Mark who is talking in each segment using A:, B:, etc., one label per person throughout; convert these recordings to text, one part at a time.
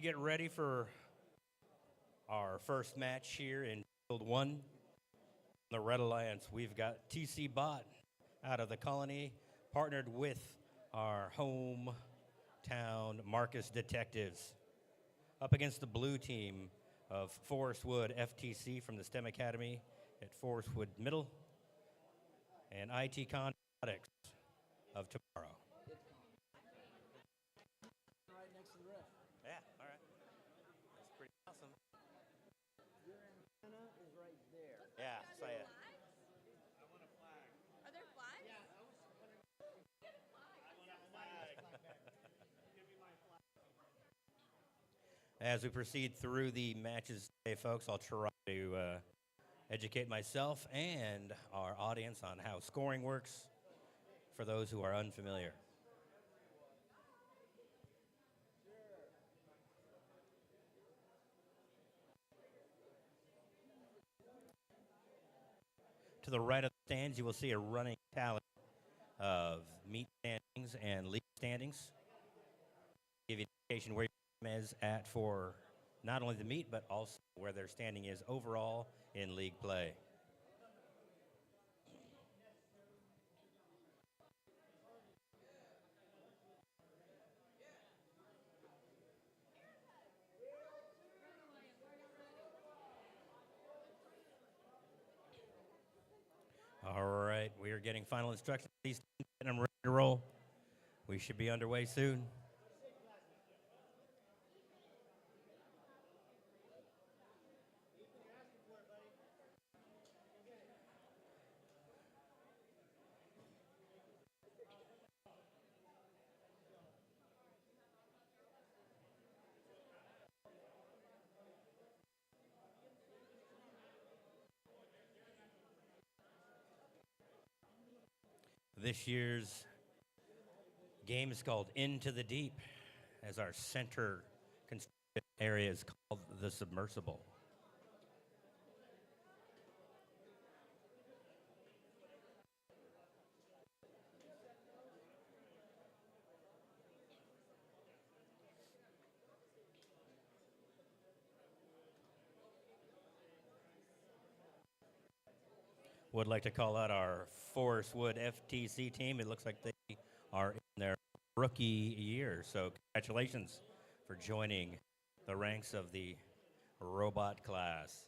A: Get ready for our first match here in Field 1. The Red Alliance, we've got TC Bot out of the Colony, partnered with our hometown Marcus Detectives. Up against the blue team of Forest Wood FTC from the STEM Academy at Forest Wood Middle, and IT Contronics of tomorrow.
B: Right next to the ref.
A: Yeah, all right. That's pretty awesome.
B: Your antenna is right there.
A: Yeah, say it.
C: Are there flags?
B: Yeah, I was wondering.
C: Get a flag.
B: I want a flag. Give me my flag.
A: As we proceed through the matches today, folks, I'll try to educate myself and our audience on how scoring works for those who are unfamiliar. To the right of the stands, you will see a running tally of meet standings and league standings. Give you an indication where your team is at for not only the meet, but also where their standing is overall in league play. All right, we are getting final instructions. These teams, and I'm ready to roll. We should be underway soon. This year's game is called Into the Deep, as our center constructed area is called the Submersible. Would like to call out our Forest Wood FTC team. It looks like they are in their rookie year, so congratulations for joining the ranks of the robot class.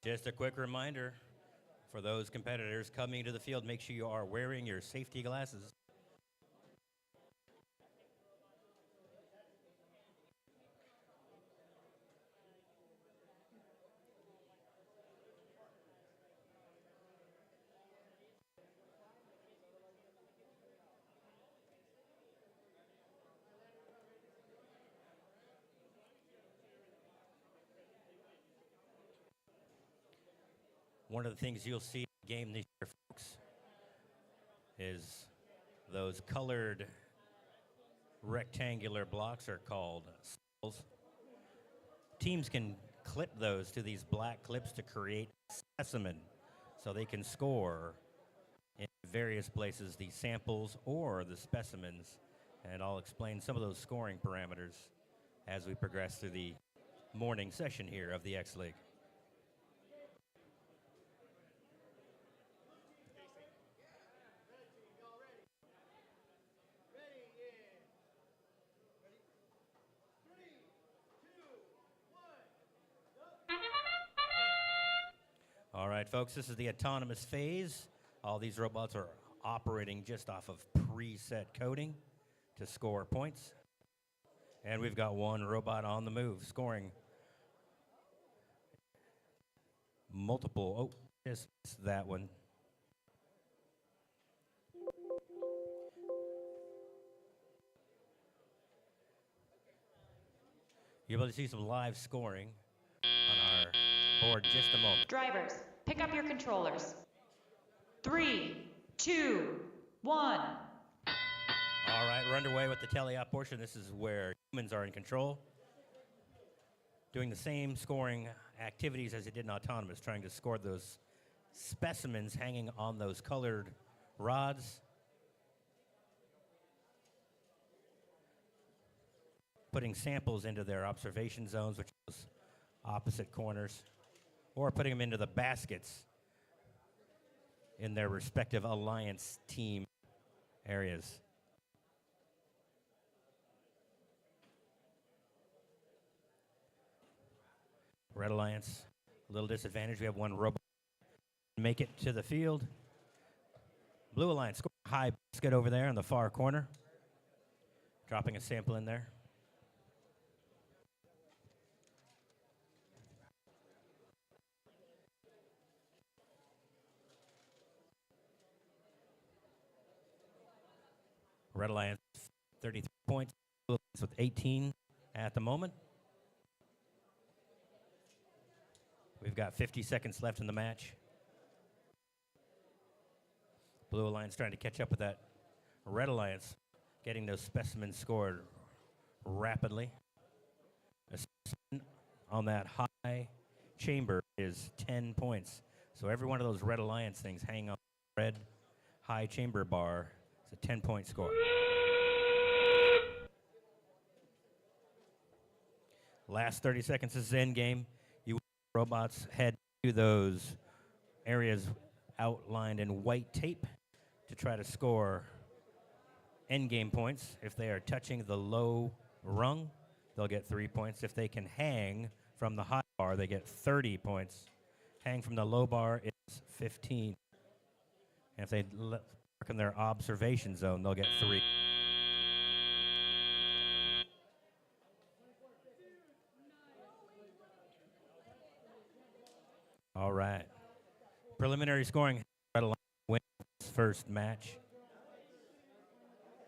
A: Just a quick reminder for those competitors coming to the field, make sure you are wearing your safety glasses. One of the things you'll see in the game this year, folks, is those colored rectangular blocks are called skulls. Teams can clip those to these black clips to create a specimen so they can score in various places the samples or the specimens. And I'll explain some of those scoring parameters as we progress through the morning session here of the X-League. All right, folks, this is the autonomous phase. All these robots are operating just off of preset coding to score points. And we've got one robot on the move, scoring multiple. Oh, just that one. You'll be able to see some live scoring on our board in just a moment.
C: Drivers, pick up your controllers. 3, 2, 1.
A: All right, we're underway with the tele-op portion. This is where humans are in control, doing the same scoring activities as they did in autonomous, trying to score those specimens hanging on those colored rods, putting samples into their observation zones, which is opposite corners, or putting them into the baskets in their respective alliance team areas. Red Alliance, a little disadvantage. We have one robot make it to the field. Blue Alliance score a high basket over there in the far corner, dropping a sample in there. Red Alliance 33 points, Blue Alliance with 18 at the moment. We've got 50 seconds left in the match. Blue Alliance trying to catch up with that Red Alliance, getting those specimens scored rapidly. A specimen on that high chamber is 10 points. So every one of those Red Alliance things hanging on the red high chamber bar is a 10-point score. Last 30 seconds is end game. You robots head to those areas outlined in white tape to try to score end game points. If they are touching the low rung, they'll get 3 points. If they can hang from the high bar, they get 30 points. Hang from the low bar is 15. And if they work in their observation zone, they'll get 3. All right. Preliminary scoring. Red Alliance wins first match,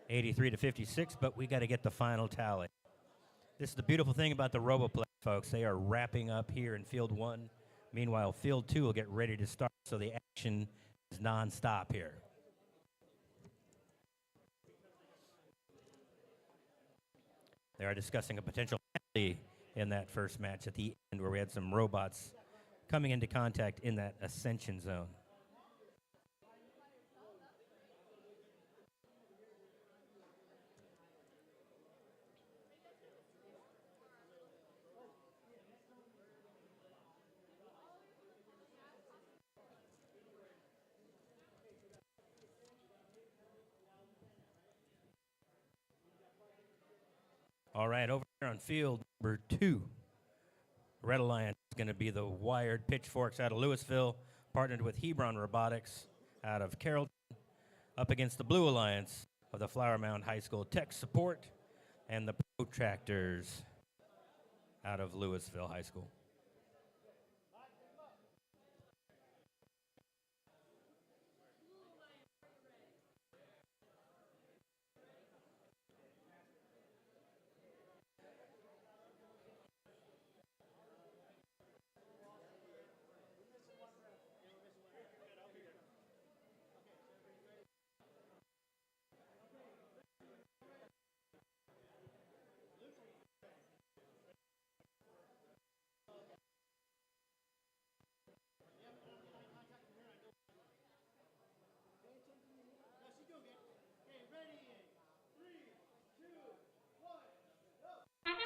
A: 83-56, but we got to get the final tally. This is the beautiful thing about the RoboPlay, folks. They are wrapping up here in Field 1. Meanwhile, Field 2 will get ready to start, so the action is nonstop here. They are discussing a potential penalty in that first match at the end, where we had some robots coming into contact in that ascension zone. All right, over here on field number 2, Red Alliance is going to be the Wired Pitchforks out of Louisville, partnered with Hebron Robotics out of Carrollton, up against the Blue Alliance of the Flower Mound High School Tech Support and the Protractors out of Louisville High School.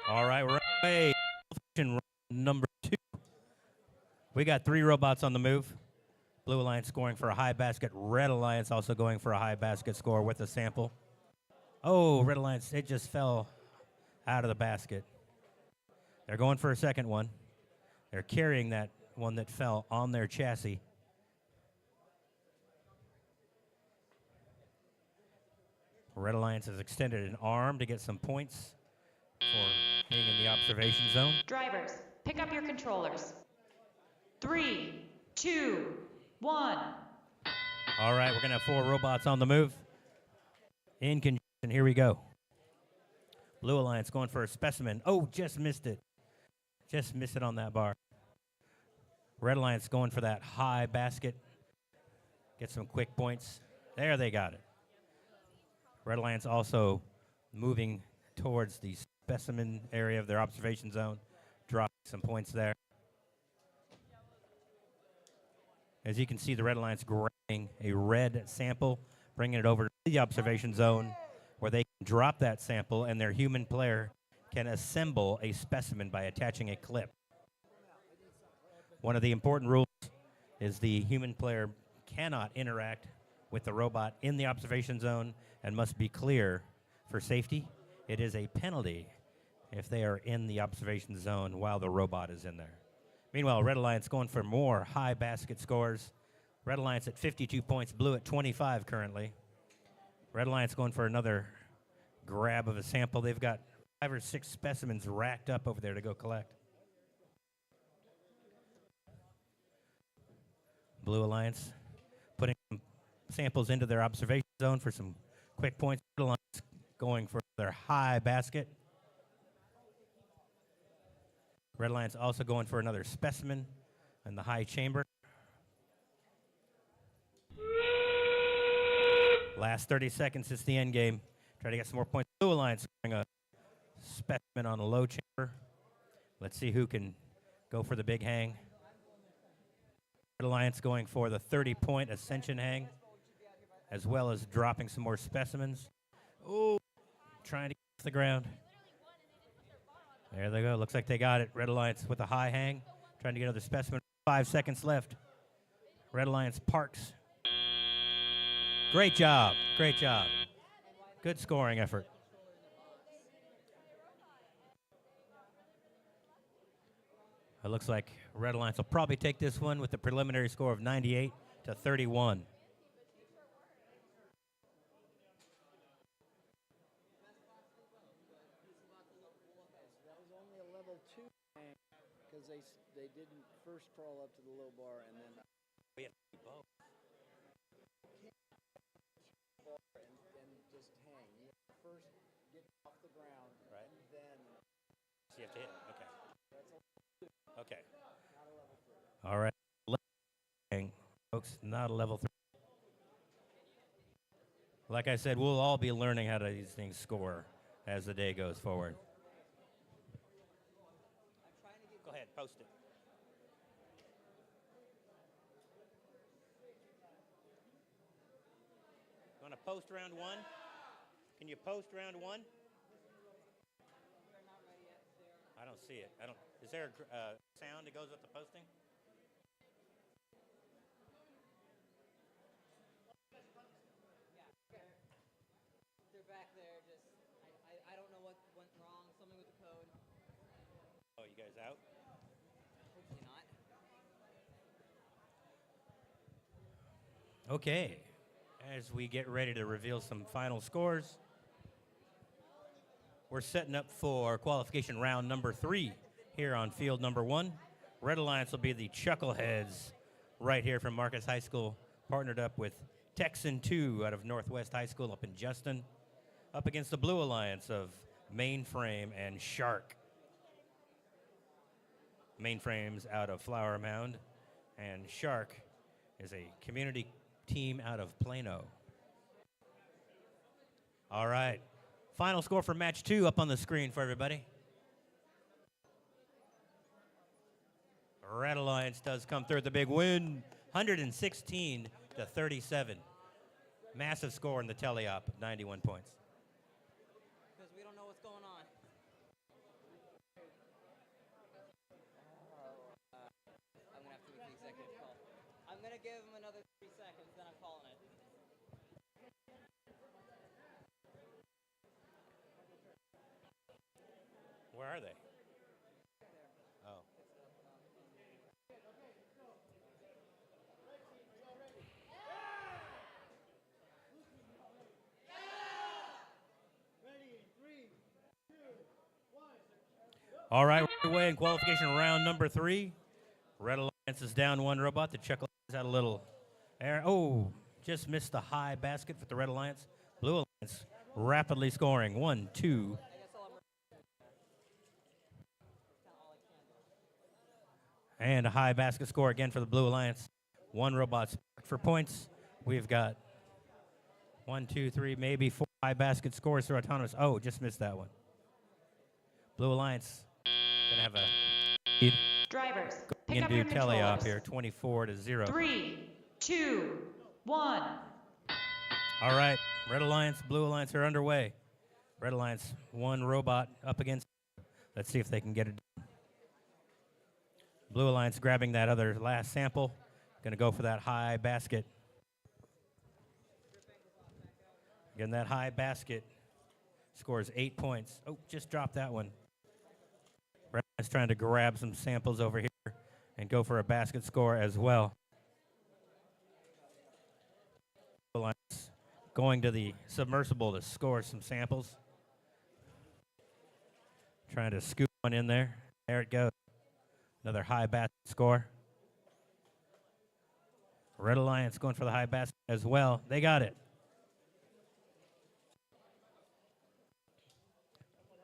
A: All right, we're away. Number 2. We got 3 robots on the move. Blue Alliance scoring for a high basket. Red Alliance also going for a high basket score with a sample. Oh, Red Alliance, it just fell out of the basket. They're going for a second one. They're carrying that one that fell on their chassis. Red Alliance has extended an arm to get some points for being in the observation zone.
C: Drivers, pick up your controllers. 3, 2, 1.
A: All right, we're going to have 4 robots on the move. In conjunction, here we go. Blue Alliance going for a specimen. Oh, just missed it. Just missed it on that bar. Red Alliance going for that high basket. Get some quick points. There they got it. Red Alliance also moving towards the specimen area of their observation zone. Dropping some points there. As you can see, the Red Alliance grabbing a red sample, bringing it over to the observation zone where they can drop that sample and their human player can assemble a specimen by attaching a clip. One of the important rules is the human player cannot interact with the robot in the observation zone and must be clear for safety. It is a penalty if they are in the observation zone while the robot is in there. Meanwhile, Red Alliance going for more high basket scores. Red Alliance at 52 points, Blue at 25 currently. Red Alliance going for another grab of a sample. They've got 5 or 6 specimens racked up over there to go collect. Blue Alliance putting some samples into their observation zone for some quick points. Red Alliance going for their high basket. Red Alliance also going for another specimen in the high chamber. Last 30 seconds, it's the end game. Try to get some more points. Blue Alliance scoring a specimen on a low chamber. Let's see who can go for the big hang. Red Alliance going for the 30-point ascension hang, as well as dropping some more specimens. Oh, trying to get off the ground. There they go. Looks like they got it. Red Alliance with a high hang, trying to get another specimen. 5 seconds left. Red Alliance parks. Great job. Great job. Good scoring effort. It looks like Red Alliance will probably take this one with a preliminary score of 98 to 31.
B: Because they didn't first crawl up to the low bar and then
A: We have to do both.
B: and just hang. You have to first get off the ground,
A: Right.
B: and then
A: So you have to hit. Okay.
B: that's a
A: Okay.
B: not a level 3.
A: All right. Hang, folks, not a level 3. Like I said, we'll all be learning how these things score as the day goes forward. Go ahead, post it. You want to post round 1? Can you post round 1? I don't see it. Is there a sound that goes with the posting?
D: They're back there. Just I don't know what went wrong. Something with the code.
A: Oh, you guys out?
D: Hopefully not.
A: Okay. As we get ready to reveal some final scores, we're setting up for qualification round number 3 here on field number 1. Red Alliance will be the Chuckleheads right here from Marcus High School, partnered up with Texan 2 out of Northwest High School up in Justin, up against the Blue Alliance of Mainframe and Shark. Mainframe's out of Flower Mound, and Shark is a community team out of Plano. All right. Final score for match 2 up on the screen for everybody. Red Alliance does come through with the big win, 116 to 37. Massive score in the teleop, 91 points.
D: Because we don't know what's going on. I'm gonna have to make the executive call. I'm gonna give him another 3 seconds, then I'm calling it.
A: Where are they? Oh. All right, we're away in qualification round number 3. Red Alliance is down 1 robot. The Chuckle has had a little error. Oh, just missed the high basket for the Red Alliance. Blue Alliance rapidly scoring. 1, 2, And a high basket score again for the Blue Alliance. One robot for points. We've got 1, 2, 3, maybe 4 high basket scores for autonomous. Oh, just missed that one. Blue Alliance gonna have a lead
C: Drivers, pick up your
A: into teleop
C: controllers.
A: here, 24-0.
C: 3, 2, 1.
A: All right, Red Alliance, Blue Alliance are underway. Red Alliance, one robot up against. Let's see if they can get it. Blue Alliance grabbing that other last sample. Going to go for that high basket. Again, that high basket scores 8 points. Oh, just dropped that one. Red Alliance trying to grab some samples over here and go for a basket score as well. Blue Alliance going to the submersible to score some samples. Trying to scoop one in there. There it goes. Another high basket score. Red Alliance going for the high basket as well. They got it.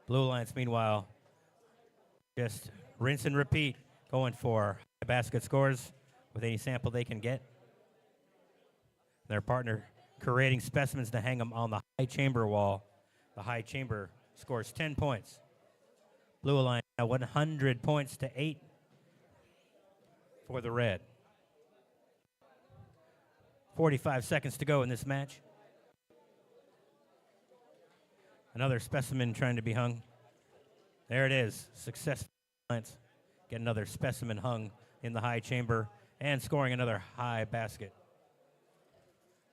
A: Blue Alliance, meanwhile, just rinse and repeat, going for high basket scores with any sample they can get. Their partner creating specimens to hang them on the high chamber wall. The high chamber scores 10 points. Blue Alliance now 100 points to 8 for the red. 45 seconds to go in this match. Another specimen trying to be hung. There it is. Successful Alliance. Get another specimen hung in the high chamber and scoring another high basket.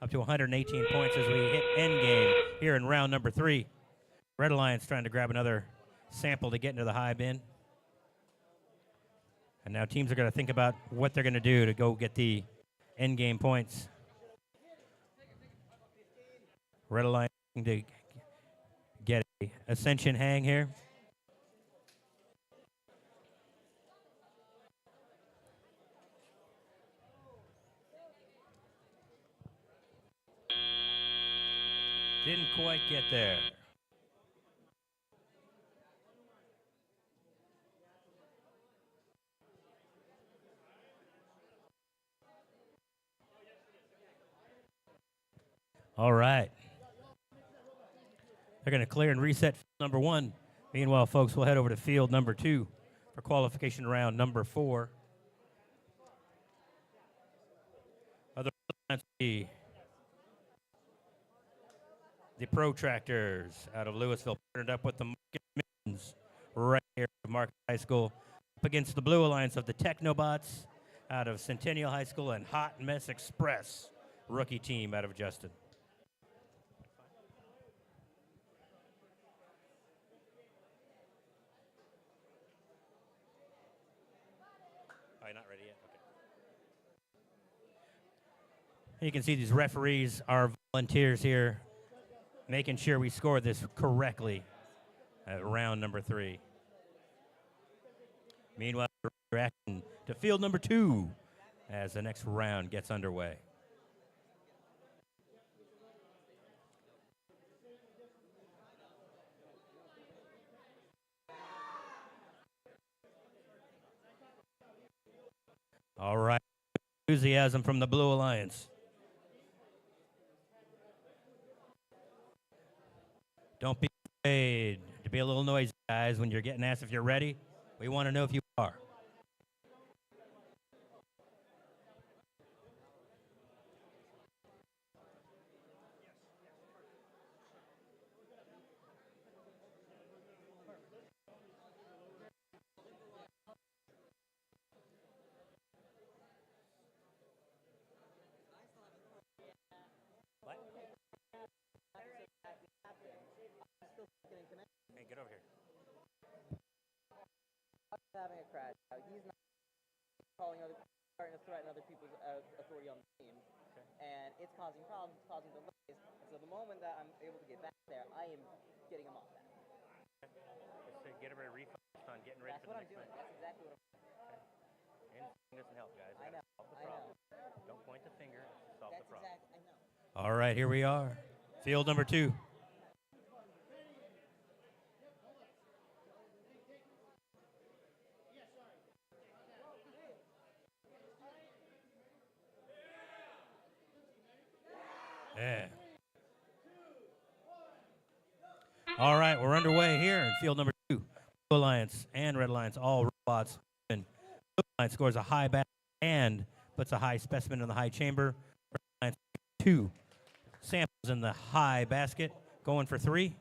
A: Up to 118 points as we hit end game here in round number 3. Red Alliance trying to grab another sample to get into the high bin. And now teams are going to think about what they're going to do to go get the end game points. Red Alliance to get a ascension hang here. Didn't quite get there. All right. They're going to clear and reset field number 1. Meanwhile, folks, we'll head over to field number 2 for qualification round number 4. Other the Protractors out of Louisville partnered up with the Market Mittens right here at Market High School up against the Blue Alliance of the Technobots out of Centennial High School and Hot Mess Express rookie team out of Justin. Oh, you're not ready yet? Okay. You can see these referees are volunteers here, making sure we score this correctly at round number 3. Meanwhile, we're acting to field number 2 as the next round gets underway. All right, enthusiasm from the Blue Alliance. Don't be afraid to be a little noisy, guys, when you're getting asked if you're ready. We want to know if you are. Hey, get over here.
D: Having a crash. He's not calling other, starting to threaten other people's authority on the team, and it's causing problems. It's causing delays. So the moment that I'm able to get back there, I am getting him off that.
A: Just to get everybody refocused on getting ready
D: That's
A: for
D: what
A: the
D: I'm
A: next
D: doing.
A: match.
D: That's exactly what I'm doing.
A: Anything doesn't help, guys.
D: I know.
A: Solve the
D: I
A: problem.
D: know.
A: Don't point the finger. Solve
D: That's
A: the problem.
D: exact. I know.
A: All right, here we are. Field number 2. Yeah. All right, we're underway here in field number 2. Blue Alliance and Red Alliance, all robots. And Blue Alliance scores a high basket and puts a high specimen in the high chamber. Red Alliance 2 samples in the high basket, going for 3.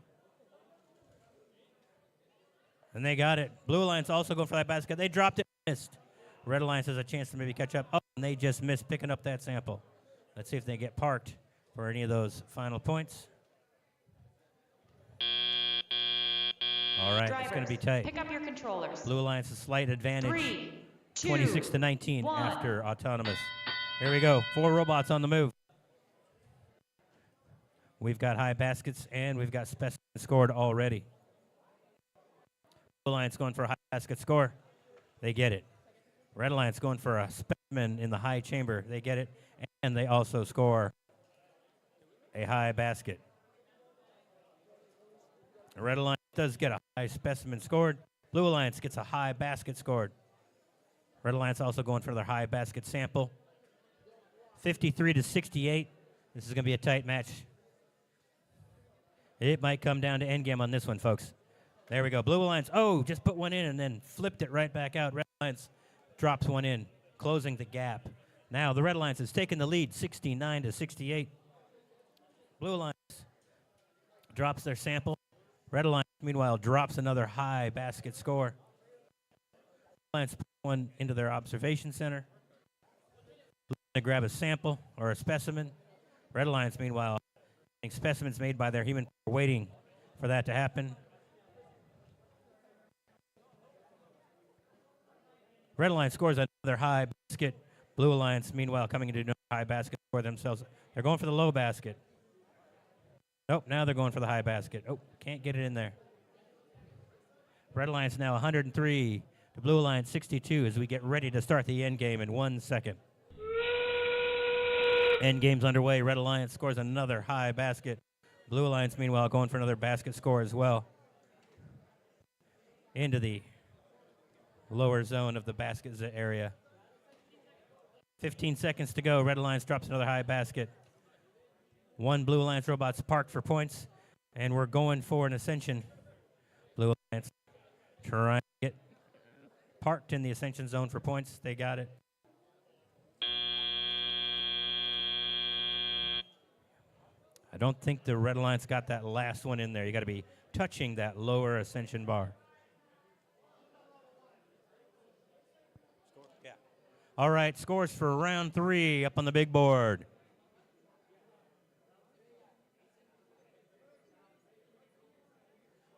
A: And they got it. Blue Alliance also going for that basket. They dropped it, missed. Red Alliance has a chance to maybe catch up. Oh, and they just missed picking up that sample. Let's see if they get parked for any of those final points. All right, it's going to be tight.
C: Pick up your controllers.
A: Blue Alliance a slight advantage.
C: 3, 2,
A: 26 to 19
C: 1.
A: after autonomous. Here we go. 4 robots on the move. We've got high baskets and we've got specimens scored already. Blue Alliance going for a high basket score. They get it. Red Alliance going for a specimen in the high chamber. They get it. And they also score a high basket. The Red Alliance does get a high specimen scored. Blue Alliance gets a high basket scored. Red Alliance also going for their high basket sample. 53 to 68. This is going to be a tight match. It might come down to endgame on this one, folks. There we go. Blue Alliance, just put one in and then flipped it right back out. Red Alliance drops one in, closing the gap. Now the Red Alliance has taken the lead, 69 to 68. Blue Alliance drops their sample. Red Alliance, meanwhile, drops another high basket score. Blue Alliance put one into their observation center. Blue Alliance to grab a sample or a specimen. Red Alliance, meanwhile, getting specimens made by their human, waiting for that to happen. Red Alliance scores another high basket. Blue Alliance, meanwhile, coming into another high basket for themselves. They're going for the low basket. Nope, now they're going for the high basket. Oh, can't get it in there. Red Alliance now 103 to Blue Alliance 62 as we get ready to start the end game in 1 second. End game's underway. Red Alliance scores another high basket. Blue Alliance, meanwhile, going for another basket score as well. Into the lower zone of the basket area. 15 seconds to go. Red Alliance drops another high basket. 1 Blue Alliance robot's parked for points, and we're going for an ascension. Blue Alliance trying to get parked in the ascension zone for points. They got it. I don't think the Red Alliance got that last one in there. You got to be touching that lower ascension bar. Yeah. All right, scores for round 3 up on the big board.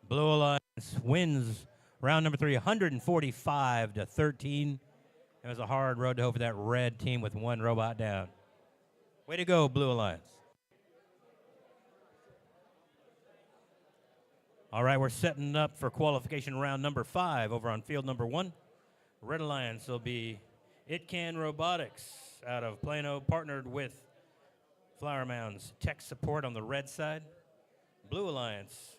A: Blue Alliance wins round number 3, 145 to 13. It was a hard road to hoe for that red team with 1 robot down. Way to go, Blue Alliance. All right, we're setting up for qualification round number 5 over on field number 1. Red Alliance will be It Can Robotics out of Plano, partnered with Flower Mound's tech support on the red side. Blue Alliance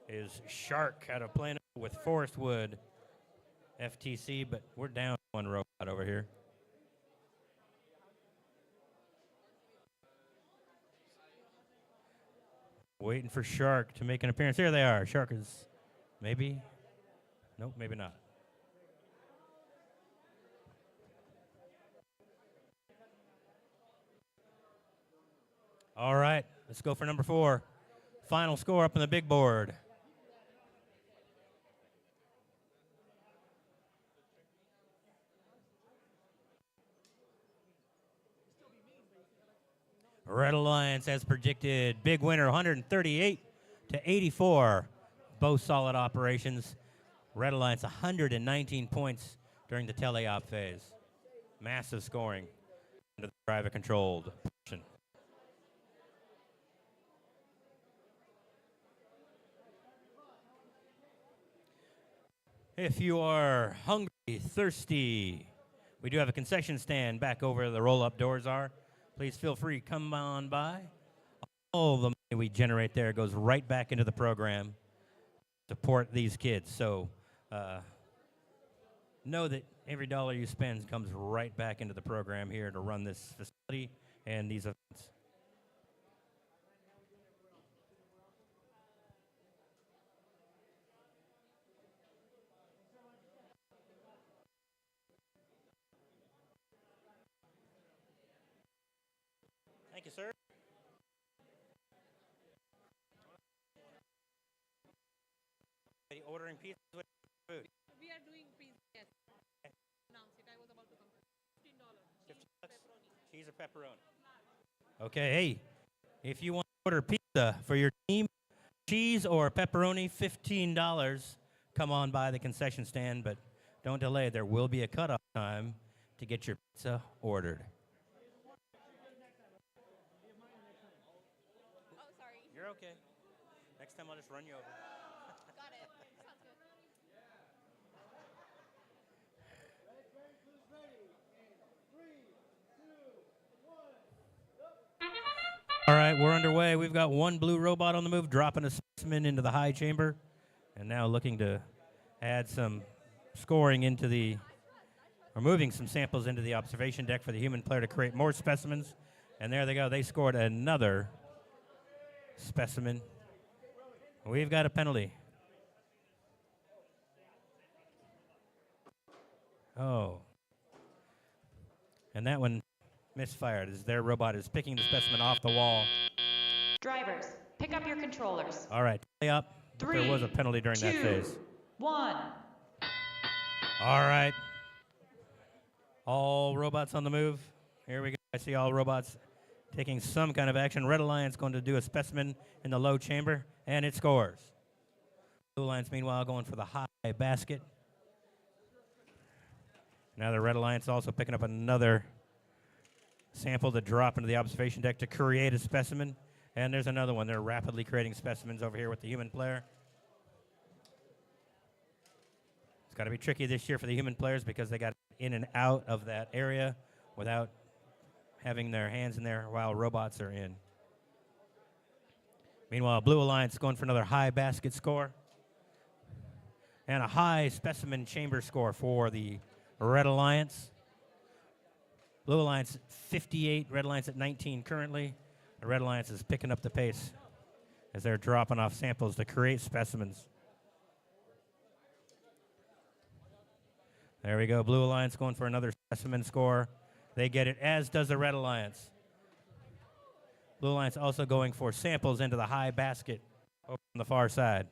A: is Shark out of Plano with Forest Wood FTC, but we're down 1 robot over here. Waiting for Shark to make an appearance. Here they are. Shark is maybe. Nope, maybe not. All right, let's go for number 4. Final score up on the big board. Red Alliance, as predicted, big winner, 138 to 84. Both solid operations. Red Alliance, 119 points during the teleop phase. Massive scoring into the private controlled portion. If you are hungry, thirsty, we do have a concession stand back over where the roll-up doors are. Please feel free, come on by. All the money we generate there goes right back into the program to support these kids. So know that every dollar you spend comes right back into the program here to run this facility and these events. ordering pizzas with food.
E: We are doing pizza. Yes. Announce it. I was about to come. $15. Cheese,
A: $15. Cheese or pepperoni? Okay, hey, if you want to order pizza for your team, cheese or pepperoni, $15. Come on by the concession stand, but don't delay. There will be a cutoff time to get your pizza ordered.
E: Oh, sorry.
A: You're okay. Next time I'll just run you over.
E: Got it. Sounds good.
A: All right, we're underway. We've got one blue robot on the move, dropping a specimen into the high chamber, and now looking to add some scoring into the, or moving some samples into the observation deck for the human player to create more specimens. And there they go. They scored another specimen. We've got a penalty. Oh. And that one misfired as their robot is picking the specimen off the wall.
C: Drivers, pick up your controllers.
A: All right, play up. But there was a penalty during that
C: 2,
A: phase.
C: 1.
A: All right. All robots on the move. Here we go. I see all robots taking some kind of action. Red Alliance going to do a specimen in the low chamber, and it scores. Blue Alliance, meanwhile, going for the high basket. Now the Red Alliance also picking up another sample to drop into the observation deck to create a specimen. And there's another one. They're rapidly creating specimens over here with the human player. It's got to be tricky this year for the human players because they got in and out of that area without having their hands in there while robots are in. Meanwhile, Blue Alliance going for another high basket score. And a high specimen chamber score for the Red Alliance. Blue Alliance 58, Red Alliance at 19 currently. The Red Alliance is picking up the pace as they're dropping off samples to create specimens. There we go. Blue Alliance going for another specimen score. They get it, as does the Red Alliance. Blue Alliance also going for samples into the high basket over on the far side.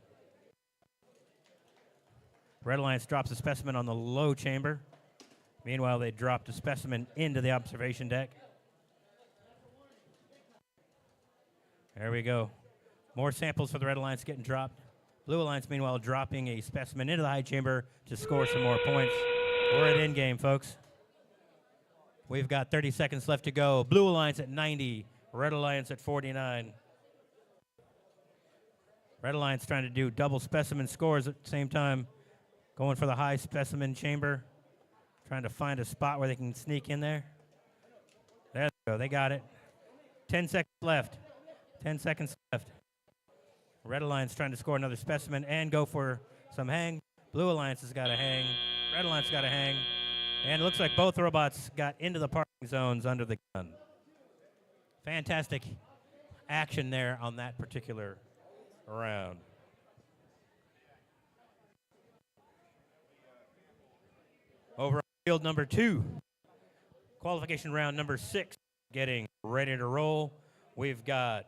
A: Red Alliance drops a specimen on the low chamber. Meanwhile, they dropped a specimen into the observation deck. There we go. More samples for the Red Alliance getting dropped. Blue Alliance, meanwhile, dropping a specimen into the high chamber to score some more points. We're at endgame, folks. We've got 30 seconds left to go. Blue Alliance at 90, Red Alliance at 49. Red Alliance trying to do double specimen scores at the same time, going for the high specimen chamber, trying to find a spot where they can sneak in there. There they go. They got it. 10 seconds left. 10 seconds left. Red Alliance trying to score another specimen and go for some hang. Blue Alliance has got a hang. Red Alliance got a hang. And it looks like both robots got into the parking zones under the gun. Fantastic action there on that particular round. Over on field number 2, qualification round number 6, getting ready to roll. We've got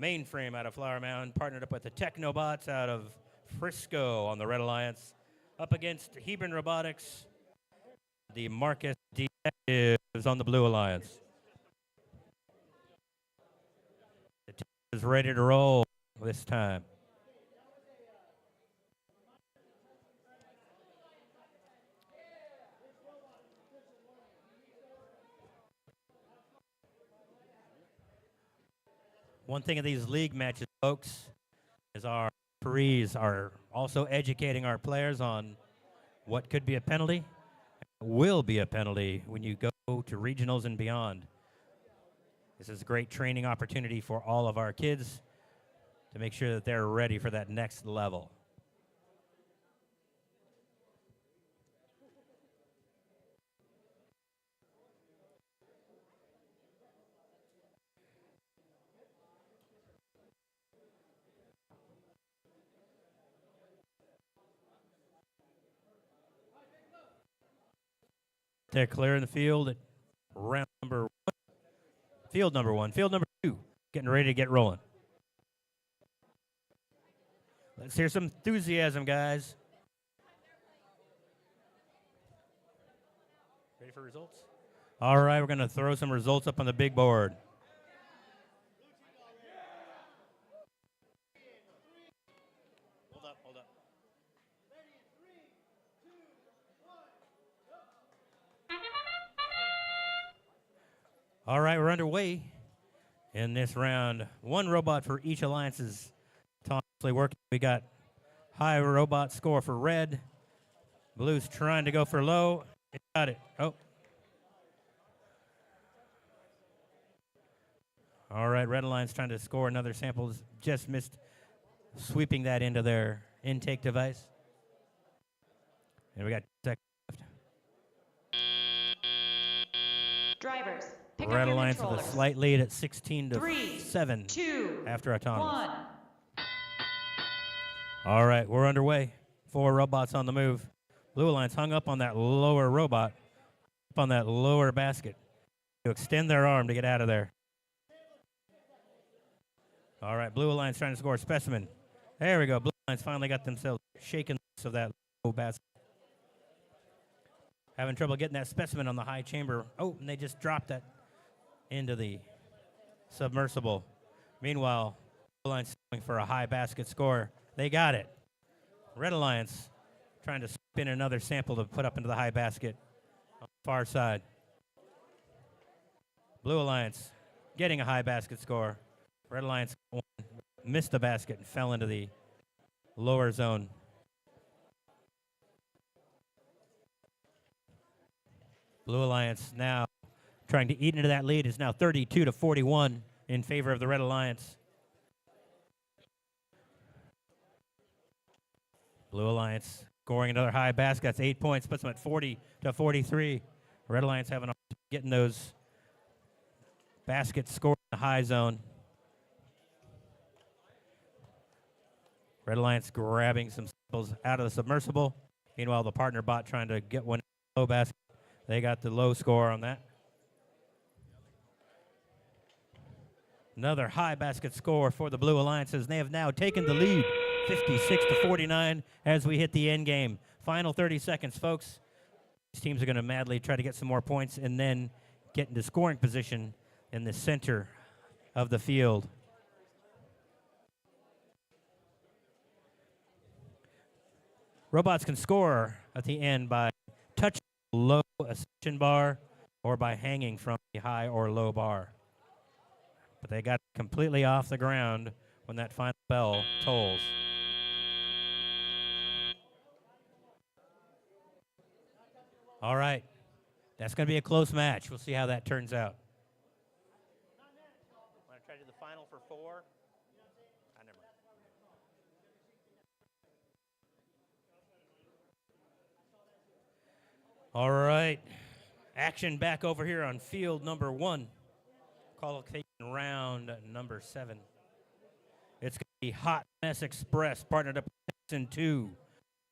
A: Mainframe out of Flower Mound, partnered up with the Technobots out of Frisco on the Red Alliance, up against Hebron Robotics, the Marcus Detectives on the Blue Alliance. The team is ready to roll this time. One thing of these league matches, folks, is our referees are also educating our players on what could be a penalty, will be a penalty when you go to regionals and beyond. This is a great training opportunity for all of our kids to make sure that they're ready for that next level. They're clearing the field at round number 1. Field number 1. Field number 2, getting ready to get rolling. Let's hear some enthusiasm, guys. Ready for results? All right, we're going to throw some results up on the big board. Hold up. All right, we're underway in this round. One robot for each alliance is constantly working. We got high robot score for red. Blue's trying to go for low. It got it. Oh. All right, red alliance trying to score another sample. Just missed sweeping that into their intake device. And we got seconds left.
C: Drivers, pick
A: Red
C: up your
A: alliance with a
C: controllers.
A: slight lead at 16 to
C: 3,
A: 7
C: 2,
A: after autonomous.
C: 1.
A: All right, we're underway. 4 robots on the move. Blue alliance hung up on that lower robot, up on that lower basket, to extend their arm to get out of there. All right, Blue alliance trying to score a specimen. There we go. Blue alliance finally got themselves shaken loose of that low basket. Having trouble getting that specimen on the high chamber. Oh, and they just dropped that into the submersible. Meanwhile, Blue alliance going for a high basket score. They got it. Red alliance trying to spin another sample to put up into the high basket on the far side. Blue alliance getting a high basket score. Red alliance missed the basket and fell into the lower zone. Blue alliance now trying to eat into that lead. Is now 32 to 41 in favor of the red alliance. Blue alliance scoring another high basket. That's 8 points. Puts them at 40 to 43. Red alliance having a getting those baskets scored in the high zone. Red alliance grabbing some samples out of the submersible. Meanwhile, the partner bot trying to get one low basket. They got the low score on that. Another high basket score for the Blue Alliances. They have now taken the lead, 56 to 49, as we hit the end game. Final 30 seconds, folks. These teams are going to madly try to get some more points and then get into scoring position in the center of the field. Robots can score at the end by touching the low ascension bar or by hanging from the high or low bar. But they got completely off the ground when that final bell tolls. All right. That's going to be a close match. We'll see how that turns out. Want to try to do the final for 4? Never mind. All right. Action back over here on field number 1. Qualification round number 7. It's going to be Hot Mess Express partnered up with Texan 2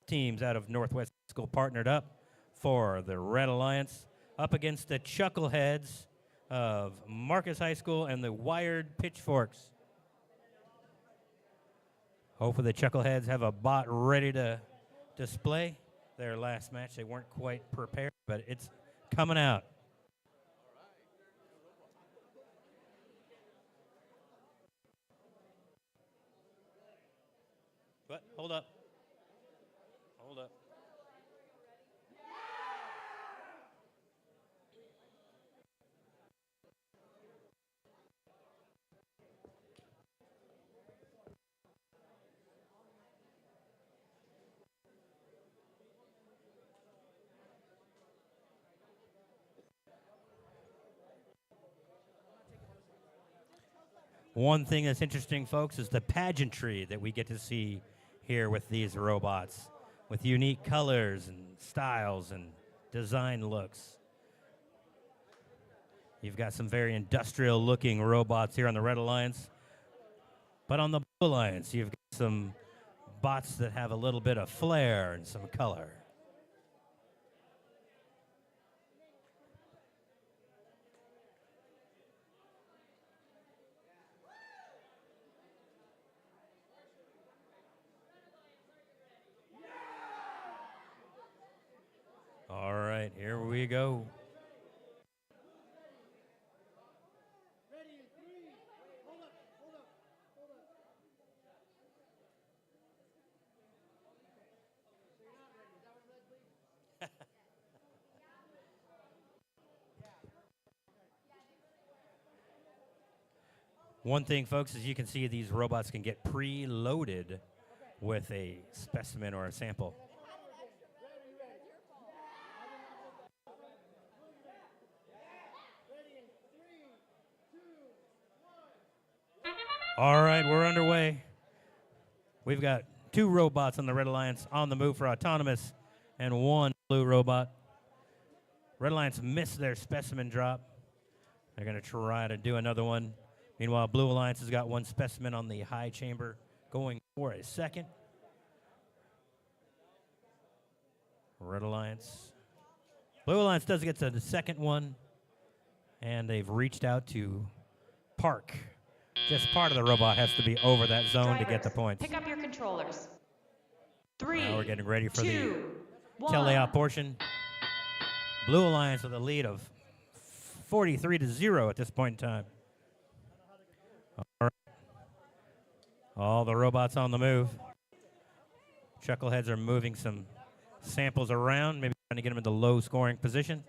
A: teams out of Northwest School partnered up for the Red Alliance up against the Chuckleheads of Marcus High School and the Wired Pitchforks. Hopefully the Chuckleheads have a bot ready to display their last match. They weren't quite prepared, but it's coming out. But hold up. Hold up. One thing that's interesting, folks, is the pageantry that we get to see here with these robots, with unique colors and styles and design looks. You've got some very industrial-looking robots here on the Red Alliance, but on the Blue Alliance, you've got some bots that have a little bit of flair and some color. All right, here we go. One thing, folks, as you can see, these robots can get preloaded with a specimen or a sample. All right, we're underway. We've got 2 robots on the Red Alliance on the move for autonomous and 1 blue robot. Red Alliance missed their specimen drop. They're going to try to do another one. Meanwhile, Blue Alliance has got 1 specimen on the high chamber going for a second. Red Alliance. Blue Alliance does get to the second one, and they've reached out to park. Just part of the robot has to be over that zone to get the points.
C: Pick up your controllers. 3,
A: Now we're getting ready for
C: 2,
A: the tele-out portion. Blue Alliance with a lead of 43-0 at this point in time. All right. All the robots on the move. Chuckleheads are moving some samples around, maybe trying to get them into low scoring position.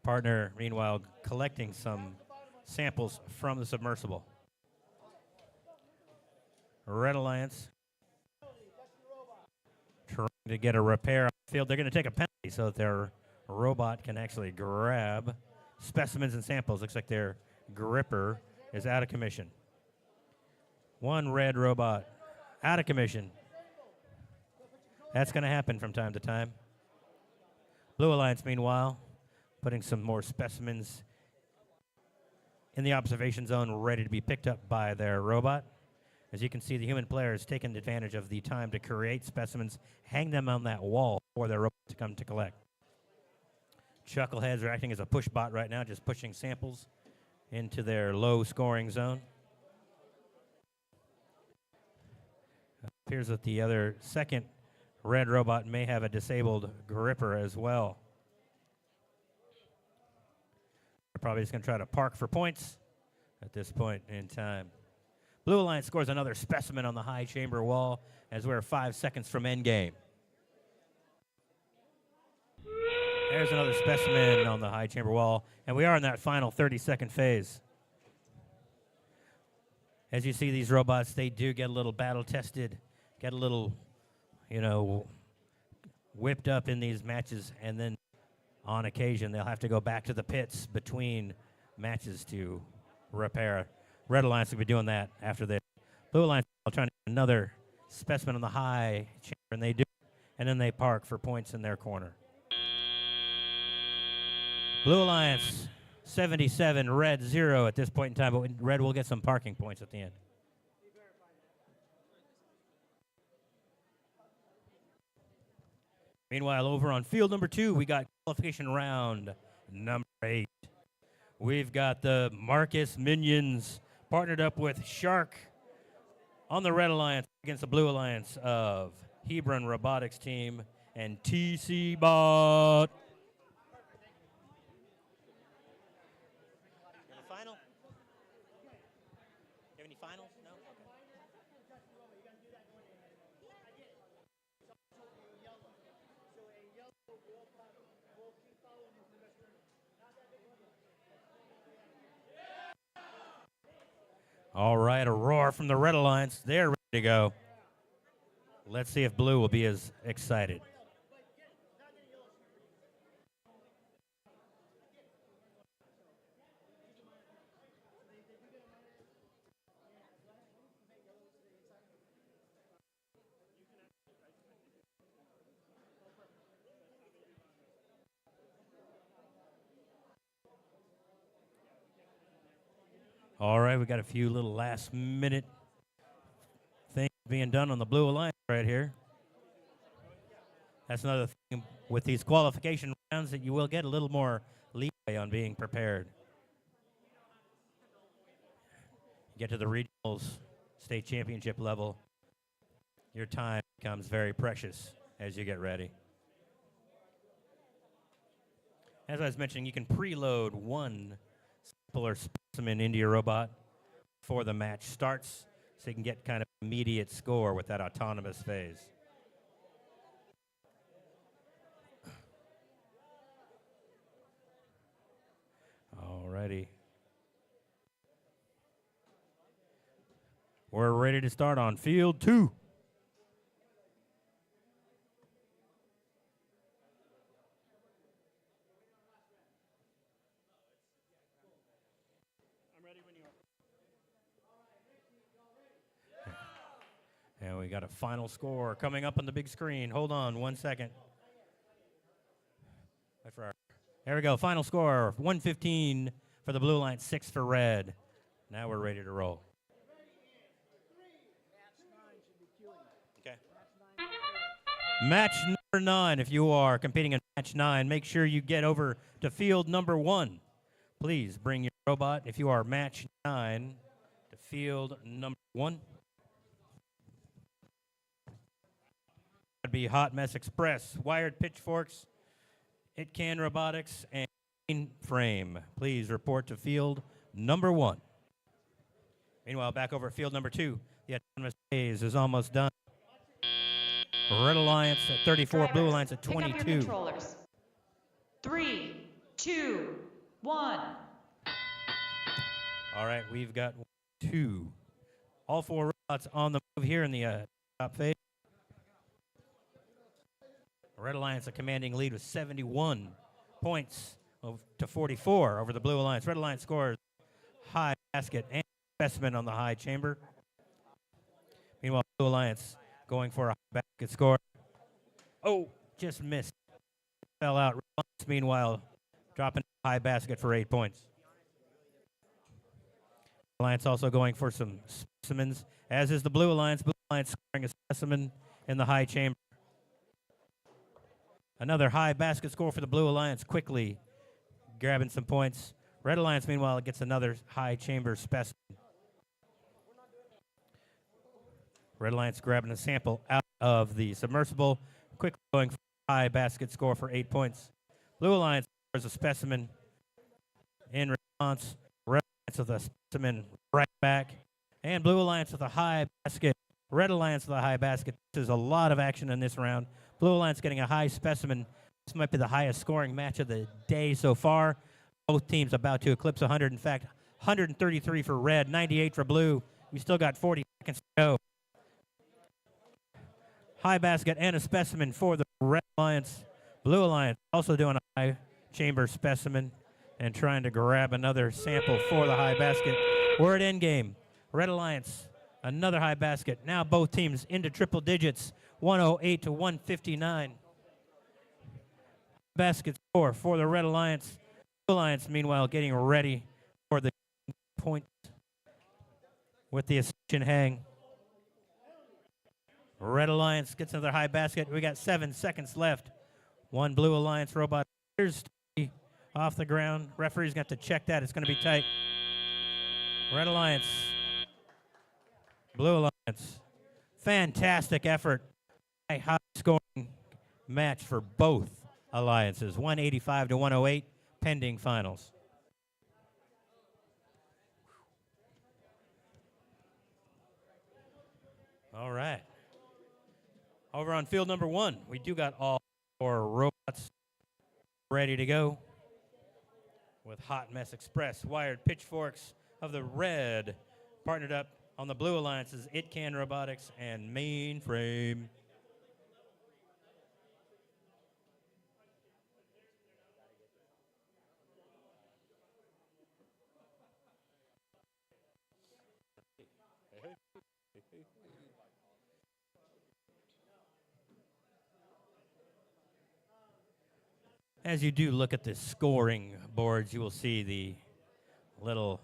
A: Partner, meanwhile, collecting some samples from the submersible. Red Alliance trying to get a repair on the field. They're going to take a penalty so that their robot can actually grab specimens and samples. Looks like their gripper is out of commission. 1 red robot out of commission. That's going to happen from time to time. Blue Alliance, meanwhile, putting some more specimens in the observation zone ready to be picked up by their robot. As you can see, the human player is taking advantage of the time to create specimens, hang them on that wall for their robot to come to collect. Chuckleheads are acting as a push bot right now, just pushing samples into their low scoring zone. It appears that the other second red robot may have a disabled gripper as well. They're probably just going to try to park for points at this point in time. Blue Alliance scores another specimen on the high chamber wall as we're 5 seconds from endgame. There's another specimen on the high chamber wall, and we are in that final 30-second phase. As you see these robots, they do get a little battle-tested, get a little, whipped up in these matches, and then on occasion they'll have to go back to the pits between matches to repair. Red Alliance will be doing that after this. Blue Alliance are trying to get another specimen on the high chamber, and they do, and then they park for points in their corner. Blue Alliance 77, red 0 at this point in time, but red will get some parking points at the end. Meanwhile, over on field number 2, we got qualification round number 8. We've got the Marcus Minions partnered up with Shark on the Red Alliance against the Blue Alliance of Hebron Robotics Team and TC Bot. Final? You have any finals? No? All right, a roar from the Red Alliance. They're ready to go. Let's see if Blue will be as excited. All right, we got a few little last-minute things being done on the Blue Alliance right here. That's another thing with these qualification rounds that you will get a little more leeway on being prepared. Get to the regionals, state championship level, your time becomes very precious as you get ready. As I was mentioning, you can preload one sample or specimen into your robot before the match starts, so you can get kind of immediate score with that autonomous phase. Alrighty. We're ready to start on field 2. And we got a final score coming up on the big screen. Hold on 1 second. Wait for there we go. Final score 115 for the blue line, 6 for red. Now we're ready to roll. Okay. Match number 9. If you are competing in match 9, make sure you get over to field number 1. Please bring your robot if you are match 9 to field number 1. That'd be Hot Mess Express, Wired Pitchforks, It Can Robotics, and Frame. Please report to field number 1. Meanwhile, back over at field number 2, the autonomous phase is almost done. Red Alliance at 34,
C: Drivers,
A: Blue Alliance at
C: pick up your
A: 22.
C: controllers. 3, 2, 1.
A: All right, we've got 2. All 4 robots on the move here in the top phase. Red Alliance a commanding lead with 71 points to 44 over the Blue Alliance. Red Alliance scores high basket and specimen on the high chamber. Meanwhile, Blue Alliance going for a high basket score. Oh, just missed. Fell out. Red Alliance, meanwhile, dropping a high basket for 8 points. Alliance also going for some specimens, as is the Blue Alliance. Blue Alliance scoring a specimen in the high chamber. Another high basket score for the Blue Alliance, quickly grabbing some points. Red Alliance, meanwhile, gets another high chamber specimen. Red Alliance grabbing a sample out of the submersible, quickly going for a high basket score for 8 points. Blue Alliance scores a specimen in response. Red Alliance with a specimen right back. And Blue Alliance with a high basket. Red Alliance with a high basket. This is a lot of action in this round. Blue Alliance getting a high specimen. This might be the highest scoring match of the day so far. Both teams about to eclipse 100. In fact, 133 for red, 98 for blue. We still got 40 seconds to go. High basket and a specimen for the Red Alliance. Blue Alliance also doing a high chamber specimen and trying to grab another sample for the high basket. We're at endgame. Red Alliance, another high basket. Now both teams into triple digits, 108 to 159. Basket score for the Red Alliance. Blue Alliance, meanwhile, getting ready for the point with the Ascension hang. Red Alliance gets another high basket. We got 7 seconds left. One Blue Alliance robot appears to be off the ground. Referee's got to check that. It's going to be tight. Red Alliance. Blue Alliance. Fantastic effort. A high scoring match for both alliances. 185 to 108, pending finals. All right. Over on field number 1, we do got all 4 robots ready to go with Hot Mess Express, Wired Pitchforks of the red, partnered up on the Blue Alliances, It Can Robotics and Mainframe. As you do look at the scoring boards, you will see the little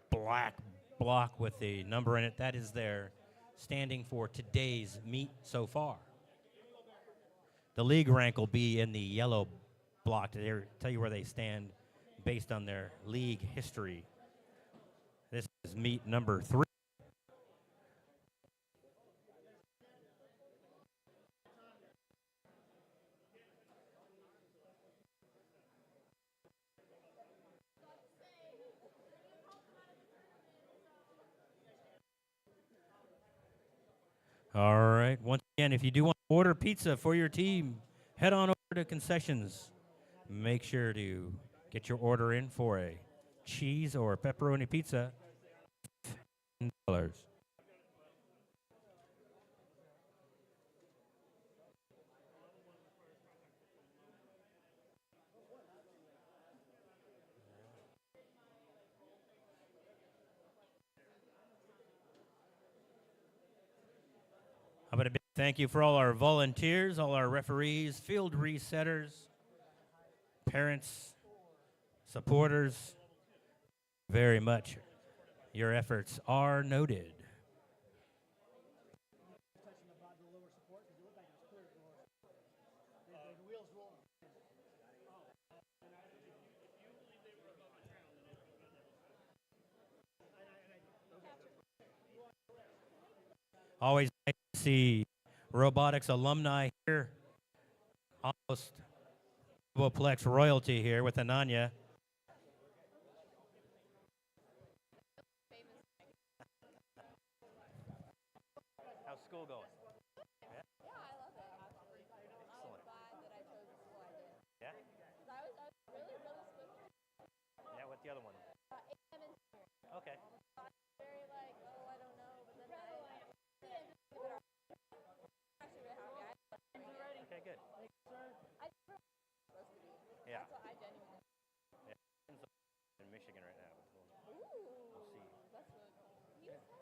A: black block with the number in it. That is their standing for today's meet so far. The league rank will be in the yellow block to tell you where they stand based on their league history. This is meet number 3. All right. Once again, if you do want to order pizza for your team, head on over to concessions. Make sure to get your order in for a cheese or pepperoni pizza. $10. How about a big thank you for all our volunteers, all our referees, field resetters, parents, supporters. Very much. Your efforts are noted. Always nice to see robotics alumni here. Almost Roboplex royalty here with Ananya. How's school going? Yeah?
F: Yeah, I love it actually. I was glad that I chose the school I did.
A: Yeah?
F: 'Cause I was really squishy.
A: Yeah, what's the other one?
F: AM and senior.
A: Okay.
F: Very like, oh, I don't know, but then I actually really happy.
A: Okay, good.
F: I think we're supposed to be.
A: Yeah.
F: That's what I genuinely.
A: In Michigan right now.
F: Ooh,
A: We'll see.
F: that's really cool.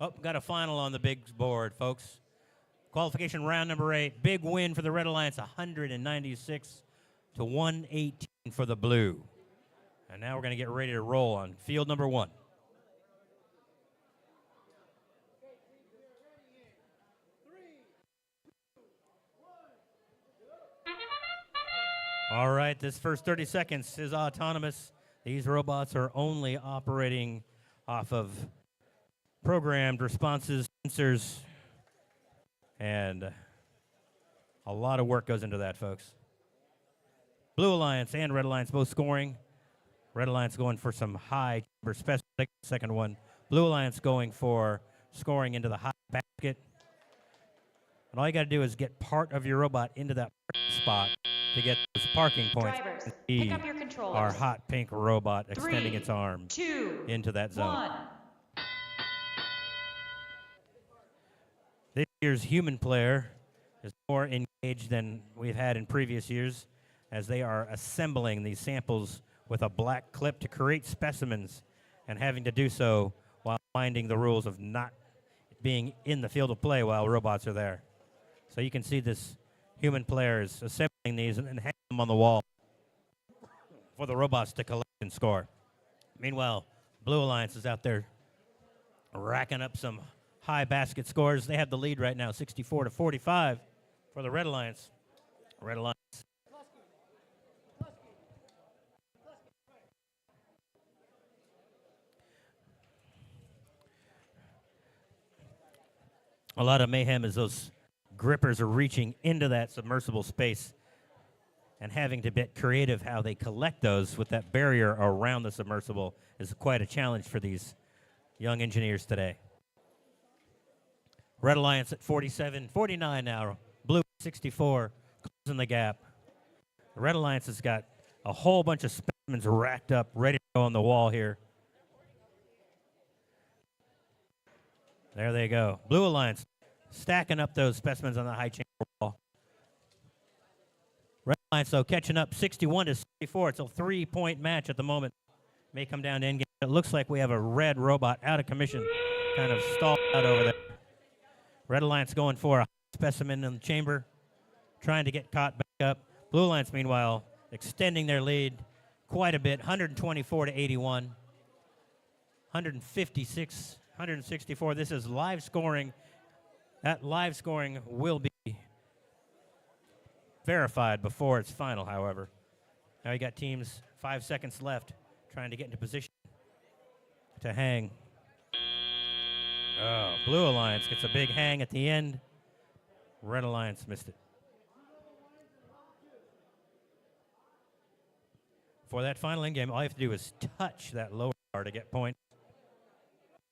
A: Oh, got a final on the big board, folks. Qualification round number 8. Big win for the Red Alliance, 196 to 118 for the Blue. And now we're going to get ready to roll on field number 1. All right, this first 30 seconds is autonomous. These robots are only operating off of programmed responses, sensors, and a lot of work goes into that, folks. Blue Alliance and Red Alliance both scoring. Red Alliance going for some high chamber special, second one. Blue Alliance going for scoring into the high basket. And all you got to do is get part of your robot into that spot to get those parking points.
C: Drivers,
A: and
C: pick
A: see
C: up your controllers.
A: our hot pink robot extending
C: 3,
A: its arm
C: 2,
A: into that zone.
C: 1.
A: This year's human player is more engaged than we've had in previous years, as they are assembling these samples with a black clip to create specimens and having to do so while finding the rules of not being in the field of play while robots are there. So you can see this human player is assembling these and hanging them on the wall for the robots to collect and score. Meanwhile, Blue Alliance is out there racking up some high basket scores. They have the lead right now, 64 to 45 for the Red Alliance. Red Alliance. A lot of mayhem as those grippers are reaching into that submersible space and having to get creative how they collect those with that barrier around the submersible is quite a challenge for these young engineers today. Red Alliance at 47, 49 now. Blue 64, closing the gap. The Red Alliance has got a whole bunch of specimens racked up, ready to go on the wall here. There they go. Blue Alliance stacking up those specimens on the high chamber wall. Red Alliance, though, catching up 61 to 64. It's a 3-point match at the moment. May come down to endgame. It looks like we have a red robot out of commission, kind of stalled out over there. Red Alliance going for a specimen in the chamber, trying to get caught back up. Blue Alliance, meanwhile, extending their lead quite a bit, 124 to 81, 156, 164. This is live scoring. That live scoring will be verified before it's final, however. Now you got teams 5 seconds left trying to get into position to hang. Oh, Blue Alliance gets a big hang at the end. Red Alliance missed it. For that final end game, all you have to do is touch that lower bar to get points.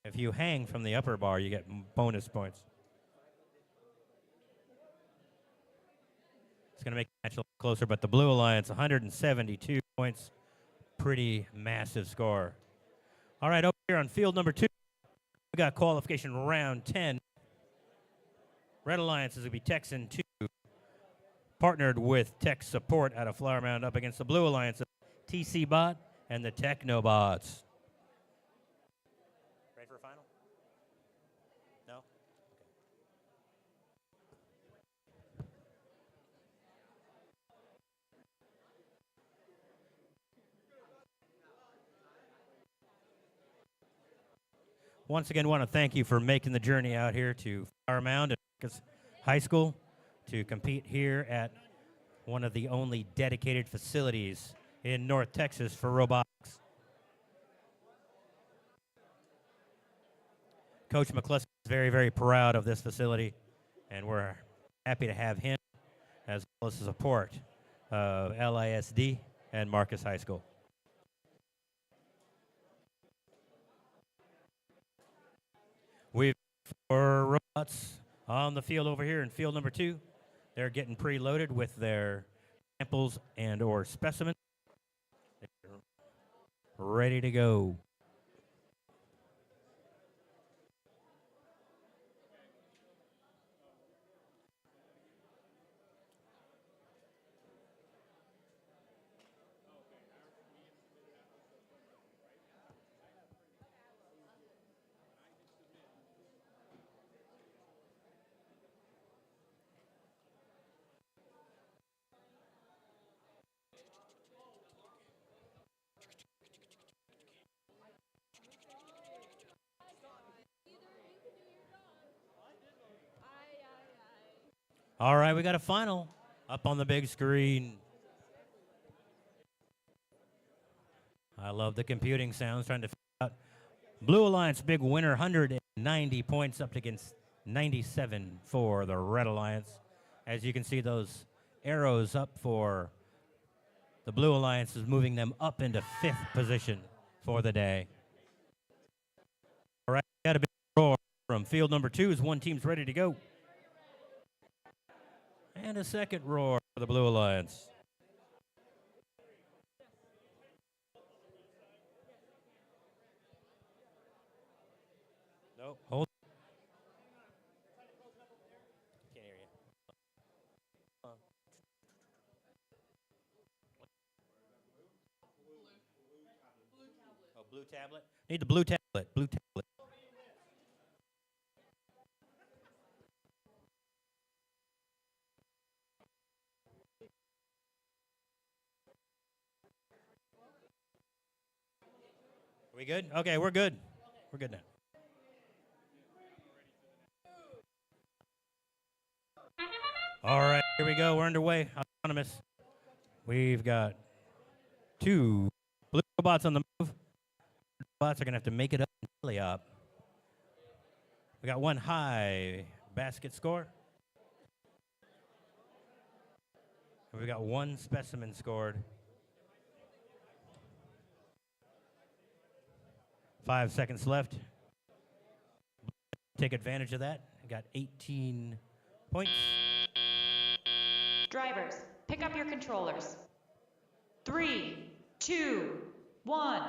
A: If you hang from the upper bar, you get bonus points. It's going to make the match a little closer, but the Blue Alliance, 172 points. Pretty massive score. All right, over here on field number 2, we got qualification round 10. Red Alliance is going to be Texan 2, partnered with Tech Support out of Flower Mound up against the Blue Alliance of TC Bot and the Technobots. Ready for a final? No? Okay. Once again, want to thank you for making the journey out here to Flower Mound and High School to compete here at one of the only dedicated facilities in North Texas for robotics. Coach McCluskey is very, very proud of this facility, and we're happy to have him as well as the support of LISD and Marcus High School. We've four robots on the field over here in field number 2. They're getting preloaded with their samples and or specimens. They're ready to go. All right, we got a final up on the big screen. I love the computing sounds trying to figure out. Blue Alliance, big winner, 190 points up against 97 for the Red Alliance. As you can see, those arrows up for the Blue Alliance is moving them up into 5th position for the day. All right, got a big roar from field number 2 as one team's ready to go. And a second roar for the Blue Alliance. Nope. Hold. Can't hear you. Oh, blue tablet? Need the blue tablet. Blue tablet. Are we good? Okay, we're good. We're good now. All right, here we go. We're underway. Autonomous. We've got 2 blue robots on the move. Robots are going to have to make it up and belly up. We got 1 high basket score. And we got 1 specimen scored. 5 seconds left. Take advantage of that. Got 18 points.
C: Drivers, pick up your controllers. 3, 2, 1.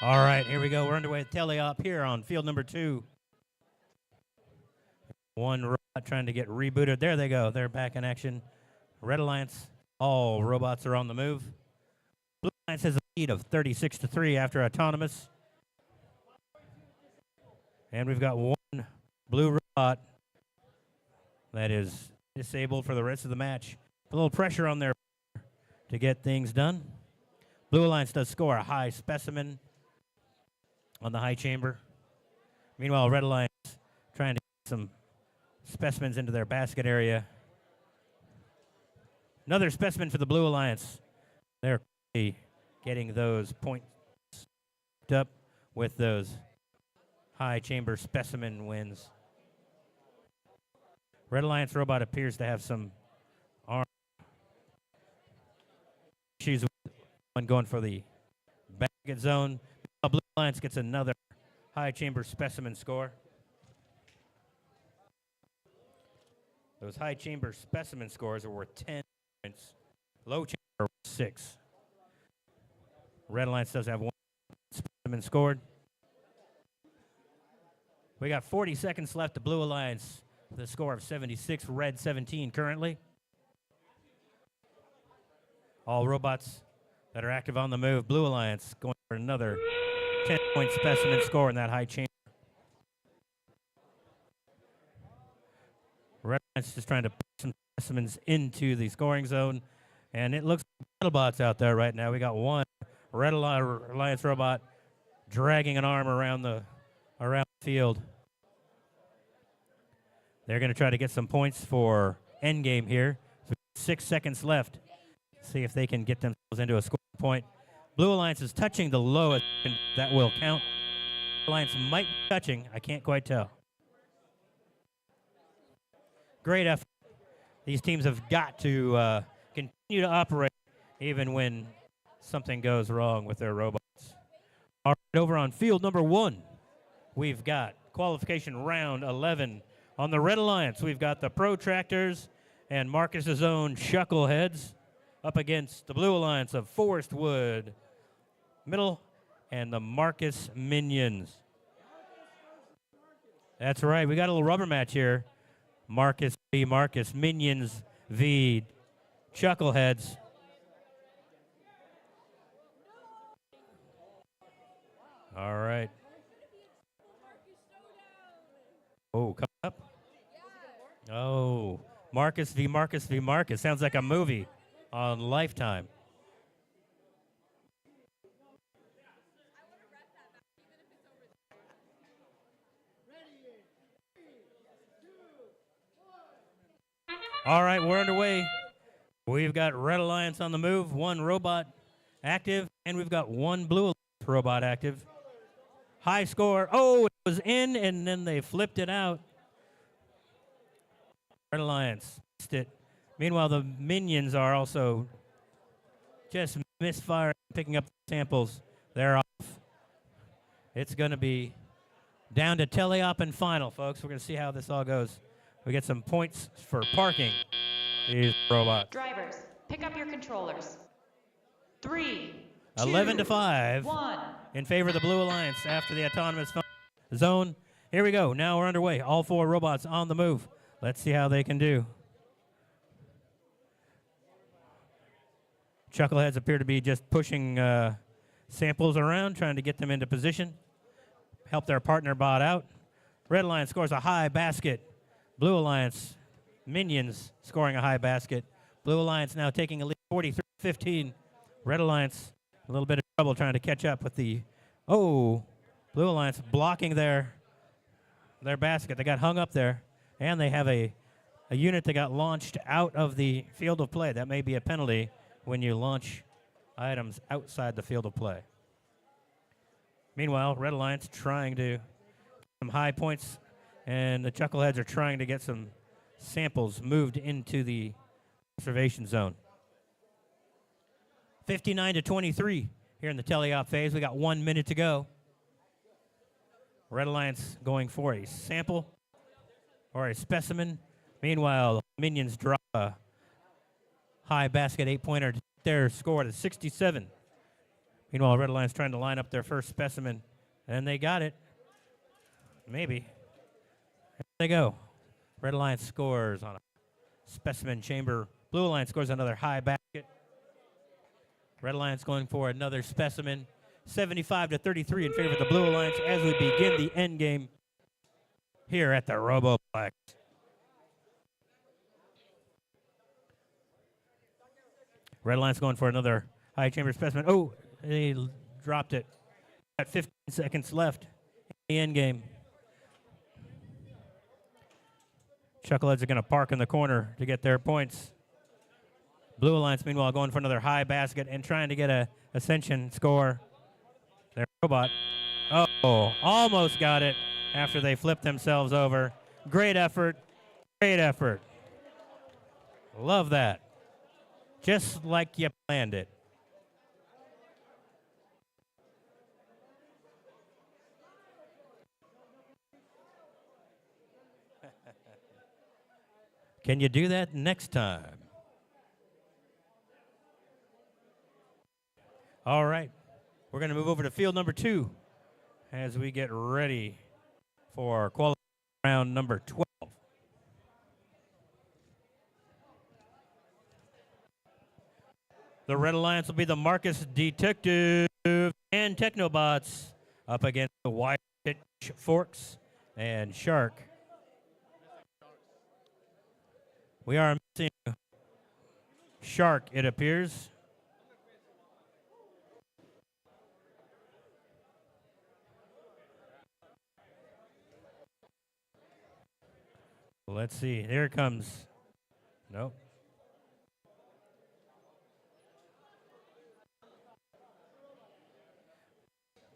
A: All right, here we go. We're underway at teleop here on field number 2. 1 robot trying to get rebooted. There they go. They're back in action. Red Alliance, all robots are on the move. Blue Alliance has a lead of 36-3 after autonomous. And we've got 1 blue robot that is disabled for the rest of the match. A little pressure on there to get things done. Blue Alliance does score a high specimen on the high chamber. Meanwhile, Red Alliance trying to get some specimens into their basket area. Another specimen for the Blue Alliance. They're getting those points up with those high chamber specimen wins. Red Alliance robot appears to have some arm issues with One going for the basket zone. Blue Alliance gets another high chamber specimen score. Those high chamber specimen scores are worth 10 points. Low chamber are worth 6. Red Alliance does have one specimen scored. We got 40 seconds left. The Blue Alliance with a score of 76, Red 17 currently. All robots that are active on the move. Blue Alliance going for another 10-point specimen score in that high chamber. Red Alliance just trying to put some specimens into the scoring zone. And it looks like BattleBots out there right now. We got one Red Alliance robot dragging an arm around the field. They're going to try to get some points for endgame here. So 6 seconds left. See if they can get themselves into a scoring point. Blue Alliance is touching the lowest. That will count. Alliance might be touching. I can't quite tell. Great effort. These teams have got to continue to operate even when something goes wrong with their robots. All right, over on field number 1, we've got qualification round 11. On the Red Alliance, we've got the Protractors and Marcus's own Chuckleheads up against the Blue Alliance of Forest Wood, Middle, and the Marcus Minions. That's right, we got a little rubber match here. Marcus v. Marcus, Minions v. Chuckleheads. All right. Oh, come up. Oh, Marcus v. Marcus v. Marcus. Sounds like a movie on Lifetime. All right, we're underway. We've got Red Alliance on the move, one robot active, and we've got one Blue Alliance robot active. High score. Oh, it was in, and then they flipped it out. Red Alliance missed it. Meanwhile, the Minions are also just misfiring, picking up the samples. They're off. It's going to be down to teleop and final, folks. We're going to see how this all goes. We get some points for parking these robots.
C: Drivers, pick up your controllers. 3,
A: 11 to
C: 2,
A: 5
C: 1.
A: in favor of the Blue Alliance after the autonomous zone. Here we go. Now we're underway. All 4 robots on the move. Let's see how they can do. Chuckleheads appear to be just pushing samples around, trying to get them into position. Help their partner bot out. Red Alliance scores a high basket. Blue Alliance, Minions scoring a high basket. Blue Alliance now taking a lead 43-15. Red Alliance, a little bit of trouble trying to catch up with the, Blue Alliance blocking their basket. They got hung up there, and they have a unit that got launched out of the field of play. That may be a penalty when you launch items outside the field of play. Meanwhile, Red Alliance trying to some high points, and the Chuckleheads are trying to get some samples moved into the observation zone. 59-23 here in the teleop phase. We got 1 minute to go. Red Alliance going for a sample or a specimen. Meanwhile, Minions drop a high basket 8-pointer. Their score to 67. Meanwhile, Red Alliance trying to line up their first specimen, and they got it. Maybe. There they go. Red Alliance scores on a specimen chamber. Blue Alliance scores another high basket. Red Alliance going for another specimen. 75-33 in favor of the Blue Alliance as we begin the end game here at the Roboplex. Red Alliance going for another high chamber specimen. Oh, they dropped it. Got 15 seconds left in the end game. Chuckleheads are going to park in the corner to get their points. Blue Alliance, meanwhile, going for another high basket and trying to get a Ascension score. Their robot. Oh, almost got it after they flipped themselves over. Great effort. Great effort. Love that. Just like you planned it. Can you do that next time? All right. We're going to move over to field number 2 as we get ready for qualifying round number 12. The Red Alliance will be the Marcus Detective and Technobots up against the Wire Pitchforks and Shark. We are missing Shark, it appears. Let's see. Here it comes. Nope.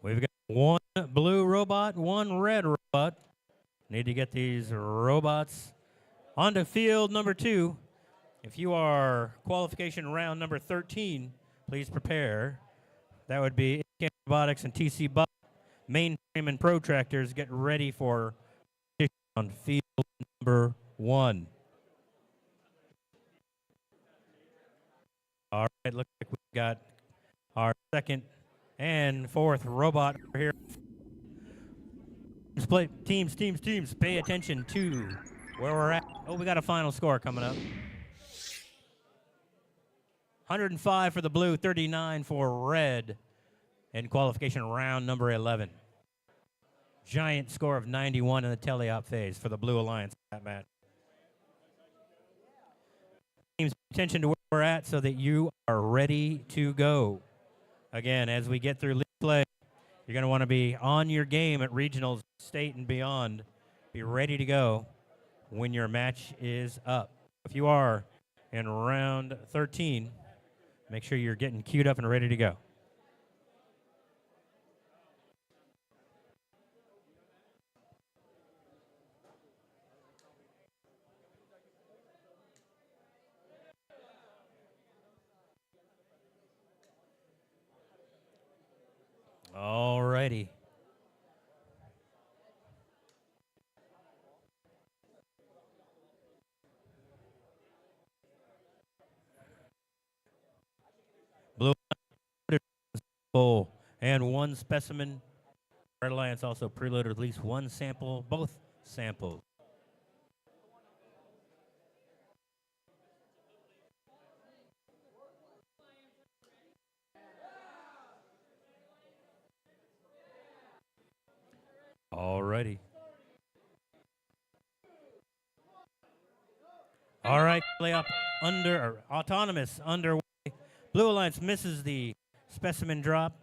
A: We've got one blue robot, one red robot. Need to get these robots onto field number 2. If you are qualification round number 13, please prepare. That would be NTX Robotics and TC Bot. Mainframe and protractors, get ready for on field number 1. All right, looks like we've got our second and fourth robot over here. Teams, pay attention to where we're at. Oh, we got a final score coming up. 105 for the blue, 39 for red in qualification round number 11. Giant score of 91 in the teleop phase for the Blue Alliance that match. Teams, pay attention to where we're at so that you are ready to go. Again, as we get through league play, you're going to want to be on your game at regionals, state, and beyond. Be ready to go when your match is up. If you are in round 13, make sure you're getting queued up and ready to go. All righty. Blue full and one specimen. Red Alliance also preloaded at least one sample, both samples. All righty. All right, playoff autonomous underway. Blue Alliance misses the specimen drop.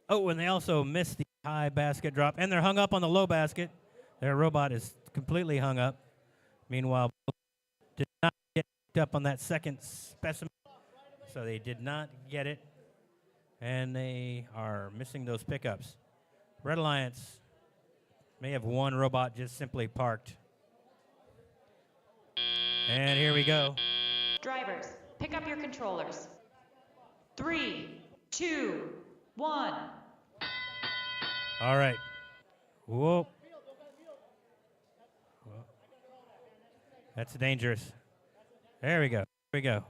A: Oh, and they also missed the high basket drop, and they're hung up on the low basket. Their robot is completely hung up. Meanwhile, did not get picked up on that second specimen, so they did not get it, and they are missing those pickups. Red Alliance may have one robot just simply parked. And here we go.
C: Drivers, pick up your controllers. 3, 2, 1.
A: All right. Whoa. That's dangerous. There we go. Here we go.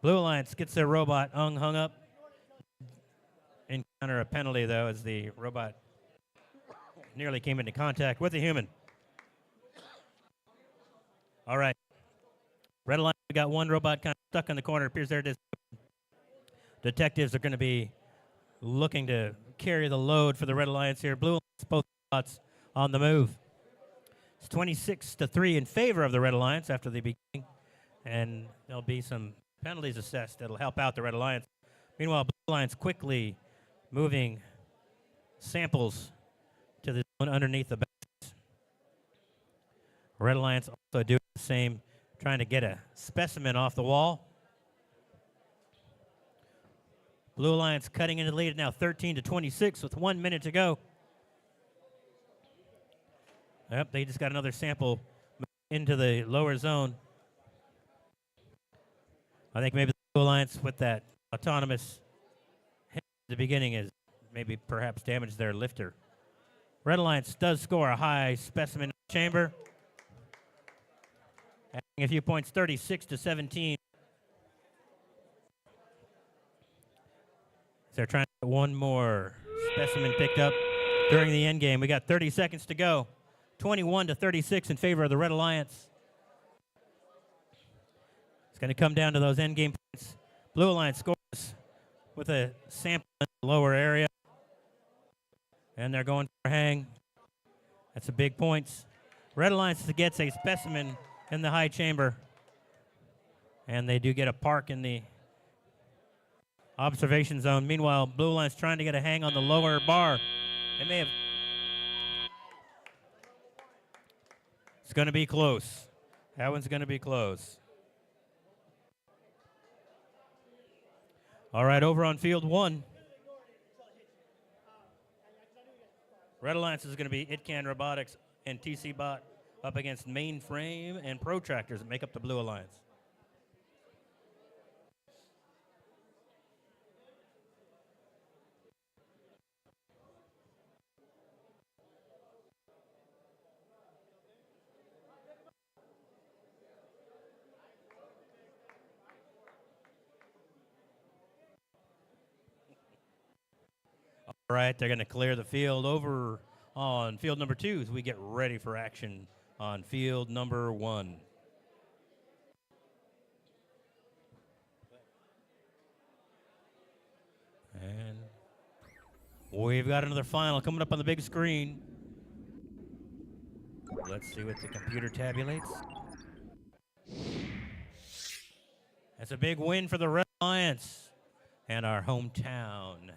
A: Blue Alliance gets their robot hung up. Encounter a penalty, though, as the robot nearly came into contact with a human. All right. Red Alliance, we got one robot kind of stuck in the corner. It appears there it is. Detectives are going to be looking to carry the load for the Red Alliance here. Blue Alliance, both robots on the move. It's 26-3 in favor of the Red Alliance after the beginning, and there'll be some penalties assessed that'll help out the Red Alliance. Meanwhile, Blue Alliance quickly moving samples to the one underneath the baskets. Red Alliance also doing the same, trying to get a specimen off the wall. Blue Alliance cutting into the lead now 13-26 with 1 minute to go. Yep, they just got another sample into the lower zone. I think maybe the Blue Alliance with that autonomous hit at the beginning is maybe perhaps damaged their lifter. Red Alliance does score a high specimen chamber. adding a few points, 36-17. They're trying to get one more specimen picked up during the end game. We got 30 seconds to go. 21-36 in favor of the Red Alliance. It's going to come down to those end game points. Blue Alliance scores with a sample in the lower area. And they're going for a hang. That's a big points. Red Alliance gets a specimen in the high chamber. And they do get a park in the observation zone. Meanwhile, Blue Alliance trying to get a hang on the lower bar. They may have. It's going to be close. That one's going to be close. All right, over on field one. Red Alliance is going to be Itcan Robotics and TC Bot up against Mainframe and Protractors that make up the Blue Alliance. All right, they're going to clear the field over on field number 2 as we get ready for action on field number 1. And we've got another final coming up on the big screen. Let's see what the computer tabulates. That's a big win for the Red Alliance and our hometown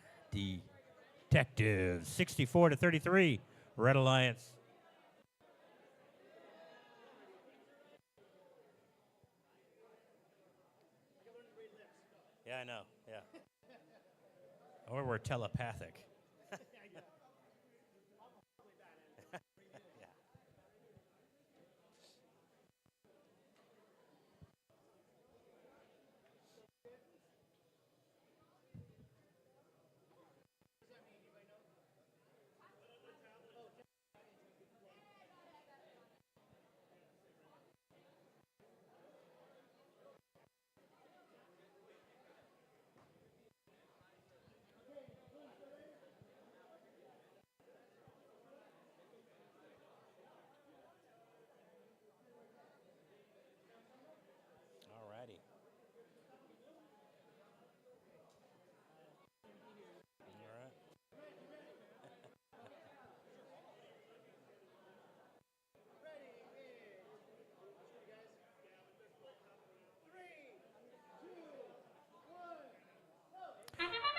A: Detectives. 64-33, Red Alliance. Yeah, I know. Yeah. Or we're telepathic. Alrighty.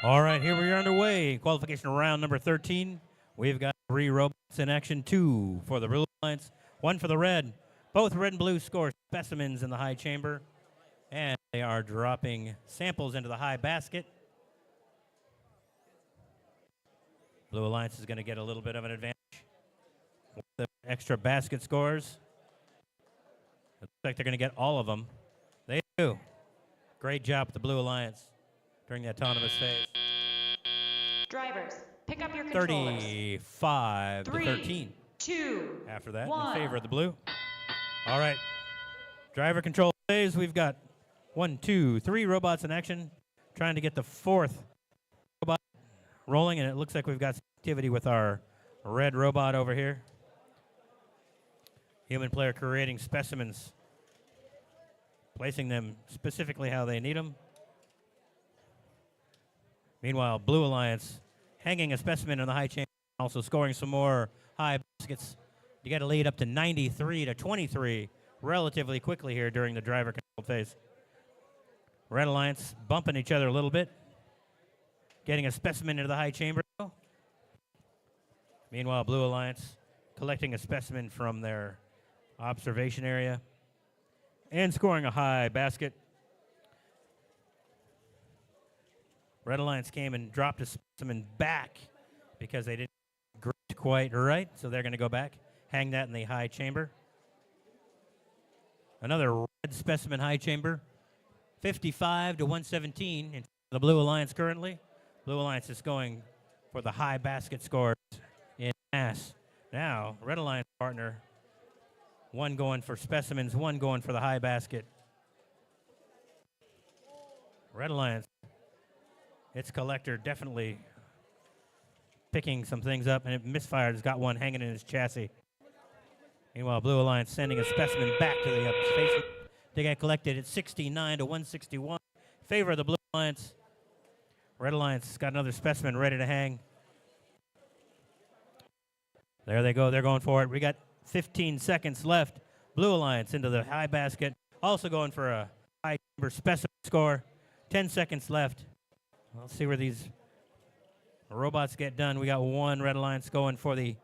A: All right. All right, here we are underway. Qualification round number 13. We've got 3 robots in action, 2 for the Blue Alliance, 1 for the Red. Both Red and Blue score specimens in the high chamber, and they are dropping samples into the high basket. Blue Alliance is going to get a little bit of an advantage with the extra basket scores. It looks like they're going to get all of them. They do. Great job with the Blue Alliance during the autonomous phase.
C: Drivers, pick up your controllers.
A: 35-13.
C: 2,
A: After that,
C: 1.
A: in favor of the Blue. All right. Driver control phase. We've got 1, 2, 3 robots in action. Trying to get the 4th robot rolling, and it looks like we've got some activity with our red robot over here. Human player creating specimens, placing them specifically how they need them. Meanwhile, Blue Alliance hanging a specimen in the high chamber, also scoring some more high baskets. You got to lead up to 93-23 relatively quickly here during the driver control phase. Red Alliance bumping each other a little bit, getting a specimen into the high chamber. Meanwhile, Blue Alliance collecting a specimen from their observation area and scoring a high basket. Red Alliance came and dropped a specimen back because they didn't grip quite right, so they're going to go back, hang that in the high chamber. Another red specimen high chamber, 55-117 in the Blue Alliance currently. Blue Alliance is going for the high basket scores in mass. Now, Red Alliance partner One going for specimens, one going for the high basket. Red Alliance, its collector definitely picking some things up, and it misfired. Has got one hanging in his chassis. Meanwhile, Blue Alliance sending a specimen back to the space. They get collected at 69 to 161. Favor of the Blue Alliance. Red Alliance got another specimen ready to hang. There they go. They're going for it. We got 15 seconds left. Blue Alliance into the high basket. Also going for a high chamber specimen score. 10 seconds left. Let's see where these robots get done. We got one Red Alliance going for the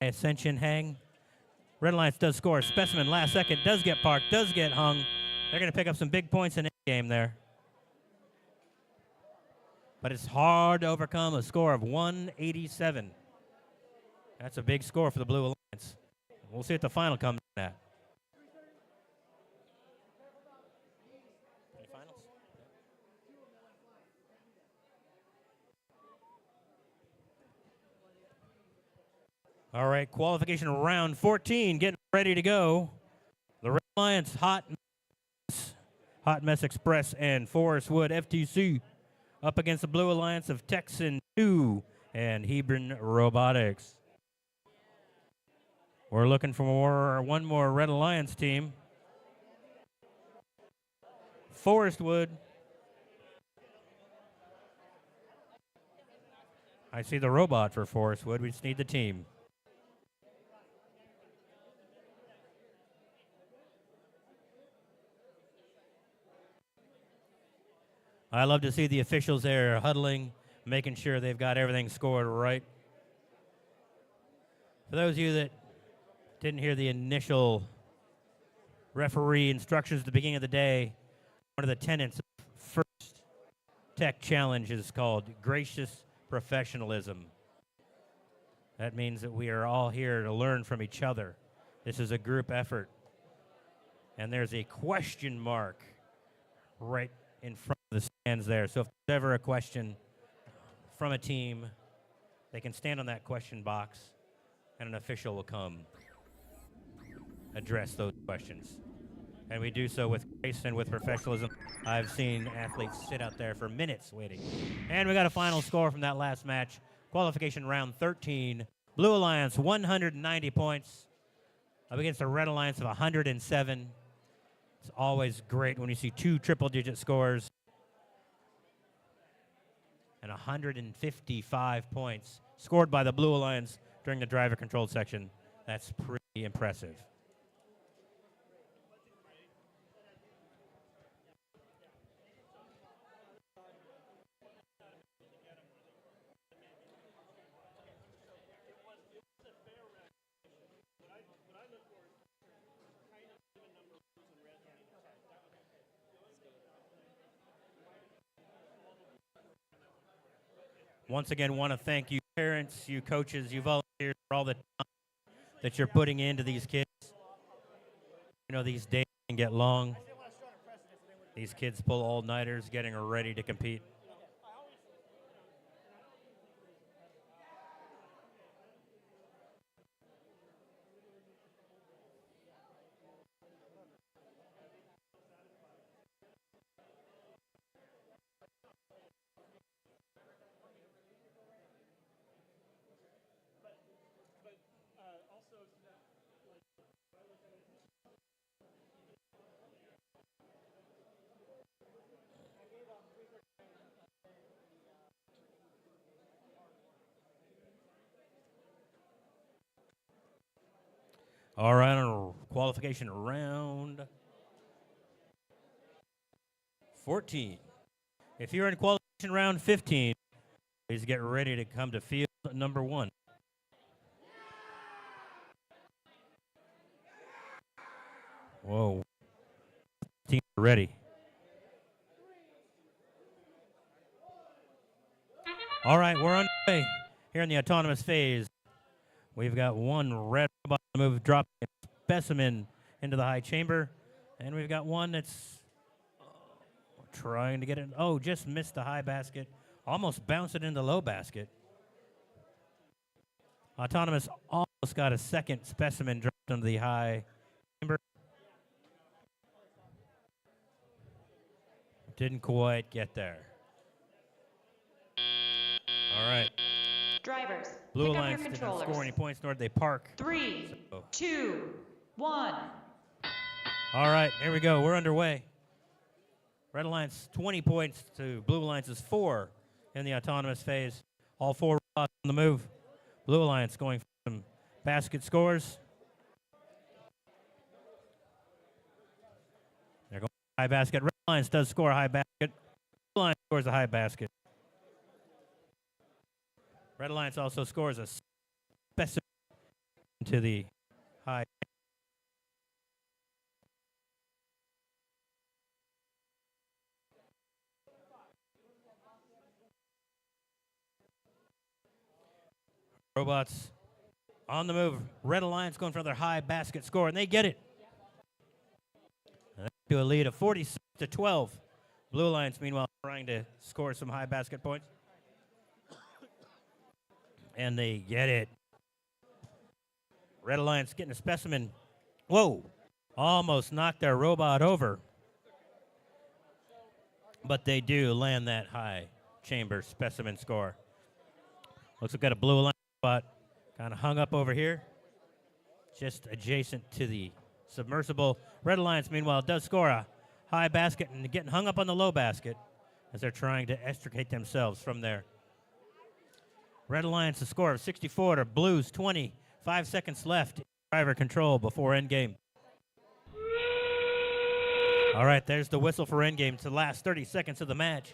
A: high ascension hang. Red Alliance does score a specimen last second. Does get parked. Does get hung. They're going to pick up some big points in the game there. But it's hard to overcome a score of 187. That's a big score for the Blue Alliance. We'll see what the final comes in at. Any finals? All right, qualification round 14, getting ready to go. The Red Alliance, Hot Mess Express, and Forest Wood FTC up against the Blue Alliance of Texan 2 and Hebron Robotics. We're looking for one more Red Alliance team. Forest Wood. I see the robot for Forest Wood. We just need the team. I love to see the officials there huddling, making sure they've got everything scored right. For those of you that didn't hear the initial referee instructions at the beginning of the day, one of the tenets of First Tech Challenge is called gracious professionalism. That means that we are all here to learn from each other. This is a group effort. And there's a question mark right in front of the stands there. So if there's ever a question from a team, they can stand on that question box and an official will come address those questions. And we do so with grace and with professionalism. I've seen athletes sit out there for minutes waiting. And we got a final score from that last match. Qualification round 13. Blue Alliance 190 points up against the Red Alliance of 107. It's always great when you see two triple-digit scores. And 155 points scored by the Blue Alliance during the driver-controlled section. That's pretty impressive. Once again, want to thank you parents, you coaches, you volunteers for all the time that you're putting into these kids. You know, these days can get long. These kids pull all-nighters getting ready to compete. All right, on qualification round 14. If you're in qualification round 15, please get ready to come to field number 1. Whoa. Team ready. All right, we're underway here in the autonomous phase. We've got one red robot on the move, dropping a specimen into the high chamber. And we've got one that's trying to get it. Oh, just missed the high basket. Almost bounced it into the low basket. Autonomous almost got a second specimen dropped into the high chamber. Didn't quite get there. All right.
C: Drivers,
A: Blue
C: pick up your
A: Alliance did not
C: controllers.
A: score any points, nor did they park.
C: 3,
A: So-
C: 2, 1.
A: All right, here we go. We're underway. Red Alliance 20 points to Blue Alliance's 4 in the autonomous phase. All 4 robots on the move. Blue Alliance going for some basket scores. They're going high basket. Red Alliance does score a high basket. Blue Alliance scores a high basket. Red Alliance also scores a specimen to the high. Robots on the move. Red Alliance going for their high basket score, and they get it. And to a lead of 46-12. Blue Alliance, meanwhile, trying to score some high basket points. And they get it. Red Alliance getting a specimen. Whoa! Almost knocked their robot over. But they do land that high chamber specimen score. Looks like got a Blue Alliance robot kind of hung up over here, just adjacent to the submersible. Red Alliance, meanwhile, does score a high basket and getting hung up on the low basket as they're trying to extricate themselves from there. Red Alliance a score of 64 to Blues 20. 5 seconds left. Driver control before endgame. All right, there's the whistle for endgame. It's the last 30 seconds of the match.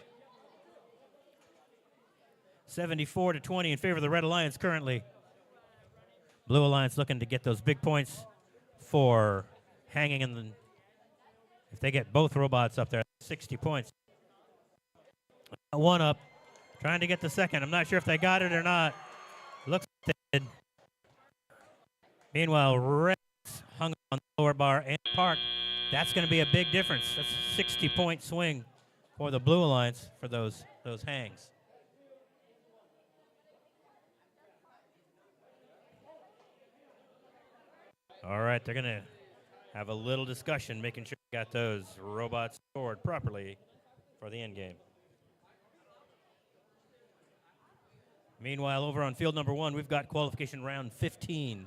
A: 74-20 in favor of the Red Alliance currently. Blue Alliance looking to get those big points for hanging in the... If they get both robots up there, 60 points. One up, trying to get the second. I'm not sure if they got it or not. Looks like they did. Meanwhile, Reds hung on the lower bar and parked. That's going to be a big difference. That's a 60-point swing for the Blue Alliance for those hangs. All right, they're going to have a little discussion, making sure they got those robots scored properly for the end game. Meanwhile, over on field number 1, we've got qualification round 15.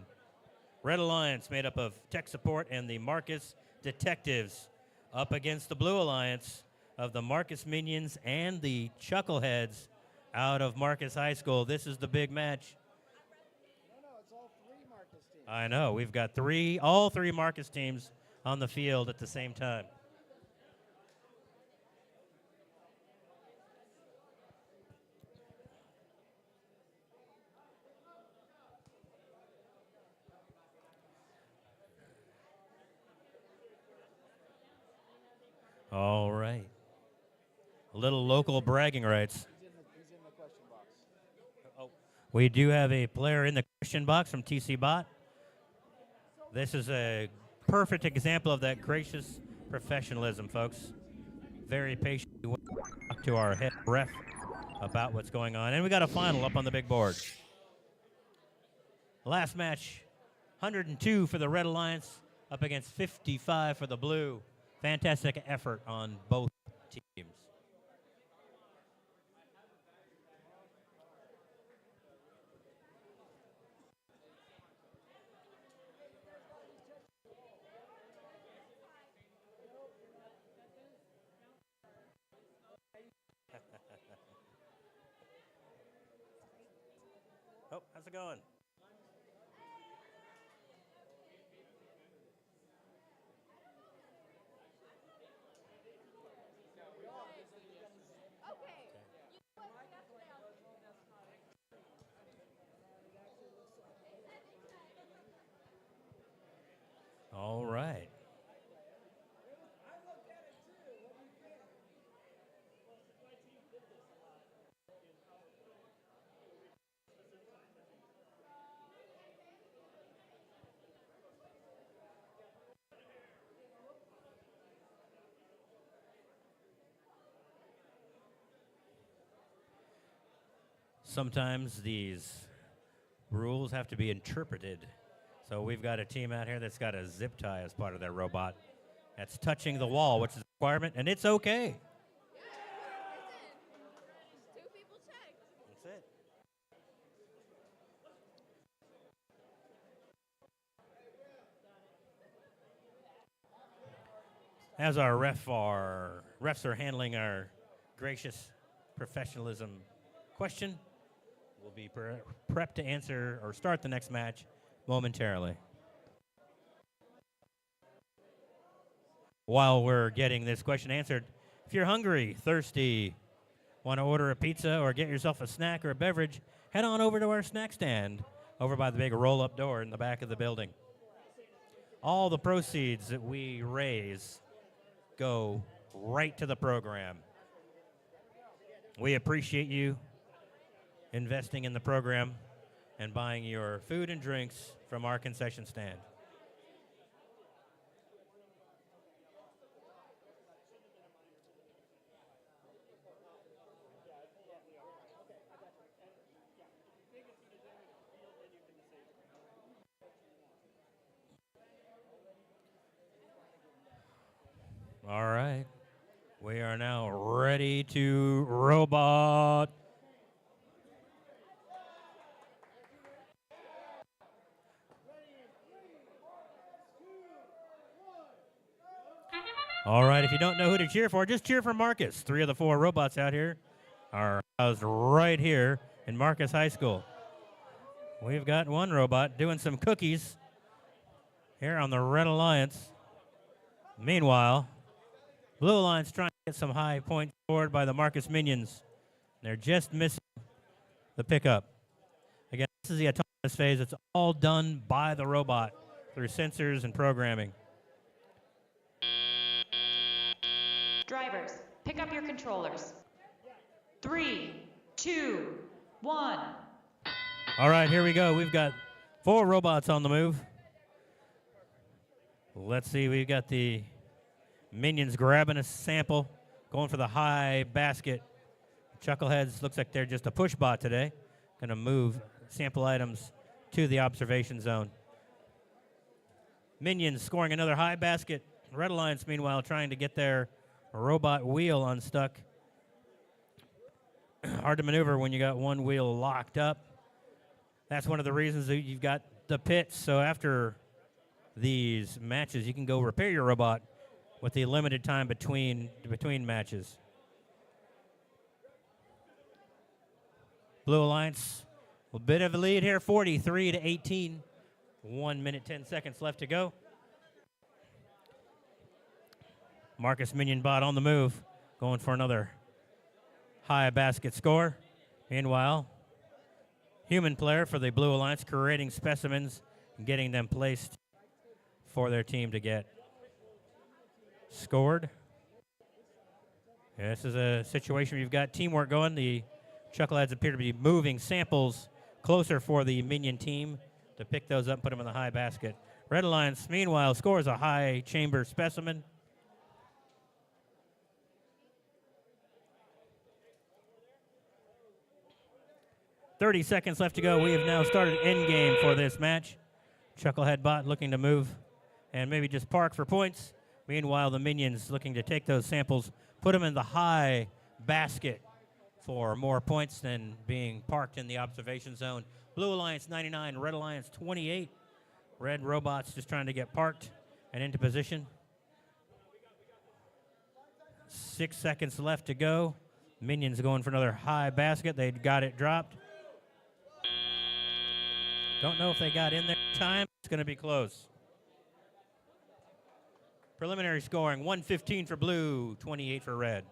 A: Red Alliance made up of tech support and the Marcus Detectives up against the Blue Alliance of the Marcus Minions and the Chuckleheads out of Marcus High School. This is the big match.
B: No, it's all 3 Marcus teams.
A: I know. We've got all three Marcus teams on the field at the same time. All right. A little local bragging rights.
B: He's in the question box.
A: We do have a player in the question box from TC Bot. This is a perfect example of that gracious professionalism, folks. Very patient. We want to talk to our head ref about what's going on. And we got a final up on the big board. Last match, 102 for the Red Alliance up against 55 for the Blue. Fantastic effort on both teams. Oh, how's it going? All right. Sometimes these rules have to be interpreted. So we've got a team out here that's got a zip tie as part of their robot. That's touching the wall, which is a requirement, and it's okay.
F: Two people checked.
A: That's it. As our refs are handling our gracious professionalism question, we'll be prepped to answer or start the next match momentarily. While we're getting this question answered, if you're hungry, thirsty, want to order a pizza or get yourself a snack or a beverage, head on over to our snack stand over by the big roll-up door in the back of the building. All the proceeds that we raise go right to the program. We appreciate you investing in the program and buying your food and drinks from our concession stand. All right. We are now ready to robot. All right, if you don't know who to cheer for, just cheer for Marcus. 3 of the 4 robots out here are housed right here in Marcus High School. We've got one robot doing some cookies here on the Red Alliance. Meanwhile, Blue Alliance trying to get some high points scored by the Marcus Minions. They're just missing the pickup. Again, this is the autonomous phase. It's all done by the robot through sensors and programming.
C: Drivers, pick up your controllers. 3, 2, 1.
A: All right, here we go. We've got 4 robots on the move. Let's see, we've got the Minions grabbing a sample, going for the high basket. Chuckleheads looks like they're just a push bot today. Going to move sample items to the observation zone. Minions scoring another high basket. Red Alliance, meanwhile, trying to get their robot wheel unstuck. Hard to maneuver when you got one wheel locked up. That's one of the reasons that you've got the pits. So after these matches, you can go repair your robot with the limited time between matches. Blue Alliance, a bit of a lead here, 43-18. 1 minute, 10 seconds left to go. Marcus Minion bot on the move, going for another high basket score. Meanwhile, human player for the Blue Alliance creating specimens and getting them placed for their team to get scored. Yeah, this is a situation where you've got teamwork going. The Chuckleheads appear to be moving samples closer for the Minion team to pick those up and put them in the high basket. Red Alliance, meanwhile, scores a high chamber specimen. .30 seconds left to go. We have now started endgame for this match. Chucklehead bot looking to move and maybe just park for points. Meanwhile, the Minions looking to take those samples, put them in the high basket for more points than being parked in the observation zone. Blue Alliance 99, Red Alliance 28. Red robots just trying to get parked and into position. 6 seconds left to go. Minions going for another high basket. They got it dropped. Don't know if they got in there in time. It's going to be close. Preliminary scoring, 115 for blue, 28 for red.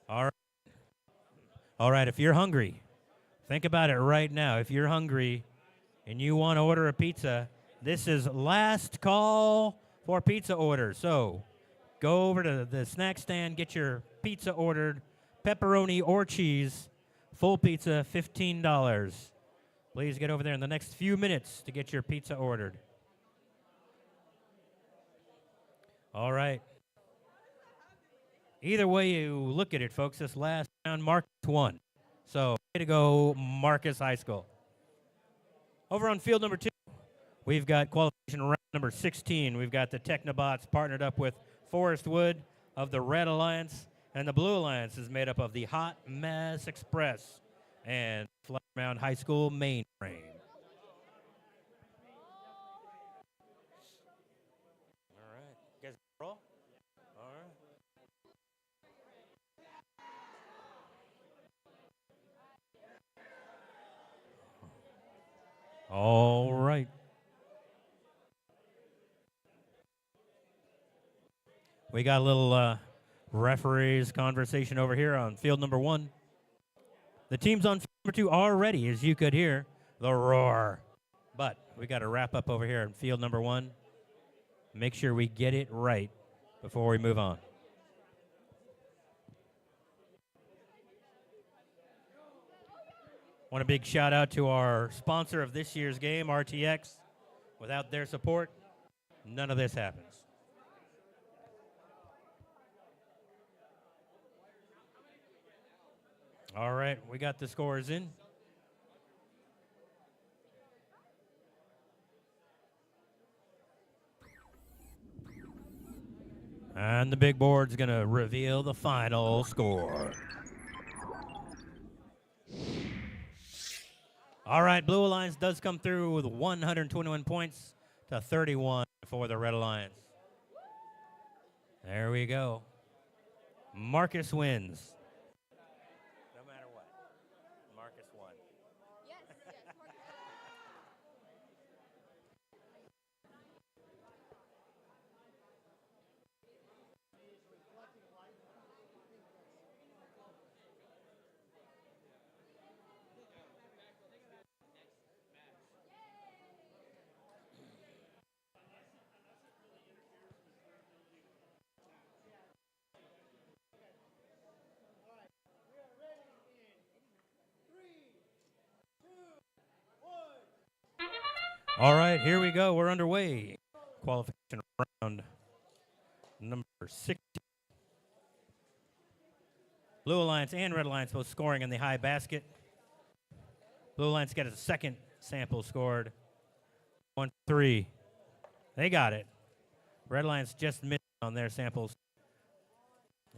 A: All right, if you're hungry, think about it right now. If you're hungry and you want to order a pizza, this is last call for pizza orders. So go over to the snack stand, get your pizza ordered, pepperoni or cheese, full pizza, $15. Please get over there in the next few minutes to get your pizza ordered. All right. Either way you look at it, folks, this last round, Marcus won. So Way to go, Marcus High School. Over on field number 2, we've got qualification round number 16. We've got the Technobots partnered up with Forest Wood of the Red Alliance, and the Blue Alliance is made up of the Hot Mess Express and Flat Mound High School mainframe. All right. You guys roll? All right. All right. We got a little referees conversation over here on field number 1. The teams on field number 2 are ready, as you could hear the roar. But we got to wrap up over here on field number 1. Make sure we get it right before we move on. Want a big shout out to our sponsor of this year's game, RTX. Without their support, none of this happens. All right, we got the scores in. And the big board's going to reveal the final score. All right, Blue Alliance does come through with 121 points to 31 for the Red Alliance. There we go. Marcus wins. No matter what, Marcus won.
F: Yes, Marcus.
A: All right, here we go. We're underway. Qualification round number 16. Blue Alliance and Red Alliance both scoring in the high basket. Blue Alliance got a second sample scored. 1-3. They got it. Red Alliance just missed on their samples.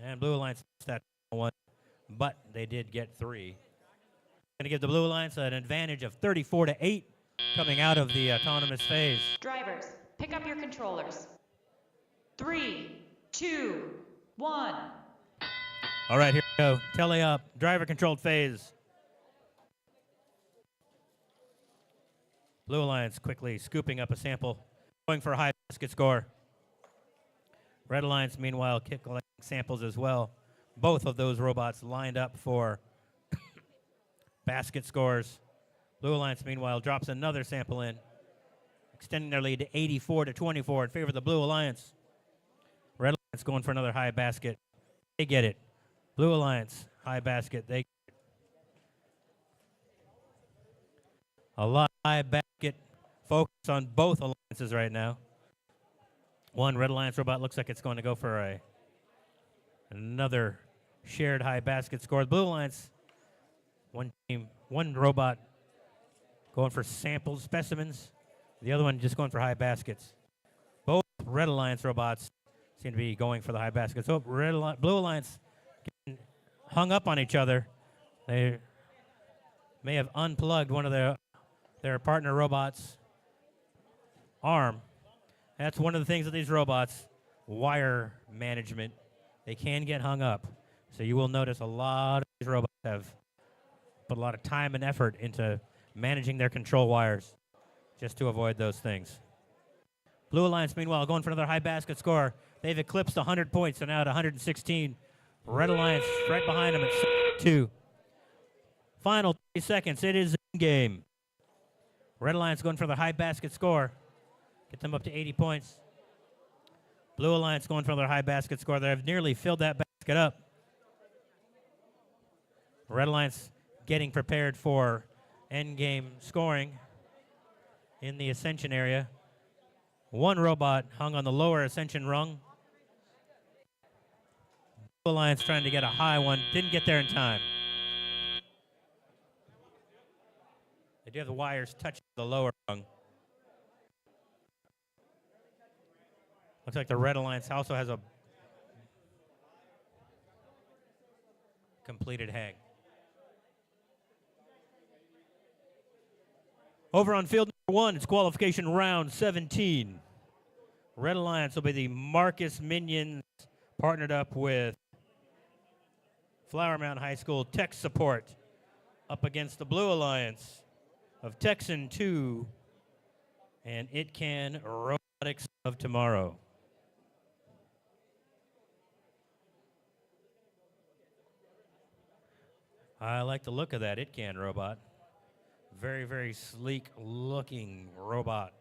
A: And Blue Alliance missed that one, but they did get 3. Going to give the Blue Alliance an advantage of 34-8 coming out of the autonomous phase.
C: Drivers, pick up your controllers. 3, 2, 1.
A: All right, here we go. Tele up. Driver-controlled phase. Blue Alliance quickly scooping up a sample, going for a high basket score. Red Alliance, meanwhile, collecting samples as well. Both of those robots lined up for basket scores. Blue Alliance, meanwhile, drops another sample in, extending their lead to 84-24 in favor of the Blue Alliance. Red Alliance going for another high basket. They get it. Blue Alliance, high basket. They get it. A lot of high basket focus on both alliances right now. One Red Alliance robot looks like it's going to go for another shared high basket score. Blue Alliance, one team, one robot going for samples, specimens. The other one just going for high baskets. Both Red Alliance robots seem to be going for the high baskets. So Blue Alliance getting hung up on each other. They may have unplugged one of their partner robots' arm. That's one of the things with these robots, wire management. They can get hung up. So you will notice a lot of these robots have put a lot of time and effort into managing their control wires just to avoid those things. Blue Alliance, meanwhile, going for another high basket score. They've eclipsed 100 points, so now at 116. Red Alliance right behind them at 2. Final 30 seconds. It is in game. Red Alliance going for the high basket score. Get them up to 80 points. Blue Alliance going for their high basket score. They have nearly filled that basket up. Red Alliance getting prepared for endgame scoring in the Ascension area. One robot hung on the lower Ascension rung. Blue Alliance trying to get a high one. Didn't get there in time. They do have the wires touching the lower rung. Looks like the Red Alliance also has a completed hang. Over on field number 1, it's qualification round 17. Red Alliance will be the Marcus Minions, partnered up with Flower Mound High School Tech Support, up against the Blue Alliance of Texan 2 and It Can Robotics of Tomorrow. I like the look of that It Can robot. Very, very sleek looking robot.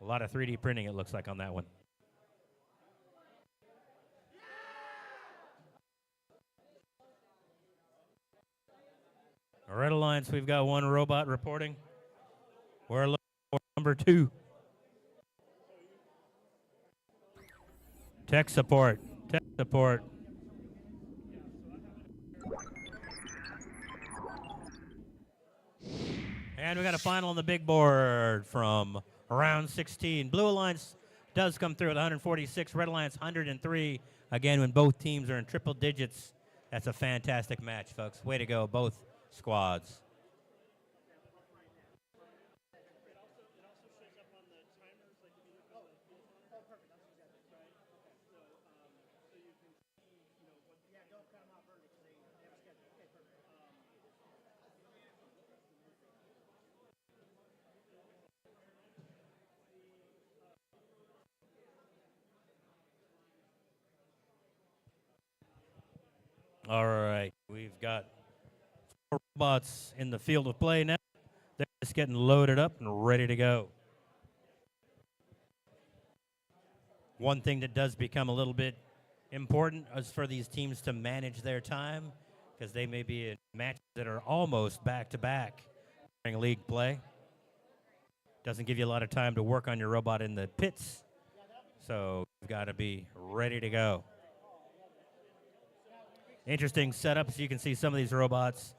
A: A lot of 3D printing, it looks like, on that one. Red Alliance, we've got one robot reporting. We're looking for number 2. Tech support. Tech support. And we got a final on the big board from round 16. Blue Alliance does come through with 146. Red Alliance 103. Again, when both teams are in triple digits, that's a fantastic match, folks. Way to go, both squads. All right, we've got 4 robots in the field of play now. They're just getting loaded up and ready to go. One thing that does become a little bit important is for these teams to manage their time, because they may be in matches that are almost back-to-back during league play. Doesn't give you a lot of time to work on your robot in the pits, so you've got to be ready to go. Interesting setups. You can see some of these robots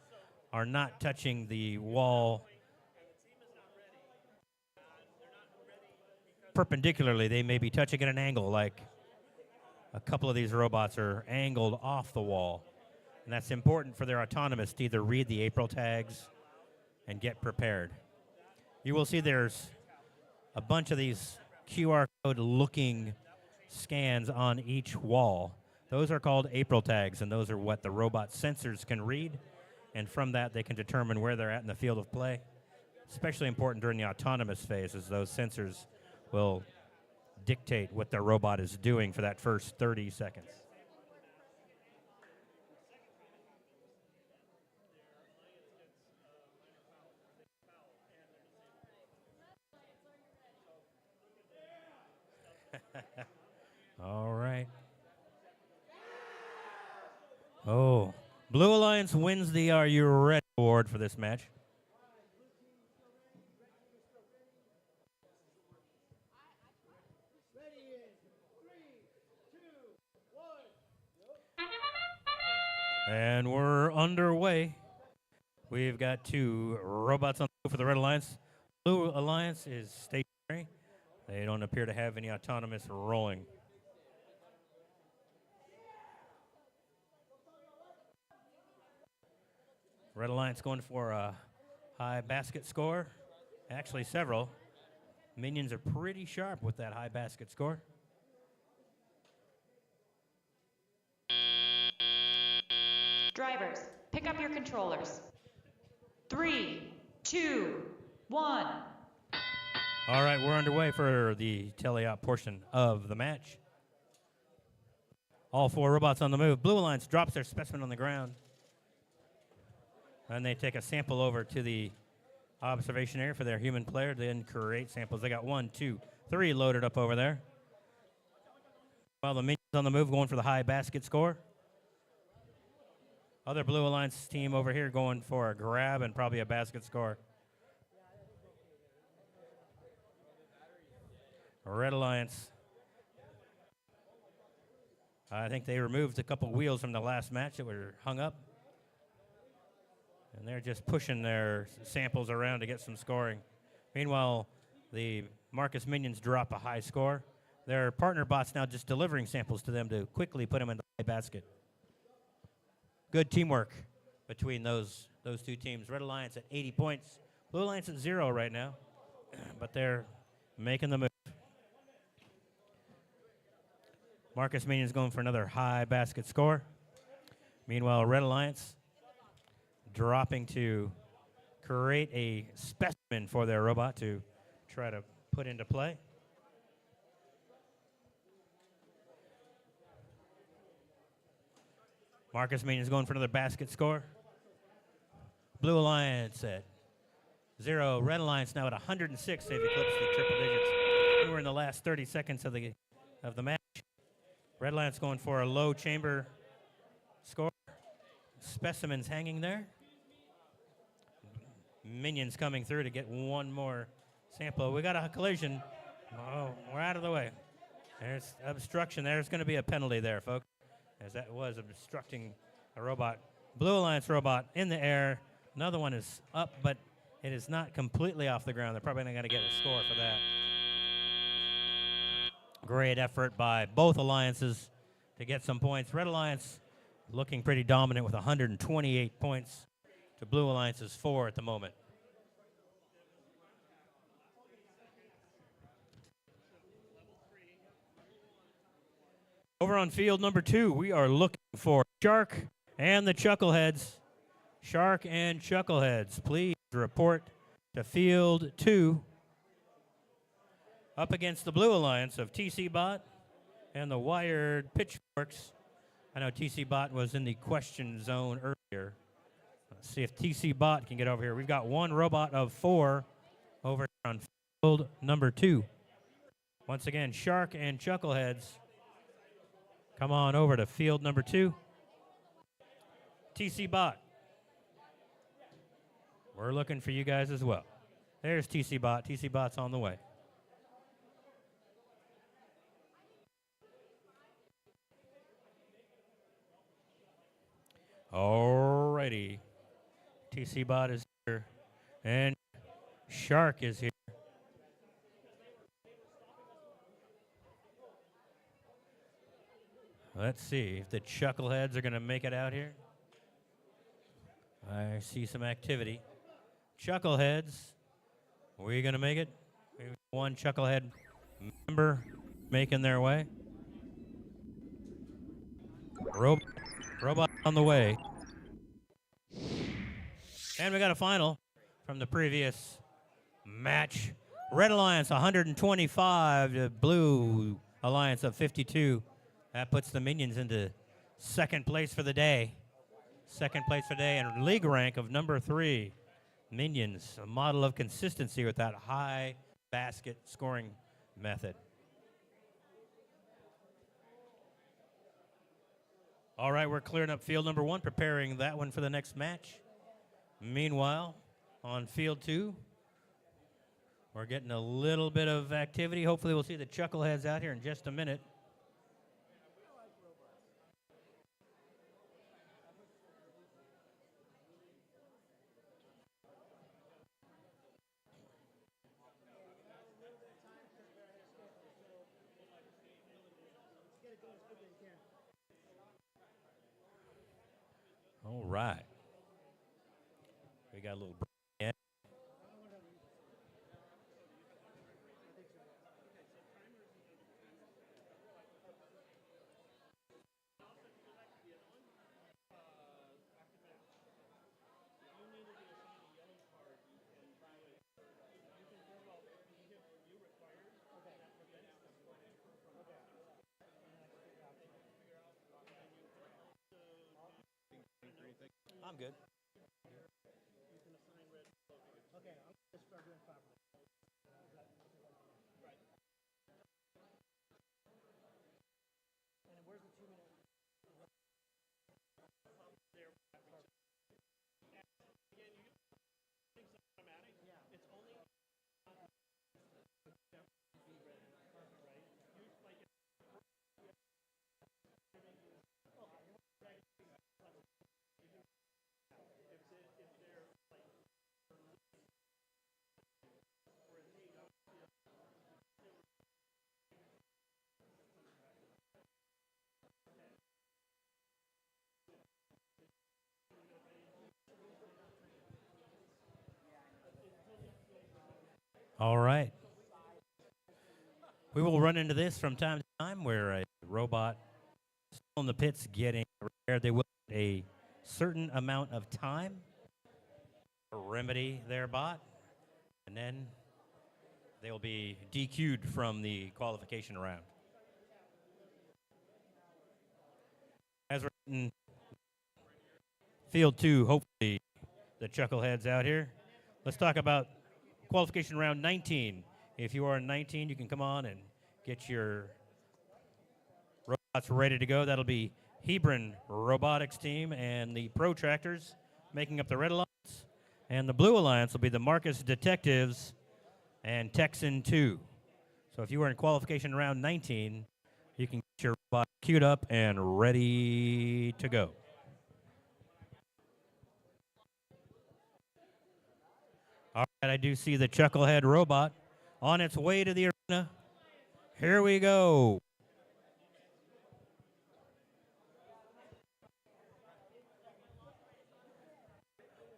A: are not touching the wall perpendicularly. They may be touching at an angle, like a couple of these robots are angled off the wall. And that's important for their autonomous to either read the April tags and get prepared. You will see there's a bunch of these QR code looking scans on each wall. Those are called April tags, and those are what the robot sensors can read. And from that, they can determine where they're at in the field of play. Especially important during the autonomous phase, as those sensors will dictate what the robot is doing for that first 30 seconds. All right. Oh, Blue Alliance wins the Are You Ready award for this match. And we're underway. We've got 2 robots on the move for the Red Alliance. Blue Alliance is stationary. They don't appear to have any autonomous rolling. Red Alliance going for a high basket score. Actually, several. Minions are pretty sharp with that high basket score.
C: Drivers, pick up your controllers. 3, 2, 1.
A: All right, we're underway for the teleop portion of the match. All 4 robots on the move. Blue Alliance drops their specimen on the ground. And they take a sample over to the observation area for their human player, then create samples. They got 1, 2, 3 loaded up over there. While the minions on the move going for the high basket score. Other Blue Alliance team over here going for a grab and probably a basket score. Red Alliance, I think they removed a couple wheels from the last match that were hung up. And they're just pushing their samples around to get some scoring. Meanwhile, the Marcus minions drop a high score. Their partner bot's now just delivering samples to them to quickly put them in the high basket. Good teamwork between those two teams. Red Alliance at 80 points. Blue Alliance at 0 right now. But they're making the move. Marcus Minion's going for another high basket score. Meanwhile, Red Alliance dropping to create a specimen for their robot to try to put into play. Marcus Minion's going for another basket score. Blue Alliance at 0. Red Alliance now at 106. They've eclipsed the triple digits. We're in the last 30 seconds of the match. Red Alliance going for a low chamber score. Specimens hanging there. Minions coming through to get one more sample. We got a collision. Oh, we're out of the way. There's obstruction. There's going to be a penalty there, folks, as that was obstructing a robot. Blue Alliance robot in the air. Another one is up, but it is not completely off the ground. They're probably not going to get a score for that. Great effort by both alliances to get some points. Red Alliance looking pretty dominant with 128 points to Blue Alliance's 4 at the moment. Over on field number 2, we are looking for Shark and the Chuckleheads. Shark and Chuckleheads, please report to field 2. Up against the Blue Alliance of TC Bot and the Wired Pitchforks. I know TC Bot was in the question zone earlier. Let's see if TC Bot can get over here. We've got one robot of 4 over on field number 2. Once again, Shark and Chuckleheads, come on over to field number 2. TC Bot, we're looking for you guys as well. There's TC Bot. TC Bot's on the way. Alrighty. TC Bot is here. And Shark is here. Let's see if the Chuckleheads are going to make it out here. I see some activity. Chuckleheads, are we going to make it? We have one Chucklehead member making their way. Robot on the way. And we got a final from the previous match. Red Alliance 125 to Blue Alliance of 52. That puts the Minions into second place for the day. Second place for the day and league rank of number 3. Minions, a model of consistency with that high basket scoring method. All right, we're clearing up field number 1, preparing that one for the next match. Meanwhile, on field 2, we're getting a little bit of activity. Hopefully we'll see the Chuckleheads out here in just a minute. All right. We got a little break. I'm good.
B: Okay, I'm just start doing properly. Right. And then where's the 2-minute?
A: All right. We will run into this from time to time where a robot still in the pits getting repaired. They will get a certain amount of time to remedy their bot, and then they'll be DQ'd from the qualification round. As we're in field 2, hopefully the chuckleheads out here. Let's talk about qualification round 19. If you are 19, you can come on and get your robots ready to go. That'll be Hebron Robotics team and the Pro Tractors making up the Red Alliance. And the Blue Alliance will be the Marcus Detectives and Texan 2. So if you are in qualification round 19, you can get your robot queued up and ready to go. All right, I do see the Chucklehead robot on its way to the arena. Here we go.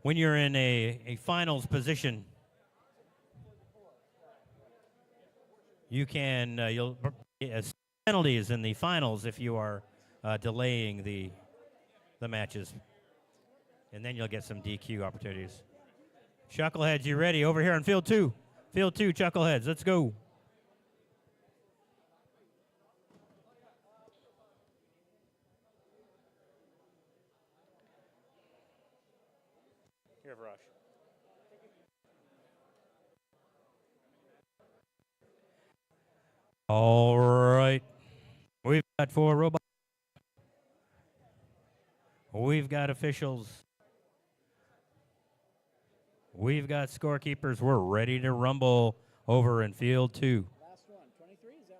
A: When you're in a finals position, you can you'll get penalties in the finals if you are delaying the matches, and then you'll get some DQ opportunities. Chuckleheads, you ready? Over here on field 2. Field 2, Chuckleheads, let's go. Here, Varosh. All right. We've got 4 robots. We've got officials. We've got scorekeepers. We're ready to rumble over in field 2.
B: Last one, 23, is that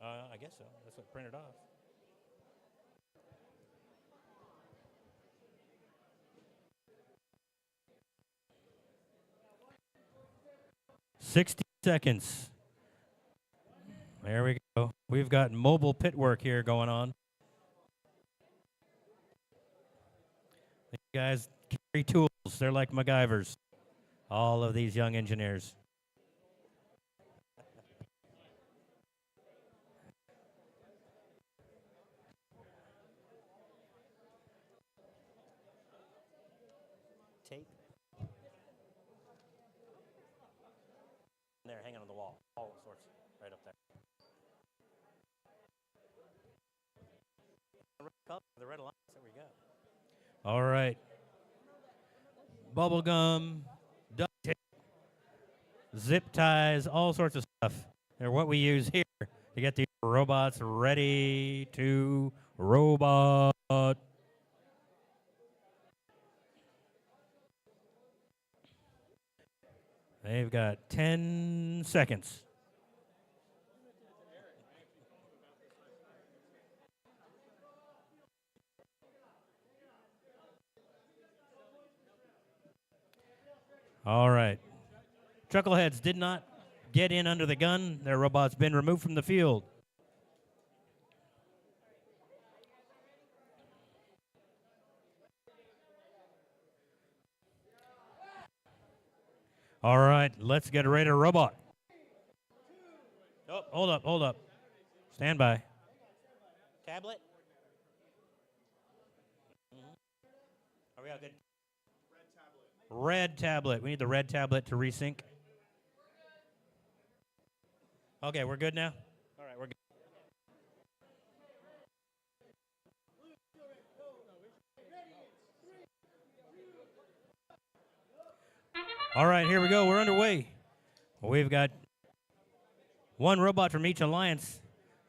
B: right?
A: I guess so. That's what printed off. "60 seconds. There we go. We've got mobile pit work here going on. These guys carry tools. They're like MacGyvers. All of these young engineers. Tape. There, hanging on the wall. All sorts. Right up there. The Red Alliance. There we go. All right. Bubble gum, duct tape, zip ties, all sorts of stuff. They're what we use here to get these robots ready to robot. They've got 10 seconds. All right. Chuckleheads did not get in under the gun. Their robot's been removed from the field. All right, let's get ready to robot. Oh, hold up. Stand by. Tablet? Are we all good? Red tablet. We need the red tablet to resync. Okay, we're good now? All right, we're good. All right, here we go. We're underway. We've got one robot from each alliance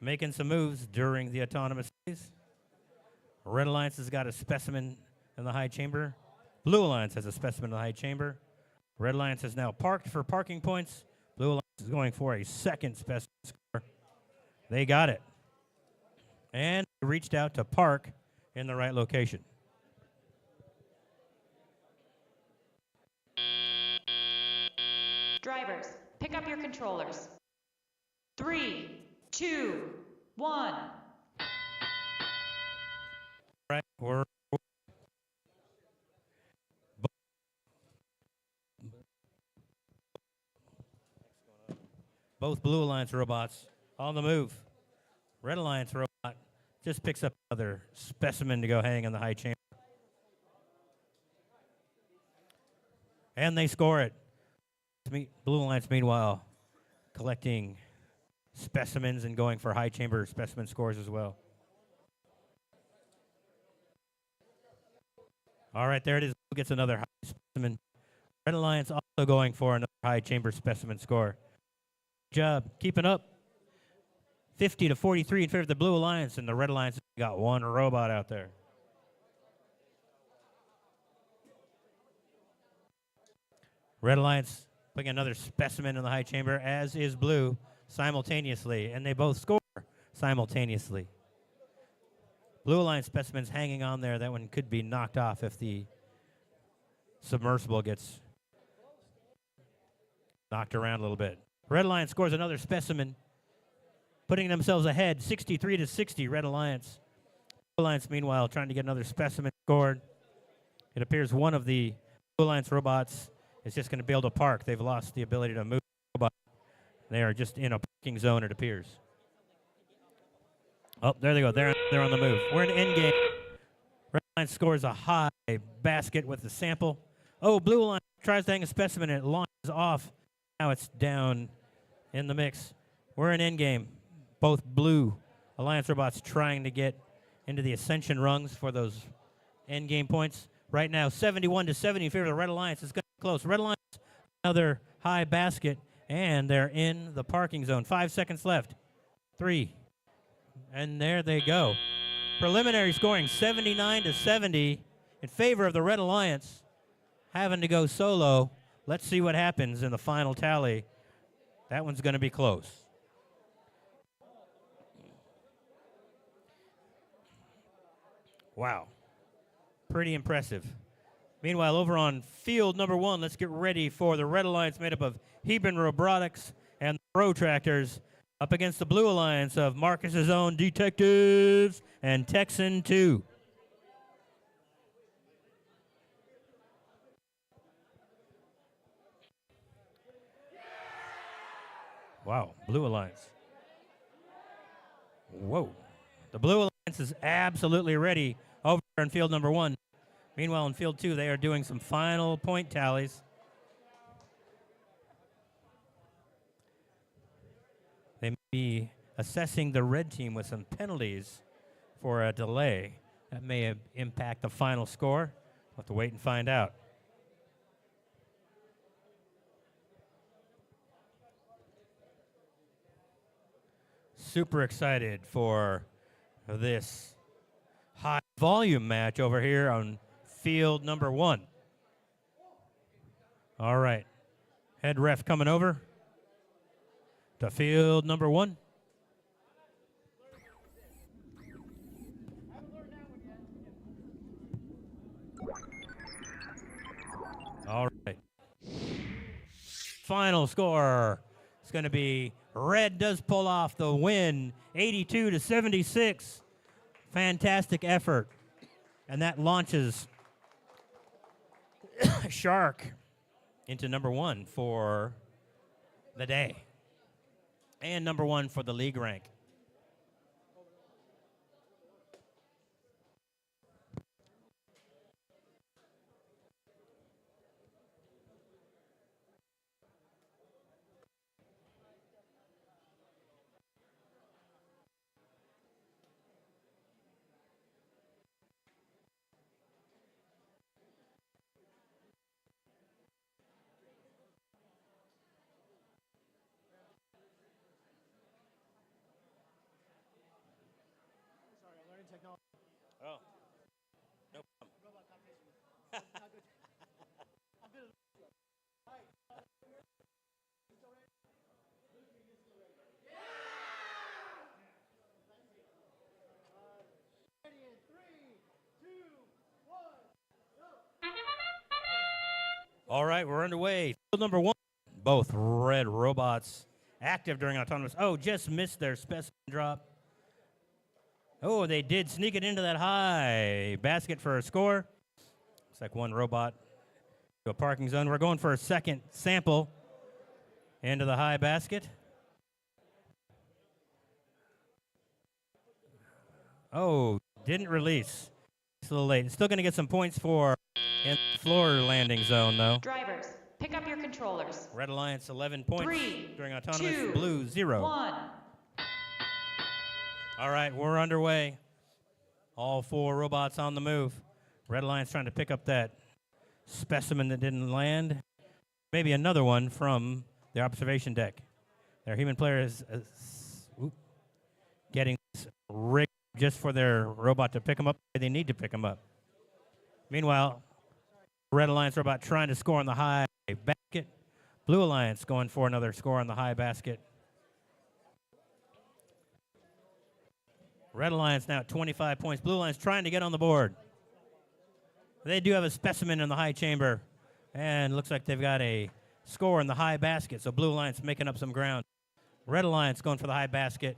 A: making some moves during the autonomous phase. Red Alliance has got a specimen in the high chamber. Blue Alliance has a specimen in the high chamber. Red Alliance is now parked for parking points. Blue Alliance is going for a second specimen score. They got it. And reached out to park in the right location.
C: Drivers, pick up your controllers. 3, 2, 1.
A: All right, we're Both Blue Alliance robots on the move. Red Alliance robot just picks up another specimen to go hang in the high chamber. And they score it. Blue Alliance, meanwhile, collecting specimens and going for high chamber specimen scores as well. All right, there it is. Blue gets another high specimen. Red Alliance also going for another high chamber specimen score. Good job keeping up. 50 to 43 in favor of the Blue Alliance, and the Red Alliance got one robot out there. Red Alliance putting another specimen in the high chamber, as is Blue, simultaneously, and they both score simultaneously. Blue Alliance specimens hanging on there. That one could be knocked off if the submersible gets knocked around a little bit. Red Alliance scores another specimen, putting themselves ahead, 63 to 60, Red Alliance. Blue Alliance, meanwhile, trying to get another specimen scored. It appears one of the Blue Alliance robots is just going to be able to park. They've lost the ability to move the robot. They are just in a parking zone, it appears. Oh, there they go. They're on the move. We're in endgame. Red Alliance scores a high basket with the sample. Oh, Blue Alliance tries to hang a specimen and it launches off. Now it's down in the mix. We're in endgame. Both Blue Alliance robots trying to get into the ascension rungs for those endgame points. Right now, 71 to 70 in favor of the Red Alliance. It's going to be close. Red Alliance, another high basket, and they're in the parking zone. 5 seconds left. 3. And there they go. Preliminary scoring, 79 to 70 in favor of the Red Alliance. Having to go solo. Let's see what happens in the final tally. That one's going to be close. Wow. Pretty impressive. Meanwhile, over on field number 1, let's get ready for the Red Alliance made up of Hebron Robotics and Protractors up against the Blue Alliance of Marcus's own Detectives and Texan 2. Wow, Blue Alliance. Whoa. The Blue Alliance is absolutely ready over in field number 1. Meanwhile, in field 2, they are doing some final point tallies. They may be assessing the red team with some penalties for a delay. That may impact the final score. We'll have to wait and find out. Super excited for this high volume match over here on field number 1. All right. Head ref coming over to field number 1. All right. Final score is going to be red does pull off the win, 82 to 76. Fantastic effort. And that launches Shark into number 1 for the day. And number 1 for the league rank. Oh, no problem. All right, we're underway. Field number 1, both red robots active during autonomous. Oh, just missed their specimen drop. Oh, they did sneak it into that high basket for a score. Looks like one robot to a parking zone. We're going for a second sample into the high basket. Oh, didn't release. It's a little late. It's still going to get some points for in the floor landing zone, though.
C: Drivers, pick up your controllers.
A: Red Alliance 11 points
C: 3,
A: during autonomous.
C: 2,
A: Blue 0.
C: 1.
A: All right, we're underway. All 4 robots on the move. Red Alliance trying to pick up that specimen that didn't land. Maybe another one from the observation deck. Their human player is getting rigged just for their robot to pick them up. They need to pick them up. Meanwhile, Red Alliance robot trying to score on the high basket. Blue Alliance going for another score on the high basket. Red Alliance now at 25 points. Blue Alliance trying to get on the board. They do have a specimen in the high chamber. And looks like they've got a score in the high basket. So Blue Alliance making up some ground. Red Alliance going for the high basket.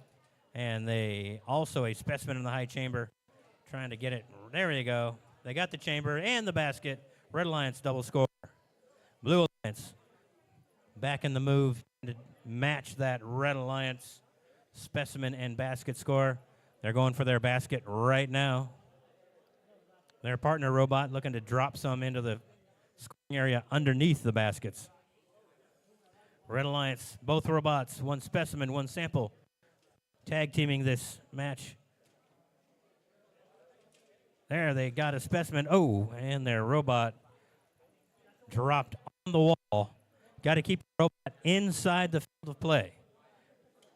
A: And they also a specimen in the high chamber. Trying to get it. There you go. They got the chamber and the basket. Red Alliance double score. Blue Alliance back in the move to match that Red Alliance specimen and basket score. They're going for their basket right now. Their partner robot looking to drop some into the scoring area underneath the baskets. Red Alliance, both robots, one specimen, one sample. Tag teaming this match. There, they got a specimen. Oh, and their robot dropped on the wall. Got to keep the robot inside the field of play.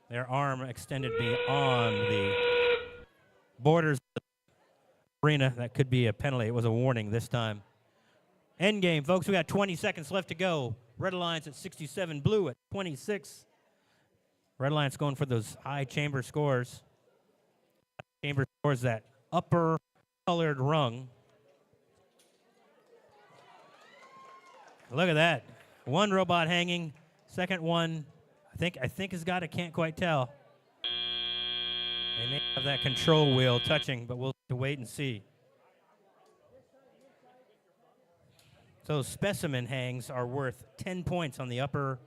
A: Their arm extended beyond the borders of the arena. That could be a penalty. It was a warning this time. End game, folks. We got 20 seconds left to go. Red Alliance at 67, Blue at 26. Red Alliance going for those high chamber scores. Chamber scores that upper colored rung. Look at that. One robot hanging. Second one, I think has got it. Can't quite tell. They may have that control wheel touching, but we'll have to wait and see. So specimen hangs are worth 10 points on the upper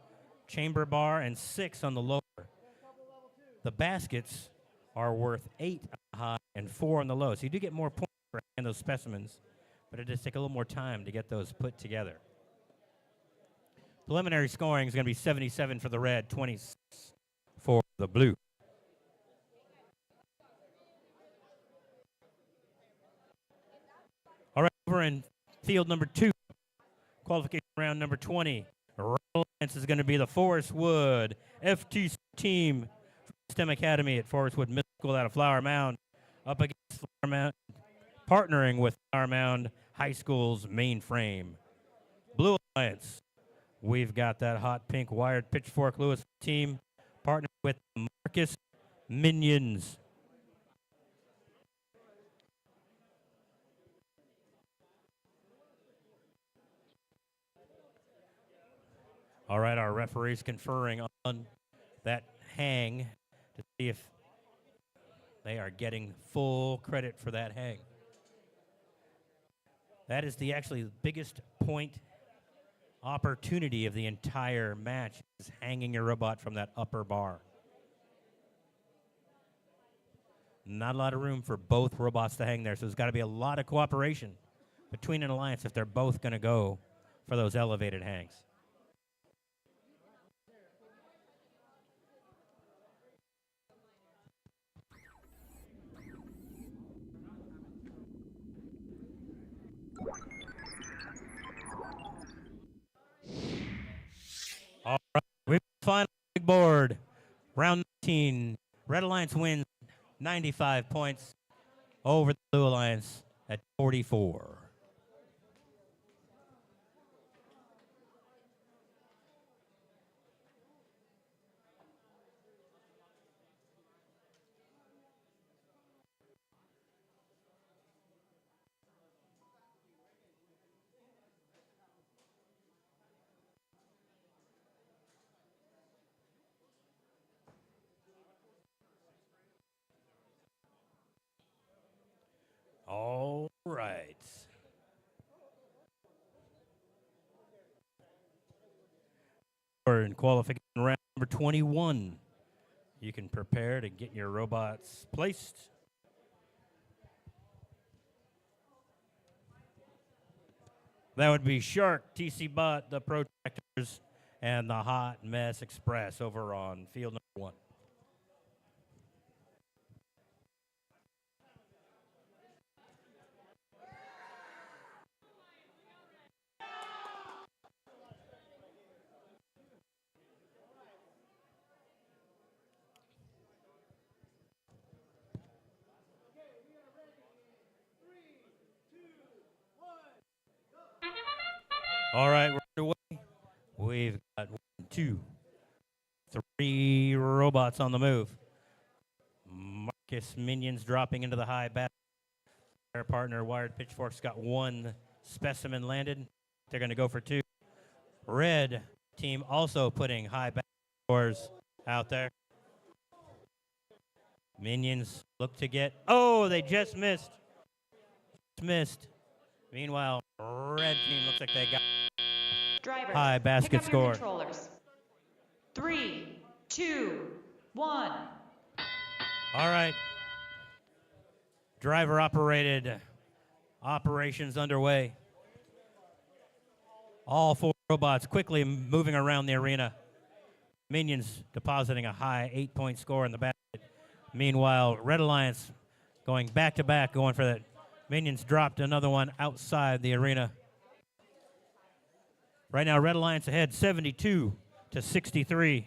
A: chamber bar and 6 on the lower. The baskets are worth 8 on the high and 4 on the low. So you do get more points for hanging those specimens, but it does take a little more time to get those put together. Preliminary scoring is going to be 77 for the red, 26 for the blue. All right, over in field number 2, qualification round number 20. Red Alliance is going to be the Forest Wood FTC team from STEM Academy at Forest Wood Middle School out of Flower Mound, up against Flower Mound, partnering with Flower Mound High School's mainframe. Blue Alliance, we've got that hot pink wired Pitchfork Lewis team, partnered with Marcus Minions. All right, our referees conferring on that hang to see if they are getting full credit for that hang. That is the actually biggest point opportunity of the entire match, is hanging your robot from that upper bar. Not a lot of room for both robots to hang there, so there's got to be a lot of cooperation between an alliance if they're both going to go for those elevated hangs. All right, we final big board. Round 19. Red Alliance wins 95 points over the Blue Alliance at 44. All right. We're in qualification round number 21. You can prepare to get your robots placed. That would be Shark, TC Bot, the Protractors, and the Hot Mess Express over on field number 1. All right, we're underway. We've got 1, 2, 3 robots on the move. Marcus Minions dropping into the high basket. Their partner, Wired Pitchforks, got 1 specimen landed. They're going to go for 2. Red team also putting high basket scores out there. Minions look to get. Oh, they just missed. Missed. Meanwhile, red team looks like they got
C: Drivers,
A: high basket
C: pick up your
A: score.
C: controllers. 3, 2, 1.
A: All right. Driver operated operations underway. All 4 robots quickly moving around the arena. Minions depositing a high 8-point score in the basket. Meanwhile, Red Alliance going back to back, going for that. Minions dropped another one outside the arena. Right now, Red Alliance ahead 72-63.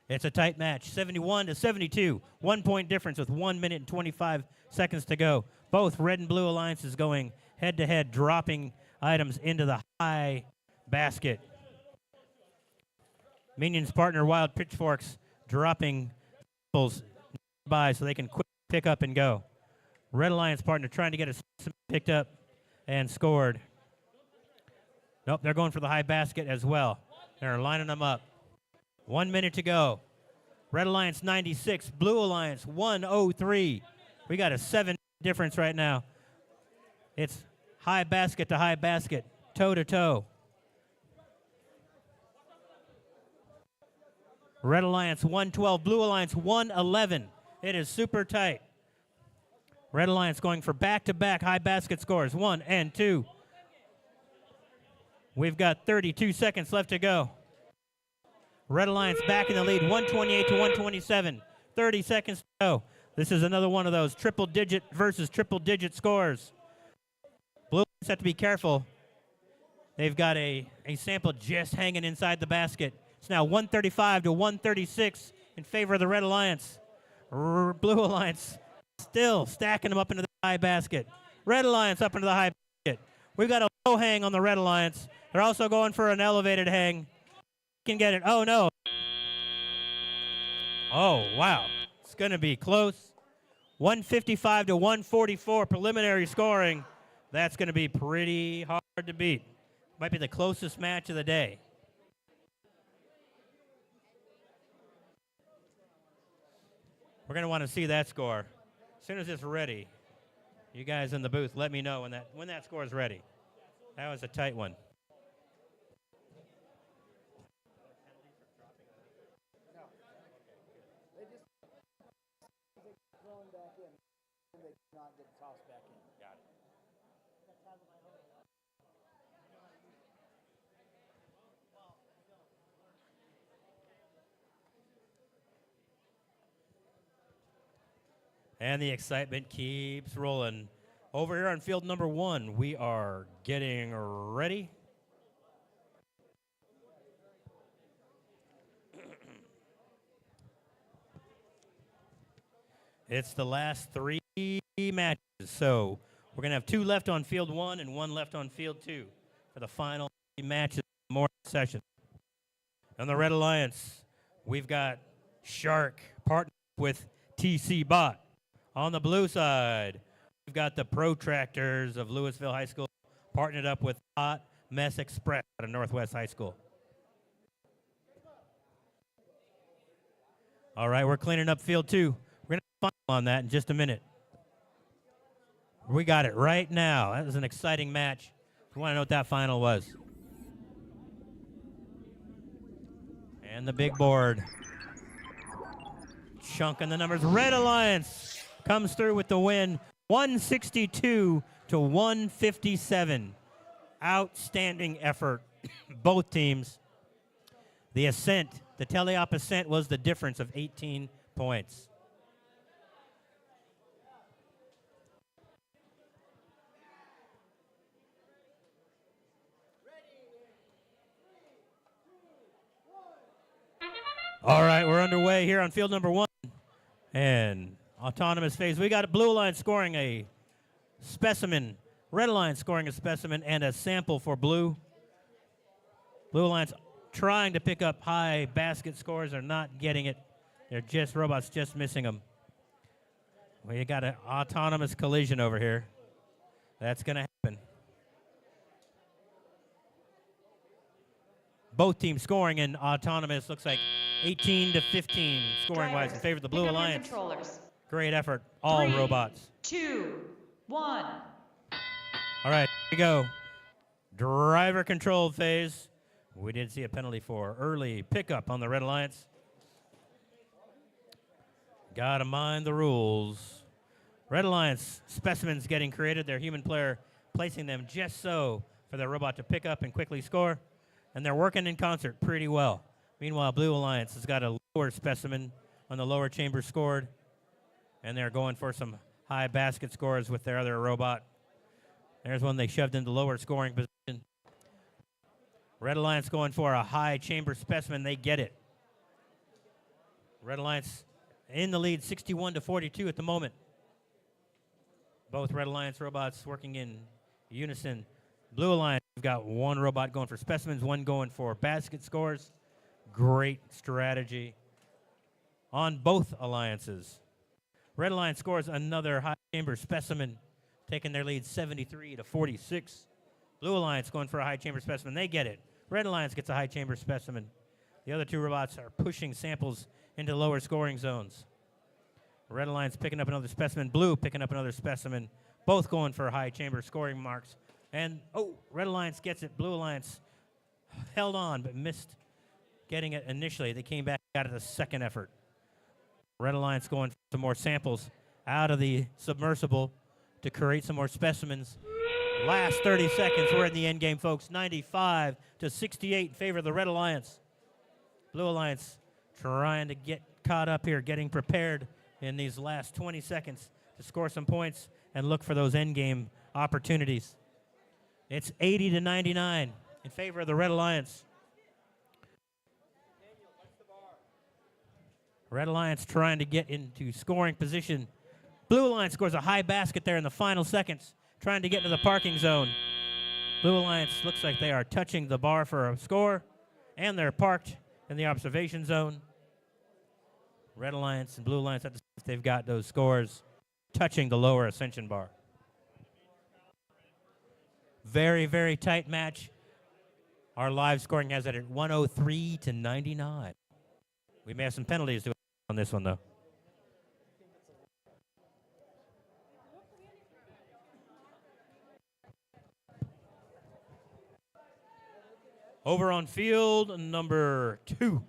A: It's a tight match, 71-72. 1 point difference with 1 minute and 25 seconds to go. Both Red and Blue Alliances going head to head, dropping items into the high basket. Minions partner Wild Pitchforks dropping balls by so they can quick pick up and go. Red Alliance partner trying to get a picked up and scored. Nope, they're going for the high basket as well. They're lining them up. 1 minute to go. Red Alliance 96, Blue Alliance 103. We got a 7 difference right now. It's high basket to high basket, toe to toe. Red Alliance 112, Blue Alliance 111. It is super tight. Red Alliance going for back-to-back high basket scores, 1 and 2. We've got 32 seconds left to go. Red Alliance back in the lead, 128-127. 30 seconds to go. This is another one of those triple-digit versus triple-digit scores. Blue Alliance have to be careful. They've got a sample just hanging inside the basket. It's now 135-136 in favor of the Red Alliance. Blue Alliance still stacking them up into the high basket. Red Alliance up into the high basket. We've got a low hang on the Red Alliance. They're also going for an elevated hang. Can get it. Oh, no. Oh, wow. It's going to be close. 155-144 preliminary scoring. That's going to be pretty hard to beat. Might be the closest match of the day. We're going to want to see that score. As soon as it's ready, you guys in the booth, let me know when that score is ready. That was a tight one.
B: They just thrown back in and they do not get tossed back in.
A: Got it. And the excitement keeps rolling. Over here on field number 1, we are getting ready. It's the last 3 matches. So we're going to have 2 left on field 1 and 1 left on field 2 for the final matches of the morning session. On the Red Alliance, we've got Shark partnered with TC Bot. On the blue side, we've got the Protractors of Louisville High School partnered up with Hot Mess Express out of Northwest High School. All right, we're cleaning up field 2. We're going to final on that in just a minute. We got it right now. That was an exciting match. If you want to know what that final was. And the big board. Chunking the numbers. Red Alliance comes through with the win. 162 to 157. Outstanding effort, both teams. The ascent, the teleop ascent was the difference of 18 points. All right, we're underway here on field number 1. And autonomous phase. We got Blue Alliance scoring a specimen, Red Alliance scoring a specimen, and a sample for Blue. Blue Alliance trying to pick up high basket scores, are not getting it. They're just robots just missing them. We got an autonomous collision over here. That's going to happen. Both teams scoring in autonomous. Looks like 18 to 15 scoring wise in favor of the Blue
C: Pick up your
A: Alliance.
C: controllers.
A: Great effort, all
C: 3,
A: robots.
C: 2, 1.
A: All right, here we go. Driver controlled phase. We did see a penalty for early pickup on the Red Alliance. Gotta mind the rules. Red Alliance specimens getting created. Their human player placing them just so for their robot to pick up and quickly score. And they're working in concert pretty well. Meanwhile, Blue Alliance has got a lower specimen on the lower chamber scored. And they're going for some high basket scores with their other robot. There's one they shoved into lower scoring position. Red Alliance going for a high chamber specimen. They get it. Red Alliance in the lead, 61 to 42 at the moment. Both Red Alliance robots working in unison. Blue Alliance, we've got one robot going for specimens, one going for basket scores. Great strategy on both alliances. Red Alliance scores another high chamber specimen, taking their lead 73 to 46. Blue Alliance going for a high chamber specimen. They get it. Red Alliance gets a high chamber specimen. The other two robots are pushing samples into lower scoring zones. Red Alliance picking up another specimen. Blue picking up another specimen. Both going for high chamber scoring marks. And, Red Alliance gets it. Blue Alliance held on but missed getting it initially. They came back, got it a second effort. Red Alliance going for some more samples out of the submersible to create some more specimens. Last 30 seconds, we're in the end game, folks. 95 to 68 in favor of the Red Alliance. Blue Alliance trying to get caught up here, getting prepared in these last 20 seconds to score some points and look for those end game opportunities. It's 80 to 99 in favor of the Red Alliance. Red Alliance trying to get into scoring position. Blue Alliance scores a high basket there in the final seconds, trying to get into the parking zone. Blue Alliance looks like they are touching the bar for a score, and they're parked in the observation zone. Red Alliance and Blue Alliance, they've got those scores touching the lower ascension bar. Very, very tight match. Our live scoring has it at 103 to 99. We may have some penalties to on this one, though. Over on field number 2.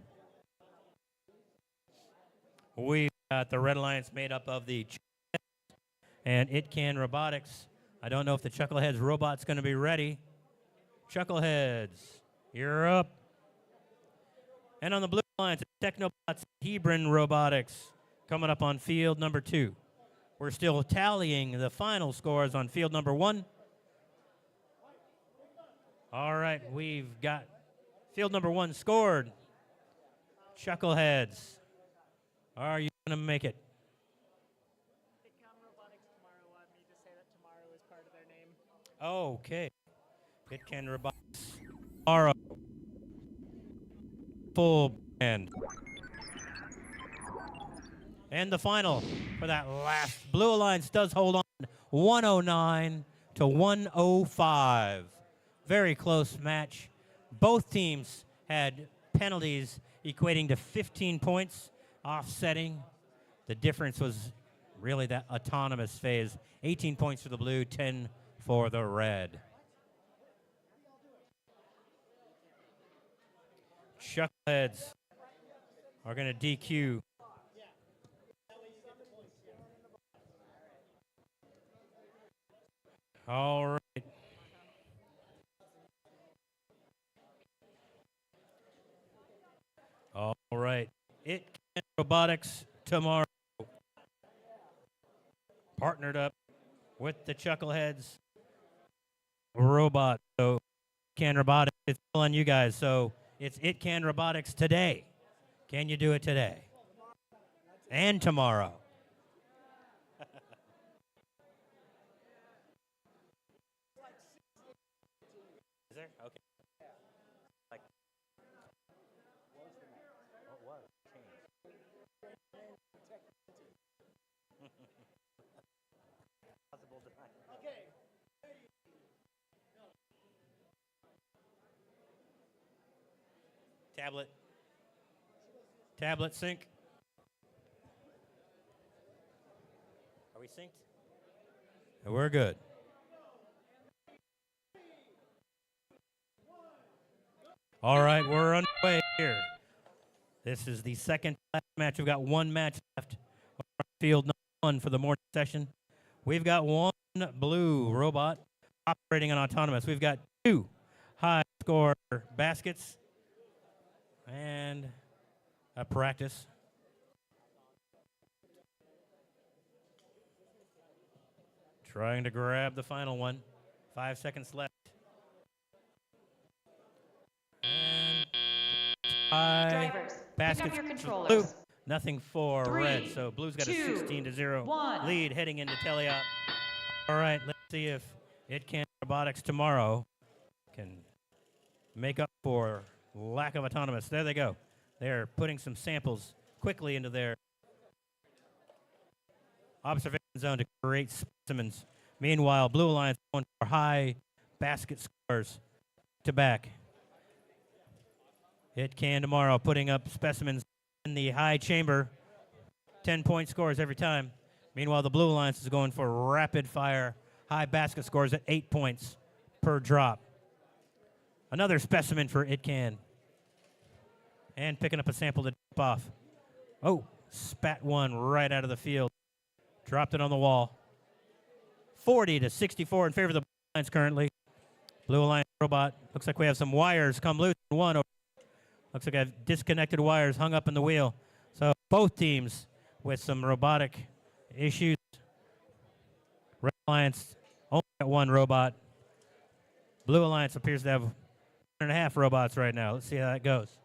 A: We've got the Red Alliance made up of the Chuckleheads and It Can Robotics. I don't know if the Chuckleheads robot's going to be ready. Chuckleheads, you're up. And on the Blue Alliance, Technobots Hebron Robotics coming up on field number 2. We're still tallying the final scores on field number 1. All right, we've got field number 1 scored. Chuckleheads, are you going to make it?
B: Hitcom Robotics tomorrow wanted me to say that tomorrow is part of their name.
A: Okay. It Can Robotics tomorrow. Full band. And the final for that last. Blue Alliance does hold on 109 to 105. Very close match. Both teams had penalties equating to 15 points, offsetting. The difference was really that autonomous phase. 18 points for the blue, 10 for the red. Chuckleheads are going to DQ. All right. All right. It Can Robotics tomorrow. Partnered up with the Chuckleheads robot. So Can Robotics, it's all on you guys. So it's It Can Robotics today. Can you do it today? And tomorrow. Is there? Okay. Like, what was? Possible design. Tablet. Tablet sync. Are we synced? We're good. All right, we're underway here. This is the second last match. We've got one match left. Field number 1 for the morning session. We've got one blue robot operating on autonomous. We've got 2 high score baskets and a practice. Trying to grab the final one. 5 seconds left. And
C: Drivers, pick
A: baskets
C: up your
A: for
C: controllers.
A: blue. Nothing for
C: 3,
A: red. So blue's got a
C: 2,
A: 16-0
C: 1.
A: lead heading into teleop. All right, let's see if It Can Robotics tomorrow can make up for lack of autonomous. There they go. They're putting some samples quickly into their observation zone to create specimens. Meanwhile, Blue Alliance going for high basket scores to back. It Can tomorrow putting up specimens in the high chamber. 10-point scores every time. Meanwhile, the Blue Alliance is going for rapid fire high basket scores at 8 points per drop. Another specimen for It Can. And picking up a sample to dip off. Oh, spat one right out of the field. Dropped it on the wall. 40-64 in favor of the Blue Alliance currently. Blue Alliance robot. Looks like we have some wires come loose. One over. Looks like I have disconnected wires hung up in the wheel. So both teams with some robotic issues. Red Alliance only got 1 robot. Blue Alliance appears to have 1.5 robots right now. Let's see how that goes.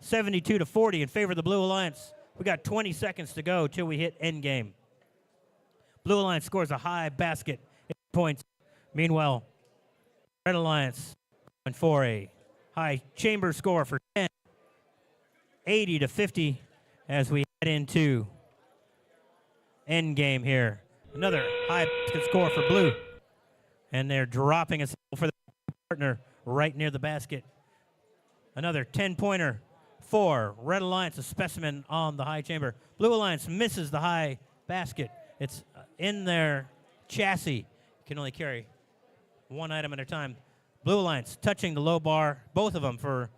A: 72-40 in favor of the Blue Alliance. We got 20 seconds to go till we hit end game. Blue Alliance scores a high basket, 8 points. Meanwhile, Red Alliance going for a high chamber score for 10. 80-50 as we head into end game here. Another high basket score for blue. And they're dropping a sample for the partner right near the basket. Another 10-pointer for Red Alliance, a specimen on the high chamber. Blue Alliance misses the high basket. It's in their chassis. You can only carry 1 item at a time. Blue Alliance touching the low bar, both of them for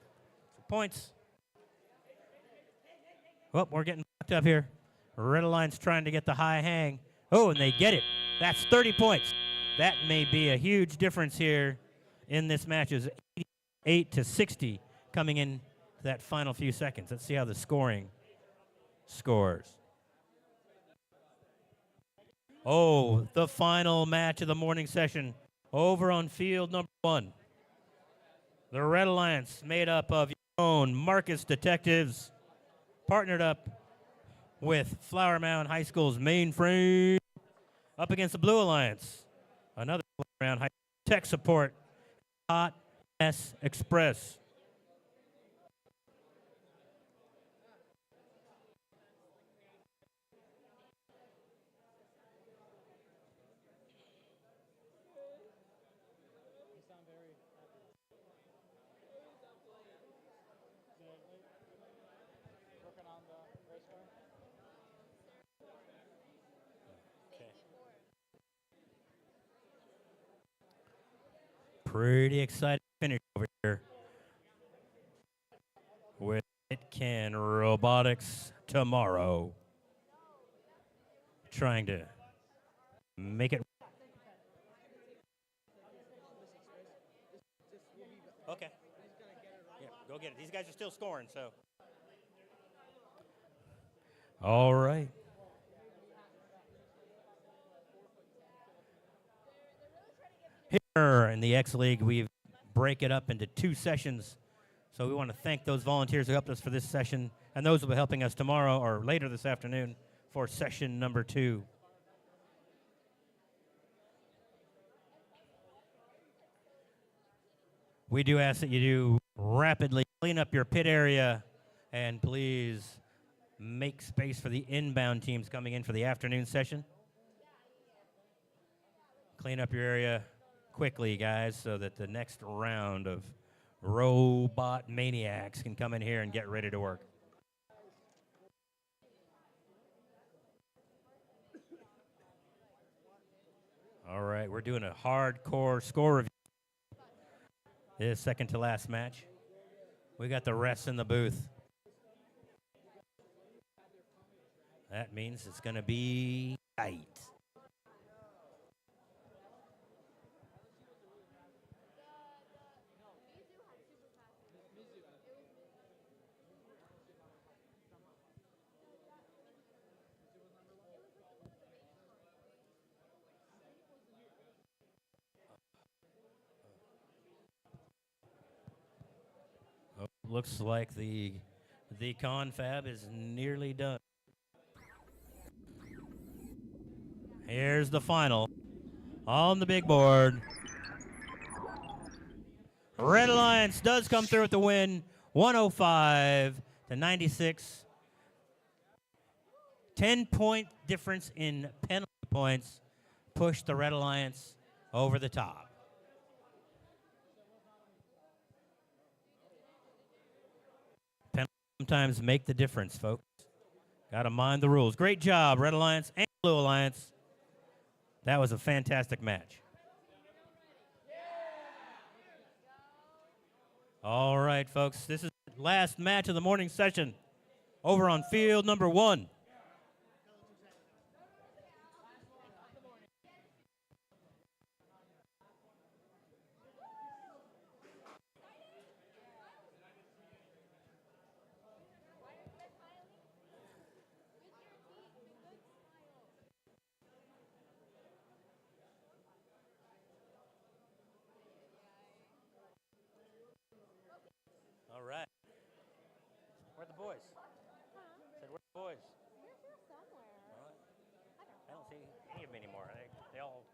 A: points. Well, we're getting fucked up here. Red Alliance trying to get the high hang. Oh, and they get it. That's 30 points. That may be a huge difference here in this match. Is 88-60 coming in that final few seconds. Let's see how the scoring scores. Oh, the final match of the morning session over on field number 1. The Red Alliance, made up of your own Marcus Detectives, partnered up with Flower Mound High School's Mainframe, up against the Blue Alliance. Another Flower Mound High Tech Support, Hot S Express. Pretty excited finish over here with It Can Robotics tomorrow. Trying to make it Okay. Yeah, go get it. These guys are still scoring, so. All right. Here in the X-League, we break it up into 2 sessions. So we want to thank those volunteers who helped us for this session, and those will be helping us tomorrow or later this afternoon for session number 2. We do ask that you do rapidly clean up your pit area, and please make space for the inbound teams coming in for the afternoon session. Clean up your area quickly, guys, so that the next round of robot maniacs can come in here and get ready to work. All right, we're doing a hardcore score review. This second to last match. We got the refs in the booth. That means it's going to be tight. Oh, looks like the confab is nearly done. Here's the final on the big board. Red Alliance does come through with the win, 105 to 96. 10-point difference in penalty points pushed the Red Alliance over the top. Penalties sometimes make the difference, folks. Got to mind the rules. Great job, Red Alliance and Blue Alliance. That was a fantastic match. All right, folks, this is the last match of the morning session over on field number 1. All right. Where are the boys? Said, where are the boys?
F: They're here somewhere.
A: I don't see any of them anymore. They all,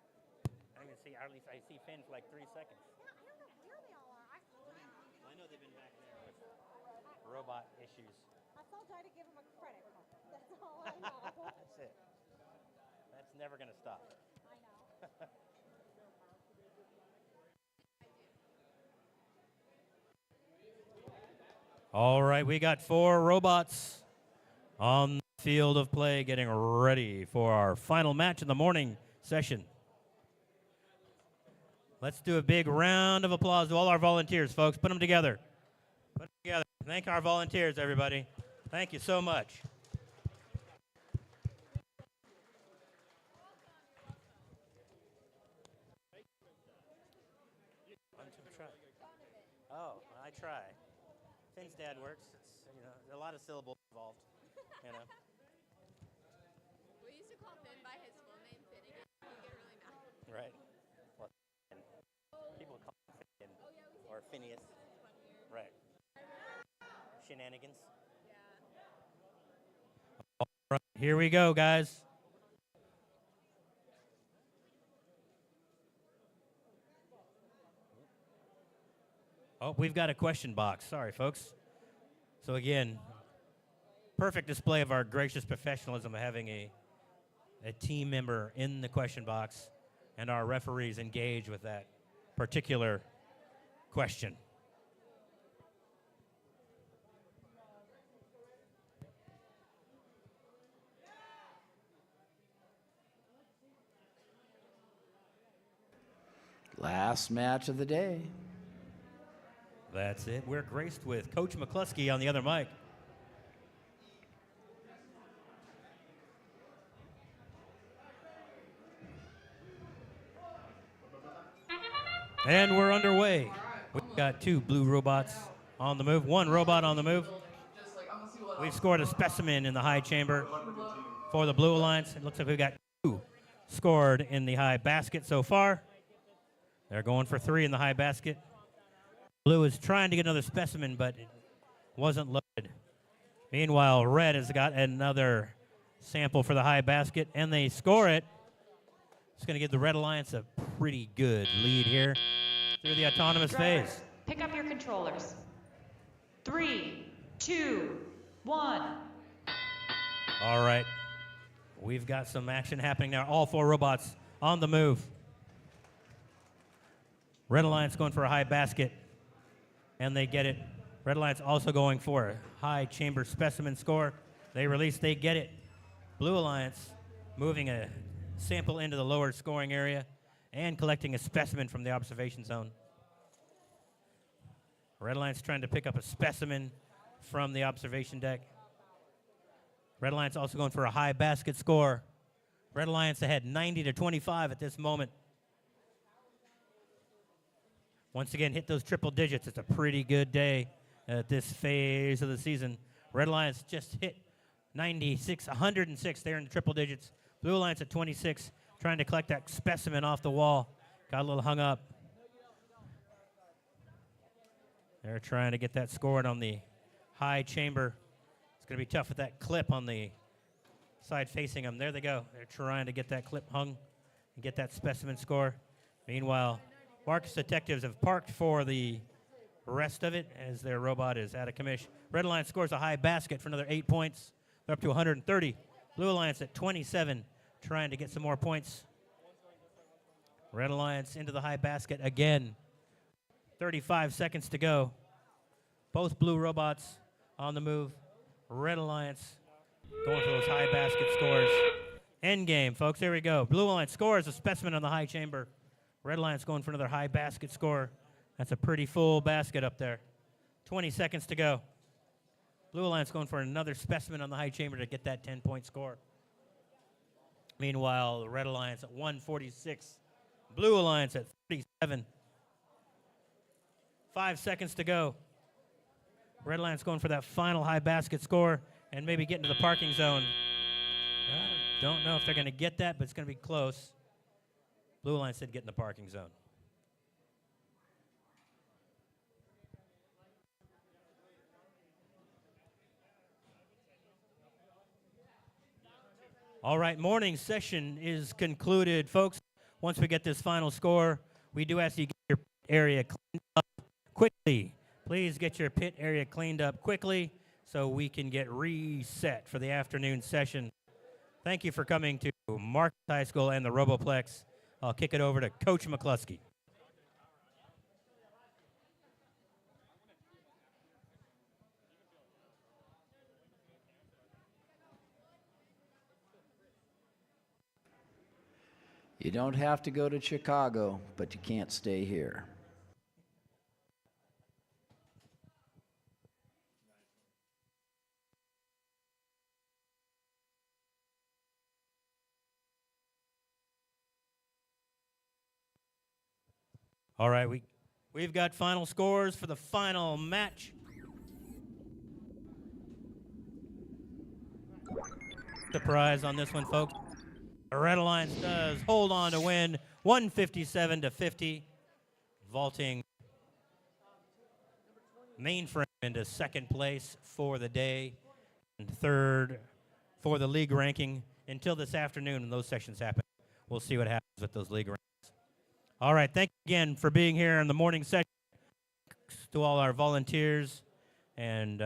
A: I don't even see, or at least I see Finn for like 3 seconds.
F: Yeah, I don't know where they all are. I saw them.
A: I know they've been back there with robot issues.
F: I saw Jai to give him a credit card. That's all I know.
A: That's it. That's never going to stop.
F: I know.
A: All right, we got 4 robots on the field of play getting ready for our final match in the morning session. Let's do a big round of applause to all our volunteers, folks. Put them together. Put them together. Thank our volunteers, everybody. Thank you so much. Oh, I try. Finn's dad works. It's, there's a lot of syllables involved.
F: We used to call Finn by his full name, Finnegan. He'd get really mad.
A: Right. Well, people call him Finn or Phineas. Right. Shenanigans. All right, here we go, guys. Oh, we've got a question box. Sorry, folks. So again, perfect display of our gracious professionalism of having a team member in the question box and our referees engage with that particular question.
B: Last match of the day.
A: That's it. We're graced with Coach McCluskey on the other mic. And we're underway. Got 2 blue robots on the move. 1 robot on the move. We've scored a specimen in the high chamber for the Blue Alliance. It looks like we've got 2 scored in the high basket so far. They're going for 3 in the high basket. Blue is trying to get another specimen, but it wasn't loaded. Meanwhile, Red has got another sample for the high basket, and they score it. It's going to give the Red Alliance a pretty good lead here through the autonomous
C: Drivers,
A: phase.
C: pick up your controllers. 3, 2, 1.
A: All right. We've got some action happening now. All 4 robots on the move. Red Alliance going for a high basket, and they get it. Red Alliance also going for a high chamber specimen score. They release, they get it. Blue Alliance moving a sample into the lower scoring area and collecting a specimen from the observation zone. Red Alliance trying to pick up a specimen from the observation deck. Red Alliance also going for a high basket score. Red Alliance ahead 90-25 at this moment. Once again, hit those triple digits. It's a pretty good day at this phase of the season. Red Alliance just hit 96, 106 there in the triple digits. Blue Alliance at 26, trying to collect that specimen off the wall. Got a little hung up. They're trying to get that scored on the high chamber. It's going to be tough with that clip on the side facing them. There they go. They're trying to get that clip hung and get that specimen score. Meanwhile, Marcus Detectives have parked for the rest of it as their robot is out of commission. Red Alliance scores a high basket for another 8 points. They're up to 130. Blue Alliance at 27, trying to get some more points. Red Alliance into the high basket again. 35 seconds to go. Both blue robots on the move. Red Alliance going for those high basket scores. End game, folks. There we go. Blue Alliance scores a specimen on the high chamber. Red Alliance going for another high basket score. That's a pretty full basket up there. 20 seconds to go. Blue Alliance going for another specimen on the high chamber to get that 10-point score. Meanwhile, the Red Alliance at 146. Blue Alliance at 37. 5 seconds to go. Red Alliance going for that final high basket score and maybe get into the parking zone. Don't know if they're going to get that, but it's going to be close. Blue Alliance said get in the parking zone. All right, morning session is concluded, folks. Once we get this final score, we do ask you to get your pit area cleaned up quickly. Please get your pit area cleaned up quickly so we can get reset for the afternoon session. Thank you for coming to Marcus High School and the Roboplex. I'll kick it over to Coach McCluskey.
G: You don't have to go to Chicago, but you can't stay here.
A: All right, we've got final scores for the final match. Surprise on this one, folks. The Red Alliance does hold on to win 157-50, vaulting Mainframe into second place for the day and third for the league ranking until this afternoon when those sessions happen. We'll see what happens with those league rankings. All right, thank you again for being here in the morning session. To all our volunteers and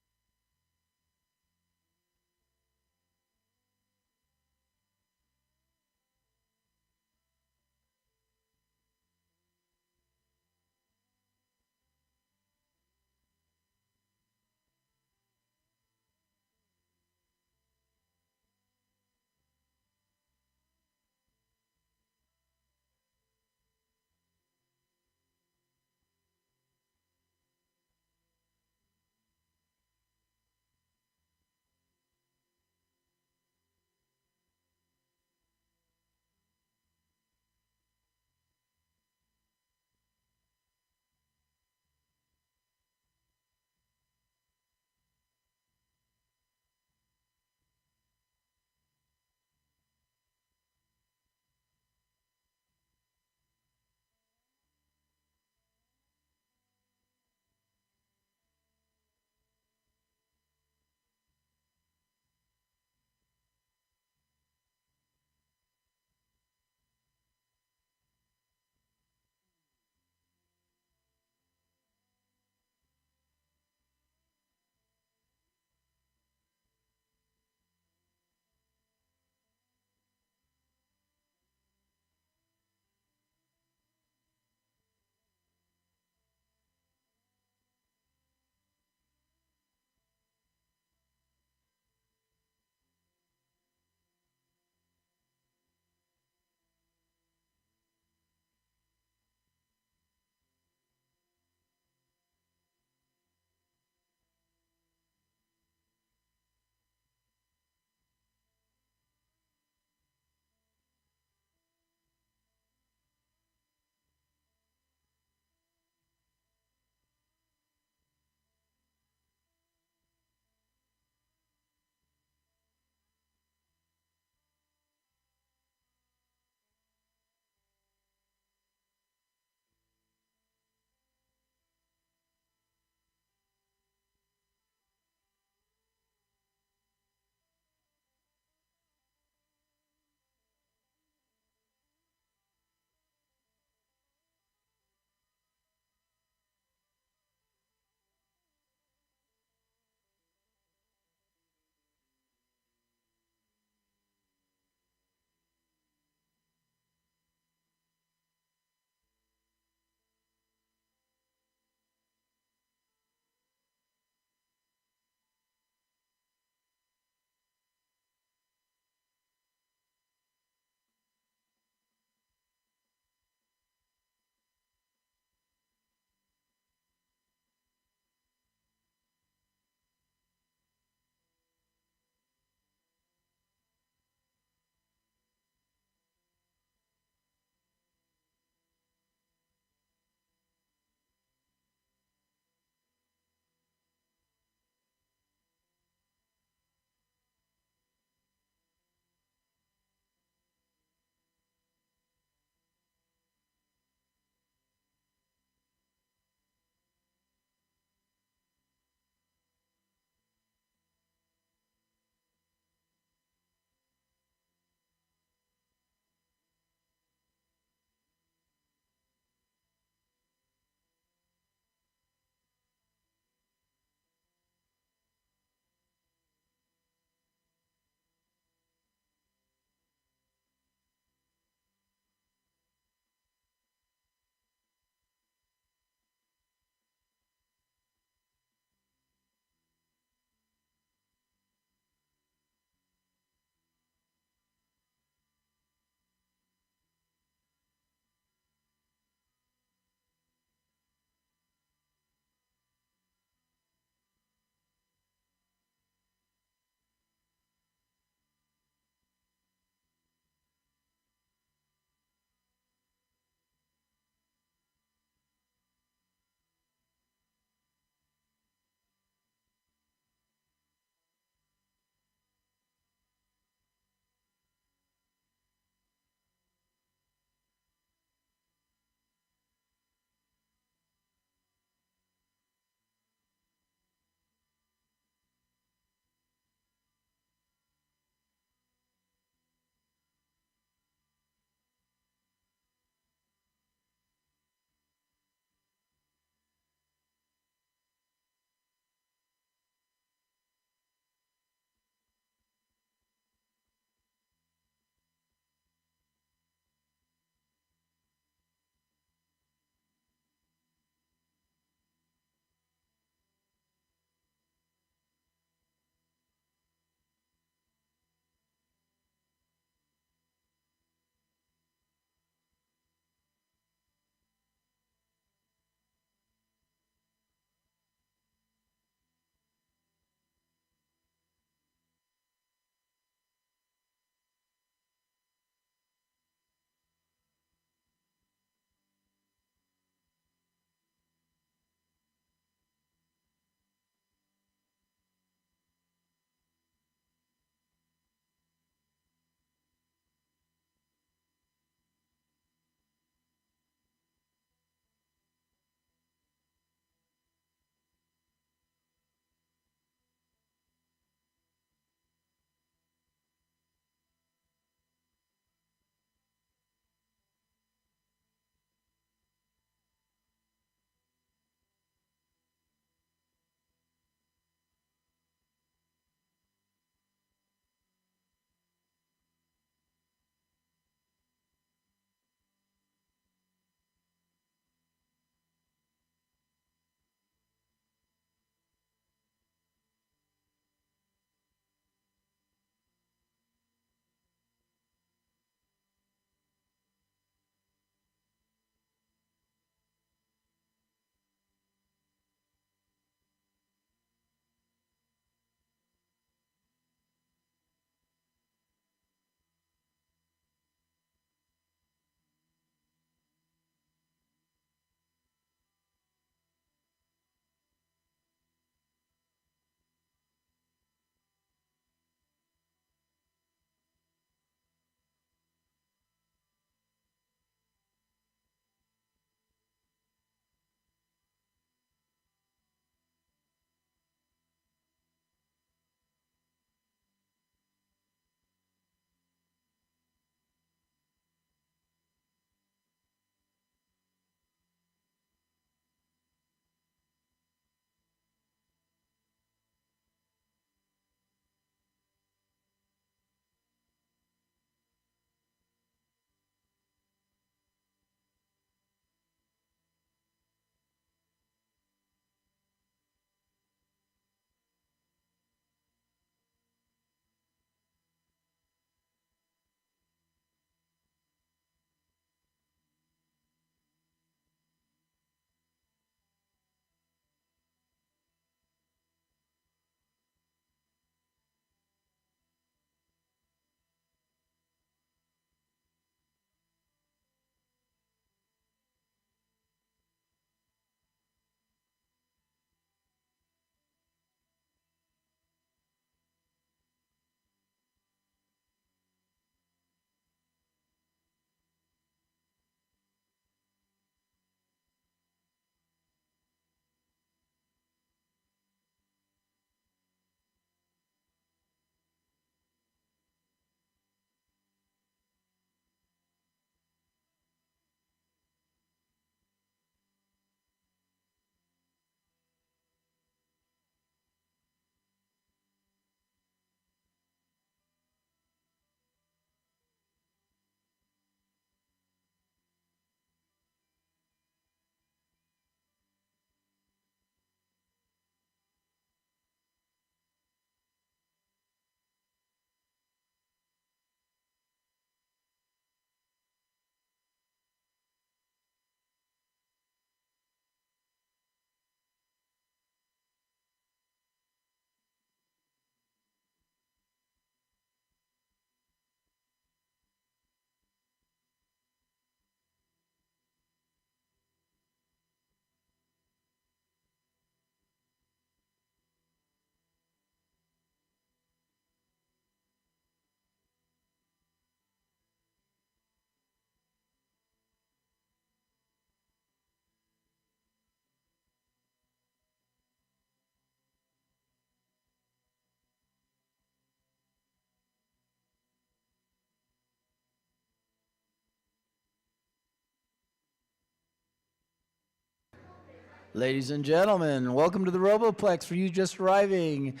G: Ladies and gentlemen, welcome to the Roboplex. For you just arriving,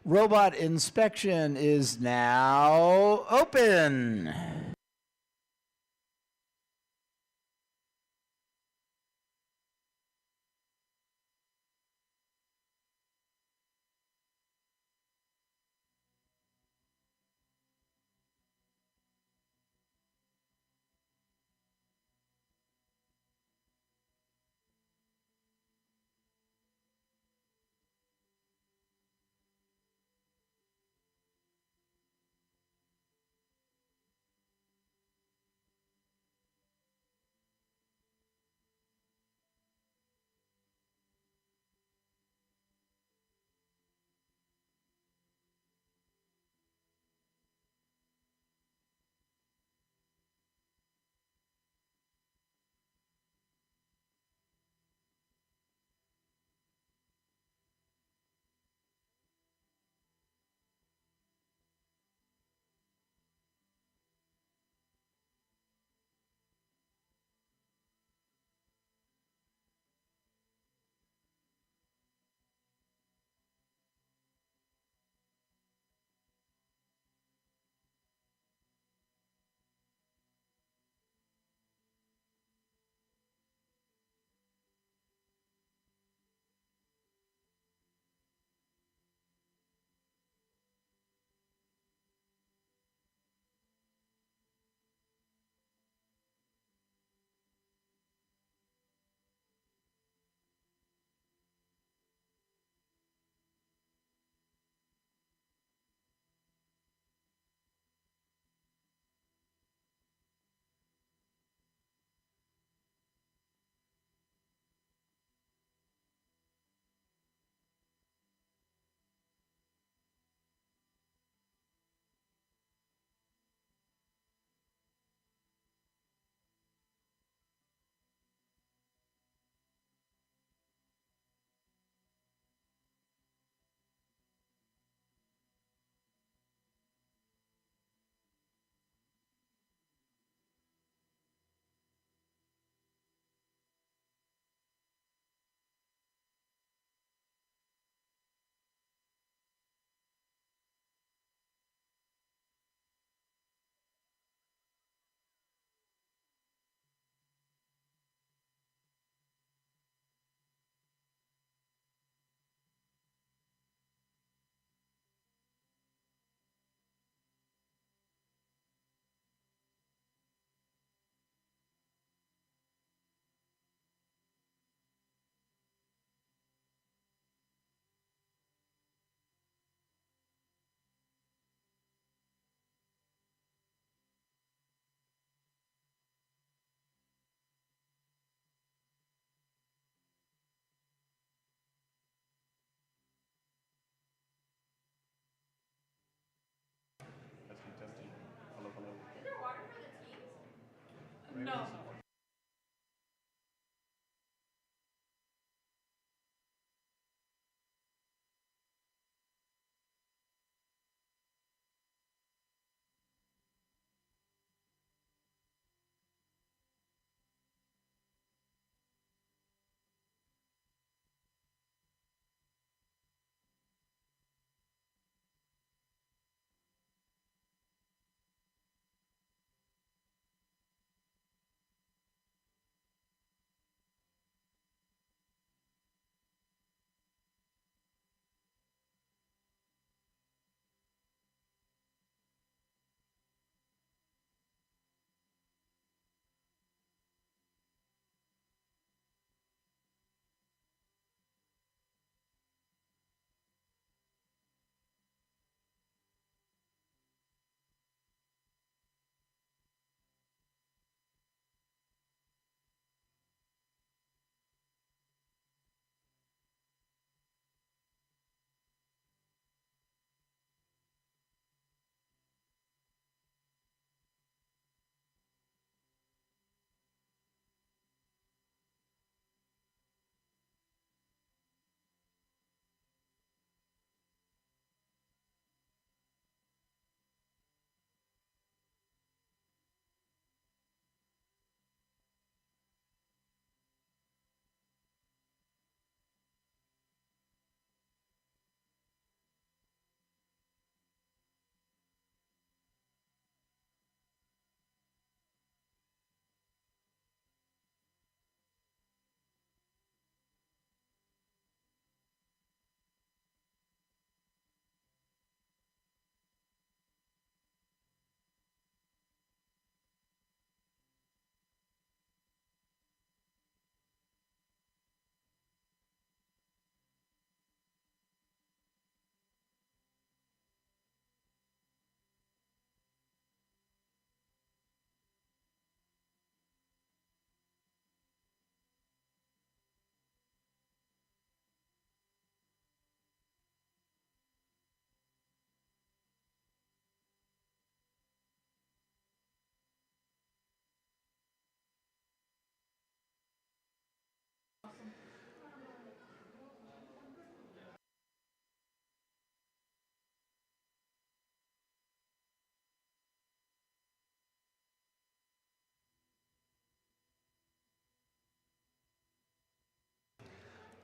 G: robot inspection is now open.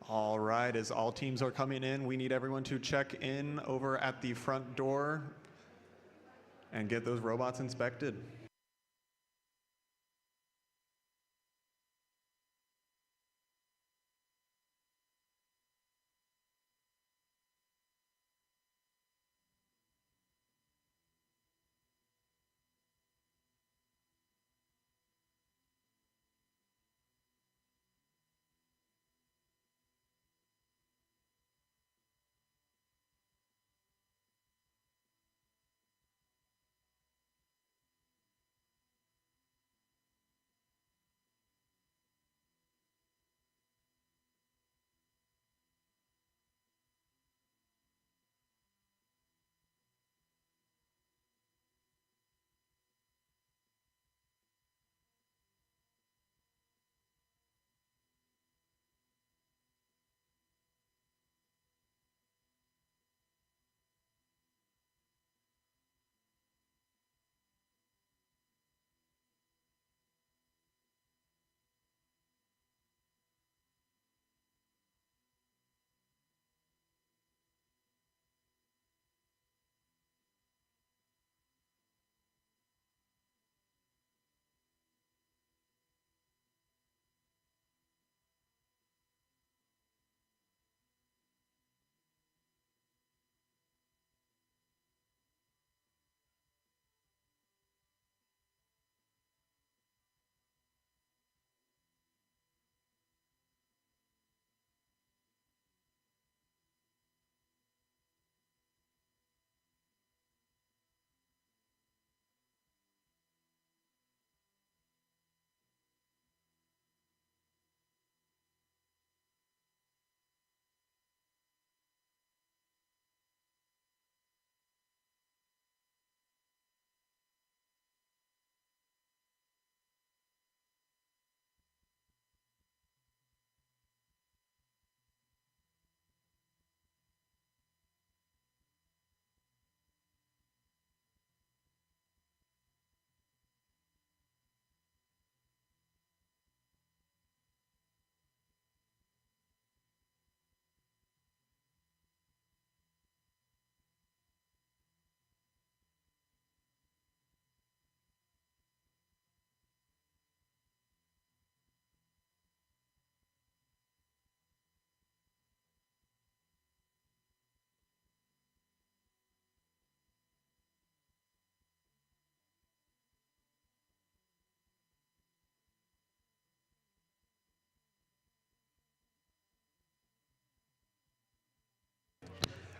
H: All right, as all teams are coming in, we need everyone to check in over at the front door and get those robots inspected.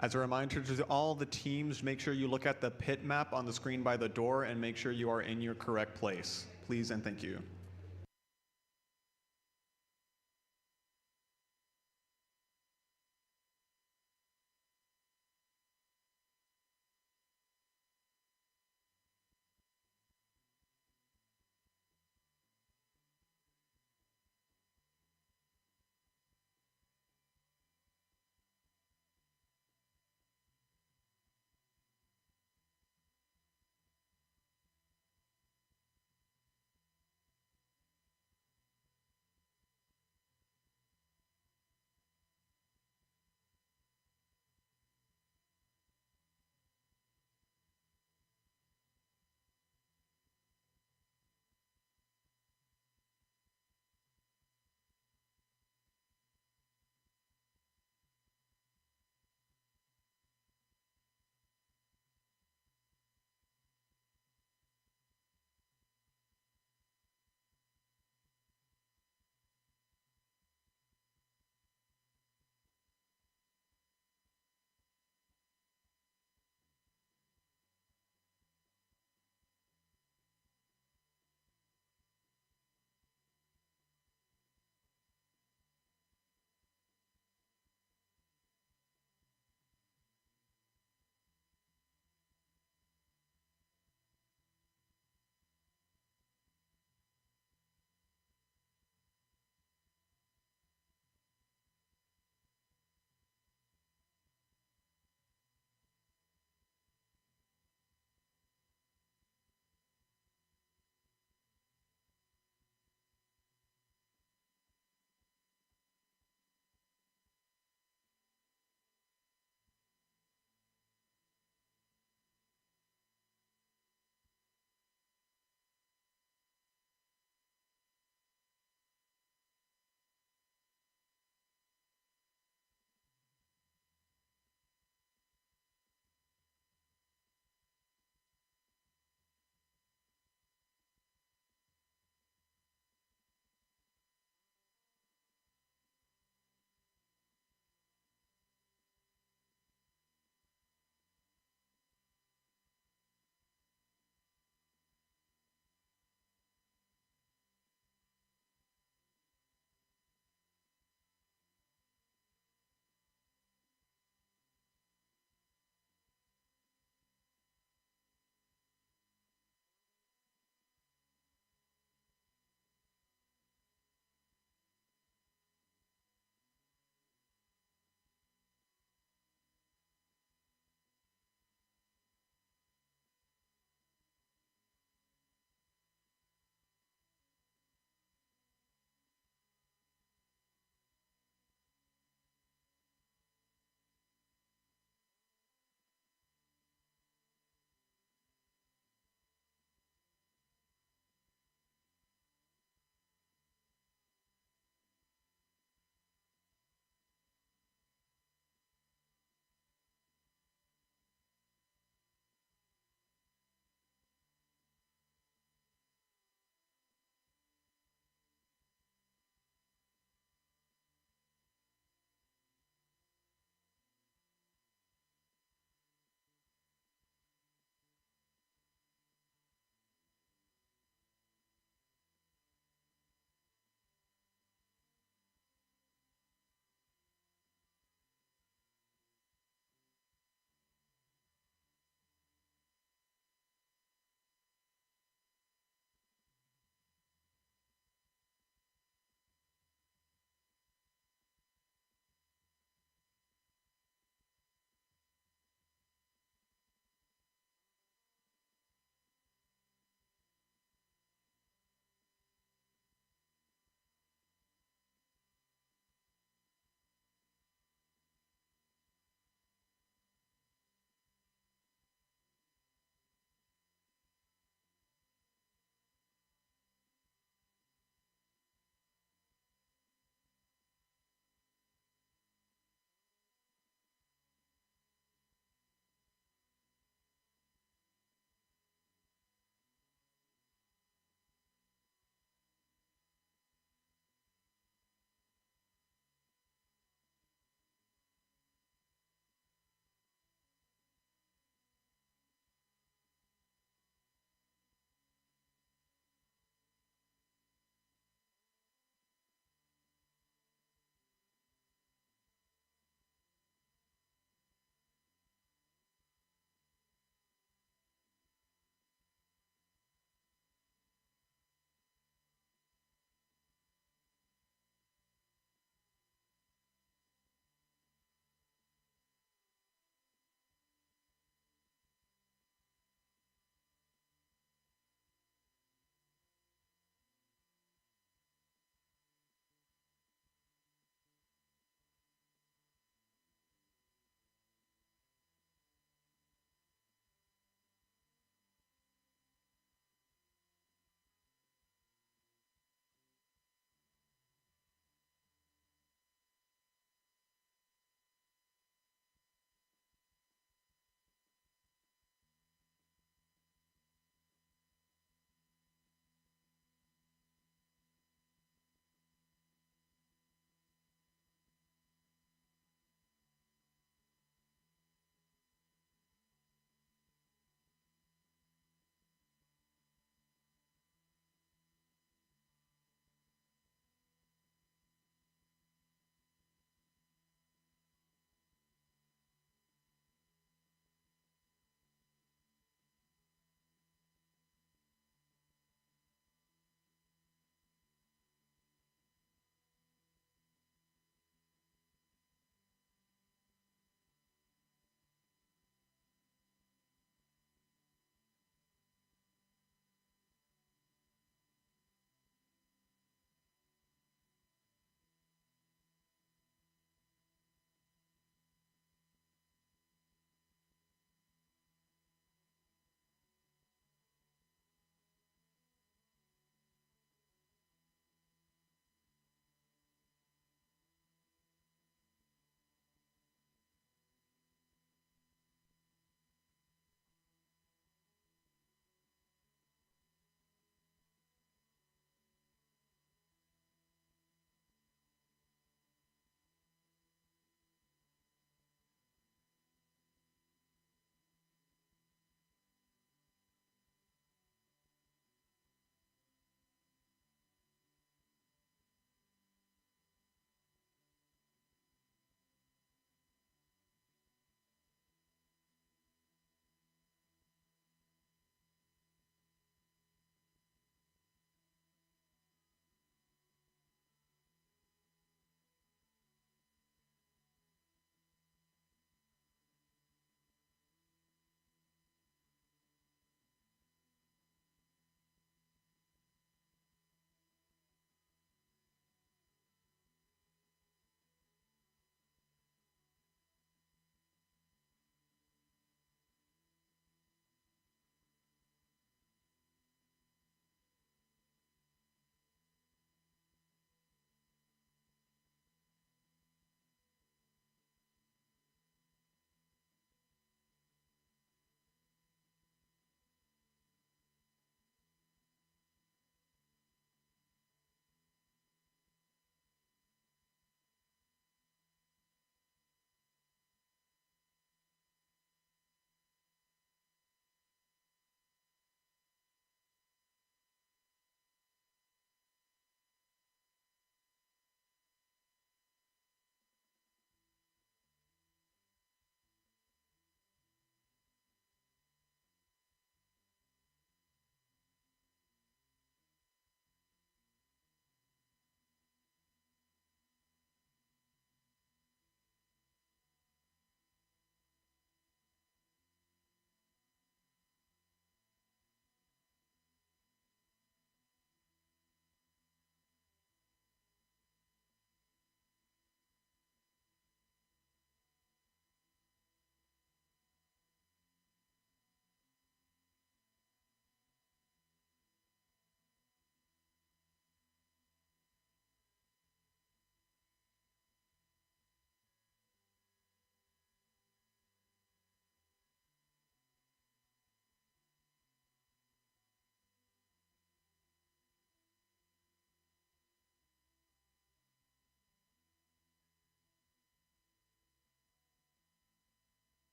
H: As a reminder to all the teams, make sure you look at the pit map on the screen by the door and make sure you are in your correct place. Please and thank you.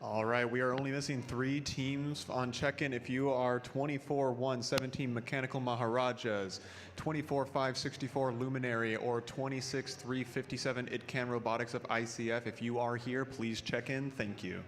H: All right, we are only missing 3 teams on check-in. If you are 24-1-17 Mechanical Maharajas, 24-5-64 Luminary, or 26-3-57 ITCAN Robotics of ICF, if you are here, please check in. Thank you.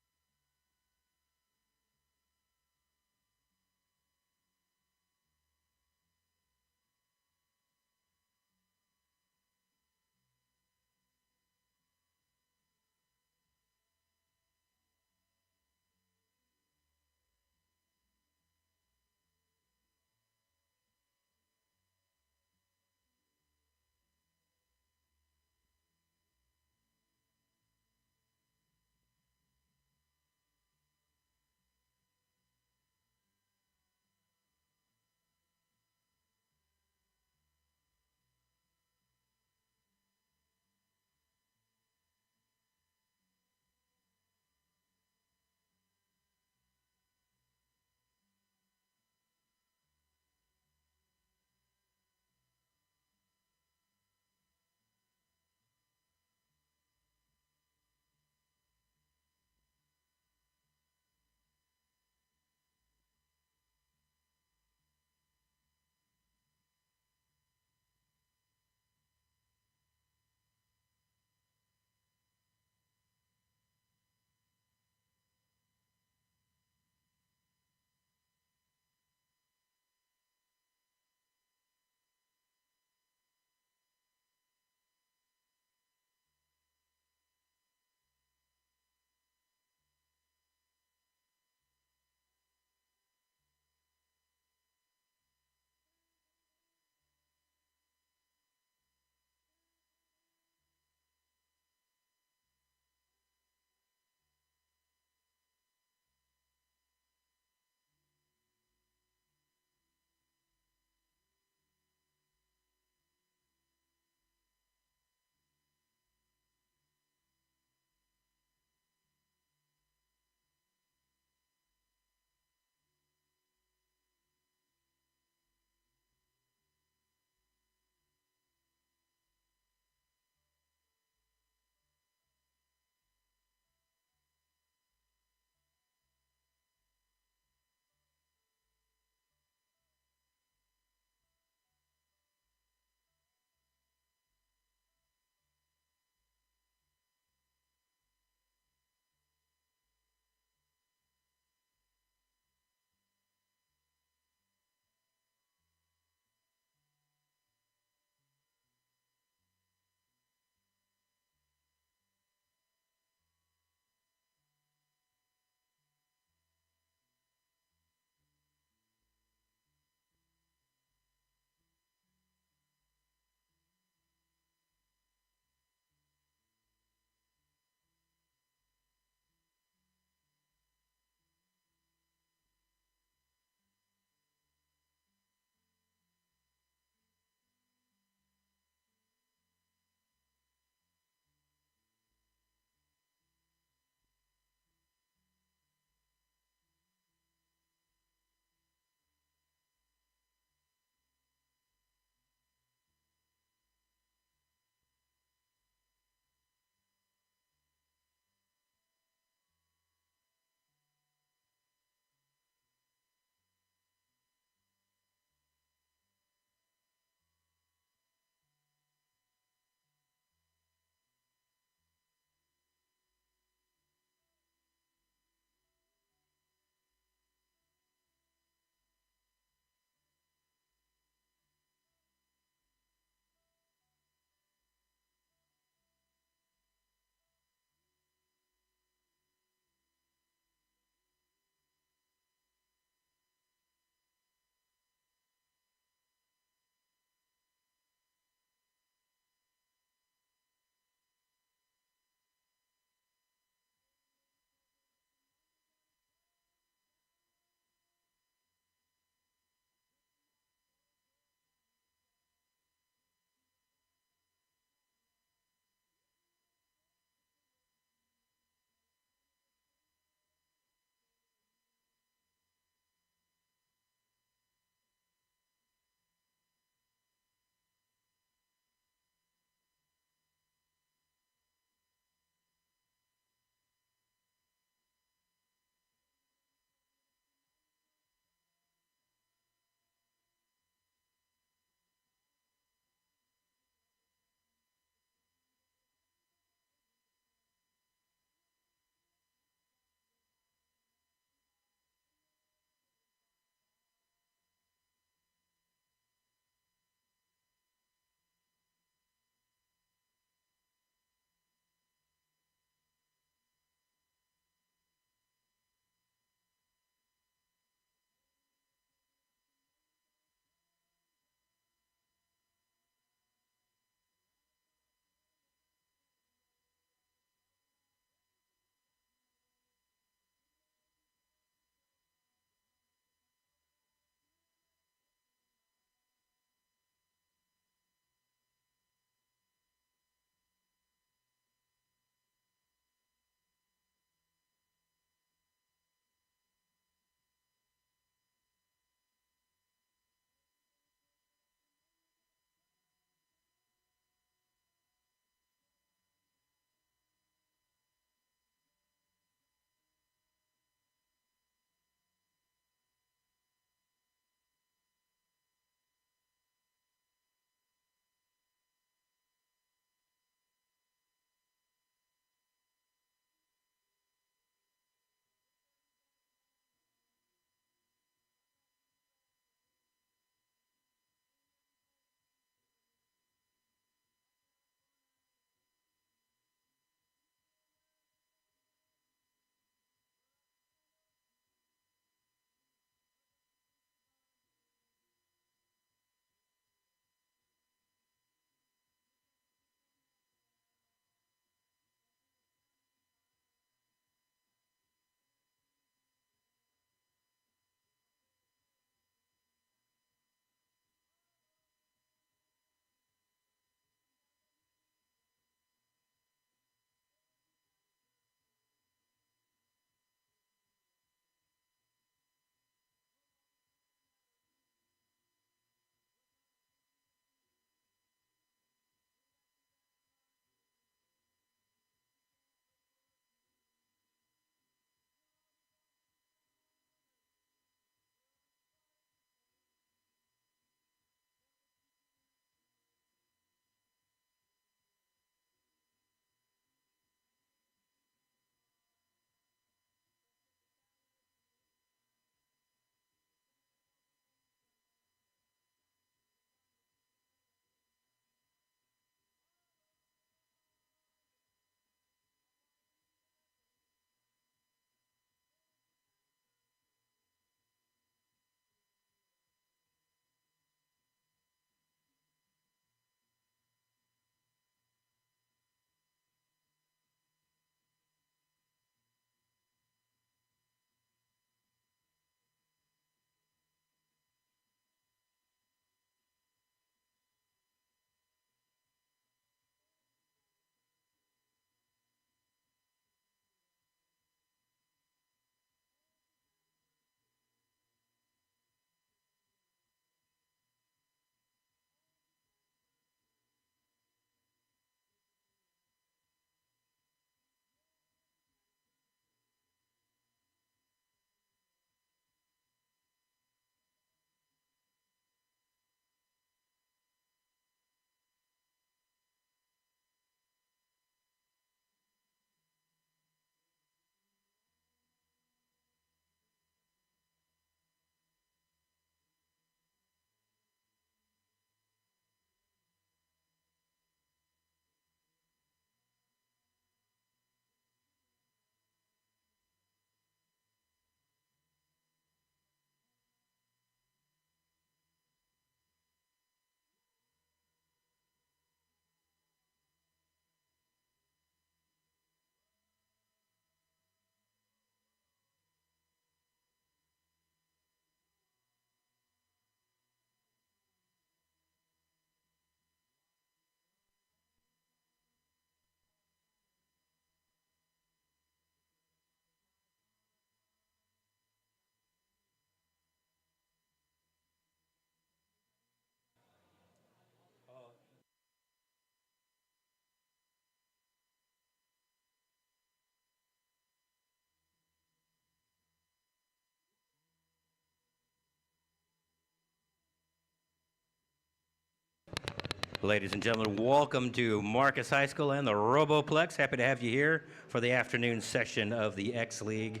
A: Ladies and gentlemen, welcome to Marcus High School and the Roboplex. Happy to have you here for the afternoon session of the X-League.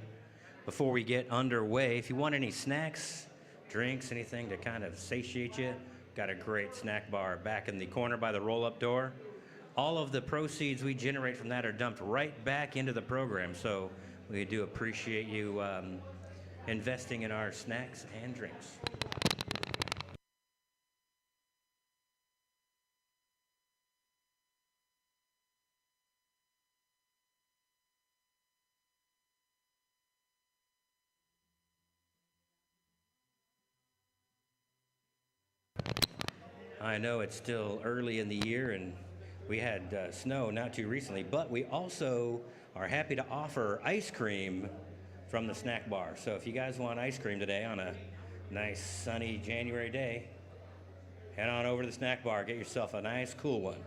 A: Before we get underway, if you want any snacks, drinks, anything to kind of satiate you, got a great snack bar back in the corner by the roll-up door. All of the proceeds we generate from that are dumped right back into the program, so we do appreciate you investing in our snacks and drinks. I know it's still early in the year and we had snow not too recently, but we also are happy to offer ice cream from the snack bar. So if you guys want ice cream today on a nice sunny January day, head on over to the snack bar, get yourself a nice cool one.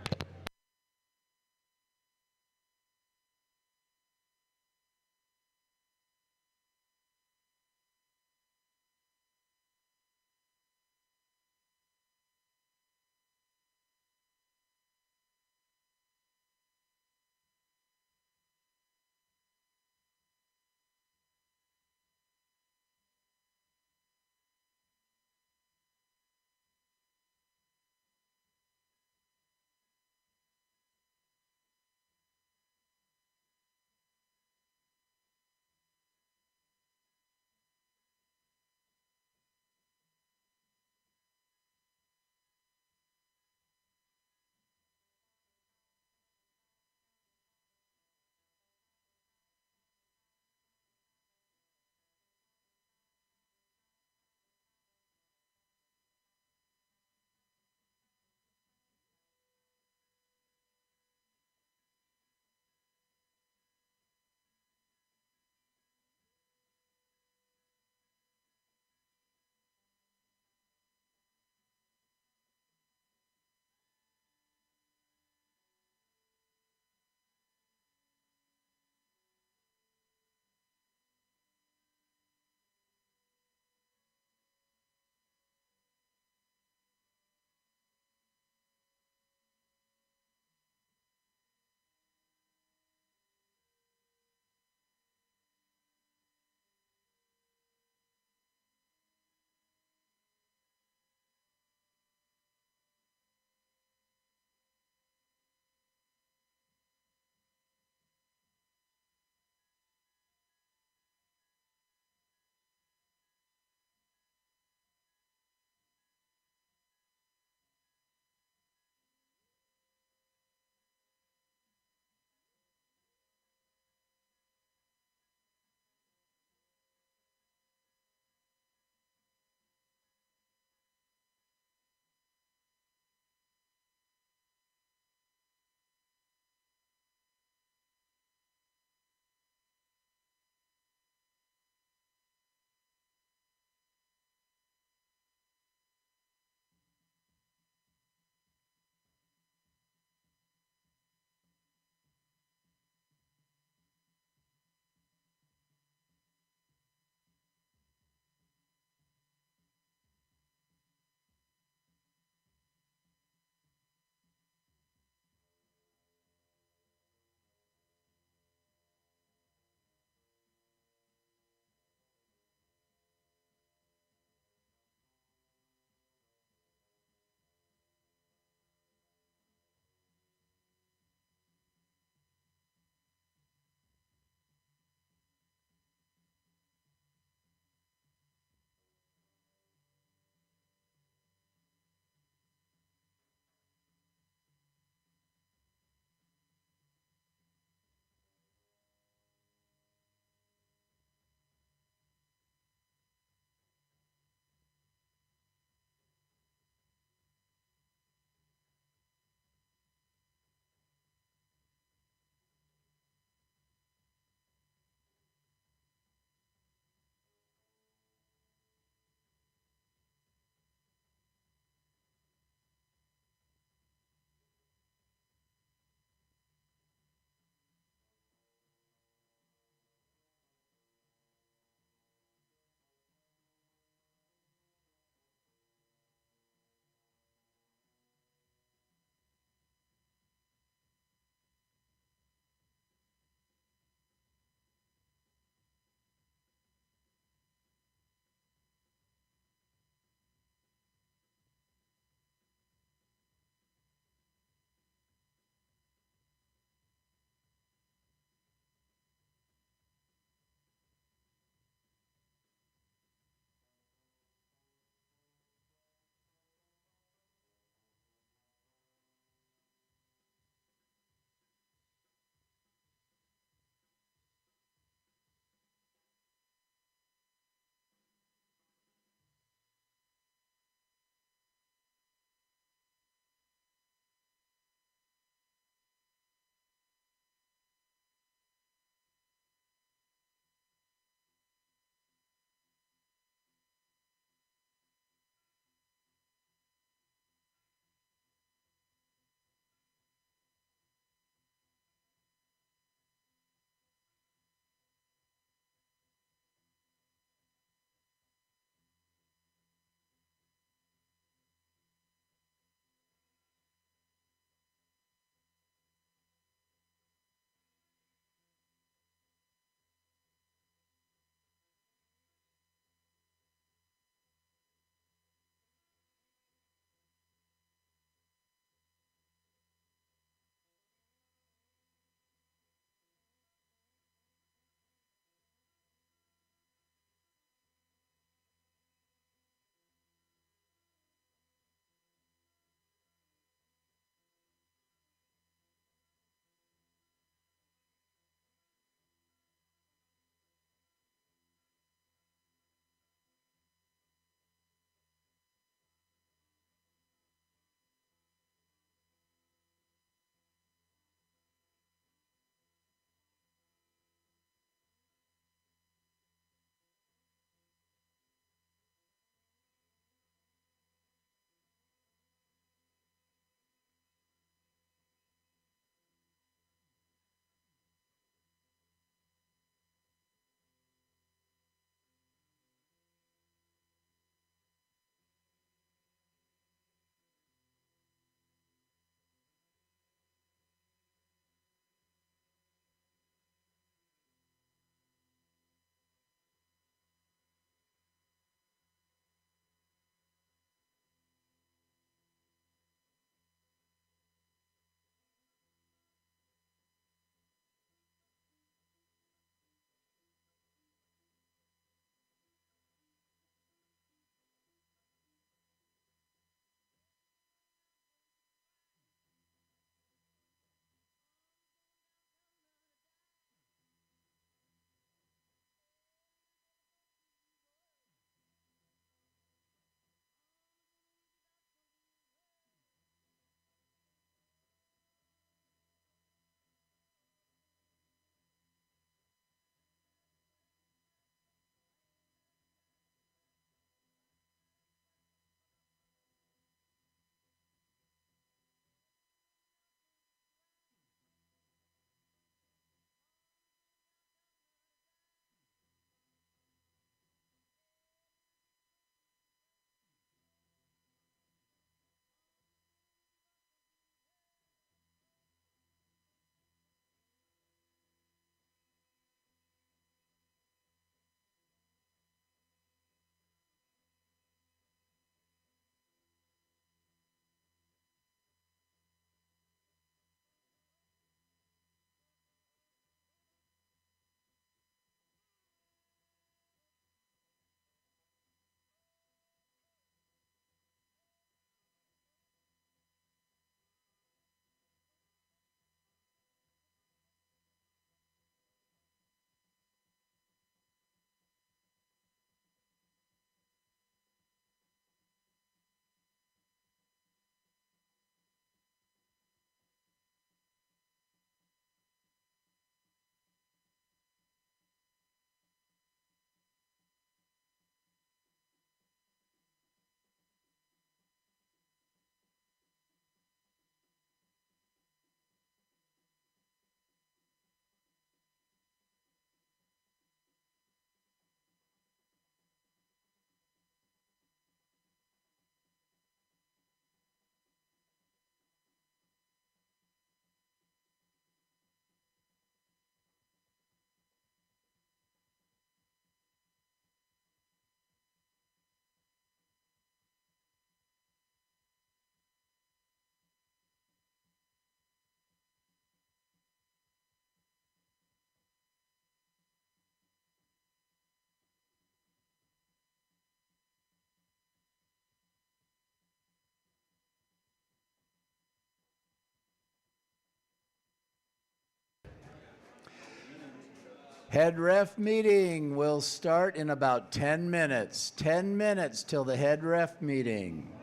G: Head ref meeting will start in about 10 minutes. 10 minutes till the head ref meeting.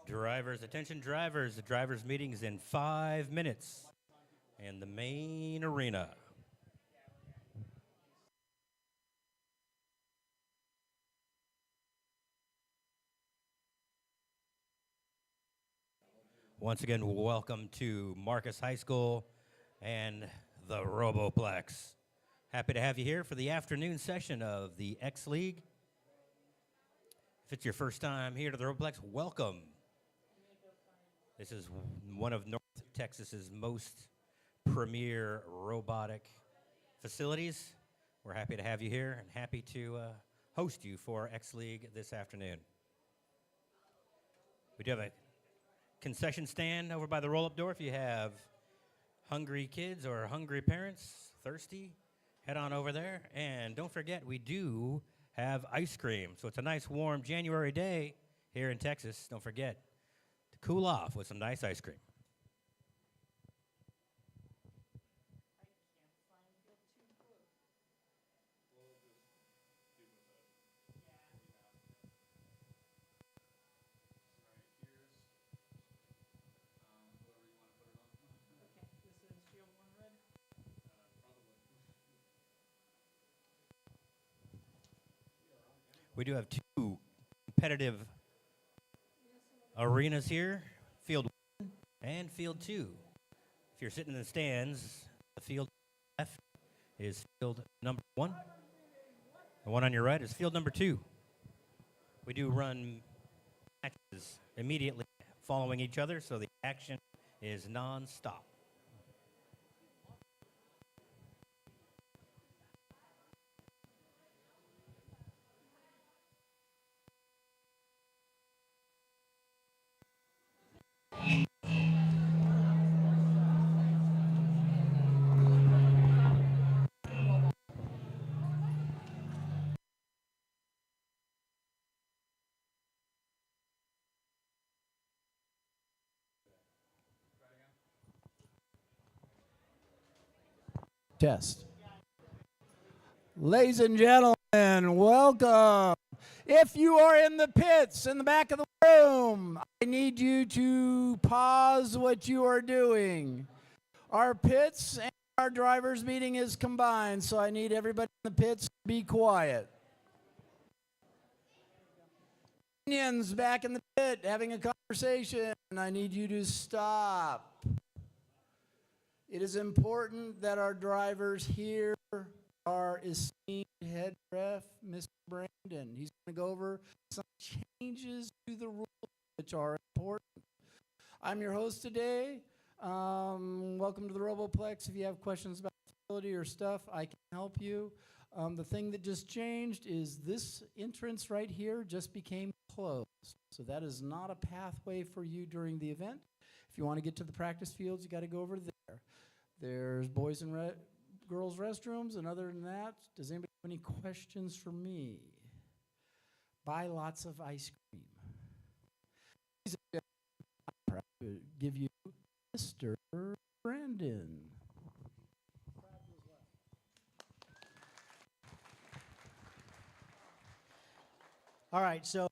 A: Drivers, attention drivers. The drivers' meeting is in 5 minutes in the main arena. Once again, welcome to Marcus High School and the Roboplex. Happy to have you here for the afternoon session of the X-League. If it's your first time here to the Roboplex, welcome. This is one of North Texas's most premier robotic facilities. We're happy to have you here and happy to host you for X-League this afternoon. We do have a concession stand over by the roll-up door. If you have hungry kids or hungry parents, thirsty, head on over there. And don't forget, we do have ice cream. So it's a nice warm January day here in Texas. Don't forget to cool off with some nice ice cream. We do have two competitive arenas here, Field 1 and Field 2. If you're sitting in the stands, the field left is Field number 1. The one on your right is Field number 2. We do run matches immediately following each other, so the action is non-stop.
G: Test. Ladies and gentlemen, welcome. If you are in the pits in the back of the room, I need you to pause what you are doing. Our pits and our drivers' meeting is combined, so I need everybody in the pits to be quiet. Unions back in the pit having a conversation, and I need you to stop. It is important that our drivers hear our esteemed head ref, Mr. Brandon. He's going to go over some changes to the rules which are important. I'm your host today. Welcome to the Roboplex. If you have questions about the facility or stuff, I can help you. The thing that just changed is this entrance right here just became closed. So that is not a pathway for you during the event. If you want to get to the practice fields, you got to go over there. There's boys and girls restrooms, and other than that, does anybody have any questions for me? Buy lots of ice cream. I'm proud to give you Mr. Brandon.
I: All right, so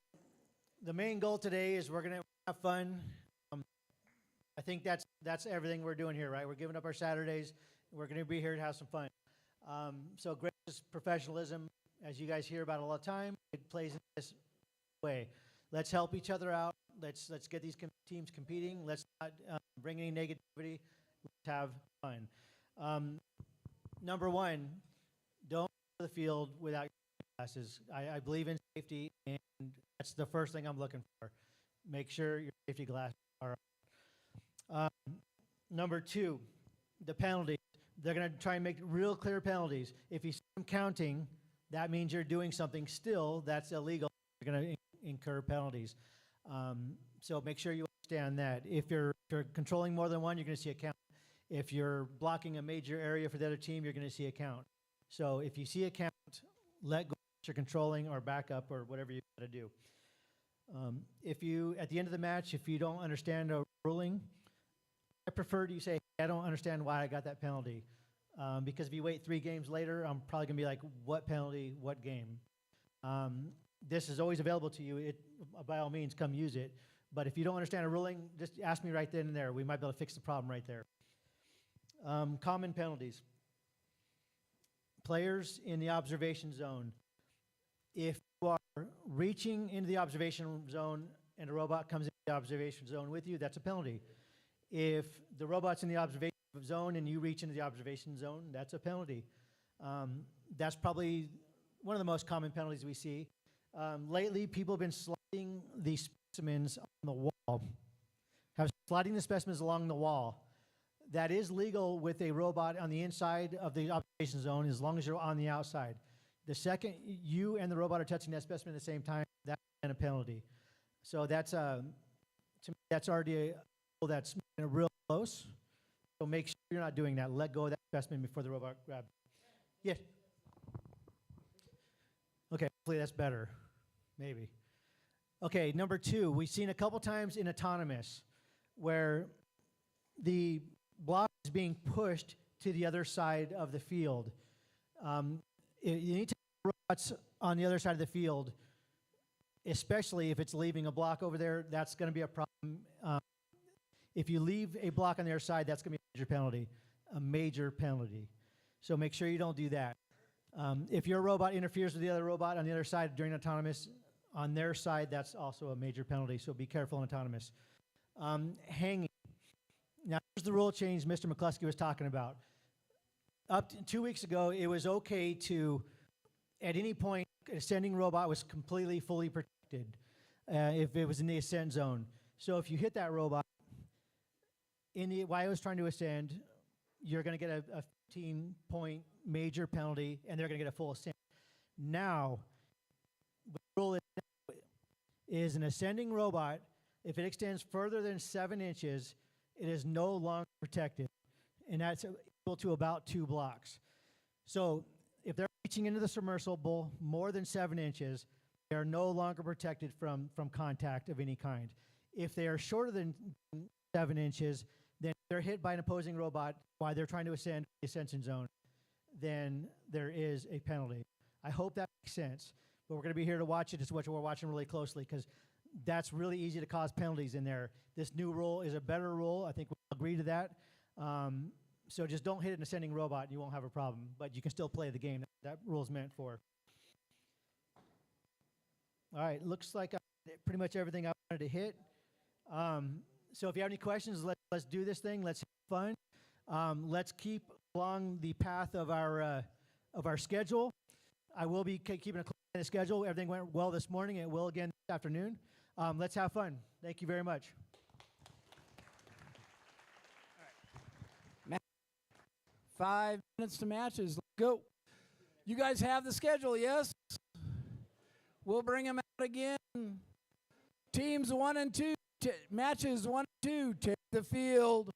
I: the main goal today is we're going to have fun. I think that's everything we're doing here, right? We're giving up our Saturdays. We're going to be here to have some fun. So great professionalism, as you guys hear about all the time, it plays in this way. Let's help each other out. Let's get these teams competing. Let's not bring any negativity. Let's have fun. Number one, don't go to the field without your glasses. I believe in safety, and that's the first thing I'm looking for. Make sure your safety glasses are on. Number two, the penalties. They're going to try and make real clear penalties. If you see them counting, that means you're doing something still that's illegal. You're going to incur penalties. So make sure you understand that. If you're controlling more than one, you're going to see a count. If you're blocking a major area for the other team, you're going to see a count. So if you see a count, let go what you're controlling or back up or whatever you got to do. If you, at the end of the match, if you don't understand a ruling, I prefer you say, hey, I don't understand why I got that penalty. Because if you wait 3 games later, I'm probably going to be like, what penalty, what game? This is always available to you. By all means, come use it. But if you don't understand a ruling, just ask me right then and there. We might be able to fix the problem right there. Common penalties. Players in the observation zone. If you are reaching into the observation zone and a robot comes into the observation zone with you, that's a penalty. If the robot's in the observation zone and you reach into the observation zone, that's a penalty. That's probably one of the most common penalties we see. Lately, people have been sliding the specimens on the wall, sliding the specimens along the wall. That is legal with a robot on the inside of the observation zone as long as you're on the outside. The second you and the robot are touching that specimen at the same time, that's a penalty. So that's to me, that's already a rule that's real close. So make sure you're not doing that. Let go of that specimen before the robot grabs. Yes. Okay, hopefully that's better. Maybe. Okay, number 2, we've seen a couple times in autonomous where the block is being pushed to the other side of the field. You need to have robots on the other side of the field, especially if it's leaving a block over there. That's going to be a problem. If you leave a block on their side, that's going to be a major penalty. A major penalty. So make sure you don't do that. If your robot interferes with the other robot on the other side during autonomous, on their side, that's also a major penalty. So be careful in autonomous. Hanging. Now, here's the rule change Mr. McCluskey was talking about. Up to 2 weeks ago, it was okay to, at any point, a ascending robot was completely, fully protected if it was in the ascent zone. So if you hit that robot, while it was trying to ascend, you're going to get a 15-point major penalty, and they're going to get a full ascent. Now, the rule is an ascending robot, if it extends further than 7 inches, it is no longer protected, and that's equal to about 2 blocks. So if they're reaching into the submersible more than 7 inches, they are no longer protected from contact of any kind. If they are shorter than 7 inches, then if they're hit by an opposing robot while they're trying to ascend the ascension zone, then there is a penalty. I hope that makes sense, but we're going to be here to watch it. It's what we're watching really closely because that's really easy to cause penalties in there. This new rule is a better rule. I think we'll agree to that. So just don't hit an ascending robot and you won't have a problem, but you can still play the game that rule's meant for. All right, looks like I did pretty much everything I wanted to hit. So if you have any questions, let's do this thing. Let's have fun. Let's keep along the path of our schedule. I will be keeping a close eye on the schedule. Everything went well this morning. It will again this afternoon. Let's have fun. Thank you very much.
G: 5 minutes to matches. Let's go. You guys have the schedule, yes? We'll bring them out again. Teams 1 and 2, matches 1 and 2, take the field.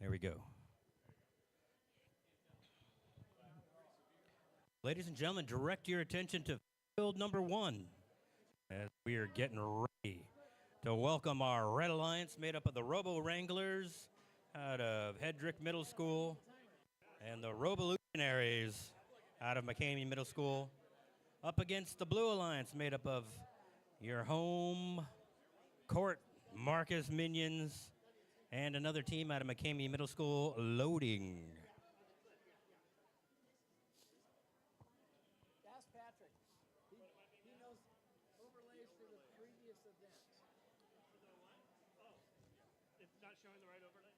A: There we go. Ladies and gentlemen, direct your attention to field number 1 as we are getting ready to welcome our Red Alliance made up of the Robo Wranglers out of Hedrick Middle School and the Rovolutionaries out of McCamey Middle School up against the Blue Alliance made up of your home court Marcus Minions and another team out of McCamey Middle School, Loading.
B: Ask Patrick. He knows overlays for the previous events.
J: It's not showing the right overlay.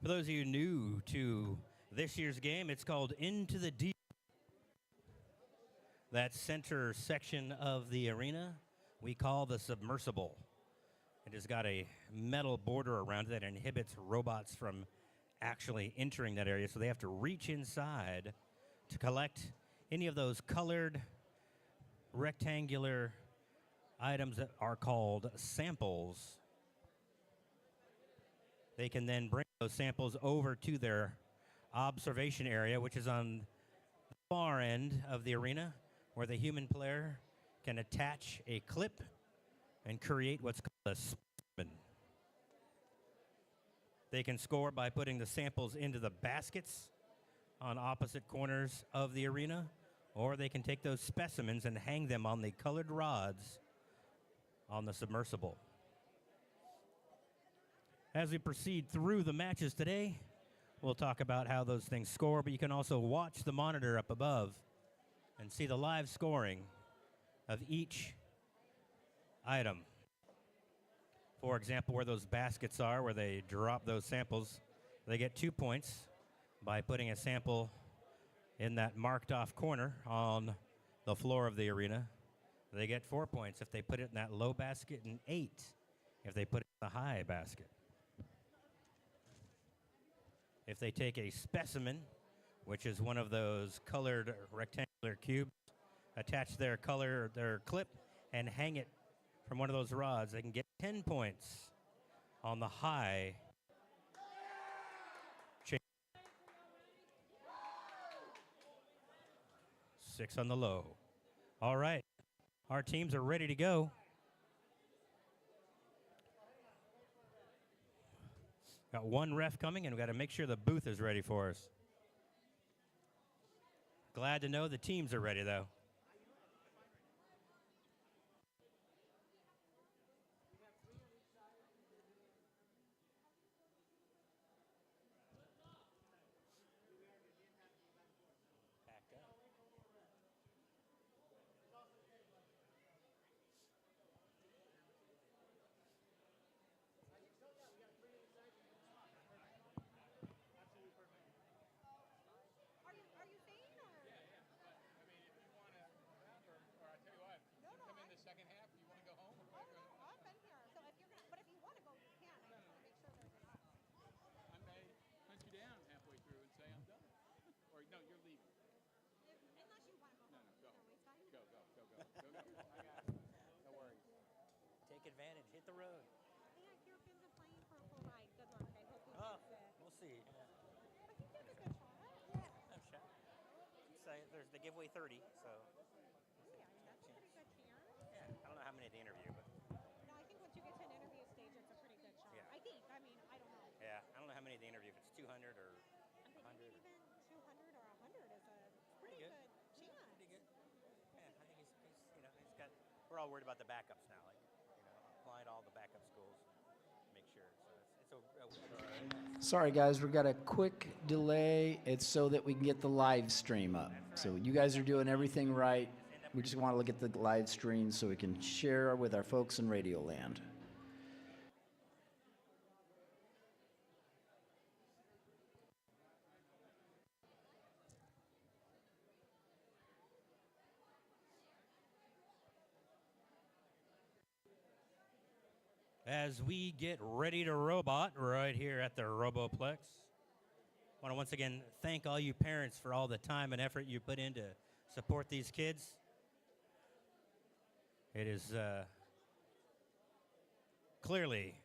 A: For those of you new to this year's game, it's called Into the Deep. That center section of the arena we call the submersible. It has got a metal border around it that inhibits robots from actually entering that area, so they have to reach inside to collect any of those colored rectangular items that are called samples. They can then bring those samples over to their observation area, which is on the far end of the arena, where the human player can attach a clip and create what's called a specimen. They can score by putting the samples into the baskets on opposite corners of the arena, or they can take those specimens and hang them on the colored rods on the submersible. As we proceed through the matches today, we'll talk about how those things score, but you can also watch the monitor up above and see the live scoring of each item. For example, where those baskets are, where they drop those samples, they get 2 points by putting a sample in that marked off corner on the floor of the arena. They get 4 points if they put it in that low basket, and 8 if they put it in the high basket. If they take a specimen, which is one of those colored rectangular cubes, attach their clip, and hang it from one of those rods, they can get 10 points on the high chain. 6 on the low. All right, our teams are ready to go. Got one ref coming, and we've got to make sure the booth is ready for us. Glad to know the teams are ready, though. Take advantage. Hit the road.
E: Yeah, your fins are playing purple light. Good luck. I hope he makes it.
A: We'll see. Yeah.
E: I think that's a good shot. Yeah.
A: I'm sure. They give away 30, so.
E: Yeah, that's a pretty good chance.
A: Yeah. I don't know how many they interview, but.
E: No, I think once you get to an interview stage, it's a pretty good shot.
A: Yeah.
E: I think. I mean, I don't know.
A: Yeah, I don't know how many they interview. If it's 200 or
E: I'm
A: 100.
E: thinking even 200 or 100 is a pretty
A: good.
E: good chance.
A: Pretty good. Yeah, I think he's he's got. We're all worried about the backups now, like applying to all the backup schools, make sure. So it's
G: Sorry, guys, we've got a quick delay. It's so that we can get the live stream up. So you guys are doing everything right. We just want to look at the live stream so we can share with our folks in Radio Land.
A: As we get ready to robot right here at the Roboplex, I want to once again thank all you parents for all the time and effort you put in to support these kids. It is clearly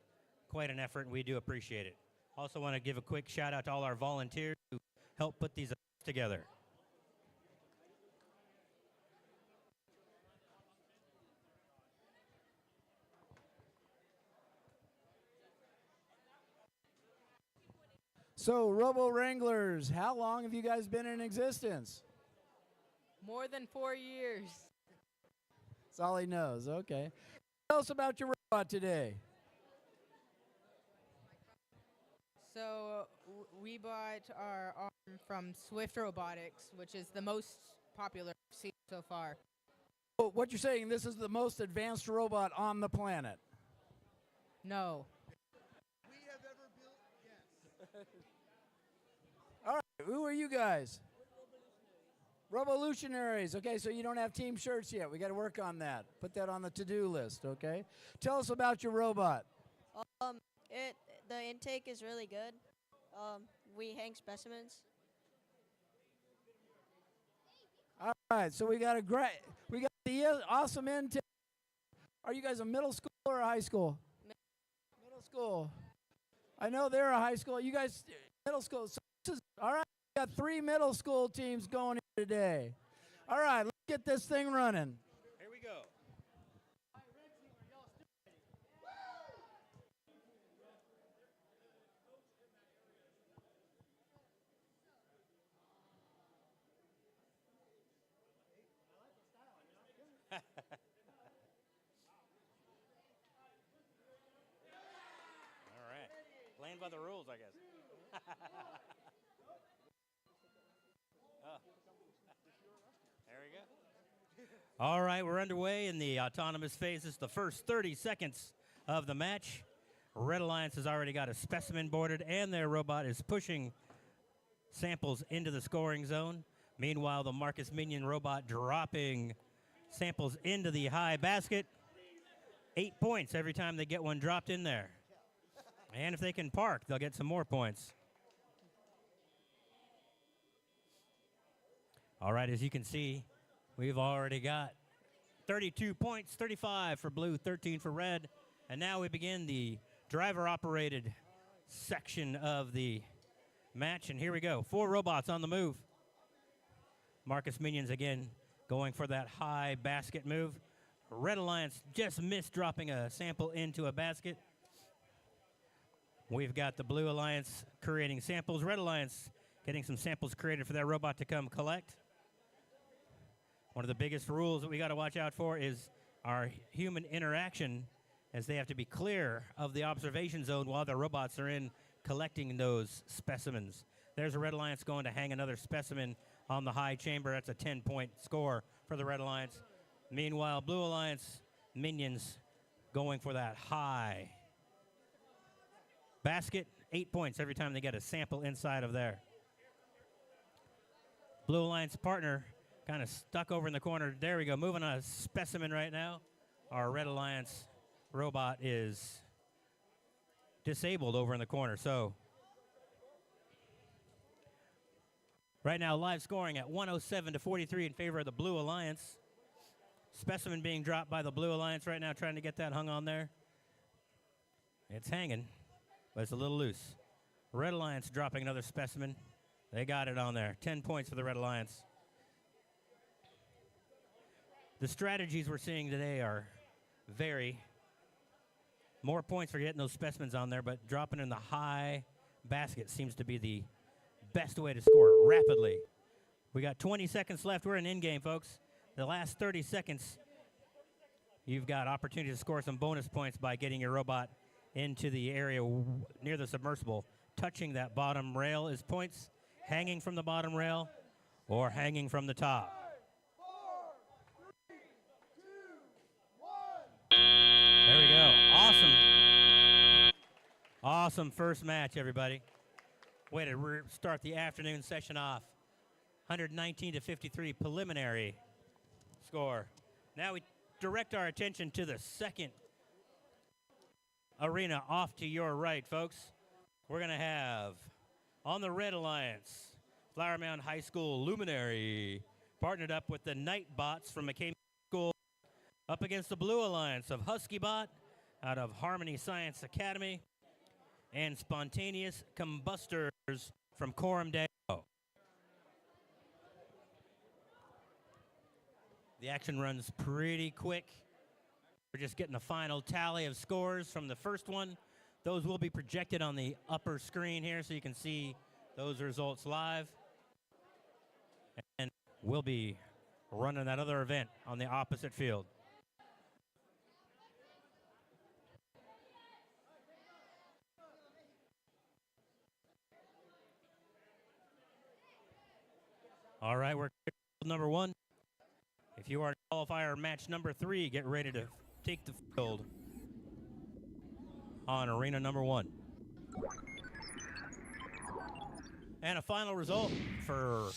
A: quite an effort, and we do appreciate it. Also want to give a quick shout out to all our volunteers who helped put these events together.
G: So, Robo Wranglers, how long have you guys been in existence?
E: More than 4 years.
G: That's all he knows. Okay. Tell us about your robot today.
E: So we bought our arm from Swift Robotics, which is the most popular I've seen so far.
G: Oh, what you're saying, this is the most advanced robot on the planet.
E: No.
G: All right, who are you guys? Revolutionaries. Okay, so you don't have team shirts yet. We got to work on that. Put that on the to-do list, okay? Tell us about your robot.
F: The intake is really good. We hang specimens.
G: All right, so we got the awesome intake. Are you guys a middle school or a high school? Middle school. I know they're a high school. You guys, middle school. So all right, we got 3 middle school teams going here today. All right, let's get this thing running.
A: Here we go. All right. Playing by the rules, I guess. Oh. There we go. All right, we're underway in the autonomous phase. This is the first 30 seconds of the match. Red Alliance has already got a specimen boarded, and their robot is pushing samples into the scoring zone. Meanwhile, the Marcus Minion robot dropping samples into the high basket. 8 points every time they get one dropped in there. And if they can park, they'll get some more points. All right, as you can see, we've already got 32 points, 35 for blue, 13 for red. And now we begin the driver-operated section of the match. And here we go. 4 robots on the move. Marcus Minions again going for that high basket move. Red Alliance just missed dropping a sample into a basket. We've got the Blue Alliance creating samples. Red Alliance getting some samples created for that robot to come collect. One of the biggest rules that we got to watch out for is our human interaction, as they have to be clear of the observation zone while their robots are in collecting those specimens. There's a Red Alliance going to hang another specimen on the high chamber. That's a 10-point score for the Red Alliance. Meanwhile, Blue Alliance Minions going for that high basket. 8 points every time they get a sample inside of there. Blue Alliance partner kind of stuck over in the corner. There we go, moving on a specimen right now. Our Red Alliance robot is disabled over in the corner. So right now, live scoring at 107-43 in favor of the Blue Alliance. Specimen being dropped by the Blue Alliance right now, trying to get that hung on there. It's hanging, but it's a little loose. Red Alliance dropping another specimen. They got it on there. 10 points for the Red Alliance. The strategies we're seeing today are vary. More points for getting those specimens on there, but dropping in the high basket seems to be the best way to score rapidly. We got 20 seconds left. We're in game, folks. The last 30 seconds, you've got opportunity to score some bonus points by getting your robot into the area near the submersible. Touching that bottom rail is points. Hanging from the bottom rail or hanging from the top. There we go. Awesome. Awesome first match, everybody. Way to start the afternoon session off. 119-53 preliminary score. Now we direct our attention to the second arena off to your right, folks. We're going to have, on the Red Alliance, Flower Mound High School Luminary, partnered up with the Night Bots from McCain School, up against the Blue Alliance of HuskyBot out of Harmony Science Academy. and Spontaneous Combustors from Coram Deo. The action runs pretty quick. We're just getting the final tally of scores from the first one. Those will be projected on the upper screen here so you can see those results live. And we'll be running that other event on the opposite field. All right, we're number one. If you are in qualifier match number 3, get ready to take the field on arena number 1. And a final result for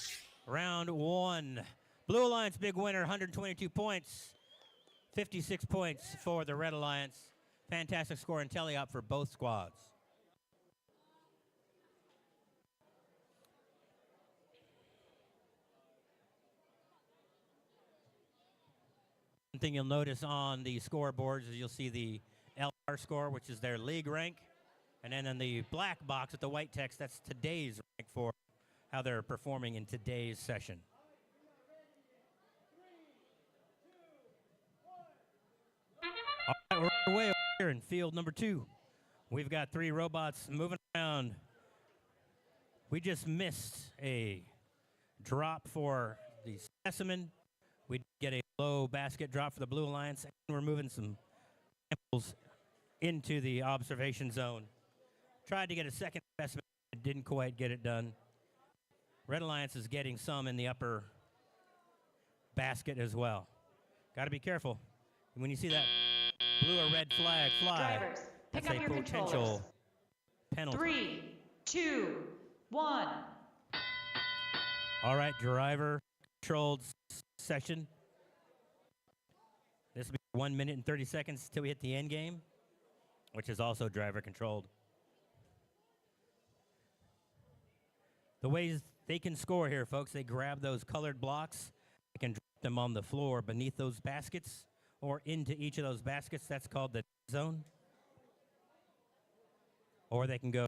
A: round 1. Blue Alliance, big winner, 122 points. 56 points for the Red Alliance. Fantastic score in teleop for both squads. One thing you'll notice on the scoreboards is you'll see the LR score, which is their league rank. And then in the black box with the white text, that's today's rank for how they're performing in today's session. All right, we're way over here in field number 2. We've got 3 robots moving around. We just missed a drop for the specimen. We get a low basket drop for the Blue Alliance, and we're moving some samples into the observation zone. Tried to get a second specimen, didn't quite get it done. Red Alliance is getting some in the upper basket as well. Got to be careful. When you see that blue or red flag fly,
C: Drivers, pick
A: that's
C: up
A: a
C: your
A: potential
C: controllers.
A: penalty.
C: 3, 2, 1.
A: All right, driver controlled session. This will be 1 minute and 30 seconds till we hit the end game, which is also driver controlled. The ways they can score here, folks, they grab those colored blocks. They can drop them on the floor beneath those baskets or into each of those baskets. That's called the zone. Or they can go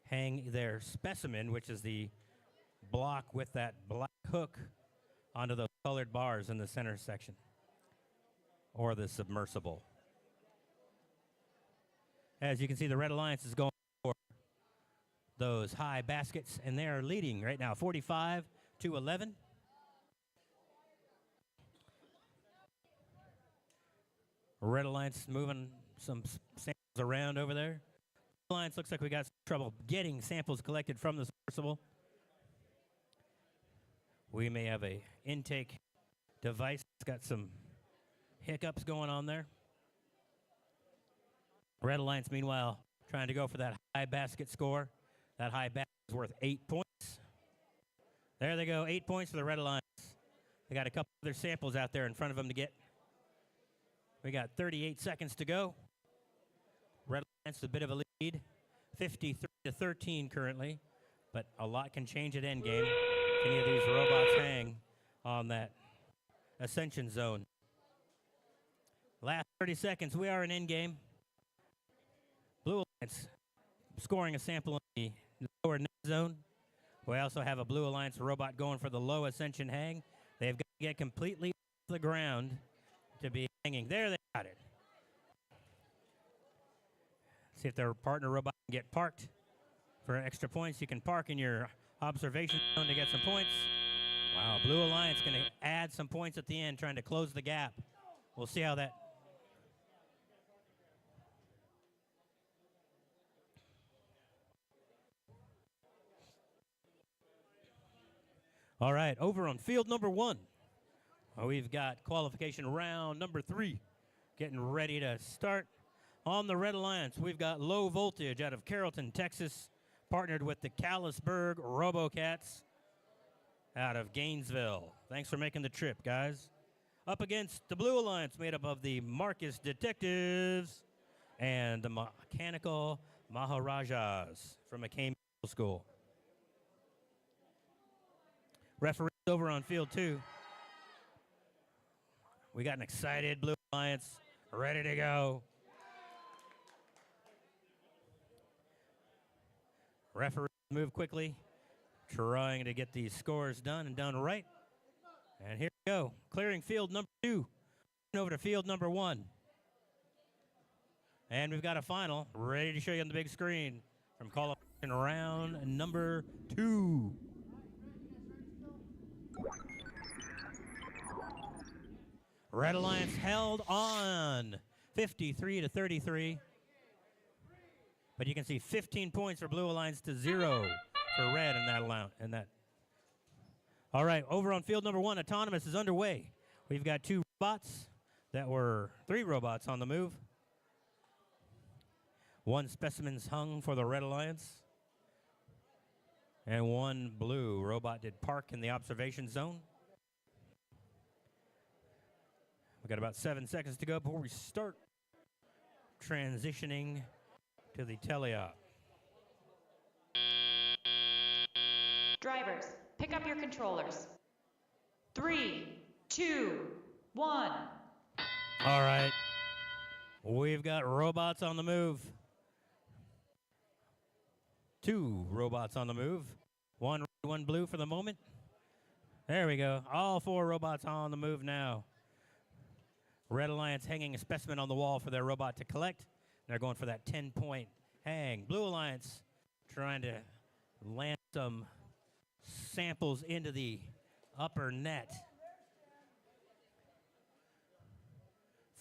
A: hang their specimen, which is the block with that black hook, onto those colored bars in the center section, or the submersible. As you can see, the Red Alliance is going for those high baskets, and they are leading right now, 45-11. Red Alliance moving some samples around over there. Alliance looks like we got some trouble getting samples collected from the submersible. We may have a intake device that's got some hiccups going on there. Red Alliance, meanwhile, trying to go for that high basket score. That high basket is worth 8 points. There they go, 8 points for the Red Alliance. They got a couple other samples out there in front of them to get. We got 38 seconds to go. Red Alliance a bit of a lead, 53-13 currently, but a lot can change at endgame if any of these robots hang on that ascension zone. Last 30 seconds, we are in endgame. Blue Alliance scoring a sample in the lower net zone. We also have a Blue Alliance robot going for the low ascension hang. They've got to get completely off the ground to be hanging. There they got it. See if their partner robot can get parked for extra points. You can park in your observation zone to get some points. Wow, Blue Alliance going to add some points at the end, trying to close the gap. We'll see how that. All right, over on field number 1. We've got qualification round number 3 getting ready to start. On the Red Alliance, we've got Low Voltage out of Carrollton, Texas, partnered with the Callisburg RoboCats out of Gainesville. Thanks for making the trip, guys. Up against the Blue Alliance, made up of the Marcus Detectives and the Mechanical Maharajas from McCain Middle School. Referees over on field 2. We got an excited Blue Alliance ready to go. Referees move quickly, trying to get these scores done and done right. And here we go. Clearing field number 2. Over to field number 1. And we've got a final ready to show you on the big screen from qualification round number 2. Red Alliance held on 53-33. But you can see 15 points for Blue Alliance to 0 for Red in that. All right, over on field number 1, Autonomous is underway. We've got 3 robots on the move. 1 specimen's hung for the Red Alliance. And 1 blue robot did park in the observation zone. We've got about 7 seconds to go before we start transitioning to the teleop.
C: Drivers, pick up your controllers. 3, 2, 1.
A: All right. We've got robots on the move. 2 robots on the move. 1 red, 1 blue for the moment. There we go. All 4 robots on the move now. Red Alliance hanging a specimen on the wall for their robot to collect. They're going for that 10-point hang. Blue Alliance trying to land some samples into the upper net.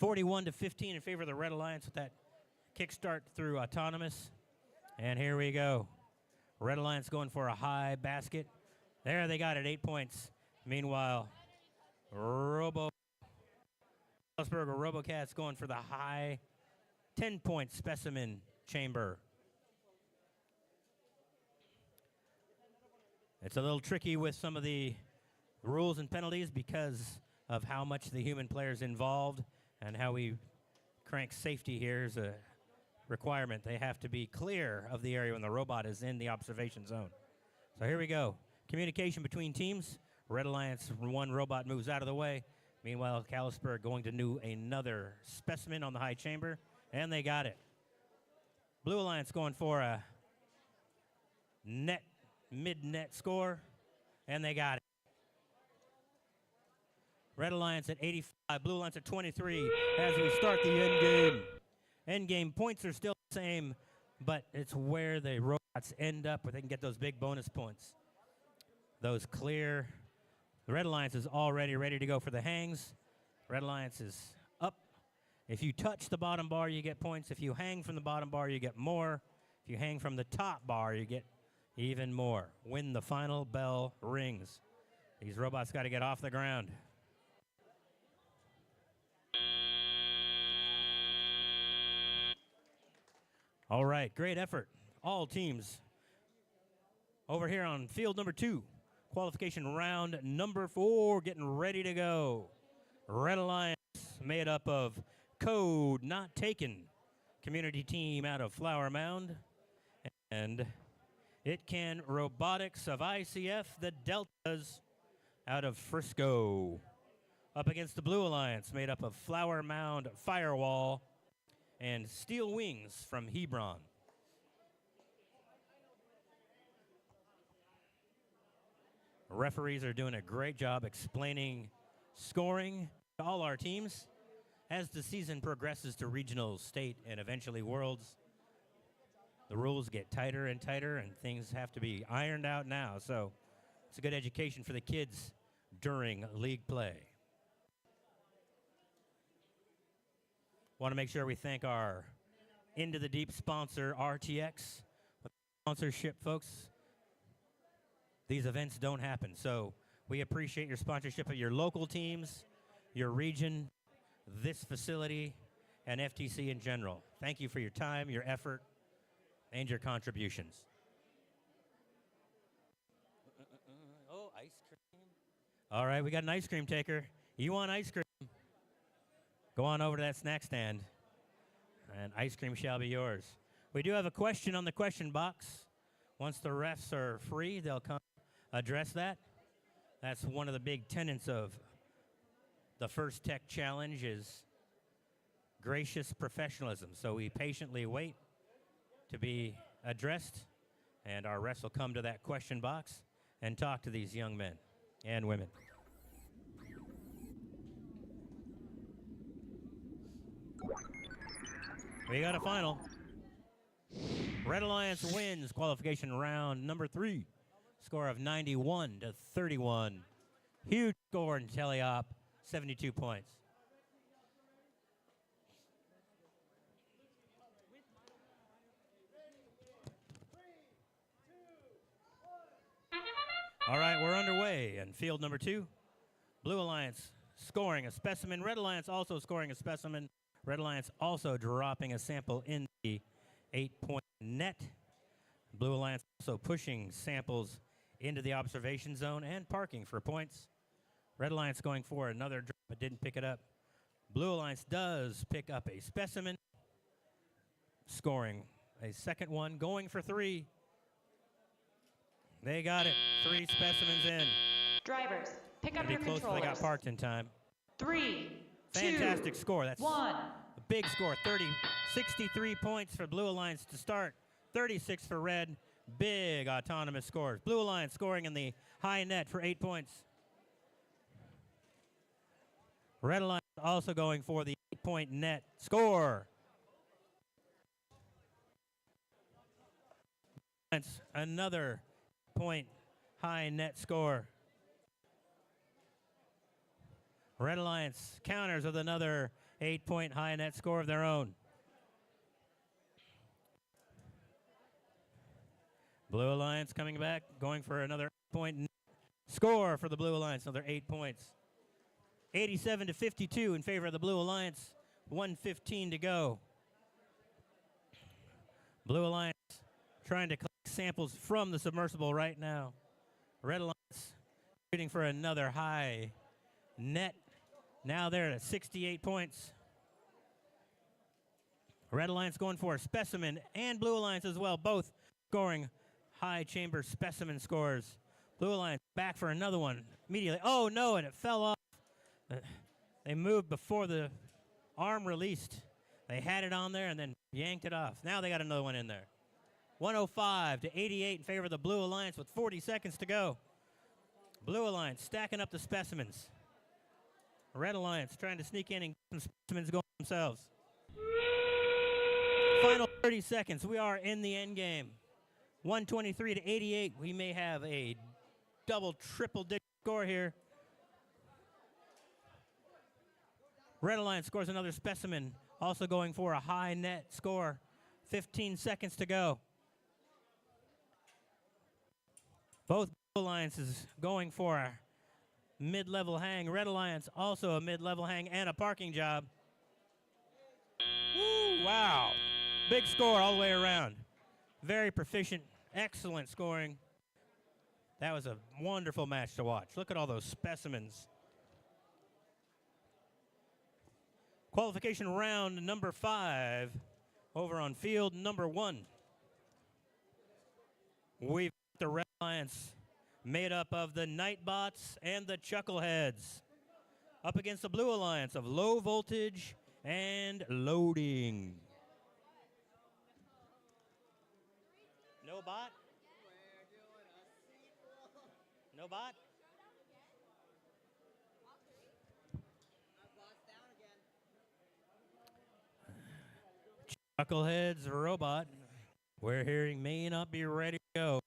A: 41-15 in favor of the Red Alliance with that kickstart through Autonomous. And here we go. Red Alliance going for a high basket. There, they got it, 8 points. Meanwhile, RoboCat's going for the high 10-point specimen chamber. It's a little tricky with some of the rules and penalties because of how much the human player's involved and how we crank safety here is a requirement. They have to be clear of the area when the robot is in the observation zone. So here we go. Communication between teams. Red Alliance, 1 robot moves out of the way. Meanwhile, Kalispberg going to do another specimen on the high chamber, and they got it. Blue Alliance going for a mid-net score, and they got it. Red Alliance at 85, Blue Alliance at 23 as we start the end game. End game points are still the same, but it's where the robots end up where they can get those big bonus points. Those clear. The Red Alliance is already ready to go for the hangs. Red Alliance is up. If you touch the bottom bar, you get points. If you hang from the bottom bar, you get more. If you hang from the top bar, you get even more. When the final bell rings. These robots got to get off the ground. All right, great effort. All teams. Over here on field number 2. Qualification round number 4, getting ready to go. Red Alliance made up of Code Not Taken, community team out of Flower Mound, and It Can Robotics of ICF, the Deltas out of Frisco. Up against the Blue Alliance, made up of Flower Mound Firewall and Steel Wings from Hebron. Referees are doing a great job explaining scoring to all our teams. As the season progresses to regionals, state, and eventually worlds, the rules get tighter and tighter, and things have to be ironed out now. So it's a good education for the kids during league play. Want to make sure we thank our Into the Deep sponsor, RTX. With sponsorship, folks, these events don't happen. So we appreciate your sponsorship of your local teams, your region, this facility, and FTC in general. Thank you for your time, your effort, and your contributions. Oh, ice cream. All right, we got an ice cream taker. You want ice cream? Go on over to that snack stand, and ice cream shall be yours. We do have a question on the question box. Once the refs are free, they'll come address that. That's one of the big tenets of the First Tech Challenge is gracious professionalism. So we patiently wait to be addressed And our refs will come to that question box and talk to these young men and women. We got a final. Red Alliance wins qualification round number 3. Score of 91-31. Huge score in teleop, 72 points. All right, we're underway in field number 2. Blue Alliance scoring a specimen. Red Alliance also scoring a specimen. Red Alliance also dropping a sample in the 8-point net. Blue Alliance also pushing samples into the observation zone and parking for points. Red Alliance going for another drop, but didn't pick it up. Blue Alliance does pick up a specimen, scoring a second one, going for 3. They got it. 3 specimens in.
C: Drivers, pick up
A: Pretty
C: your
A: close if they
C: controllers.
A: got parked in time.
C: 3,
A: Fantastic
C: 2,
A: score. That's
C: 1.
A: a big score. 63 points for Blue Alliance to start. 36 for Red. Big autonomous scores. Blue Alliance scoring in the high net for 8 points. Red Alliance also going for the 8-point net score. Another point high net score. Red Alliance counters with another 8-point high net score of their own. Blue Alliance coming back, going for another point score for the Blue Alliance, another 8 points. 87-52 in favor of the Blue Alliance, 1:15 to go. Blue Alliance trying to collect samples from the submersible right now. Red Alliance shooting for another high net. Now they're at 68 points. Red Alliance going for a specimen, and Blue Alliance as well, both scoring high chamber specimen scores. Blue Alliance back for another one immediately. Oh no, and it fell off. They moved before the arm released. They had it on there and then yanked it off. Now they got another one in there. 105-88 in favor of the Blue Alliance with 40 seconds to go. Blue Alliance stacking up the specimens. Red Alliance trying to sneak in and get some specimens going themselves. Final 30 seconds. We are in the end game. 123-88. We may have a double, triple digit score here. Red Alliance scores another specimen, also going for a high net score. 15 seconds to go. Both Blue Alliances going for a mid-level hang. Red Alliance also a mid-level hang and a parking job. Woo, wow. Big score all the way around. Very proficient, excellent scoring. That was a wonderful match to watch. Look at all those specimens. Qualification round number 5 over on field number 1. We've got the Red Alliance made up of the Nightbots and the Chuckleheads up against the Blue Alliance of Low Voltage and Loading. No bot? No bot? Chucklehead's robot, we're hearing may not be ready to go.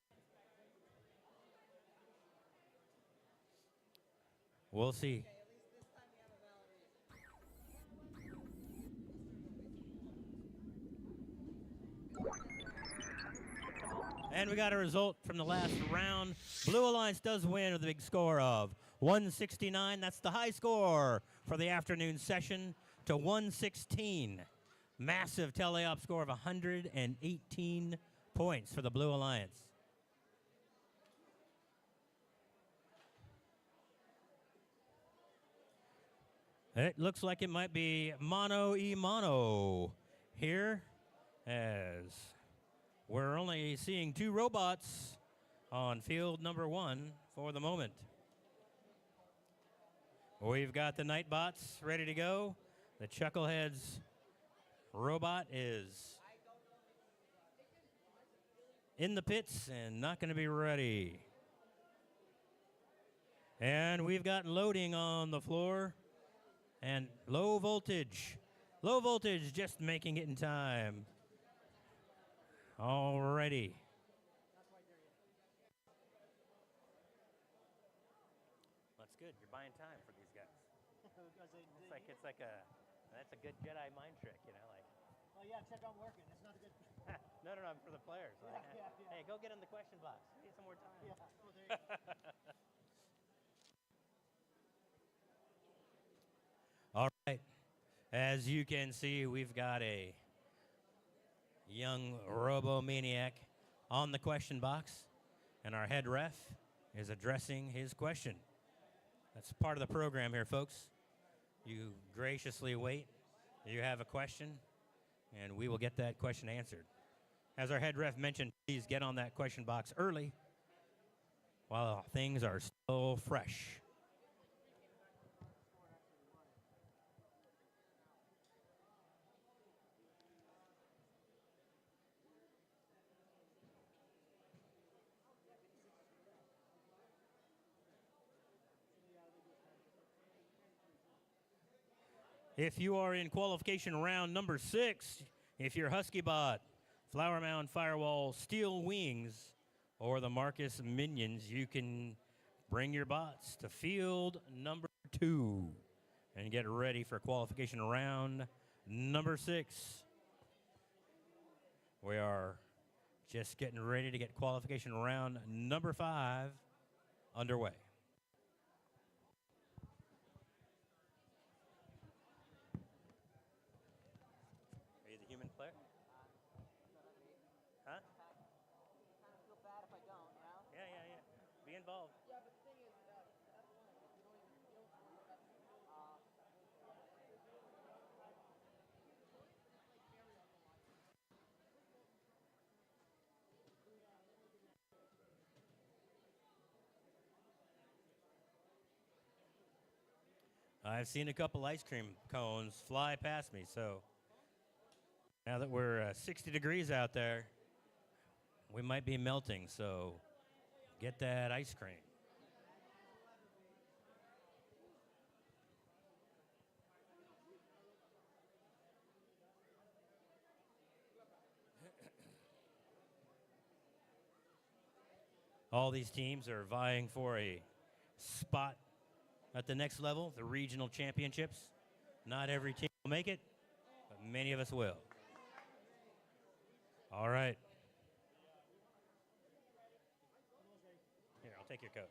A: We'll see. And we got a result from the last round. Blue Alliance does win with a big score of 169. That's the high score for the afternoon session to 116. Massive teleop score of 118 points for the Blue Alliance. It looks like it might be mano-y-mano here, as we're only seeing 2 robots on field number 1 for the moment. We've got the Nightbots ready to go. The Chuckleheads robot is in the pits and not going to be ready. And we've got loading on the floor and low voltage. Low voltage just making it in time. Alrighty. That's good. You're buying time for these guys. It's like that's a good Jedi mind trick, you know, like.
I: Oh yeah, check on working. It's not a good.
A: No, for the players. Like, hey, go get in the question box. We need some more time.
I: Yeah. Oh, there you go.
A: All right. As you can see, we've got a young robo-maniac on the question box, and our head ref is addressing his question. That's part of the program here, folks. You graciously wait. You have a question, and we will get that question answered. As our head ref mentioned, please get on that question box early while things are still fresh. If you are in qualification round number 6, if you're Husky Bot, Flower Mound Firewall, Steel Wings, or the Marcus Minions, you can bring your bots to field number 2 and get ready for qualification round number 6. We are just getting ready to get qualification round number 5 underway. Are you the human player? Huh?
D: Kind of feel bad if I don't, you know?
A: Yeah. Be involved. I've seen a couple ice cream cones fly past me, so now that we're 60 degrees out there, we might be melting, so get that ice cream. All these teams are vying for a spot at the next level, the regional championships. Not every team will make it, but many of us will. All right. Here, I'll take your coat.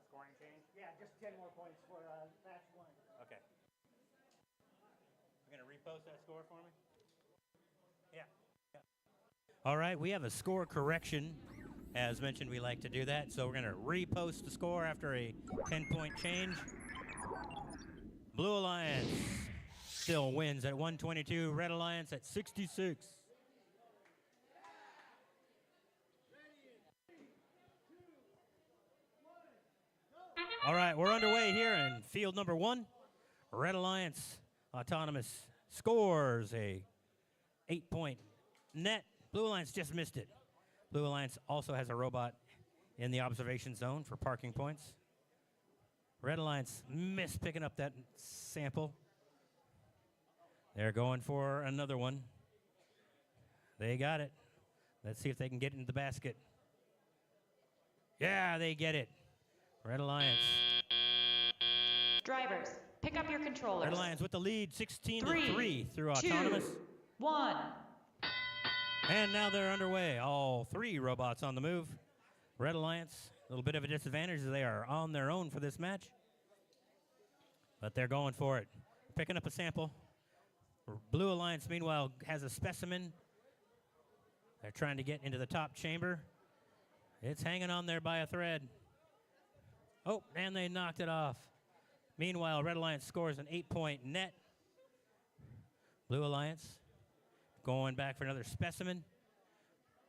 A: Scoring change?
I: Yeah, just 10 more points for match 1.
A: Okay. You're going to repost that score for me? Yeah. All right, we have a score correction. As mentioned, we like to do that, so we're going to repost the score after a 10-point change. Blue Alliance still wins at 122, Red Alliance at 66. All right, we're underway here in field number 1. Red Alliance Autonomous scores a 8-point net. Blue Alliance just missed it. Blue Alliance also has a robot in the observation zone for parking points. Red Alliance missed picking up that sample. They're going for another one. They got it. Let's see if they can get into the basket. Yeah, they get it. Red Alliance.
C: Drivers, pick up your controllers.
A: Red Alliance with the lead, 16-3 through
C: 2,
A: Autonomous.
C: 1.
A: And now they're underway. All 3 robots on the move. Red Alliance, a little bit of a disadvantage as they are on their own for this match. But they're going for it. Picking up a sample. Blue Alliance, meanwhile, has a specimen. They're trying to get into the top chamber. It's hanging on there by a thread. Oh, and they knocked it off. Meanwhile, Red Alliance scores an 8-point net. Blue Alliance going back for another specimen.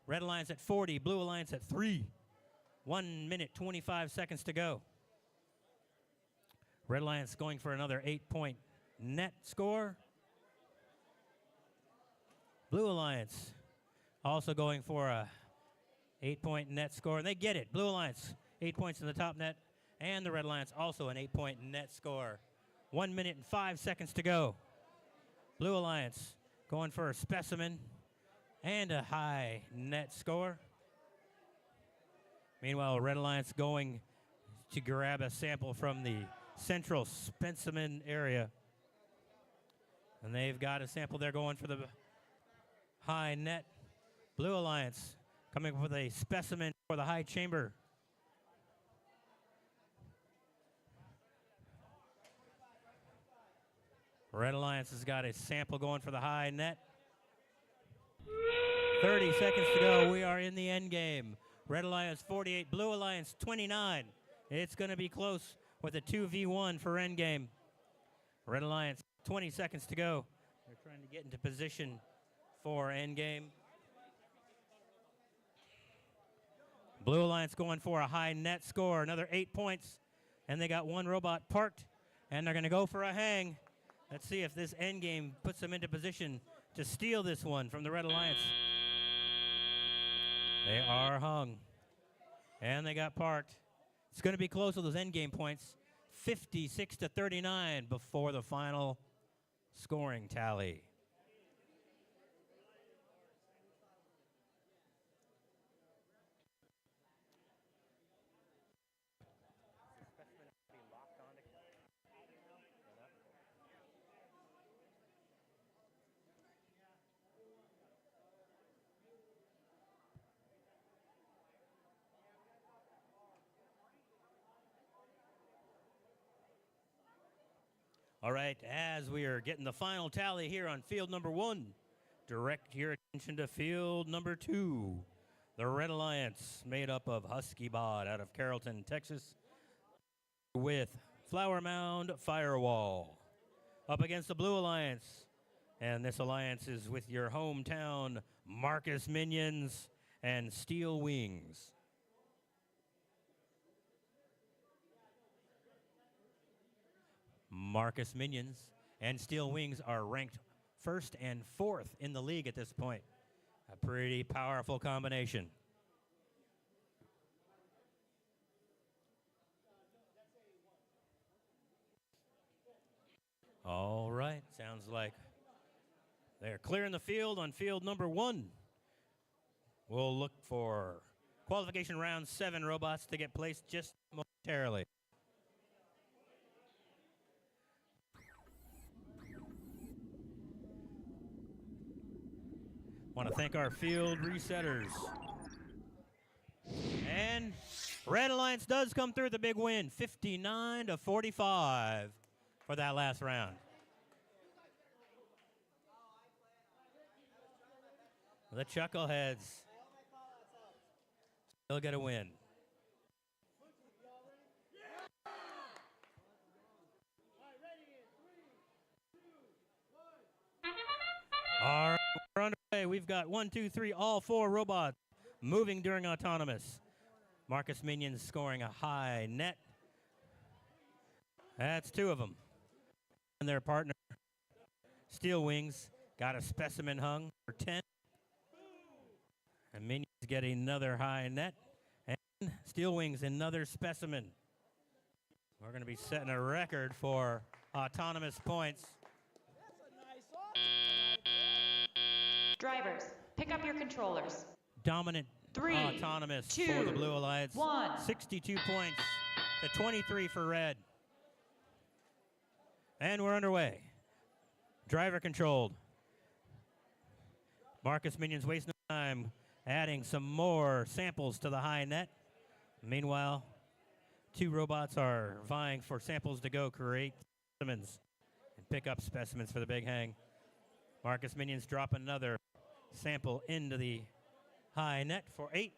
A: Red Alliance at 40, Blue Alliance at 3. 1 minute, 25 seconds to go. Red Alliance going for another 8-point net score. Blue Alliance also going for a 8-point net score, and they get it. Blue Alliance, 8 points in the top net, and the Red Alliance also an 8-point net score. 1 minute and 5 seconds to go. Blue Alliance going for a specimen and a high net score. Meanwhile, Red Alliance going to grab a sample from the central specimen area. And they've got a sample there going for the high net. Blue Alliance coming up with a specimen for the high chamber. Red Alliance has got a sample going for the high net. 30 seconds to go. We are in the end game. Red Alliance 48, Blue Alliance 29. It's going to be close with a 2v1 for end game. Red Alliance 20 seconds to go. They're trying to get into position for end game. Blue Alliance going for a high net score, another 8 points. And they got one robot parked, and they're going to go for a hang. Let's see if this end game puts them into position to steal this one from the Red Alliance. They are hung, and they got parked. It's going to be close with those end game points, 56-39 before the final scoring tally. All right, as we are getting the final tally here on field number 1, direct your attention to field number 2. The Red Alliance, made up of Husky Bod out of Carrollton, Texas, with Flower Mound Firewall. Up against the Blue Alliance, and this alliance is with your hometown Marcus Minions and Steel Wings. Marcus Minions and Steel Wings are ranked 1st and 4th in the league at this point. A pretty powerful combination. All right, sounds like they're clearing the field on field number 1. We'll look for qualification round 7 robots to get placed just momentarily. Want to thank our field resetters. And Red Alliance does come through with a big win, 59-45 for that last round. The Chuckleheads still get a win. All right, we're underway. We've got 1, 2, 3, all 4 robots moving during autonomous. Marcus Minions scoring a high net. That's 2 of them. And their partner, Steel Wings, got a specimen hung for 10. And Minions get another high net. And Steel Wings, another specimen. We're going to be setting a record for autonomous points.
C: Drivers, pick up your controllers.
A: Dominant
C: 3,
A: autonomous
C: 2,
A: for the Blue Alliance.
C: 1.
A: 62 points to 23 for Red. And we're underway. Driver controlled. Marcus Minions wasting no time, adding some more samples to the high net. Meanwhile, 2 robots are vying for samples to go create specimens and pick up specimens for the big hang. Marcus Minions drop another sample into the high net for 8.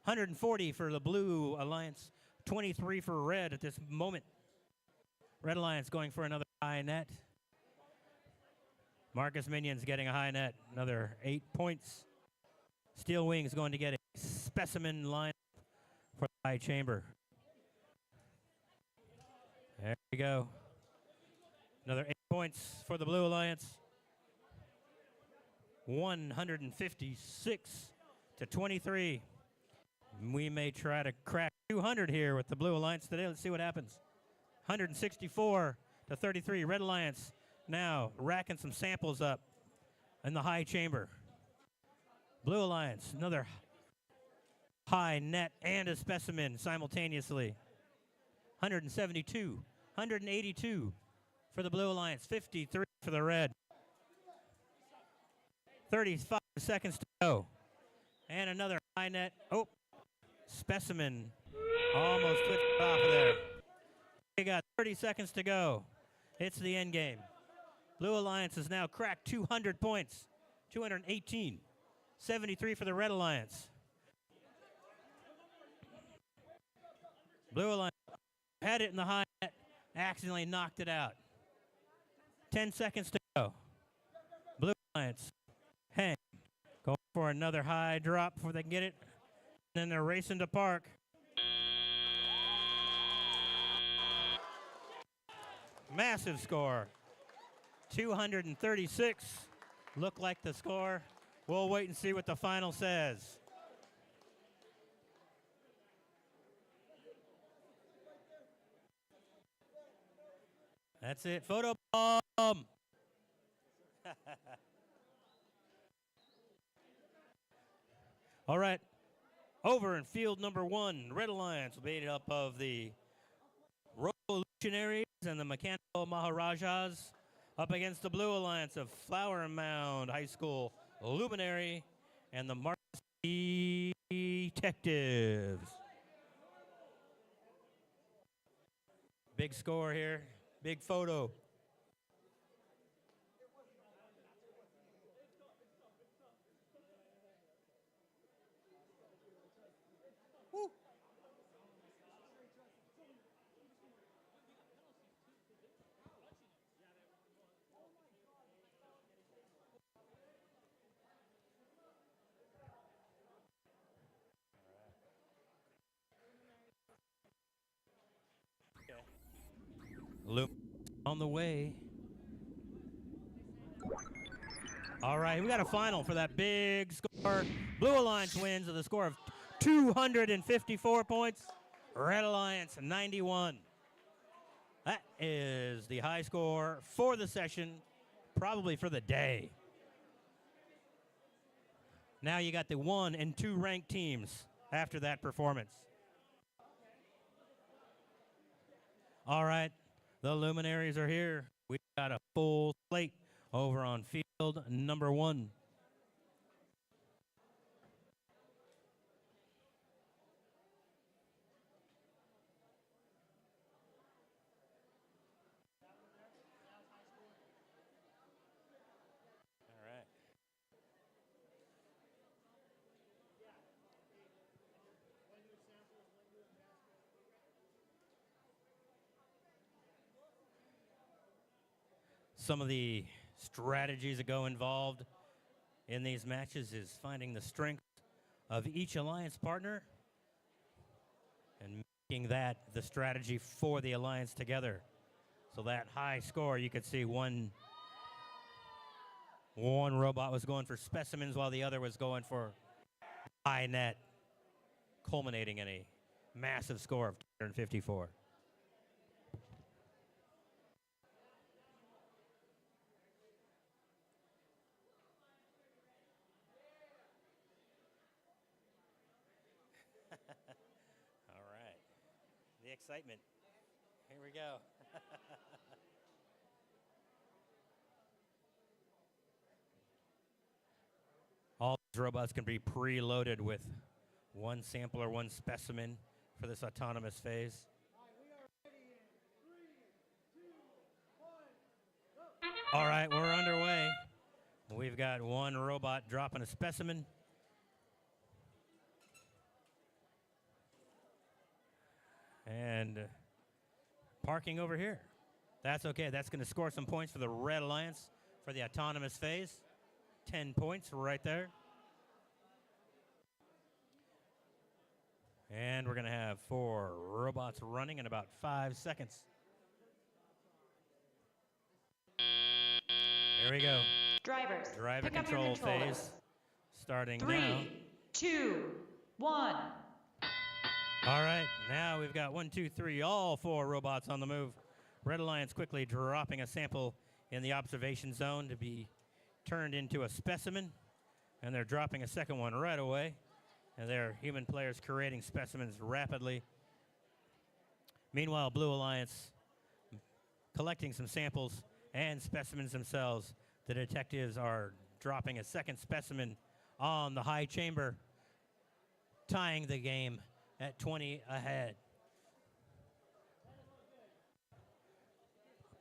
A: 140 for the Blue Alliance, 23 for Red at this moment. Red Alliance going for another high net. Marcus Minion's getting a high net, another 8 points. Steel Wings going to get a specimen line for the high chamber. There we go. Another 8 points for the Blue Alliance. 156 to 23. We may try to crack 200 here with the Blue Alliance today. Let's see what happens. 164 to 33. Red Alliance now racking some samples up in the high chamber. Blue Alliance, another high net and a specimen simultaneously. 172, 182 for the Blue Alliance, 53 for the Red. 35 seconds to go. And another high net. Oh, specimen almost switched it off of there. We got 30 seconds to go. It's the end game. Blue Alliance has now cracked 200 points. 218. 73 for the Red Alliance. Blue Alliance had it in the high net, accidentally knocked it out. 10 seconds to go. Blue Alliance, hang. Going for another high drop before they can get it. And then they're racing to park. Massive score. 236. Look like the score. We'll wait and see what the final says. That's it. Photo bomb. All right. Over in field number 1, Red Alliance made up of the Revolutionaries and the Mechanical Maharajas up against the Blue Alliance of Flower Mound High School Luminary and the Marcus Detectives. Big score here. Big photo. Woo. Luke on the way. All right, we got a final for that big score. Blue Alliance wins with a score of 254 points. Red Alliance 91. That is the high score for the session, probably for the day. Now you got the 1 and 2 ranked teams after that performance. All right. The Luminaries are here. We got a full slate over on field number 1. All right. Some of the strategies that go involved in these matches is finding the strength of each alliance partner and making that the strategy for the alliance together. So that high score, you could see one robot was going for specimens while the other was going for high net, culminating in a massive score of 254. The excitement. Here we go. All these robots can be preloaded with one sample or one specimen for this autonomous phase. All right, we're underway. We've got one robot dropping a specimen. And parking over here. That's okay. That's going to score some points for the Red Alliance. for the autonomous phase. 10 points right there. And we're going to have 4 robots running in about 5 seconds. There we go.
C: Drivers,
A: Driver
C: pick up your
A: control
C: controllers.
A: phase starting
C: 3,
A: now.
C: 2, 1.
A: All right, now we've got 1, 2, 3, all 4 robots on the move. Red Alliance quickly dropping a sample in the observation zone to be turned into a specimen, and they're dropping a second one right away. And their human players creating specimens rapidly. Meanwhile, Blue Alliance collecting some samples and specimens themselves. The detectives are dropping a second specimen on the high chamber, tying the game at 20 ahead.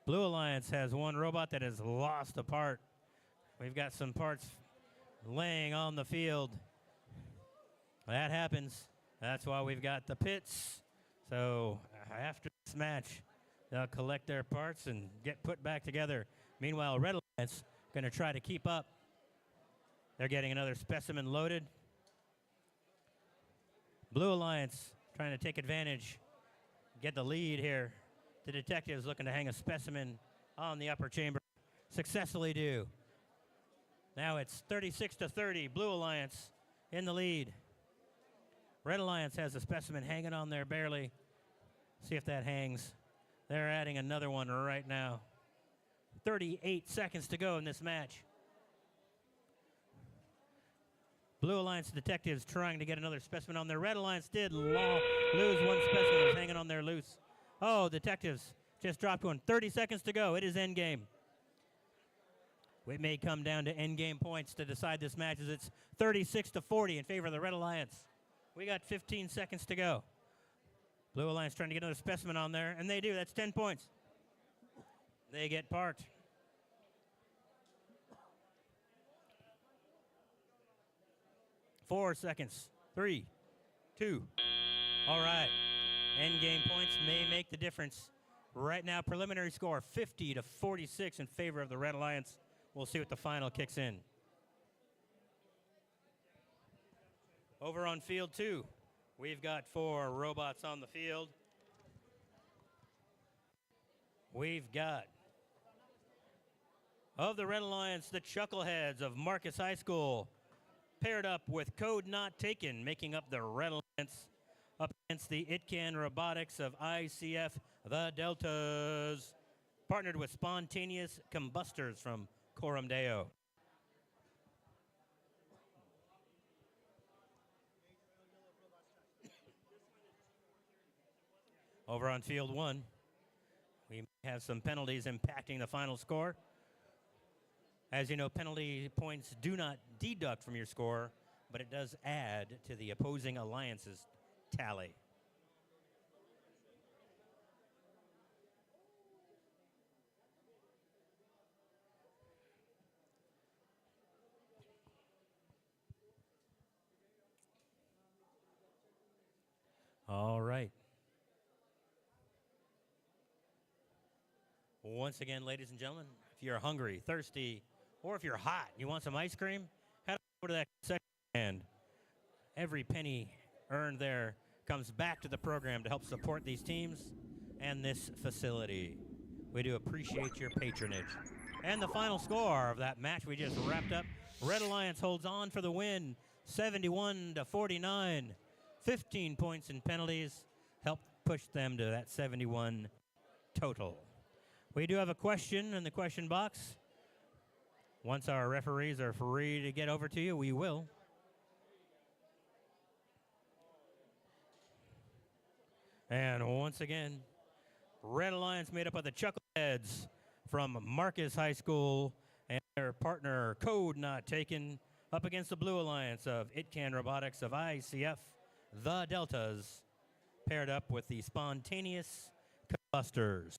A: Blue Alliance has one robot that is lost a part. We've got some parts laying on the field. That happens. That's why we've got the pits. So after this match, they'll collect their parts and get put back together. Meanwhile, Red Alliance going to try to keep up. They're getting another specimen loaded. Blue Alliance trying to take advantage, get the lead here. The detectives looking to hang a specimen on the upper chamber. Successfully do. Now it's 36-30. Blue Alliance in the lead. Red Alliance has a specimen hanging on there barely. See if that hangs. They're adding another one right now. 38 seconds to go in this match. Blue Alliance detectives trying to get another specimen on there. Red Alliance did lose one specimen that was hanging on there loose. Oh, detectives just dropped one. 30 seconds to go. It is endgame. It may come down to endgame points to decide this match as it's 36-40 in favor of the Red Alliance. We got 15 seconds to go. Blue Alliance trying to get another specimen on there, and they do. That's 10 points. They get parked. Four seconds. 3, 2. All right. Endgame points may make the difference. Right now, preliminary score 50-46 in favor of the Red Alliance. We'll see what the final kicks in. Over on field 2, we've got 4 robots on the field. We've got, of the Red Alliance, the Chuckleheads of Marcus High School, paired up with Code Not Taken, making up the Red Alliance, up against the ITCAN Robotics of ICF, the Deltas, partnered with Spontaneous Combustors from Coram Deo. Over on field 1, we have some penalties impacting the final score. As you know, penalty points do not deduct from your score, but it does add to the opposing alliance's tally. All right. Once again, ladies and gentlemen, if you're hungry, thirsty, or if you're hot, you want some ice cream, head over to that section stand. Every penny earned there comes back to the program to help support these teams and this facility. We do appreciate your patronage. And the final score of that match we just wrapped up, Red Alliance holds on for the win, 71-49. 15 points in penalties help push them to that 71 total. We do have a question in the question box. Once our referees are free to get over to you, we will. And once again, Red Alliance made up of the Chuckleheads from Marcus High School and their partner Code Not Taken up against the Blue Alliance of ITCAN Robotics of ICF, the Deltas, paired up with the Spontaneous Combustors.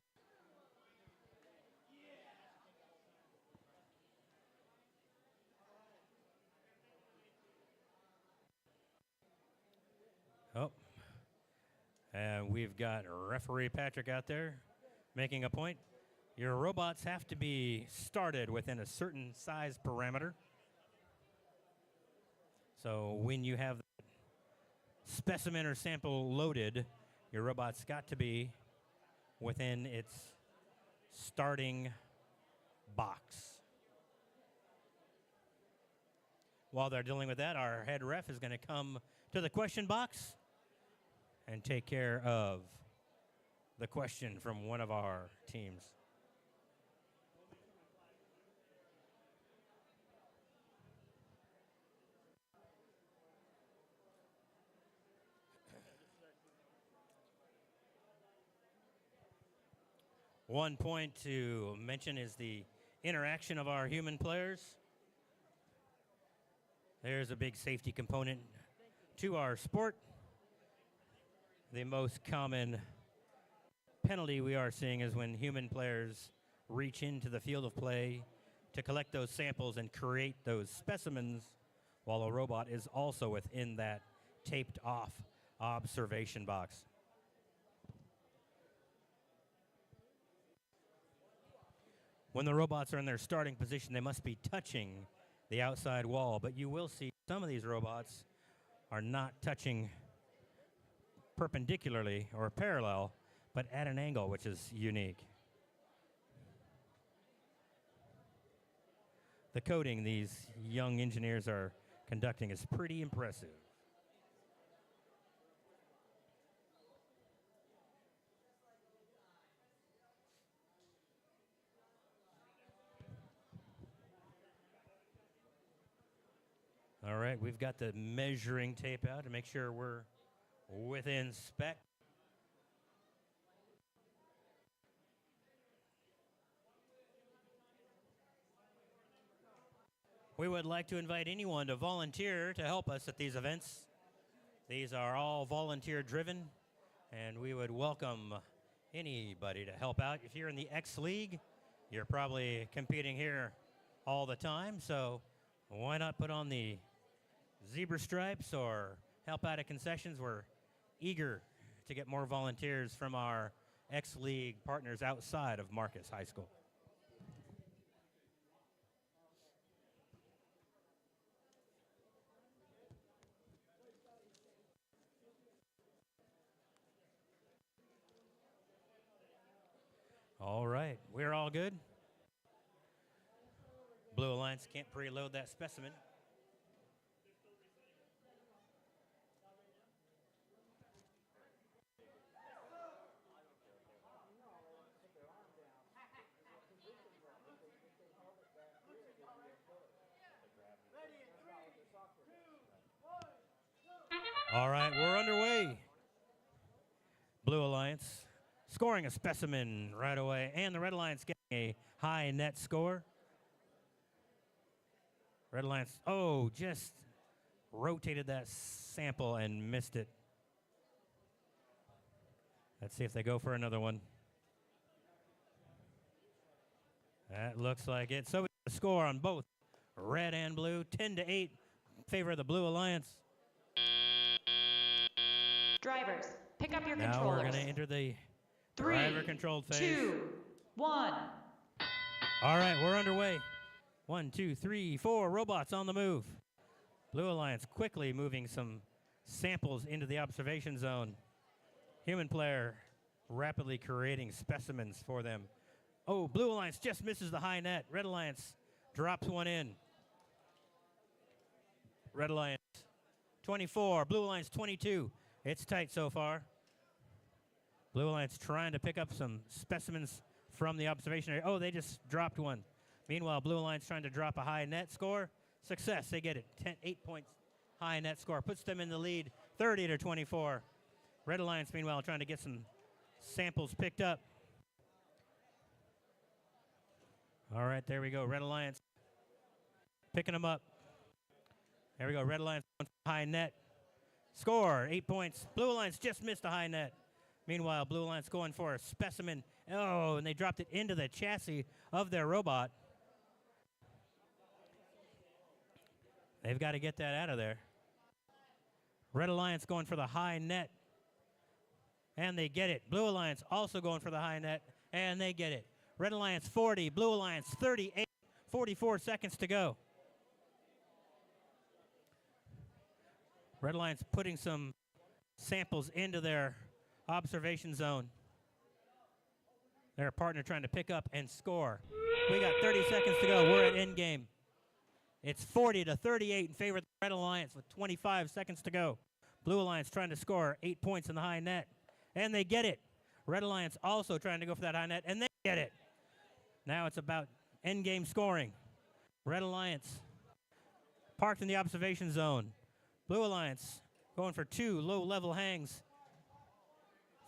A: Oh, and we've got referee Patrick out there making a point. Your robots have to be started within a certain size parameter. So when you have specimen or sample loaded, your robot's got to be within its starting box. While they're dealing with that, our head ref is going to come to the question box and take care of the question from one of our teams. One point to mention is the interaction of our human players. There's a big safety component to our sport. The most common penalty we are seeing is when human players reach into the field of play to collect those samples and create those specimens, while a robot is also within that taped off observation box. When the robots are in their starting position, they must be touching the outside wall, but you will see some of these robots are not touching perpendicularly or parallel, but at an angle, which is unique. The coding these young engineers are conducting is pretty impressive. All right, we've got the measuring tape out to make sure we're within spec. We would like to invite anyone to volunteer to help us at these events. These are all volunteer driven, and we would welcome anybody to help out. If you're in the X-League, you're probably competing here all the time, so why not put on the zebra stripes or help out at concessions? We're eager to get more volunteers from our X-League partners outside of Marcus High School. All right, we're all good. Blue Alliance can't preload that specimen. All right, we're underway. Blue Alliance scoring a specimen right away, and the Red Alliance getting a high net score. Red Alliance, just rotated that sample and missed it. Let's see if they go for another one. That looks like it. So we have a score on both red and blue, 10-8 in favor of the Blue Alliance.
C: Drivers, pick up your
A: Now
C: controllers.
A: we're going to enter the
C: 3,
A: driver-controlled phase.
C: 2, 1.
A: All right, we're underway. 1, 2, 3, 4 robots on the move. Blue Alliance quickly moving some samples into the observation zone. Human player rapidly creating specimens for them. Blue Alliance just misses the high net. Red Alliance drops one in. Red Alliance 24, Blue Alliance 22. It's tight so far. Blue Alliance trying to pick up some specimens from the observation area. They just dropped one. Meanwhile, Blue Alliance trying to drop a high net score. Success, they get it. 8 points high net score. Puts them in the lead, 30-24. Red Alliance, meanwhile, trying to get some samples picked up. All right, there we go. Red Alliance picking them up. There we go. Red Alliance high net. Score, 8 points. Blue Alliance just missed a high net. Meanwhile, Blue Alliance going for a specimen. And they dropped it into the chassis of their robot. They've got to get that out of there. Red Alliance going for the high net. And they get it. Blue Alliance also going for the high net. And they get it. Red Alliance 40, Blue Alliance 38, 44 seconds to go. Red Alliance putting some samples into their observation zone. Their partner trying to pick up and score. We got 30 seconds to go. We're at end game. It's 40-38 in favor of the Red Alliance with 25 seconds to go. Blue Alliance trying to score 8 points in the high net. And they get it. Red Alliance also trying to go for that high net, and they get it. Now it's about end game scoring. Red Alliance parked in the observation zone. Blue Alliance going for 2 low-level hangs.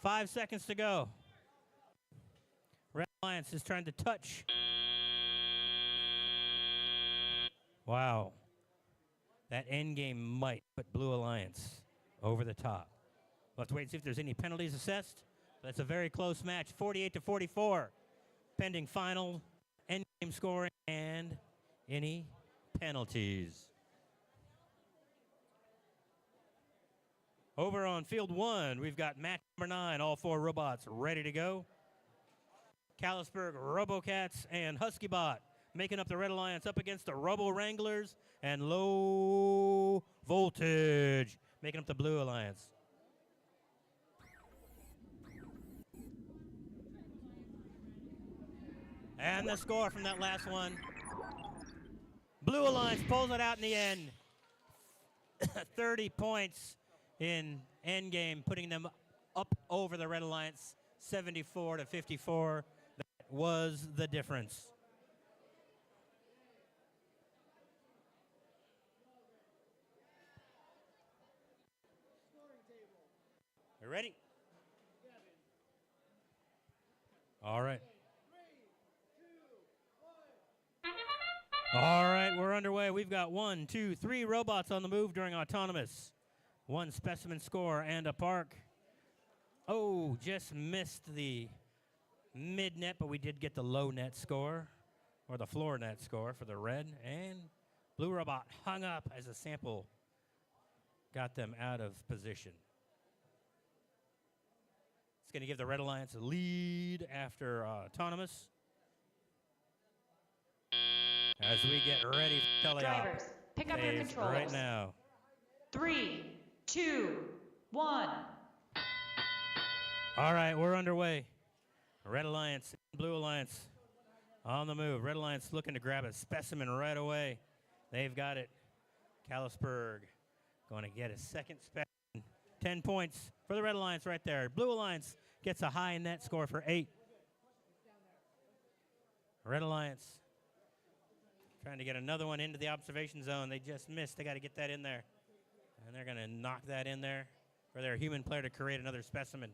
A: 5 seconds to go. Red Alliance is trying to touch. Wow. That end game might put Blue Alliance over the top. We'll have to wait and see if there's any penalties assessed. But it's a very close match, 48-44, pending final end game scoring and any penalties. Over on field 1, we've got match number 9, all 4 robots ready to go. Callisburg Robocats and HuskyBot making up the Red Alliance up against the Robo Wranglers and Low Voltage making up the Blue Alliance. And the score from that last one. Blue Alliance pulls it out in the end. 30 points in endgame, putting them up over the Red Alliance, 74-54. That was the difference. You ready? All right. All right, we're underway. We've got 1, 2, 3 robots on the move during autonomous. 1 specimen score and a park. Oh, just missed the mid net, but we did get the low net score, or the floor net score for the red. And blue robot hung up as a sample got them out of position. It's going to give the Red Alliance a lead after autonomous. As we get ready for teleop.
C: Drivers, pick up your
A: phase
C: controllers.
A: right now.
C: 3, 2, 1.
A: All right, we're underway. Red Alliance, Blue Alliance on the move. Red Alliance looking to grab a specimen right away. They've got it. Callisburg going to get a second specimen. 10 points for the Red Alliance right there. Blue Alliance gets a high net score for 8. Red Alliance trying to get another one into the observation zone. They just missed. They got to get that in there. And they're going to knock that in there for their human player to create another specimen.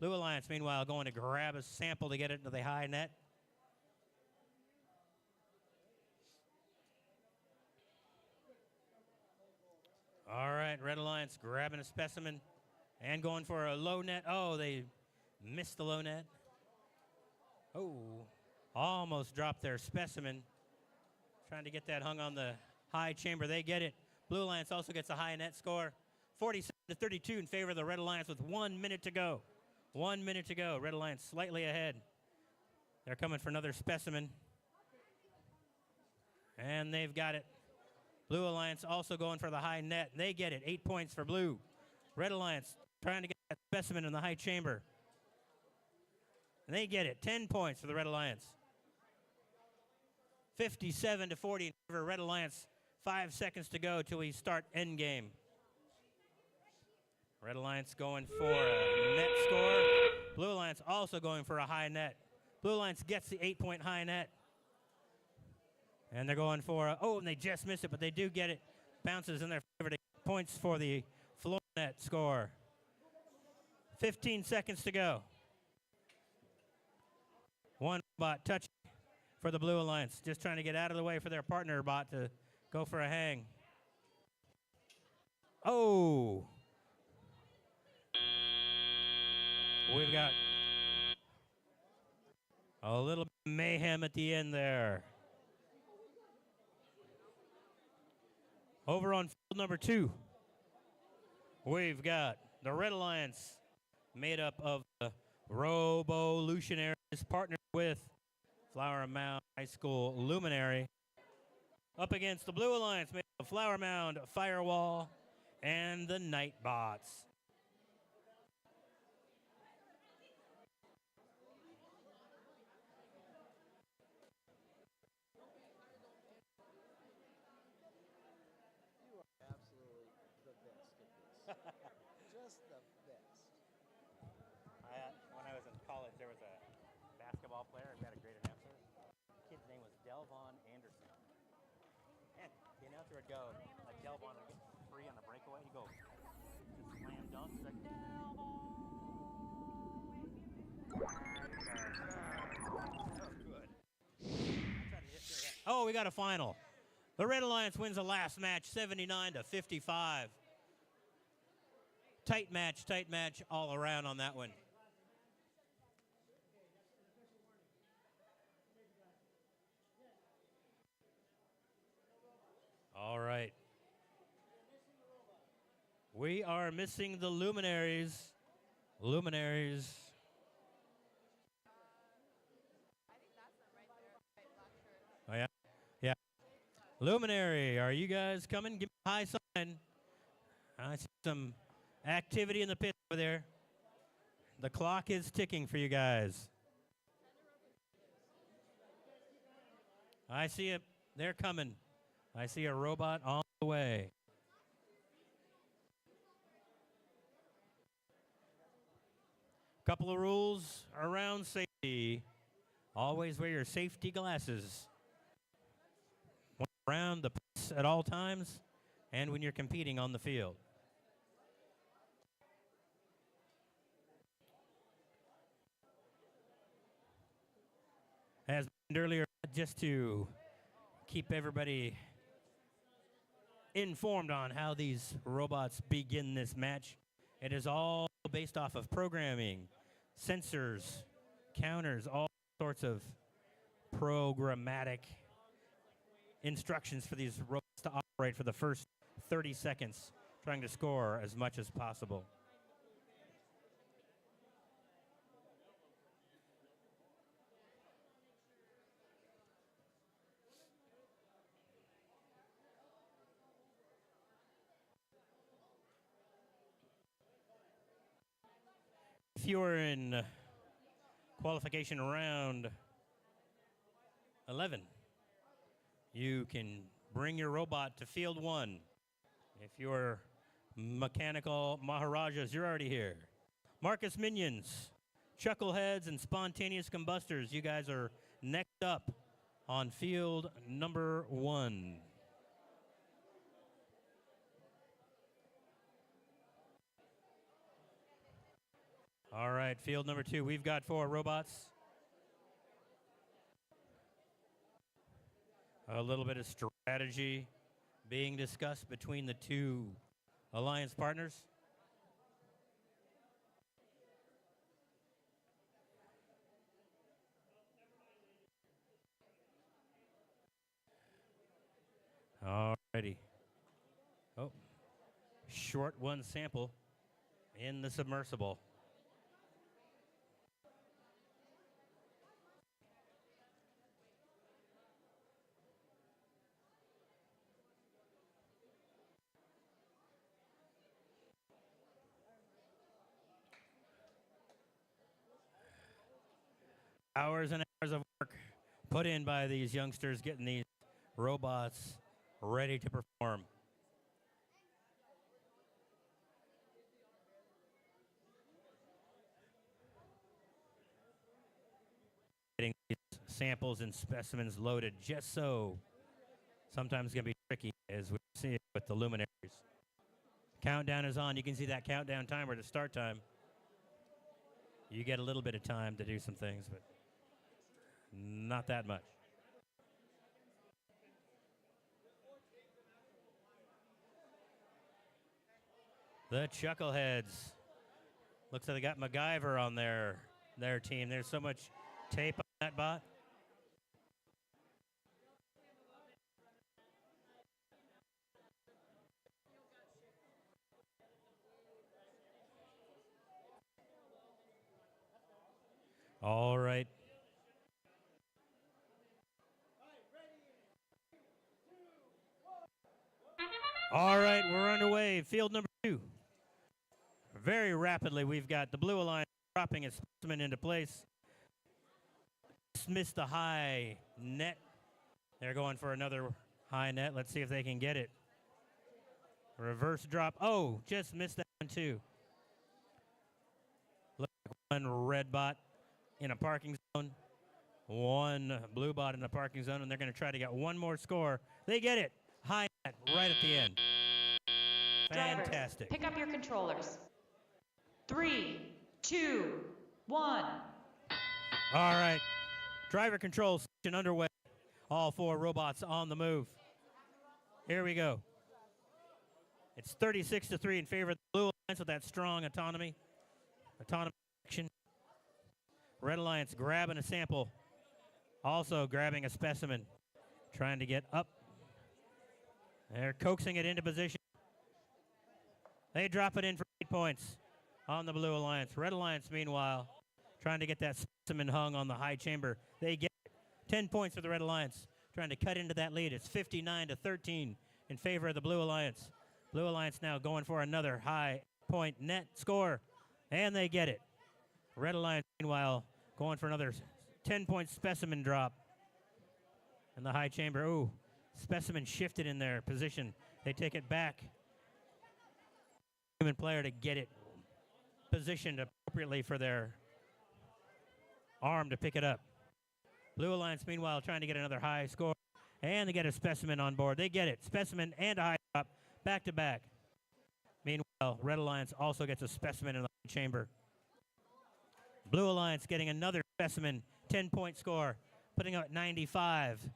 A: Blue Alliance, meanwhile, going to grab a sample to get it into the high net. All right, Red Alliance grabbing a specimen and going for a low net. Oh, they missed the low net. Oh, almost dropped their specimen. Trying to get that hung on the high chamber. They get it. Blue Alliance also gets a high net score. 47-32 in favor of the Red Alliance with 1 minute to go. 1 minute to go. Red Alliance slightly ahead. They're coming for another specimen. And they've got it. Blue Alliance also going for the high net. They get it. 8 points for Blue. Red Alliance trying to get that specimen in the high chamber. And they get it. 10 points for the Red Alliance. 57-40 in favor of Red Alliance. 5 seconds to go till we start end game. Red Alliance going for a net score. Blue Alliance also going for a high net. Blue Alliance gets the 8-point high net. And they're going for and they just missed it, but they do get it. Bounces in their favor to get points for the floor net score. 15 seconds to go. 1 bot touch for the Blue Alliance. Just trying to get out of the way for their partner bot to go for a hang. Oh! We've got a little mayhem at the end there. Over on field number 2, we've got the Red Alliance made up of the Robo-Lutionaries partnered with Flower Mound High School Luminary. Up against the Blue Alliance, made of Flower Mound, Firewall, and the Nightbots.
B: You are absolutely the best at this. Just the best.
A: When I was in college, there was a basketball player. We had a great announcer. The kid's name was Delvon Anderson. And the announcer would go, like Delvon would get free on a breakaway. He'd go, just slam dunk. He's like, oh, we got a final. The Red Alliance wins the last match, 79-55. Tight match all around on that one. All right. We are missing the Luminaries. Luminaries. Oh, yeah? Yeah. Luminary, are you guys coming? Give me a high sign. I see some activity in the pit over there. The clock is ticking for you guys. I see it. They're coming. I see a robot on the way. Couple of rules around safety. Always wear your safety glasses. Around the pits at all times and when you're competing on the field. As mentioned earlier, just to keep everybody informed on how these robots begin this match, it is all based off of programming, sensors, counters, all sorts of programmatic instructions for these robots to operate for the first 30 seconds, trying to score as much as possible. If you're in qualification round 11, you can bring your robot to field 1. If you're mechanical Maharajas, you're already here. Marcus Minions, Chuckleheads, and Spontaneous Combustors, you guys are next up on field number 1. All right, field number 2. We've got 4 robots. A little bit of strategy being discussed between the 2 alliance partners. All righty. Oh, short one sample in the submersible. Hours and hours of work put in by these youngsters getting these robots ready to perform. Getting these samples and specimens loaded just so. Sometimes it's going to be tricky, as we see it with the luminaries. Countdown is on. You can see that countdown timer to start time. You get a little bit of time to do some things, but not that much. The Chuckleheads. Looks like they got MacGyver on their team. There's so much tape on that bot. All right. All right, we're underway. Field number 2. Very rapidly, we've got the Blue Alliance dropping its specimen into place. Just missed the high net. They're going for another high net. Let's see if they can get it. Reverse drop. Oh, just missed that one too. Look, one red bot in a parking zone. One blue bot in a parking zone, and they're going to try to get one more score. They get it. High net right at the end.
C: Drivers,
A: Fantastic.
C: pick up your controllers. 3, 2, 1.
A: All right. Driver control session underway. All 4 robots on the move. Here we go. It's 36-3 in favor of the Blue Alliance with that strong autonomy action. Red Alliance grabbing a sample. Also grabbing a specimen. Trying to get up. They're coaxing it into position. They drop it in for 8 points on the Blue Alliance. Red Alliance, meanwhile, trying to get that specimen hung on the high chamber. They get 10 points for the Red Alliance, trying to cut into that lead. It's 59-13 in favor of the Blue Alliance. Blue Alliance now going for another high point net score, and they get it. Red Alliance, meanwhile, going for another 10-point specimen drop in the high chamber. Ooh, specimen shifted in their position. They take it back. Human player to get it positioned appropriately for their arm to pick it up. Blue Alliance, meanwhile, trying to get another high score, and they get a specimen on board. They get it. Specimen and a high drop, back to back. Meanwhile, Red Alliance also gets a specimen in the chamber. Blue Alliance getting another specimen, 10-point score, putting up 95.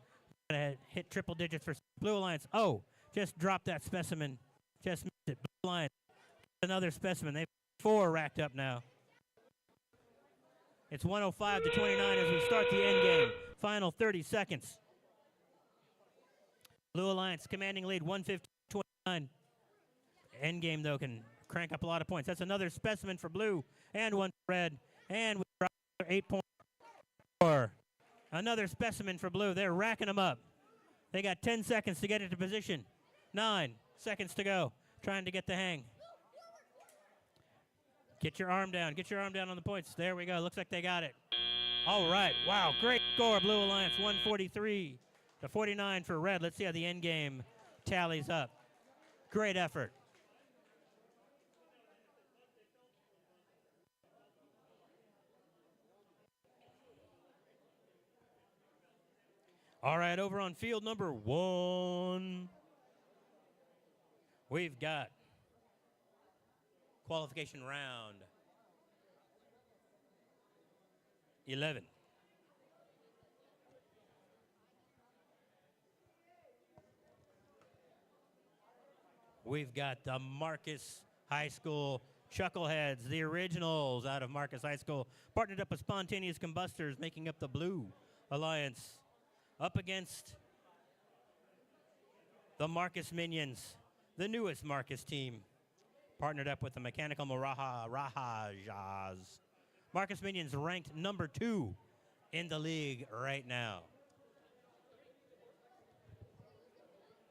A: Gonna hit triple digits for Blue Alliance. Oh, just dropped that specimen. Just missed it. Blue Alliance, another specimen. They've 4 racked up now. It's 105-29 as we start the end game. Final 30 seconds. Blue Alliance commanding lead, 150-29. End game, though, can crank up a lot of points. That's another specimen for blue and one for red. And we drop 8 points. Another specimen for blue. They're racking them up. They got 10 seconds to get into position. 9 seconds to go. Trying to get the hang. Get your arm down. Get your arm down on the points. There we go. Looks like they got it. All right. Wow. Great score, Blue Alliance. 143-49 for red. Let's see how the end game tallies up. Great effort. All right. Over on field number 1, we've got qualification round 11. We've got the Marcus High School Chuckleheads, the originals out of Marcus High School, partnered up with Spontaneous Combustors, making up the Blue Alliance, up against the Marcus Minions, the newest Marcus team, partnered up with the Mechanical Rahajas. Marcus Minions ranked number 2 in the league right now.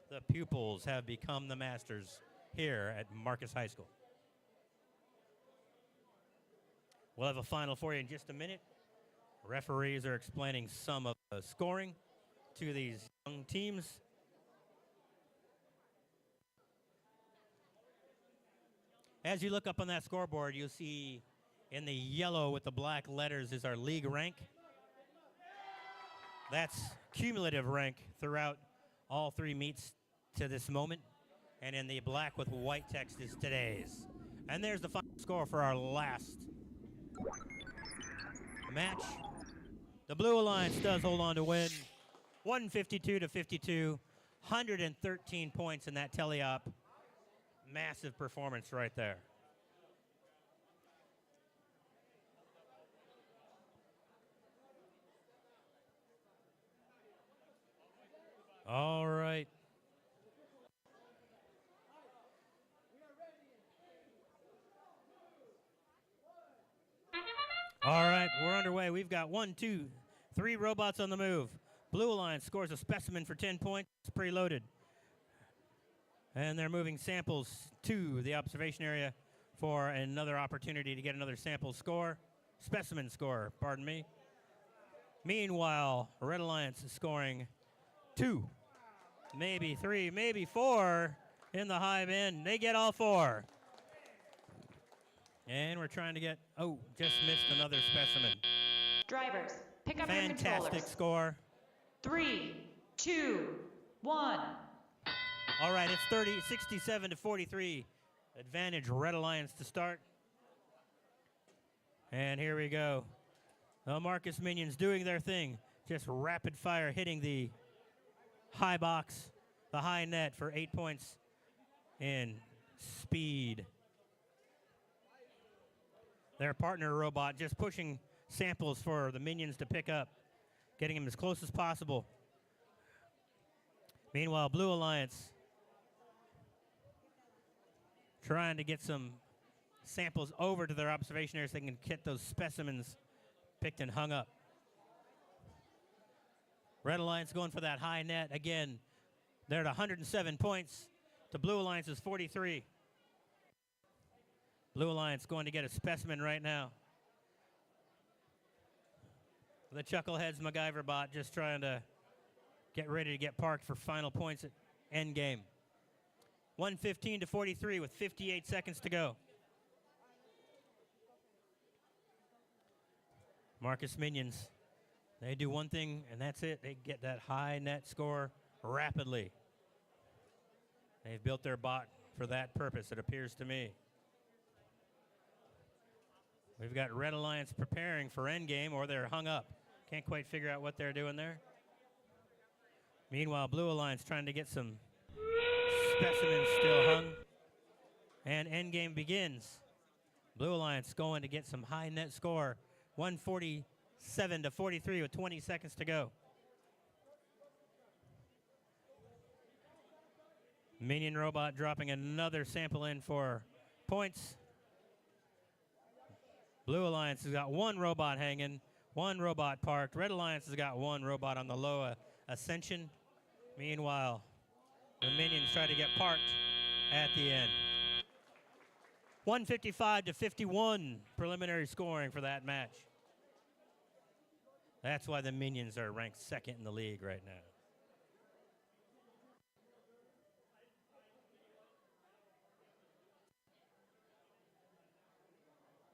A: The pupils have become the masters here at Marcus High School. We'll have a final for you in just a minute. Referees are explaining some of the scoring to these young teams. As you look up on that scoreboard, you'll see in the yellow with the black letters is our league rank. That's cumulative rank throughout all 3 meets to this moment. And in the black with white text is today's. And there's the final score for our last match. The Blue Alliance does hold on to win. 152-52, 113 points in that teleop. Massive performance right there. All right. All right, we're underway. We've got 1, 2, 3 robots on the move. Blue Alliance scores a specimen for 10 points. It's preloaded. And they're moving samples to the observation area for another opportunity to get another specimen score, pardon me. Meanwhile, Red Alliance is scoring 2, maybe 3, maybe 4 in the high bin. They get all 4. And we're trying to get, just missed another specimen.
C: Drivers, pick up your
A: Fantastic
C: controllers.
A: score.
C: 3, 2, 1.
A: All right, it's 67 to 43. Advantage Red Alliance to start. And here we go. The Marcus Minions doing their thing. Just rapid fire hitting the high box, the high net for 8 points in speed. Their partner robot just pushing samples for the Minions to pick up, getting them as close as possible. Meanwhile, Blue Alliance trying to get some samples over to their observation area so they can get those specimens picked and hung up. Red Alliance going for that high net again. They're at 107 points to Blue Alliance's 43. Blue Alliance going to get a specimen right now. The Chuckleheads MacGyver bot just trying to get ready to get parked for final points at end game. 115 to 43 with 58 seconds to go. Marcus Minions, they do one thing, and that's it. They get that high net score rapidly. They've built their bot for that purpose, it appears to me. We've got Red Alliance preparing for endgame, or they're hung up. Can't quite figure out what they're doing there. Meanwhile, Blue Alliance trying to get some specimens still hung. And endgame begins. Blue Alliance going to get some high net score. 147 to 43 with 20 seconds to go. Minion robot dropping another sample in for points. Blue Alliance has got one robot hanging, one robot parked. Red Alliance has got one robot on the low ascension. Meanwhile, the Minions try to get parked at the end. 155 to 51 preliminary scoring for that match. That's why the Minions are ranked second in the league right now.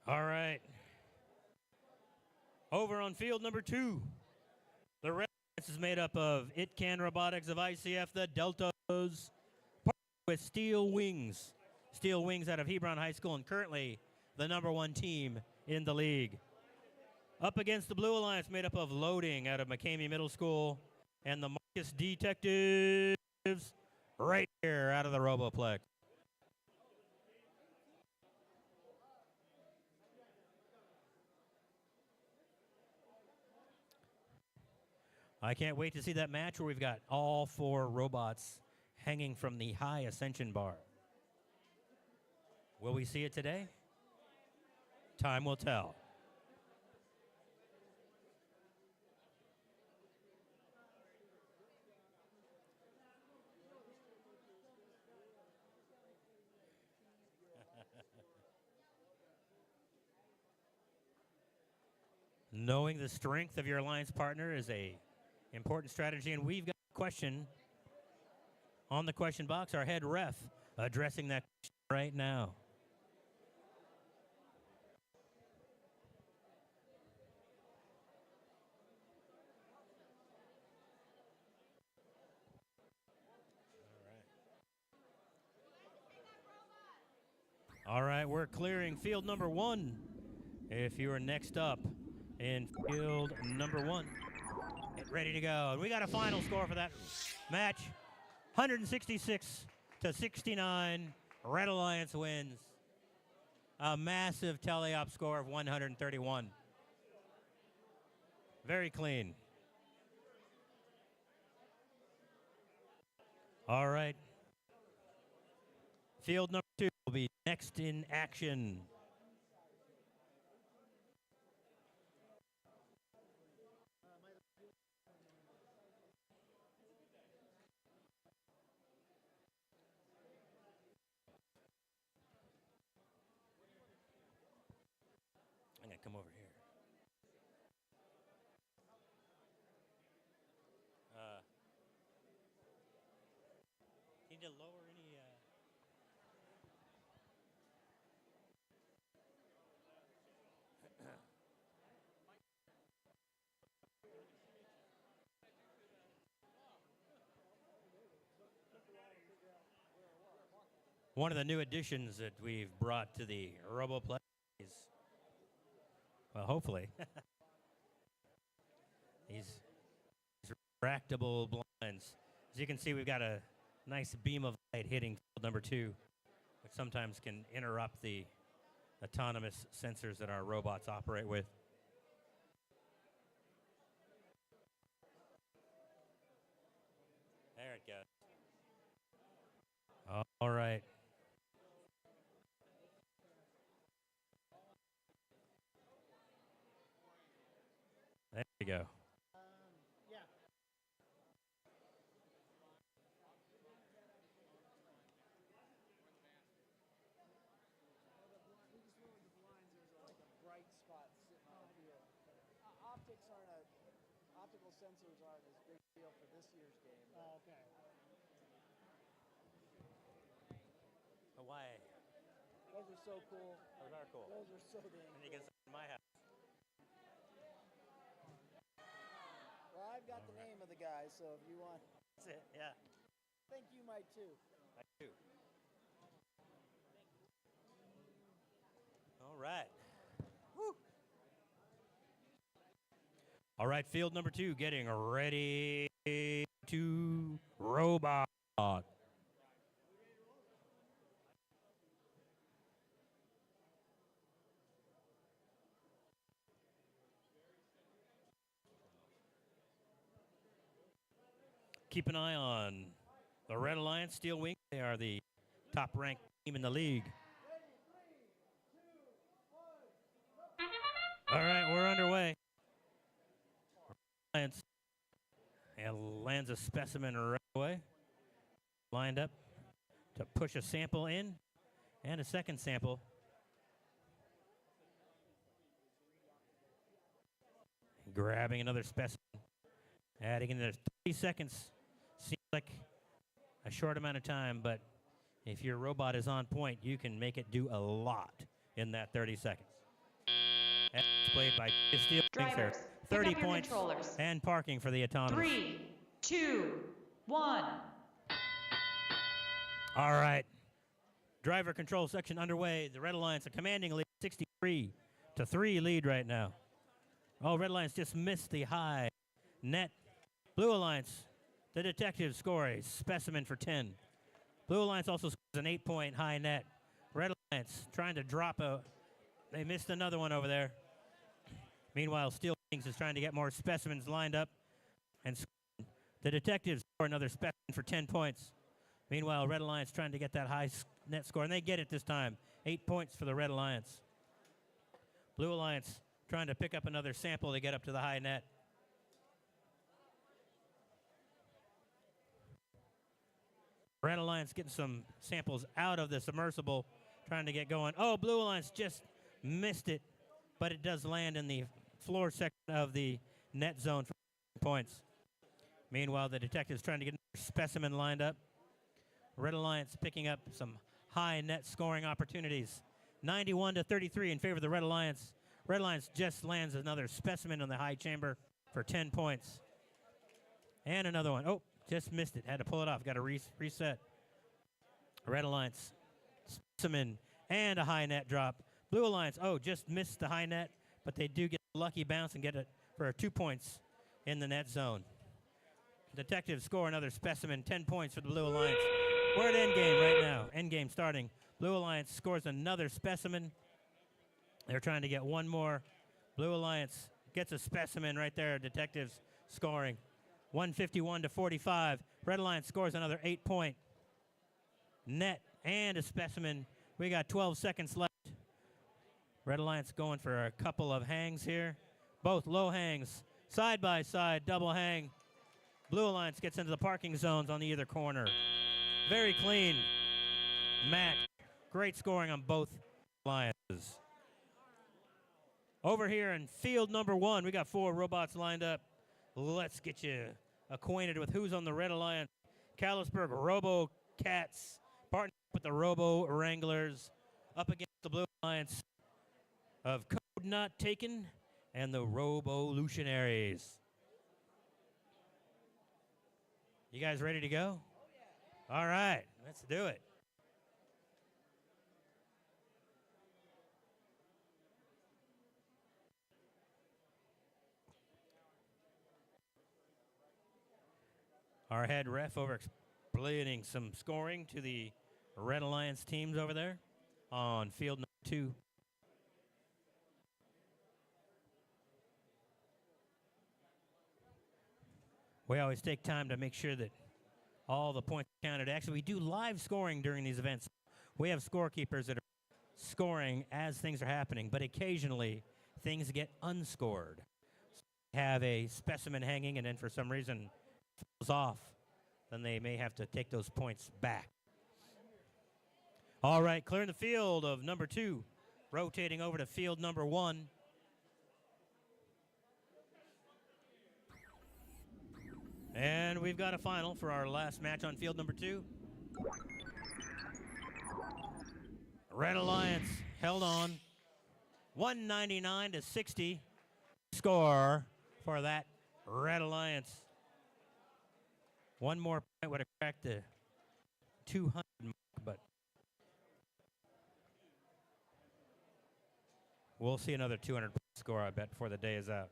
A: All right. Over on field number 2, the Red Alliance is made up of ItCan Robotics of ICF, the Deltas, with Steel Wings. Steel Wings out of Hebron High School and currently the #1 team in the league. Up against the Blue Alliance made up of Loading out of McCamey Middle School and the Marcus Detectives right here out of the Roboplex. I can't wait to see that match where we've got all 4 robots hanging from the high ascension bar. Will we see it today? Time will tell. Knowing the strength of your alliance partner is a important strategy, and we've got a question on the question box. Our head ref addressing that question right now. All right, we're clearing field number 1. If you are next up in field number 1, get ready to go. And we got a final score for that match. 166 to 69. Red Alliance wins. A massive teleop score of 131. Very clean. All right. Field number 2 will be next in action. come over here. Need to lower any. One of the new additions that we've brought to the RoboPlay is, well, hopefully, these retractable blinds. As you can see, we've got a nice beam of light hitting field number 2, which sometimes can interrupt the autonomous sensors that our robots operate with. There it goes. All right. There you go.
I: Yeah.
B: Bright spot sitting on the field. Optical sensors aren't as big a deal for this year's game.
I: Oh, okay.
A: Why?
B: Those are so cool.
A: Those are cool.
B: Those are so dang
A: And you
B: cool.
A: can see in my house.
B: Well, I've got the name of the guy, so if you want,
A: That's it. Yeah.
B: I think you might too.
A: I do. All right. Woo. All right, field number 2 getting ready to robot. Keep an eye on the Red Alliance Steel Wing. They are the top-ranked team in the league. All right, we're underway. Alliance and lands a specimen right away. Lined up to push a sample in and a second sample. Grabbing another specimen. Adding another 30 seconds. Seems like a short amount of time, but if your robot is on point, you can make it do a lot in that 30 seconds. That's played by Steel Wings here.
C: Drivers,
A: 30
C: pick up your
A: points
C: controllers.
A: and parking for the autonomous.
C: 3, 2, 1.
A: All right. Driver control section underway. The Red Alliance a commanding lead, 63-3 lead right now. Oh, Red Alliance just missed the high net. Blue Alliance, the detective score a specimen for 10. Blue Alliance also scores an 8-point high net. Red Alliance trying to drop they missed another one over there. Meanwhile, Steel Wings is trying to get more specimens lined up. And the detectives score another specimen for 10 points. Meanwhile, Red Alliance trying to get that high net score, and they get it this time. 8 points for the Red Alliance. Blue Alliance trying to pick up another sample to get up to the high net. Red Alliance getting some samples out of the submersible, trying to get going. Oh, Blue Alliance just missed it, but it does land in the floor section of the net zone for points. Meanwhile, the detectives trying to get another specimen lined up. Red Alliance picking up some high net scoring opportunities. 91-33 in favor of the Red Alliance. Red Alliance just lands another specimen on the high chamber for 10 points. And another one. Oh, just missed it. Had to pull it off. Got to reset. Red Alliance, specimen, and a high net drop. Blue Alliance, oh, just missed the high net, but they do get a lucky bounce and get it for 2 points in the net zone. Detectives score another specimen, 10 points for the Blue Alliance. We're at endgame right now. Endgame starting. Blue Alliance scores another specimen. They're trying to get one more. Blue Alliance gets a specimen right there. Detectives scoring. 151-45. Red Alliance scores another 8-point net and a specimen. We got 12 seconds left. Red Alliance going for a couple of hangs here. Both low hangs, side by side, double hang. Blue Alliance gets into the parking zones on either corner. Very clean match. Great scoring on both alliances. Over here in field number 1, we got 4 robots lined up. Let's get you acquainted with who's on the Red Alliance. Callisburg Robo Cats, partnered with the Robo Wranglers, up against the Blue Alliance of Code Not Taken and the Robo-Lutionaries. You guys ready to go? All right, let's do it. Our head ref over explaining some scoring to the Red Alliance teams over there on field number 2. We always take time to make sure that all the points are counted. Actually, we do live scoring during these events. We have scorekeepers that are scoring as things are happening, but occasionally things get unscored. So we have a specimen hanging, and then for some reason falls off, then they may have to take those points back. All right, clearing the field of number 2, rotating over to field number 1. And we've got a final for our last match on field number 2. Red Alliance held on 199 to 60 score for that Red Alliance. One more point would have cracked the 200 mark, but we'll see another 200 score, I bet, before the day is out.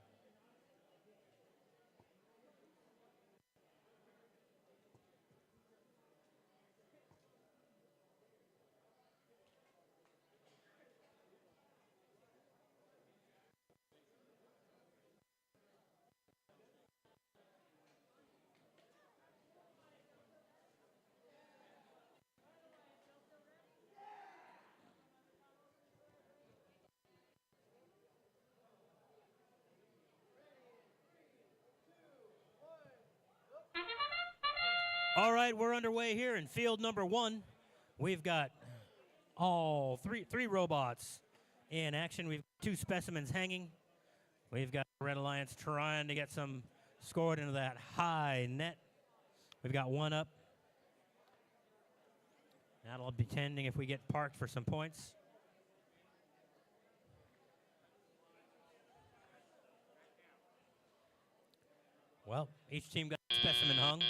A: All right, we're underway here in field number 1. We've got all three robots in action. We've got 2 specimens hanging. We've got Red Alliance trying to get some scored into that high net. We've got 1 up. That'll be tending if we get parked for some points. Well, each team got a specimen hung.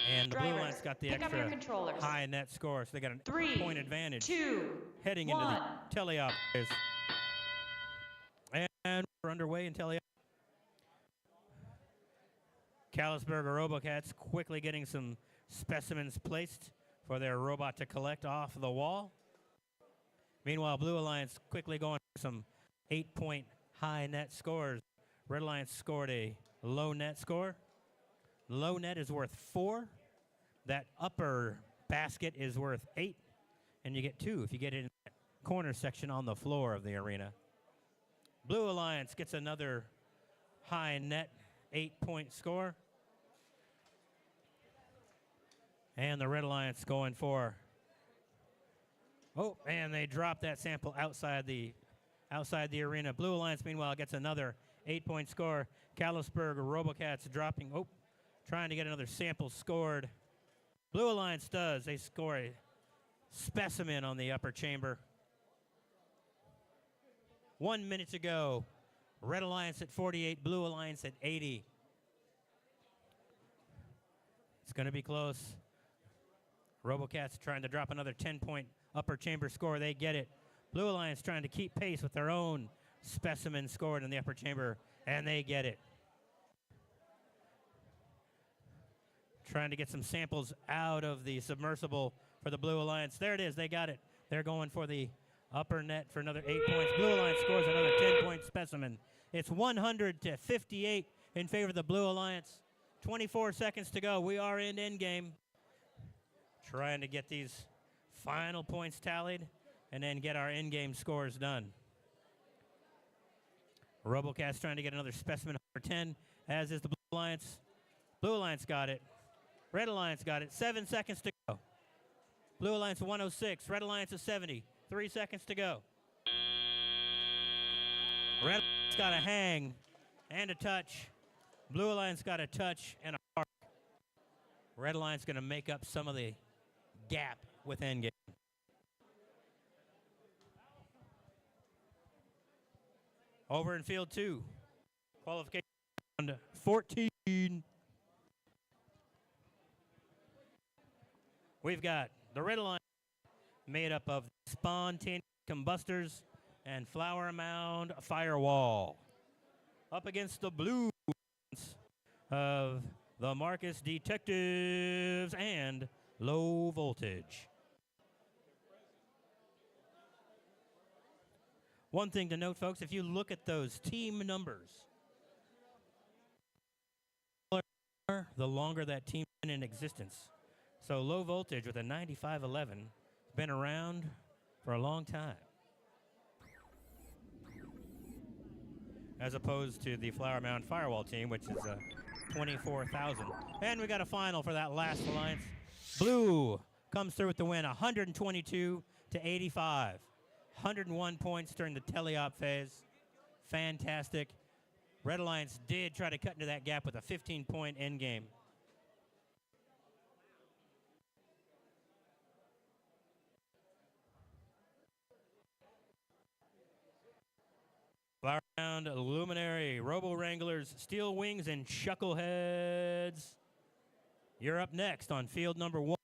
A: And the Blue
C: Drivers,
A: Alliance got the
C: pick up your
A: extra
C: controllers.
A: high net score, so they got an
C: 3,
A: point advantage
C: 2,
A: heading
C: 1.
A: into the teleop. And we're underway in teleop. Callisburger Robocats quickly getting some specimens placed for their robot to collect off the wall. Meanwhile, Blue Alliance quickly going for some 8-point high net scores. Red Alliance scored a low net score. Low net is worth 4. That upper basket is worth 8. And you get 2 if you get it in that corner section on the floor of the arena. Blue Alliance gets another high net 8-point score. And the Red Alliance going for, oh, and they drop that sample outside the arena. Blue Alliance, meanwhile, gets another 8-point score. Callisburg Robocats dropping, oh, trying to get another sample scored. Blue Alliance does. They score a specimen on the upper chamber. 1 minute to go. Red Alliance at 48, Blue Alliance at 80. It's going to be close. Robocats trying to drop another 10-point upper chamber score. They get it. Blue Alliance trying to keep pace with their own specimen scored in the upper chamber, and they get it. Trying to get some samples out of the submersible for the Blue Alliance. There it is. They got it. They're going for the upper net for another 8 points. Blue Alliance scores another 10-point specimen. It's 100 to 58 in favor of the Blue Alliance. 24 seconds to go. We are in endgame. Trying to get these final points tallied and then get our in-game scores done. Robocats trying to get another specimen over 10, as is the Blue Alliance. Blue Alliance got it. Red Alliance got it. 7 seconds to go. Blue Alliance 106. Red Alliance is 70. 3 seconds to go. Red Alliance got a hang and a touch. Blue Alliance got a touch and a park. Red Alliance going to make up some of the gap with Endgame. Over in field 2. Qualification round 14. We've got the Red Alliance made up of spontaneous combustors and flower mound firewall. Up against the Blue of the Marcus Detectives and Low Voltage. One thing to note, folks, if you look at those team numbers, the longer that team's been in existence. So Low Voltage with a 9511 has been around for a long time, as opposed to the Flower Mound Firewall team, which is 24,000. And we got a final for that last alliance. Blue comes through with the win, 122 to 85. 101 points during the teleop phase. Fantastic. Red Alliance did try to cut into that gap with a 15-point end game. Flower Mound, Luminary, Robo Wranglers, Steel Wings, and Chuckleheads. You're up next on field number 1.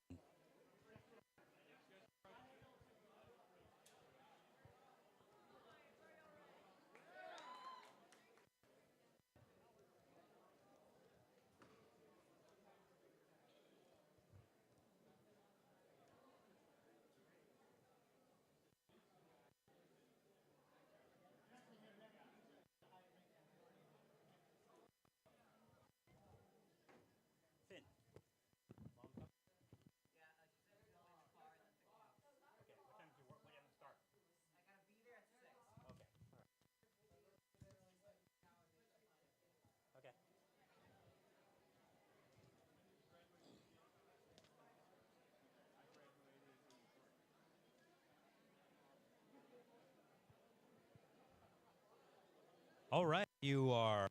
A: All right, you are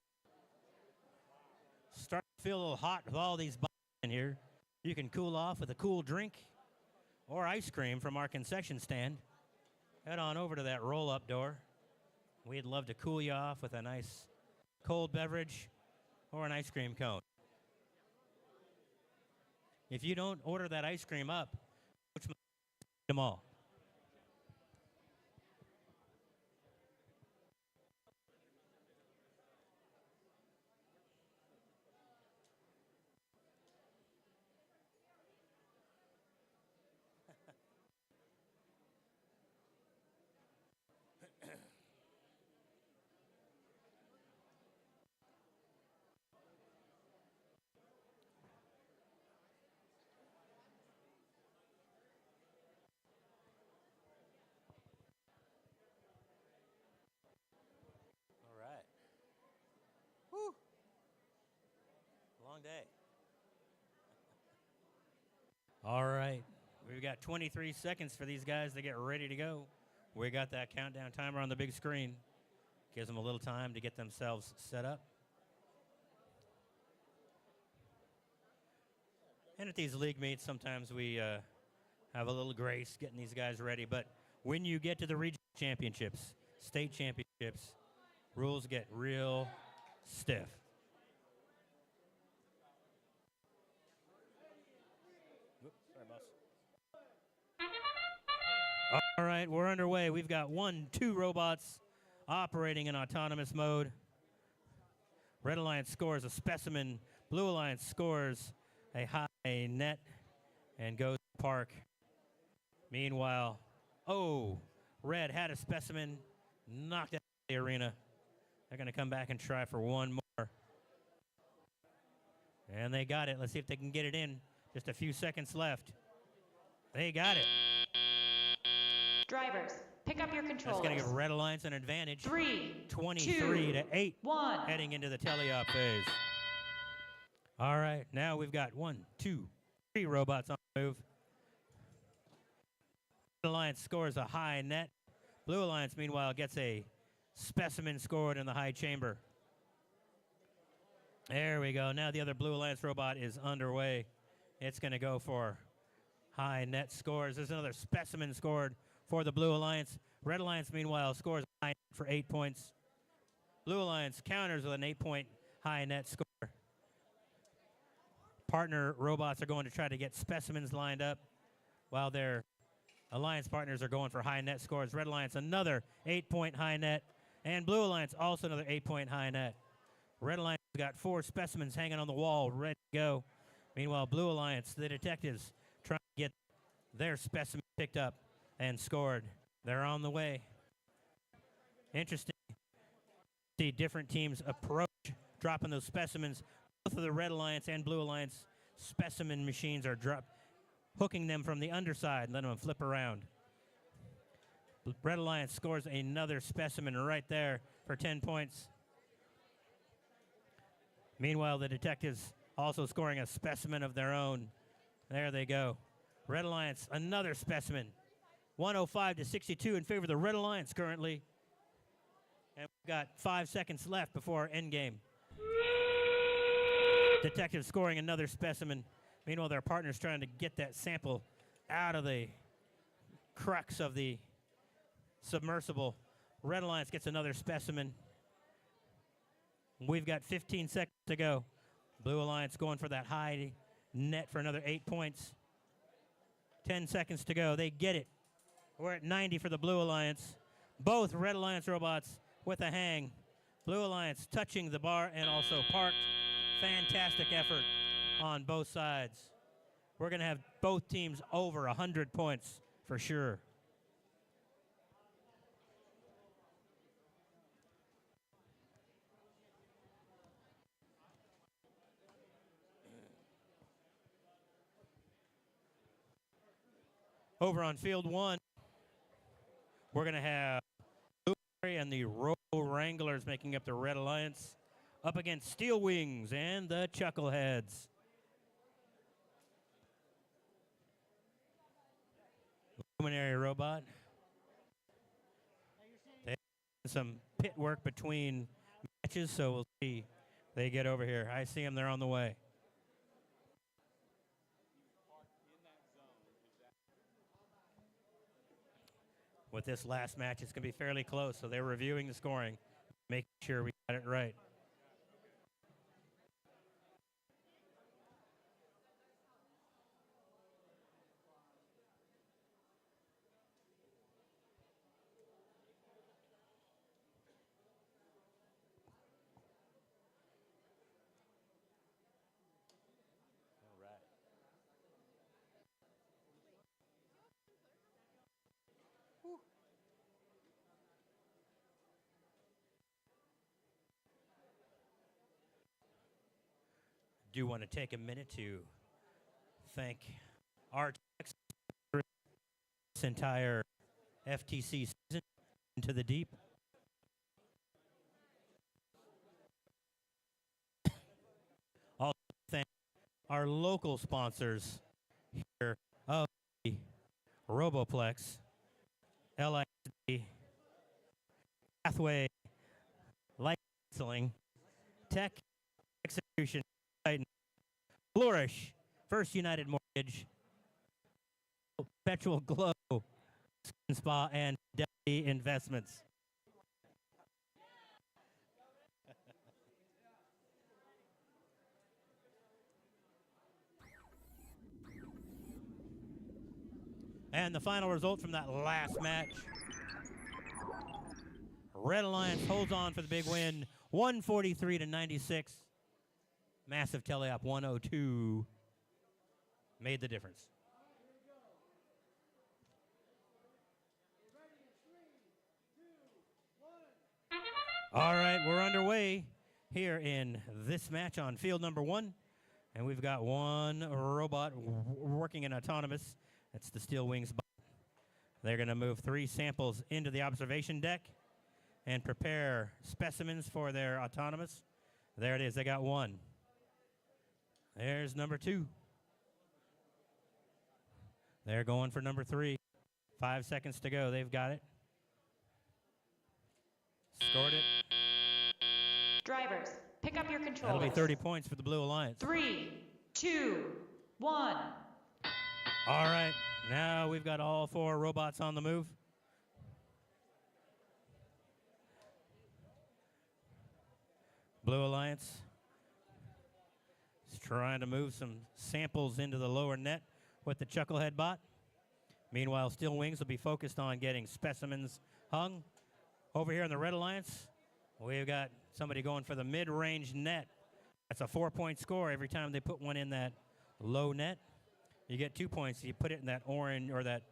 A: starting to feel a little hot with all these bottles in here. You can cool off with a cool drink or ice cream from our concession stand. Head on over to that roll-up door. We'd love to cool you off with a nice cold beverage or an ice cream cone. If you don't order that ice cream up, Coach will eat them all. All right. Whew. Long day. All right. We've got 23 seconds for these guys to get ready to go. We got that countdown timer on the big screen. Gives them a little time to get themselves set up. And at these league meets, sometimes we have a little grace getting these guys ready. But when you get to the regional championships, state championships, rules get real stiff. Oops, sorry, boss. All right, we're underway. We've got 2 robots operating in autonomous mode. Red Alliance scores a specimen. Blue Alliance scores a high net and goes to park. Meanwhile, Red had a specimen, knocked out the arena. They're going to come back and try for one more. And they got it. Let's see if they can get it in. Just a few seconds left. They got it.
C: Drivers, pick up your controllers.
A: That's going to give Red Alliance an advantage.
C: 3,
A: 23 to 8.
C: 1.
A: Heading into the teleop phase. All right, now we've got 1, 2, 3 robots on the move. Red Alliance scores a high net. Blue Alliance, meanwhile, gets a specimen scored in the high chamber. There we go. Now the other Blue Alliance robot is underway. It's going to go for high net scores. There's another specimen scored for the Blue Alliance. Red Alliance, meanwhile, scores high for 8 points. Blue Alliance counters with an 8-point high net score. Partner robots are going to try to get specimens lined up while their Alliance partners are going for high net scores. Red Alliance, another 8-point high net. And Blue Alliance, also another 8-point high net. Red Alliance got 4 specimens hanging on the wall, ready to go. Meanwhile, Blue Alliance, the detectives, trying to get their specimen picked up and scored. They're on the way. Interesting. See different teams approach dropping those specimens. Both of the Red Alliance and Blue Alliance specimen machines are hooking them from the underside and letting them flip around. Red Alliance scores another specimen right there for 10 points. Meanwhile, the detectives also scoring a specimen of their own. There they go. Red Alliance, another specimen. 105 to 62 in favor of the Red Alliance currently. And we've got 5 seconds left before endgame. Detective scoring another specimen. Meanwhile, their partner's trying to get that sample out of the crux of the submersible. Red Alliance gets another specimen. We've got 15 seconds to go. Blue Alliance going for that high net for another 8 points. 10 seconds to go. They get it. We're at 90 for the Blue Alliance. Both Red Alliance robots with a hang. Blue Alliance touching the bar and also parked. Fantastic effort on both sides. We're going to have both teams over 100 points for sure. Over on field 1, we're going to have Blue and the Robo Wranglers making up the Red Alliance up against Steel Wings and the Chuckleheads. Luminary robot. They have some pit work between matches, so we'll see. They get over here. I see them. They're on the way. With this last match, it's going to be fairly close, so they're reviewing the scoring, making sure we got it right. Do want to take a minute to thank our techs for this entire FTC season into the deep. Also thank our local sponsors here of the Roboplex, LIC, Pathway, Light Canceling, Tech Execution, Flourish, First United Mortgage, Perpetual Glow, Skin Spa, and Fidelity Investments. And the final result from that last match. Red Alliance holds on for the big win, 143 to 96. Massive teleop 102 made the difference. All right, we're underway here in this match on field number 1. And we've got one robot working in autonomous. That's the Steel Wings bot. They're going to move 3 samples into the observation deck and prepare specimens for their autonomous. There it is. They got 1. There's number 2. They're going for number 3. 5 seconds to go. They've got it. Scored it.
C: Drivers, pick up your
A: That'll
C: controllers.
A: be 30 points for the Blue Alliance.
C: 3, 2, 1.
A: All right, now we've got all 4 robots on the move. Blue Alliance is trying to move some samples into the lower net with the Chucklehead bot. Meanwhile, Steel Wings will be focused on getting specimens hung. Over here in the Red Alliance, we've got somebody going for the mid-range net. That's a 4-point score every time they put one in that low net. You get 2 points if you put it in that orange or that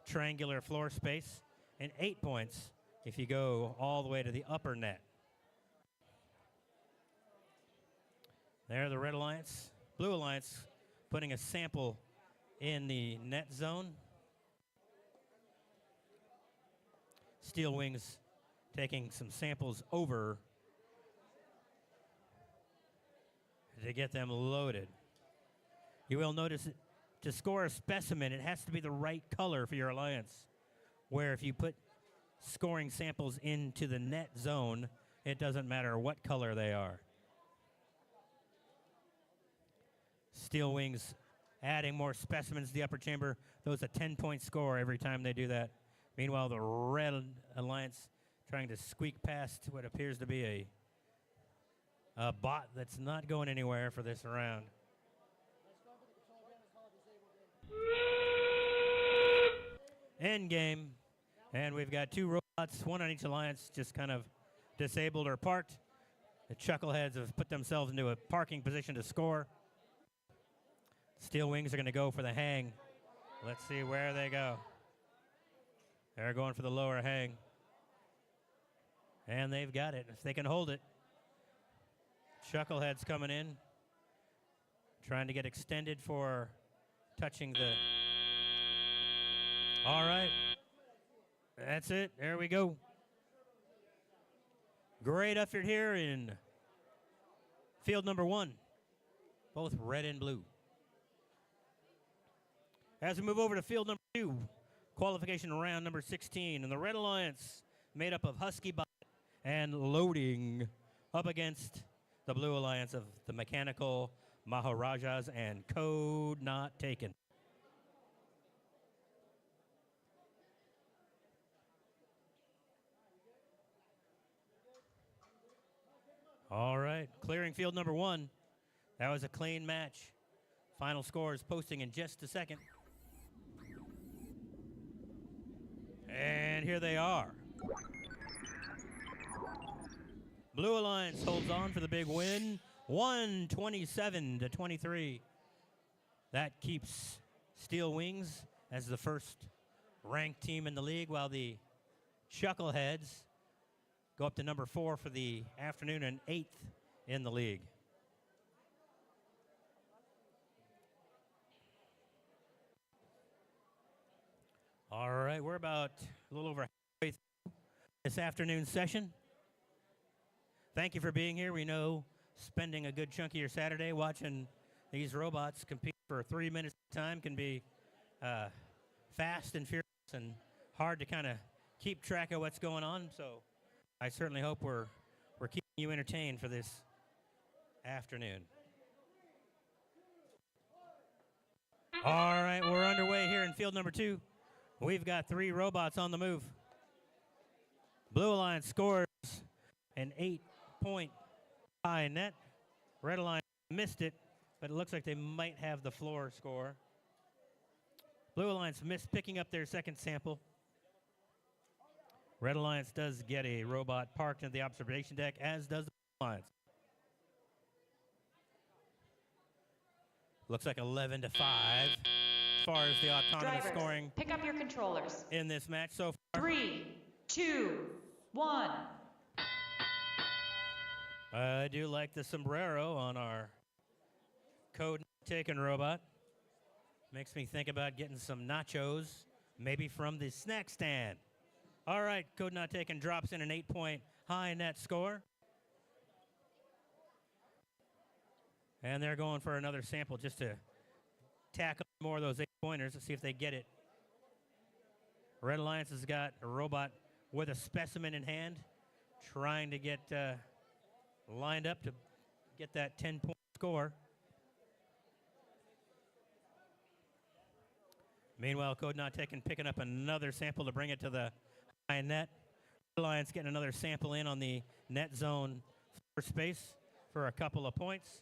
A: triangular floor space, and 8 points if you go all the way to the upper net. There, the Red Alliance. Blue Alliance putting a sample in the net zone. Steel Wings taking some samples over to get them loaded. You will notice that to score a specimen, it has to be the right color for your alliance. Where if you put scoring samples into the net zone, it doesn't matter what color they are. Steel Wings adding more specimens to the upper chamber. Those a 10-point score every time they do that. Meanwhile, the Red Alliance trying to squeak past what appears to be a bot that's not going anywhere for this round. End game. And we've got 2 robots, 1 on each alliance, just kind of disabled or parked. The Chuckleheads have put themselves into a parking position to score. Steel Wings are going to go for the hang. Let's see where they go. They're going for the lower hang. And they've got it, if they can hold it. Chucklehead's coming in, trying to get extended for touching the... All right. That's it. There we go. Great effort here in field number 1. Both red and blue. As we move over to field number 2, qualification round number 16, and the Red Alliance made up of Husky Bot and Loading up against the Blue Alliance of the Mechanical Maharajas and Code Not Taken. All right, clearing field number 1. That was a clean match. Final scores posting in just a second. And here they are. Blue Alliance holds on for the big win, 127-23. That keeps Steel Wings as the first ranked team in the league, while the Chuckleheads go up to number 4 for the afternoon and 8th in the league. All right, we're about a little over halfway through this afternoon session. Thank you for being here. We know spending a good chunk of your Saturday watching these robots compete for 3 minutes at a time can be fast and furious and hard to kind of keep track of what's going on. So I certainly hope we're keeping you entertained for this afternoon. All right, we're underway here in field number 2. We've got 3 robots on the move. Blue Alliance scores an 8-point high net. Red Alliance missed it, but it looks like they might have the floor score. Blue Alliance missed picking up their second sample. Red Alliance does get a robot parked in the observation deck, as does the Blue Alliance. Looks like 11-5 as far as the autonomous
C: Drivers,
A: scoring
C: pick up your controllers.
A: in this match so far.
C: 3, 2, 1.
A: I do like the sombrero on our Code Taken robot. Makes me think about getting some nachos, maybe from the snack stand. All right, Code Not Taken drops in an 8-point high net score. And they're going for another sample just to tackle more of those 8-pointers to see if they get it. Red Alliance has got a robot with a specimen in hand, trying to get lined up to get that 10-point score. Meanwhile, Code Not Taken picking up another sample to bring it to the high net. Red Alliance getting another sample in on the net zone for space for a couple of points.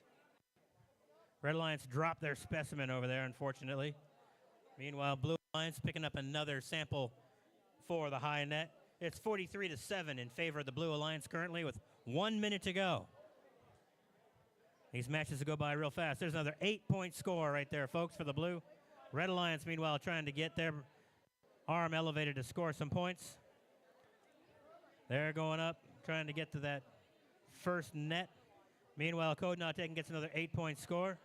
A: Red Alliance dropped their specimen over there, unfortunately. Meanwhile, Blue Alliance picking up another sample for the high net. It's 43-7 in favor of the Blue Alliance currently with 1 minute to go. These matches will go by real fast. There's another 8-point score right there, folks, for the Blue. Red Alliance, meanwhile, trying to get their arm elevated to score some points. They're going up, trying to get to that first net. Meanwhile, Code Not Taken gets another 8-point score.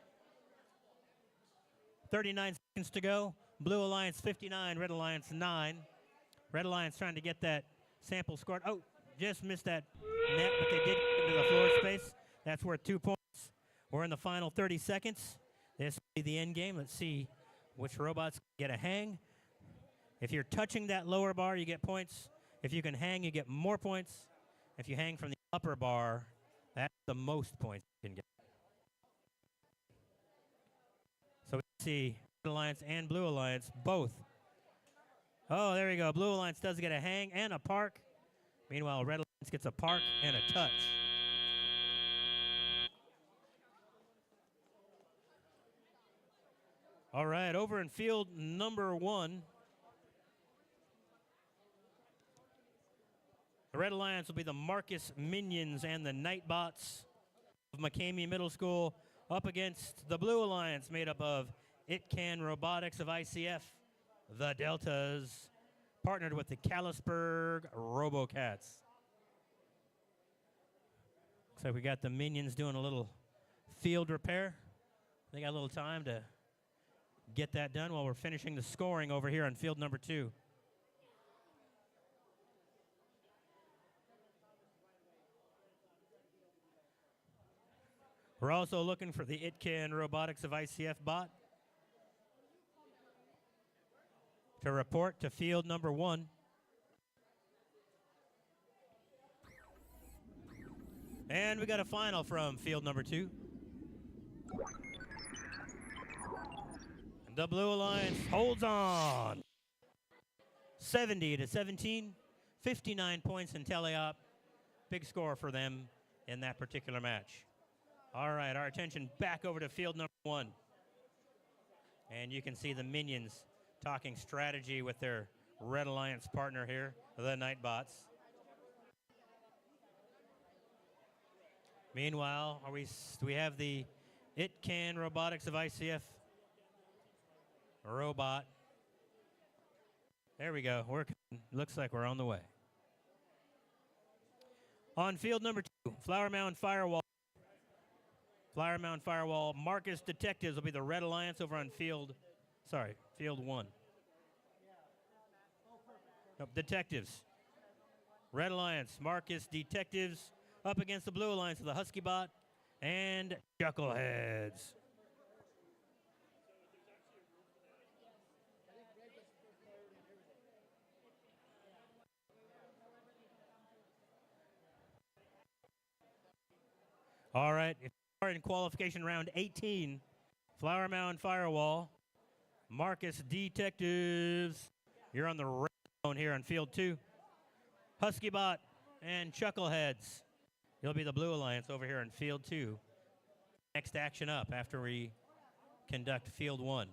A: 39 seconds to go. Blue Alliance 59, Red Alliance 9. Red Alliance trying to get that sample scored. Oh, just missed that net, but they did get into the floor space. That's worth 2 points. We're in the final 30 seconds. This will be the end game. Let's see which robots get a hang. If you're touching that lower bar, you get points. If you can hang, you get more points. If you hang from the upper bar, that's the most points you can get. So we see Red Alliance and Blue Alliance both. Oh, there we go. Blue Alliance does get a hang and a park. Meanwhile, Red Alliance gets a park and a touch. All right, over in field number 1. The Red Alliance will be the Marcus Minions and the Nightbots of McCamey Middle School up against the Blue Alliance made up of ItCan Robotics of ICF, the Deltas, partnered with the Callisburg RoboCats. Looks like we got the Minions doing a little field repair. They got a little time to get that done while we're finishing the scoring over here on field number 2. We're also looking for the ItCan Robotics of ICF bot to report to field number 1. And we got a final from field number 2. The Blue Alliance holds on. 70-17, 59 points in teleop. Big score for them in that particular match. All right, our attention back over to field number 1. And you can see the Minions talking strategy with their Red Alliance partner here, the Nightbots. Meanwhile, we have the ItCan Robotics of ICF robot. There we go. Looks like we're on the way. On field number 2, Flower Mound Firewall. Flower Mound Firewall. Marcus Detectives will be the Red Alliance over on field 1. Nope, Detectives. Red Alliance, Marcus Detectives up against the Blue Alliance of the Husky Bot and Chuckleheads. All right, if you are in qualification round 18, Flower Mound Firewall, Marcus Detectives, you're on the red zone here on field 2. Husky Bot and Chuckleheads, you'll be the Blue Alliance over here in field 2. Next action up after we conduct field 1.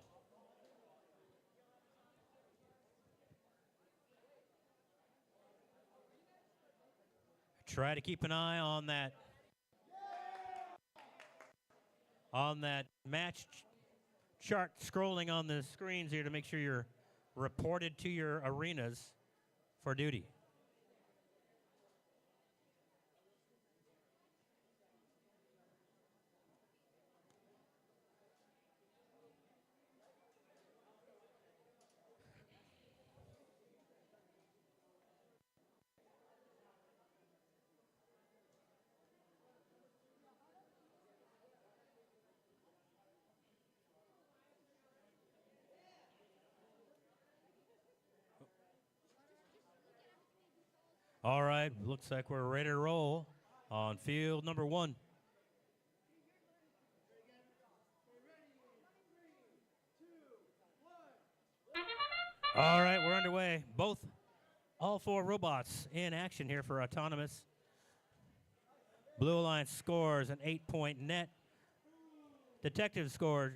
A: Try to keep an eye on that match chart scrolling on the screens here to make sure you're reported to your arenas for duty. All right, looks like we're ready to roll on field number 1. All right, we're underway. All 4 robots in action here for autonomous. Blue Alliance scores an 8-point net. Detective scored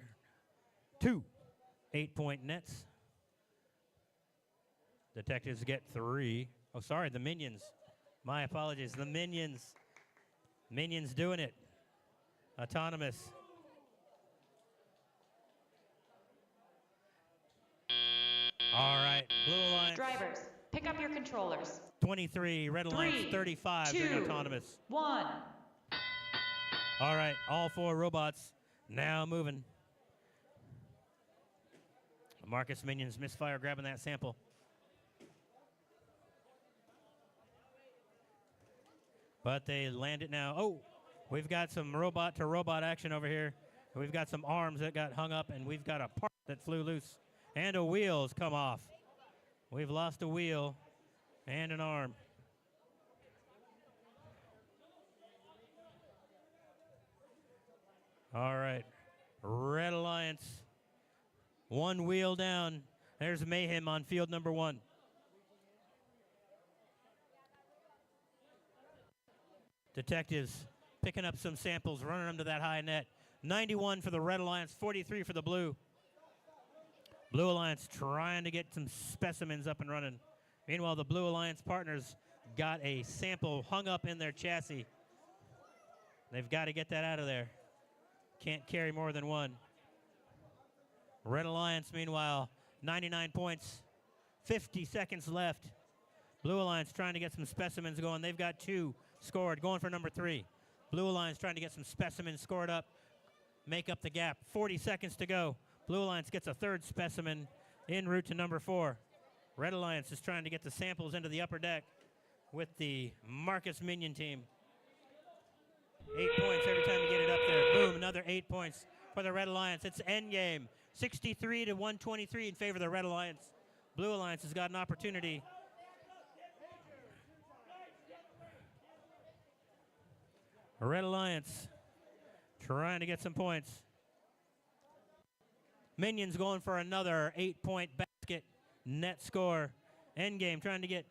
A: 2 8-point nets. Detectives get 3. Oh, sorry, the Minions. My apologies, the Minions. Minions doing it. Autonomous. All right, Blue Alliance.
C: Drivers, pick up your controllers.
A: 23, Red Alliance
C: 3,
A: 35 during
C: 2,
A: autonomous.
C: 1.
A: All right, all 4 robots now moving. Marcus Minions misfire grabbing that sample. But they land it now. Oh, we've got some robot to robot action over here. We've got some arms that got hung up, and we've got a part that flew loose. And a wheel's come off. We've lost a wheel and an arm. All right, Red Alliance, 1 wheel down. There's mayhem on field number 1. Detectives picking up some samples, running them to that high net. 91 for the Red Alliance, 43 for the Blue. Blue Alliance trying to get some specimens up and running. Meanwhile, the Blue Alliance partners got a sample hung up in their chassis. They've got to get that out of there. Can't carry more than 1. Red Alliance, meanwhile, 99 points, 50 seconds left. Blue Alliance trying to get some specimens going. They've got 2 scored, going for number 3. Blue Alliance trying to get some specimens scored up, make up the gap. 40 seconds to go. Blue Alliance gets a 3rd specimen en route to number 4. Red Alliance is trying to get the samples into the upper deck with the Marcus Minion team. 8 points every time you get it up there. Boom, another 8 points for the Red Alliance. It's end game. 63 to 123 in favor of the Red Alliance. Blue Alliance has got an opportunity. Red Alliance trying to get some points. Minions going for another 8-point basket net score. Endgame trying to get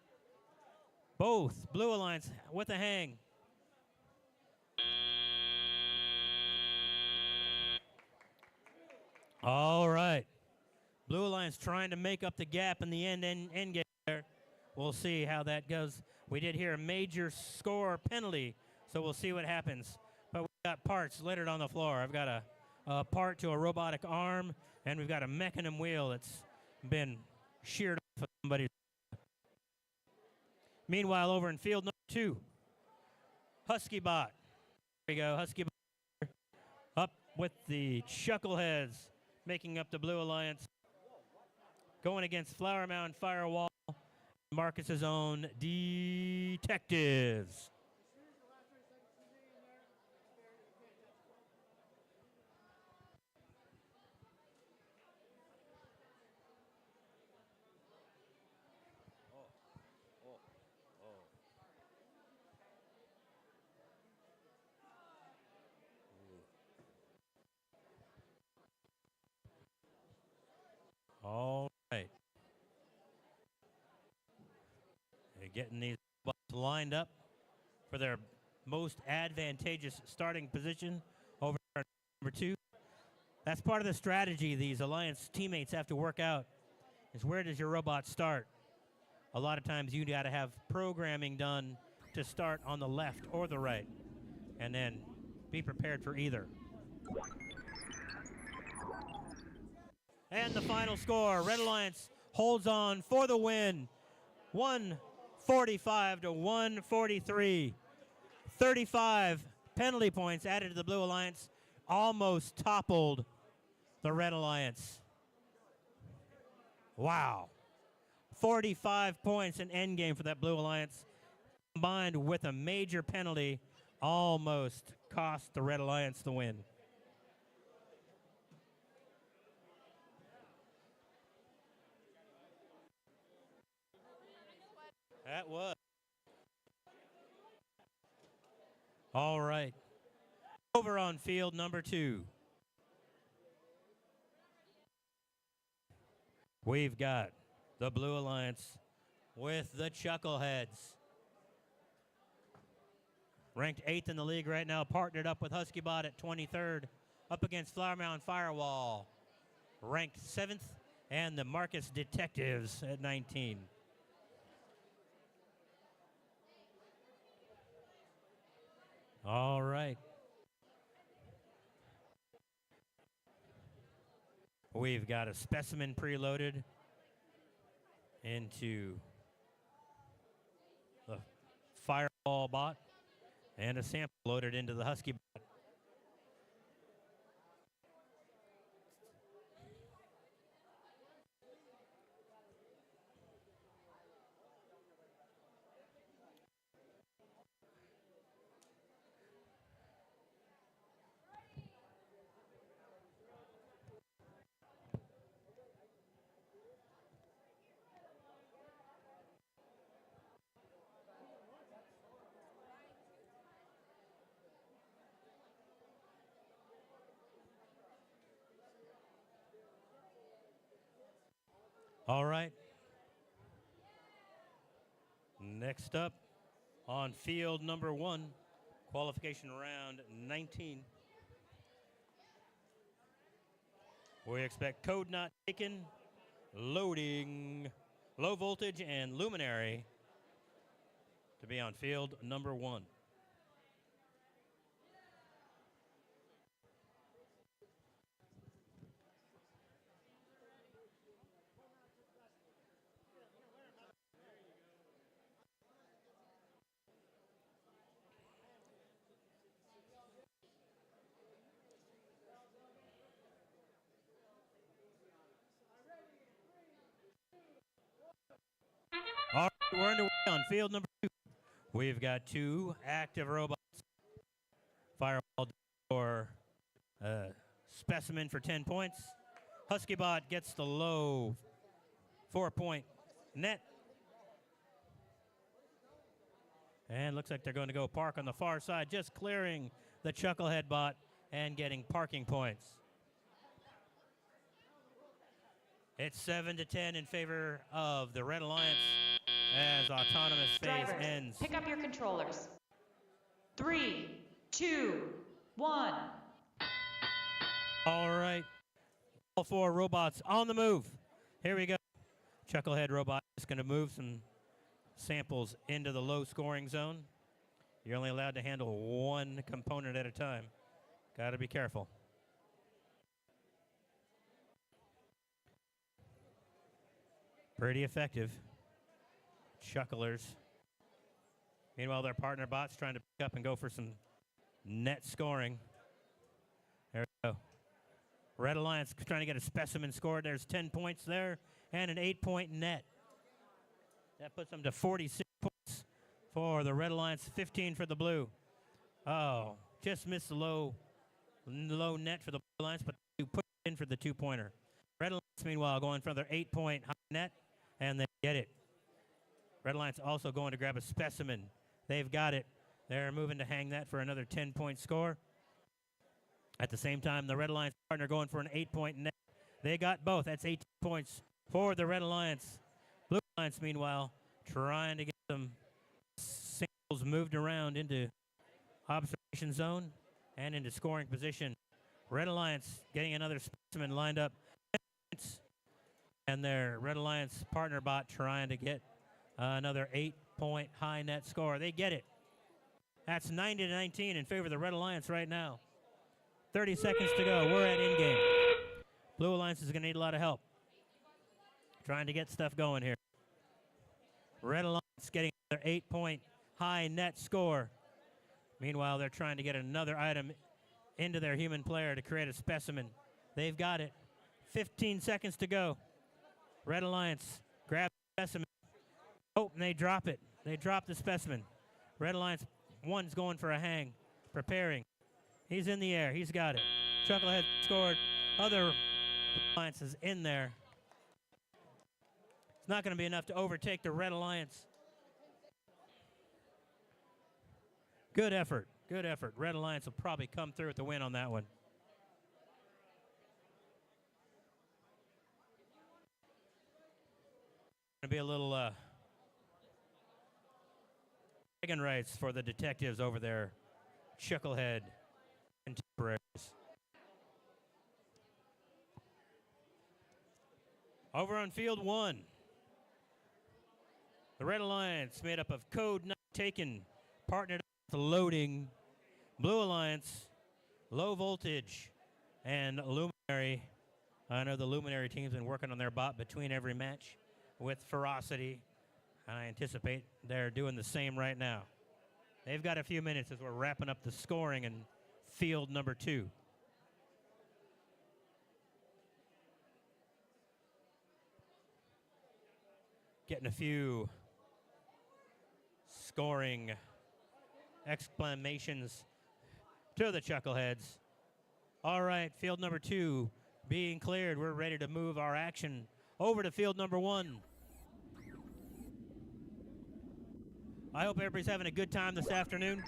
A: both. Blue Alliance with a hang. All right. Blue Alliance trying to make up the gap in the end game there. We'll see how that goes. We did hear a major score penalty, so we'll see what happens. But we've got parts littered on the floor. I've got a part to a robotic arm, and we've got a mechanism wheel that's been sheared off of somebody. Meanwhile, over in field number 2, Husky Bot. There we go, Husky Bot up with the Chuckleheads, making up the Blue Alliance. Going against Flower Mound Firewall, Marcus's own Detectives. All right. They're getting these bots lined up for their most advantageous starting position over number 2. That's part of the strategy these Alliance teammates have to work out, is where does your robot start? A lot of times you got to have programming done to start on the left or the right, and then be prepared for either. And the final score, Red Alliance holds on for the win, 145 to 143. 35 penalty points added to the Blue Alliance, almost toppled the Red Alliance. Wow. 45 points in endgame for that Blue Alliance, combined with a major penalty, almost cost the Red Alliance the win. That was All right. Over on field number 2. We've got the Blue Alliance with the Chuckleheads. Ranked 8th in the league right now, partnered up with HuskyBot at 23rd, up against Flower Mound Firewall, ranked 7th, and the Marcus Detectives at 19. All right. We've got a specimen preloaded into the Firewall bot and a sample loaded into the Husky bot. All right. Next up on field number 1, qualification round 19. We expect code not taken, loading, low voltage, and luminary to be on field number 1. All right, we're underway on field number 2. We've got 2 active robots. Firewall for specimen for 10 points. HuskyBot gets the low 4-point net. And looks like they're going to go park on the far side, just clearing the Chucklehead bot and getting parking points. It's 7-10 in favor of the Red Alliance as autonomous phase
C: Drivers,
A: ends.
C: pick up your controllers. 3, 2, 1.
A: All right. All 4 robots on the move. Here we go. Chucklehead robot is going to move some samples into the low scoring zone. You're only allowed to handle 1 component at a time. Got to be careful. Pretty effective. Chucklers. Meanwhile, their partner bot's trying to pick up and go for some net scoring. There we go. Red Alliance trying to get a specimen scored. There's 10 points there and an 8-point net. That puts them to 46 points for the Red Alliance, 15 for the Blue. Oh, just missed the low net for the Blue Alliance, but you put it in for the 2-pointer. Red Alliance, meanwhile, going for their 8-point high net, and they get it. Red Alliance also going to grab a specimen. They've got it. They're moving to hang that for another 10-point score. At the same time, the Red Alliance partner going for an 8-point net. They got both. That's 18 points for the Red Alliance. Blue Alliance, meanwhile, trying to get some singles moved around into observation zone and into scoring position. Red Alliance getting another specimen lined up. And their Red Alliance partner bot trying to get another 8-point high net score. They get it. That's 90-19 in favor of the Red Alliance right now. 30 seconds to go. We're at in-game. Blue Alliance is going to need a lot of help trying to get stuff going here. Red Alliance getting their 8-point high net score. Meanwhile, they're trying to get another item into their human player to create a specimen. They've got it. 15 seconds to go. Red Alliance grab the specimen. Oh, and they drop it. They drop the specimen. Red Alliance, one's going for a hang, preparing. He's in the air. He's got it. Chucklehead scored. Other Alliance is in there. It's not going to be enough to overtake the Red Alliance. Good effort Good effort. Red Alliance will probably come through with the win on that one. Going to be a little dragon rights for the detectives over there. Chucklehead contemporaries. Over on field one, the Red Alliance made up of Code Not Taken, partnered with Loading, Blue Alliance, Low Voltage, and Luminary. I know the Luminary team's been working on their bot between every match with ferocity. I anticipate they're doing the same right now. They've got a few minutes as we're wrapping up the scoring in field number 2. Getting a few scoring exclamations to the Chuckleheads. All right, field number 2 being cleared. We're ready to move our action over to field number 1. I hope everybody's having a good time this afternoon.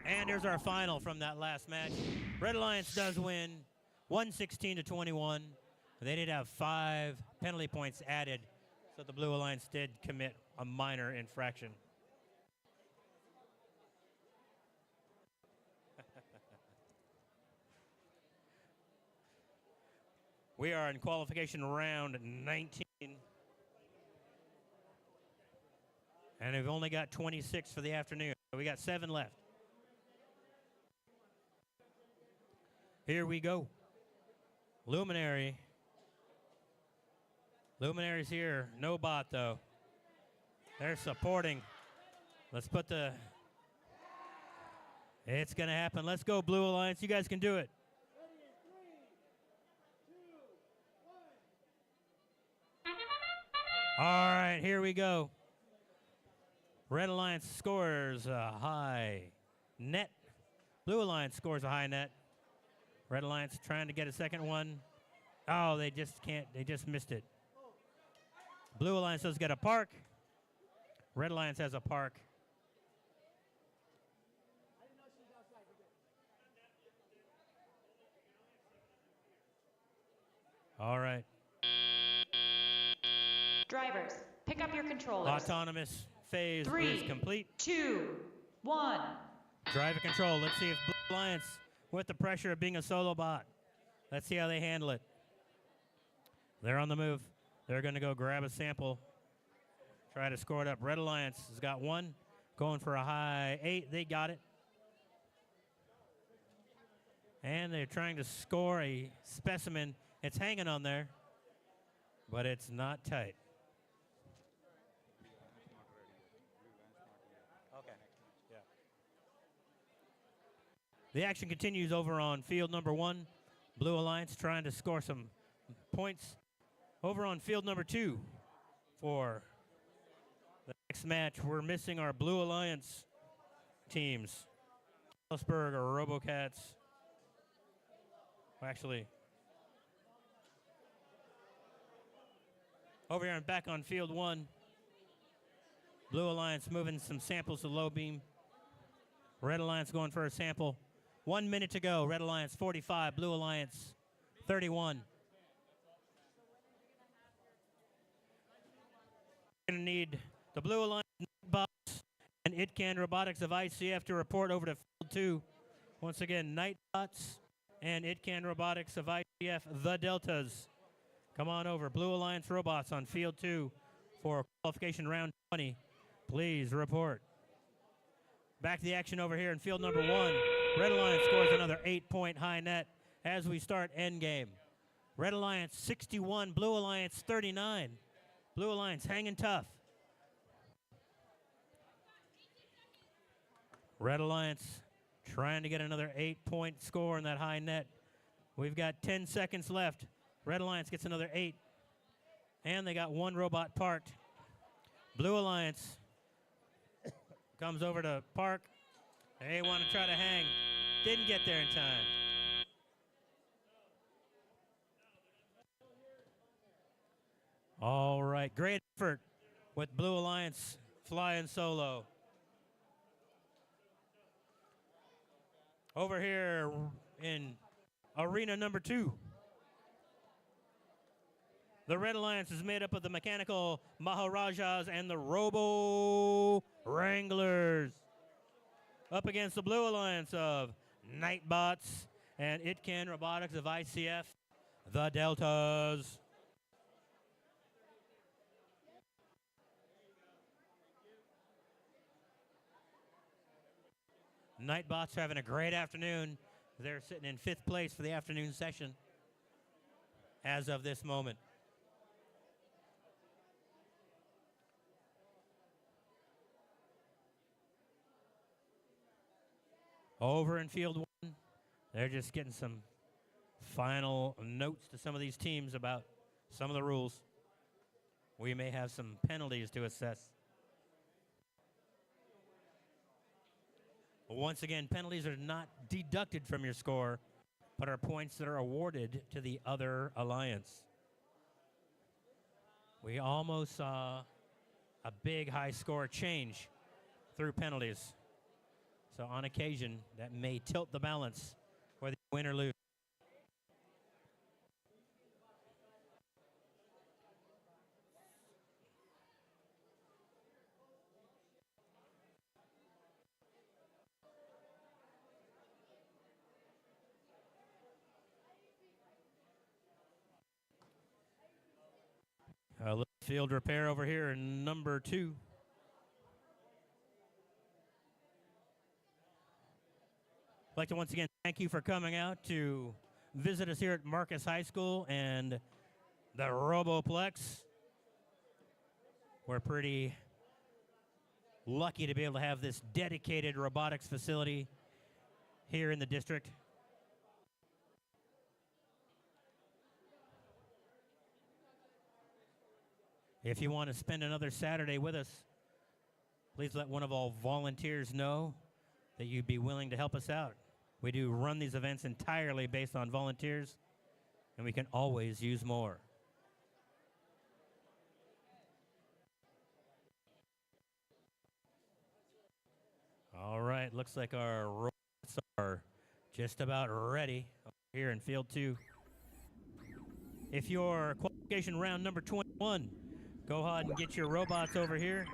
A: And here's our final from that last match. Red Alliance does win 116-21. They did have 5 penalty points added, so the Blue Alliance did commit a minor infraction. We are in qualification round 19. And we've only got 26 for the afternoon. We got 7 left. Here we go. Luminary. Luminary's here. No bot, though. They're supporting. Let's put the... It's going to happen. Let's go, Blue Alliance. You guys can do it. All right, here we go. Red Alliance scores a high net. Blue Alliance scores a high net. Red Alliance trying to get a second one. Oh, they just can't. They just missed it. Blue Alliance does get a park. Red Alliance has a park. All right.
C: Drivers, pick up your controllers.
A: Autonomous phase
C: 3,
A: is complete.
C: 2, 1.
A: Driver control. Let's see if Blue Alliance, with the pressure of being a solo bot, let's see how they handle it. They're on the move. They're going to go grab a sample, try to score it up. Red Alliance has got 1, going for a high 8. They got it. And they're trying to score a specimen. It's hanging on there, but it's not tight. Okay. Yeah. The action continues over on field number 1. Blue Alliance trying to score some points. Over on field number 2 for the next match, we're missing our Blue Alliance teams. Ellisburg or Robocats. Well, actually, over here and back on field 1. Blue Alliance moving some samples to low beam. Red Alliance going for a sample. 1 minute to go. Red Alliance 45, Blue Alliance 31. We're going to need the Blue Alliance bots and ITCAN Robotics of ICF to report over to field 2. Once again, Nightbots and ITCAN Robotics of ICF, the Deltas. Come on over. Blue Alliance robots on field 2 for qualification round 20. Please report. Back to the action over here in field number 1. Red Alliance scores another 8-point high net as we start endgame. Red Alliance 61, Blue Alliance 39. Blue Alliance hanging tough. Red Alliance trying to get another 8-point score in that high net. We've got 10 seconds left. Red Alliance gets another 8. And they got 1 robot parked. Blue Alliance comes over to park. They want to try to hang. Didn't get there in time. All right, great effort with Blue Alliance flying solo. Over here in arena number 2. The Red Alliance is made up of the Mechanical Maharajas and the Robo Wranglers. Up against the Blue Alliance of Nightbots and Itcan Robotics of ICF, the Deltas. Nightbots are having a great afternoon. They're sitting in 5th place for the afternoon session as of this moment. Over in field 1, they're just getting some final notes to some of these teams about some of the rules. We may have some penalties to assess. Once again, penalties are not deducted from your score, but are points that are awarded to the other alliance. We almost saw a big high score change through penalties. So on occasion, that may tilt the balance, whether you win or lose. A little field repair over here in number 2. I'd like to once again thank you for coming out to visit us here at Marcus High School and the Roboplex. We're pretty lucky to be able to have this dedicated robotics facility here in the district. If you want to spend another Saturday with us, please let one of our volunteers know that you'd be willing to help us out. We do run these events entirely based on volunteers, and we can always use more. All right, looks like our robots are just about ready over here in field 2. If you're qualification round number 21, go ahead and get your robots over here.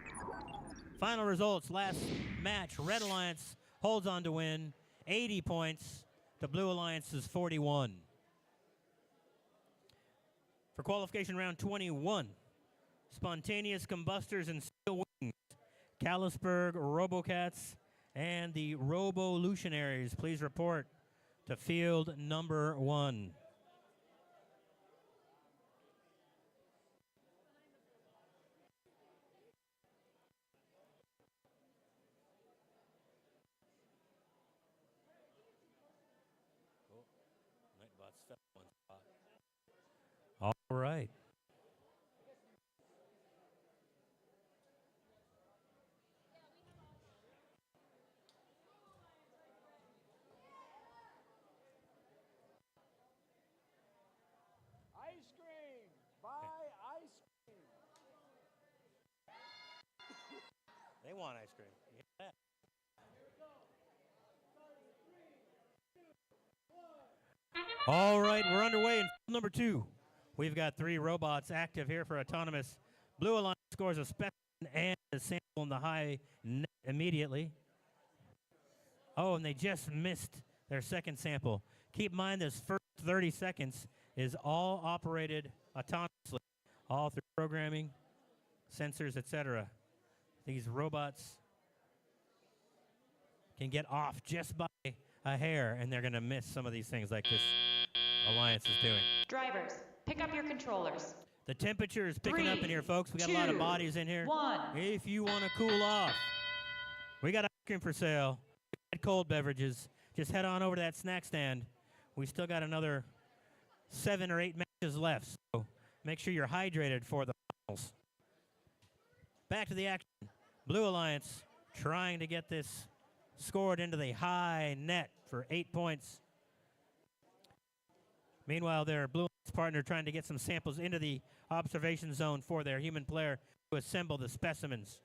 A: Final results, last match, Red Alliance holds on to win, 80 points. The Blue Alliance is 41. For qualification round 21, Spontaneous Combustors and Steel Wings, Callisburg Robocats, and the Robolutionaries, please report to field number 1. All right.
B: Ice cream! Buy ice cream!
A: They want ice cream. Yeah. All right, we're underway in field number 2. We've got 3 robots active here for autonomous. Blue Alliance scores a specimen and a sample in the high net immediately. Oh, and they just missed their second sample. Keep in mind this first 30 seconds is all operated autonomously, all through programming, sensors, etc. These robots can get off just by a hair, and they're going to miss some of these things like this Alliance is doing.
C: Drivers, pick up your controllers.
A: The temperature is picking up in
C: 3,
A: here, folks. We got a lot of
C: 2,
A: bodies in here.
C: 1.
A: If you want to cool off, we got ice cream for sale. We got cold beverages. Just head on over to that snack stand. We still got another 7 or 8 matches left, so make sure you're hydrated for the finals. Back to the action. Blue Alliance trying to get this scored into the high net for 8 points. Meanwhile, their Blue Alliance partner trying to get some samples into the observation zone for their human player to assemble the specimens.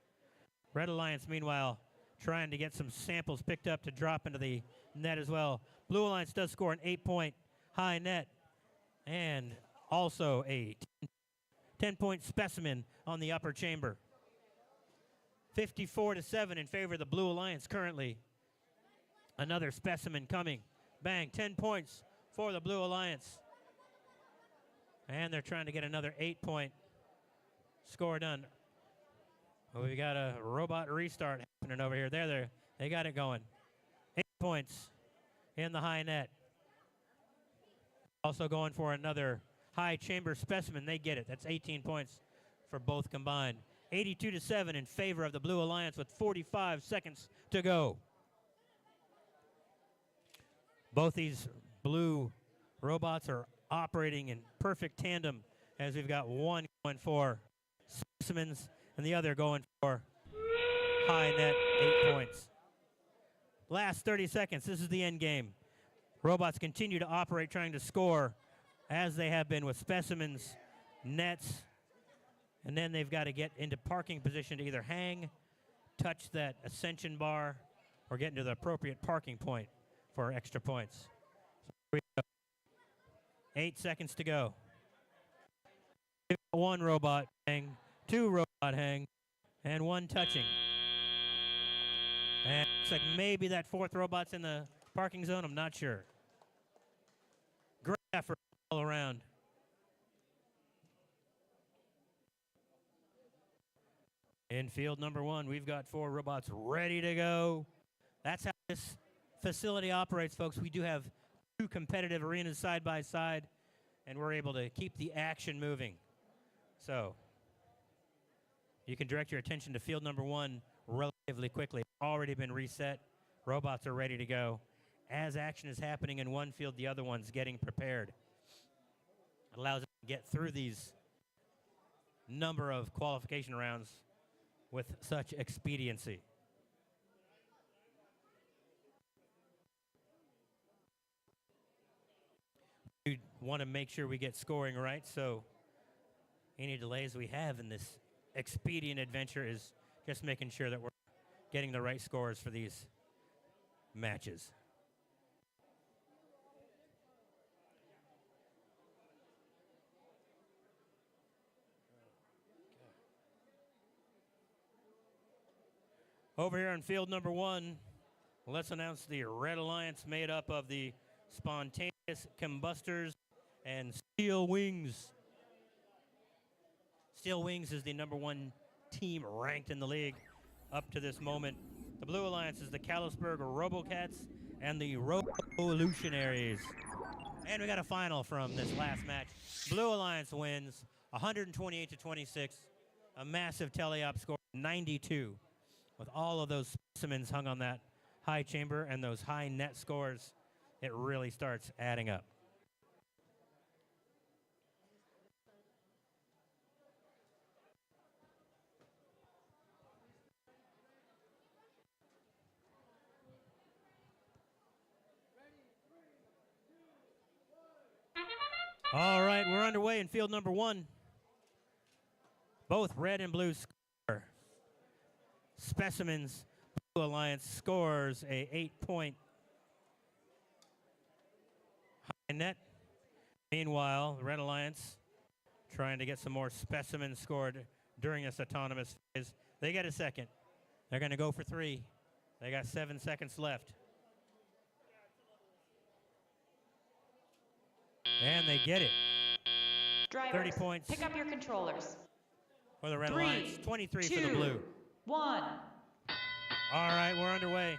A: Red Alliance, meanwhile, trying to get some samples picked up to drop into the net as well. Blue Alliance does score an 8-point high net and also a 10-point specimen on the upper chamber. 54-7 in favor of the Blue Alliance currently. Another specimen coming. Bang, 10 points for the Blue Alliance. And they're trying to get another 8-point score done. Oh, we got a robot restart happening over here. They got it going. 8 points in the high net. Also going for another high chamber specimen. They get it. That's 18 points for both combined. 82-7 in favor of the Blue Alliance with 45 seconds to go. Both these blue robots are operating in perfect tandem as we've got one going for specimens and the other going for high net, 8 points. Last 30 seconds. This is the end game. Robots continue to operate, trying to score as they have been with specimens, nets, and then they've got to get into parking position to either hang, touch that ascension bar, or get into the appropriate parking point for extra points. So here we go. 8 seconds to go. One robot hang, two robot hang, and one touching. And it looks like maybe that fourth robot's in the parking zone. I'm not sure. Great effort all around. In field number one, we've got 4 robots ready to go. That's how this facility operates, folks. We do have 2 competitive arenas side by side, and we're able to keep the action moving. So you can direct your attention to field number one relatively quickly. It's already been reset. Robots are ready to go. As action is happening in one field, the other one's getting prepared. It allows us to get through these number of qualification rounds with such expediency. We want to make sure we get scoring right, so any delays we have in this expedient adventure is just making sure that we're getting the right scores for these matches. Over here on field number one, let's announce the Red Alliance made up of the Spontaneous Combustors and Steel Wings. Steel Wings is the #1 team ranked in the league up to this moment. The Blue Alliance is the Callisburg Robocats and the Revolutionaries. And we got a final from this last match. Blue Alliance wins 128-26, a massive teleop score, 92. With all of those specimens hung on that high chamber and those high net scores, it really starts adding up. All right, we're underway in field number one. Both red and blue score. Specimens, Blue Alliance scores a 8-point high net. Meanwhile, the Red Alliance trying to get some more specimens scored during this autonomous phase. They get a second. They're going to go for 3. They got 7 seconds left. And they get it.
C: Drivers,
A: 30 points
C: pick up your controllers.
A: for the Red
C: 3,
A: Alliance, 23 for the
C: 2,
A: blue.
C: 1.
A: All right, we're underway.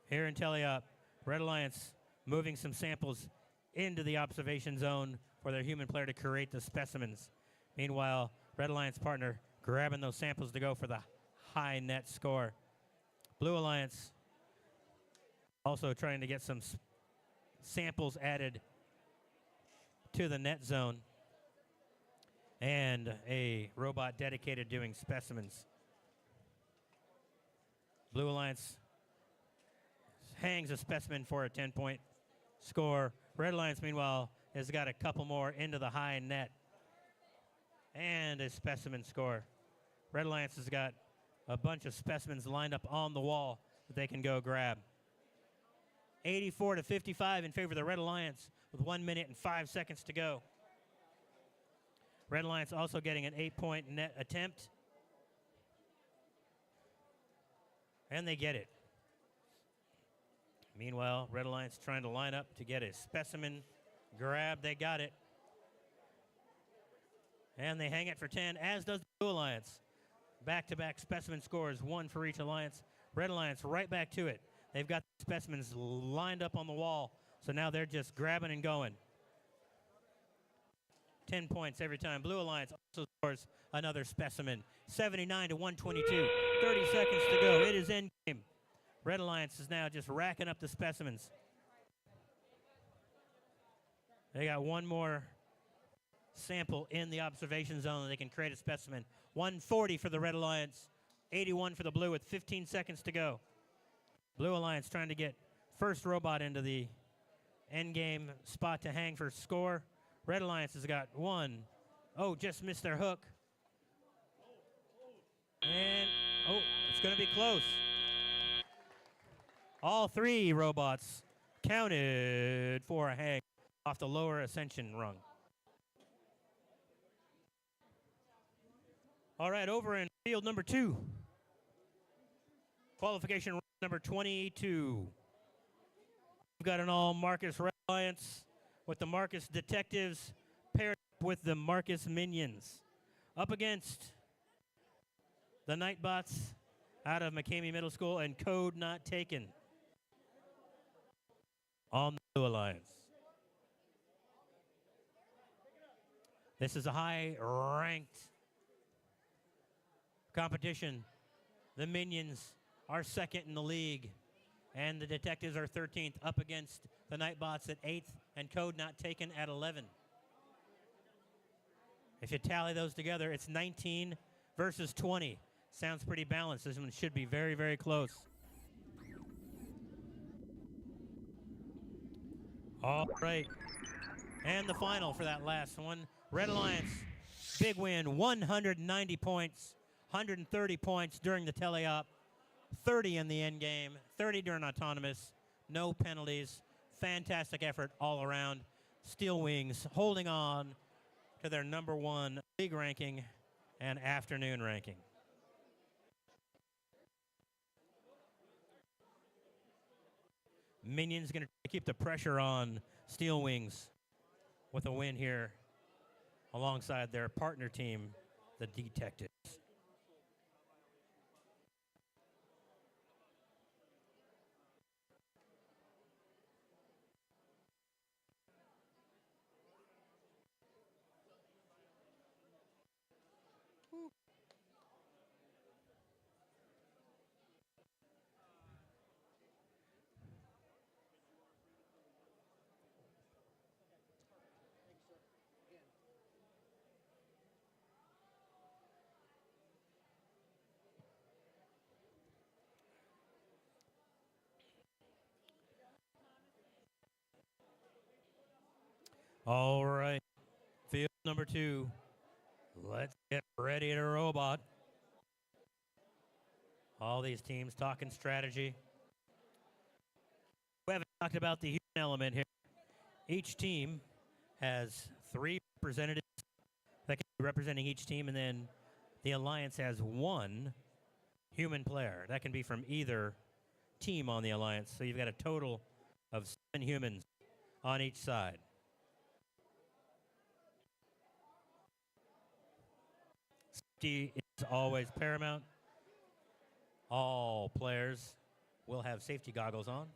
A: Here in Teleop, Red Alliance moving some samples into the observation zone for their human player to create the specimens. Meanwhile, Red Alliance partner grabbing those samples to go for the high net score. Blue Alliance also trying to get some samples added to the net zone and a robot dedicated doing specimens. Blue Alliance hangs a specimen for a 10-point score. Red Alliance, meanwhile, has got a couple more into the high net and a specimen score. Red Alliance has got a bunch of specimens lined up on the wall that they can go grab. 84 to 55 in favor of the Red Alliance with 1 minute and 5 seconds to go. Red Alliance also getting an 8-point net attempt. And they get it. Meanwhile, Red Alliance trying to line up to get a specimen grab. They got it. And they hang it for 10, as does the Blue Alliance. Back-to-back specimen scores, one for each alliance. Red Alliance right back to it. They've got specimens lined up on the wall, so now they're just grabbing and going. 10 points every time. Blue Alliance also scores another specimen. 79 to 122. 30 seconds to go. It is end game. Red Alliance is now just racking up the specimens. They got one more sample in the observation zone. They can create a specimen. 140 for the Red Alliance. 81 for the Blue with 15 seconds to go. Blue Alliance trying to get first robot into the end game spot to hang for score. Red Alliance has got one. Oh, just missed their hook. And, oh, it's going to be close. All three robots counted for a hang off the lower ascension rung. All right, over in field number 2. Qualification number 22. We've got an all Marcus Red Alliance with the Marcus Detectives paired with the Marcus Minions. Up against the Nightbots out of McCamey Middle School and Code Not Taken on the Blue Alliance. This is a high-ranked competition. The Minions are second in the league, and the Detectives are 13th, up against the Nightbots at 8th and Code Not Taken at 11. If you tally those together, it's 19 versus 20. Sounds pretty balanced. This one should be very, very close. All right. And the final for that last one. Red Alliance, big win, 190 points, 130 points during the teleop, 30 in the end game, 30 during autonomous, no penalties. Fantastic effort all around. Steel Wings holding on to their number 1 league ranking and afternoon ranking. Minions going to keep the pressure on Steel Wings with a win here alongside their partner team, the Detectives. All right, field number 2. Let's get ready to robot. All these teams talking strategy. We haven't talked about the human element here. Each team has 3 representatives that can be representing each team, and then the Alliance has 1 human player. That can be from either team on the Alliance. So you've got a total of 7 humans on each side. Safety is always paramount. All players will have safety goggles on.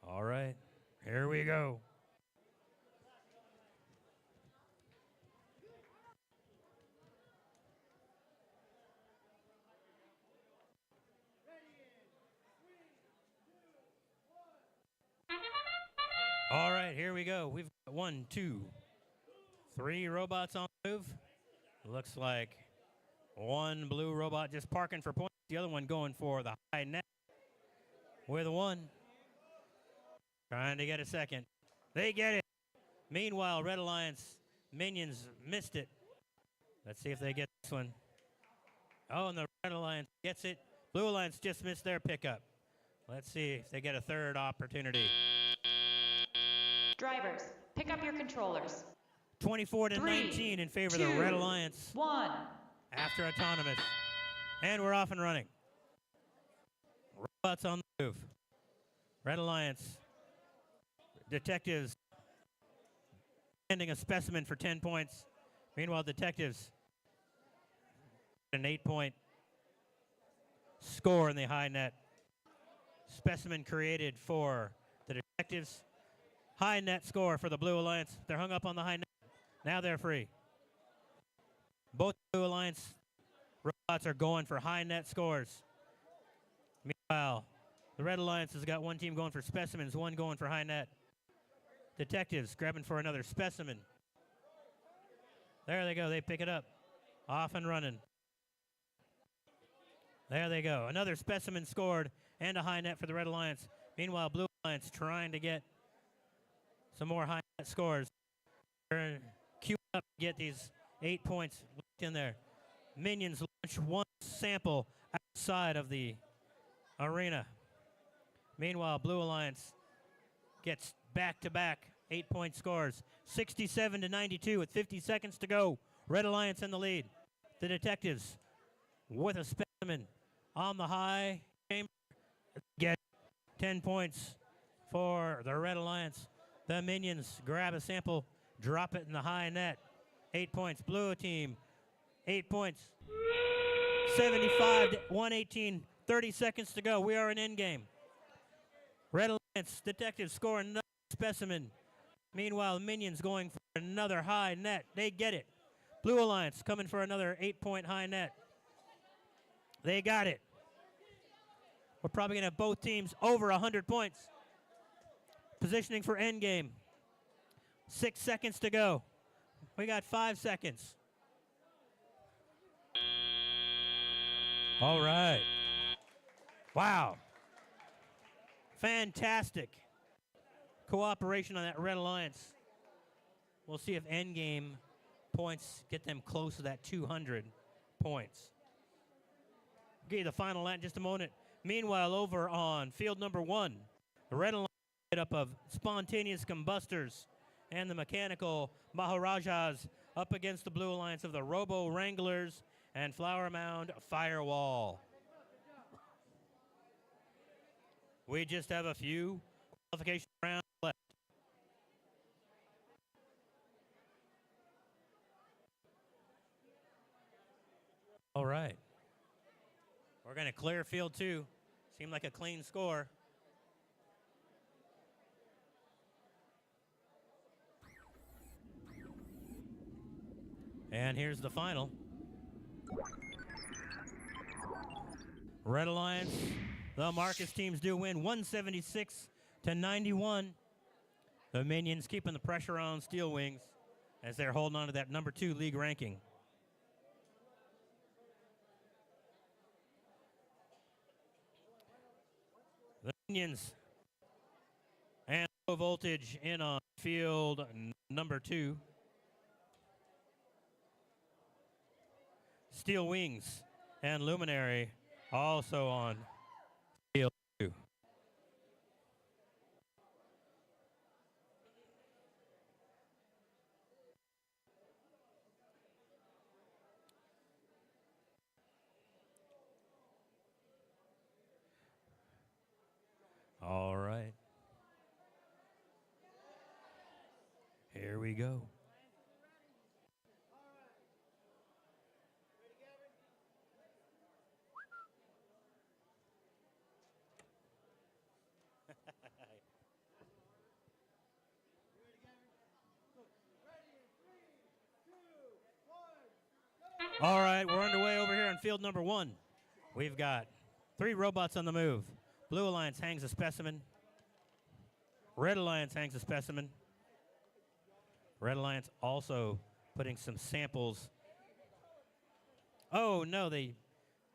A: All right, here we go. All right, here we go. We've got 1, 2, 3 robots on the move. Looks like 1 blue robot just parking for points. The other one going for the high net with a 1. Trying to get a second. They get it. Meanwhile, Red Alliance Minions missed it. Let's see if they get this one. Oh, and the Red Alliance gets it. Blue Alliance just missed their pickup. Let's see if they get a third opportunity.
C: Drivers, pick up your controllers.
A: 24 to
C: 3,
A: 19 in favor of the
C: 2,
A: Red Alliance
C: 1.
A: after autonomous. And we're off and running. Robots on the move. Red Alliance. Detectives sending a specimen for 10 points. Meanwhile, detectives an 8-point score in the high net. Specimen created for the detectives. High net score for the Blue Alliance. They're hung up on the high net. Now they're free. Both Blue Alliance robots are going for high net scores. Meanwhile, the Red Alliance has got one team going for specimens, one going for high net. Detectives grabbing for another specimen. There they go. They pick it up. Off and running. There they go. Another specimen scored and a high net for the Red Alliance. Meanwhile, Blue Alliance trying to get some more high net scores. They're queuing up to get these 8 points in there. Minions launch one sample outside of the arena. Meanwhile, Blue Alliance gets back-to-back 8-point scores. 67 to 92 with 50 seconds to go. Red Alliance in the lead. The detectives with a specimen on the high chamber get 10 points for the Red Alliance. The Minions grab a sample, drop it in the high net. 8 points. Blue team, 8 points. 75 to 118. 30 seconds to go. We are in endgame. Red Alliance detectives score another specimen. Meanwhile, Minions going for another high net. They get it. Blue Alliance coming for another 8-point high net. They got it. We're probably going to have both teams over 100 points. Positioning for endgame. 6 seconds to go. We got 5 seconds. All right. Wow. Fantastic cooperation on that Red Alliance. We'll see if endgame points get them close to that 200 points. Okay, the final lap in just a moment. Meanwhile, over on field number 1, the Red Alliance made up of spontaneous combustors and the mechanical Maharajas up against the Blue Alliance of the Robo Wranglers and Flower Mound Firewall. We just have a few qualification rounds left. All right. We're going to clear field 2. Seemed like a clean score. And here's the final. Red Alliance, the Marcus teams do win 176 to 91. The Minions keeping the pressure on Steel Wings as they're holding on to that number 2 league ranking. The Minions and low voltage in on field number 2. Steel Wings and Luminary also on field 2. All right. Here we go. All right, we're underway over here on field number 1. We've got 3 robots on the move. Blue Alliance hangs a specimen. Red Alliance hangs a specimen. Red Alliance also putting some samples. Oh, no, they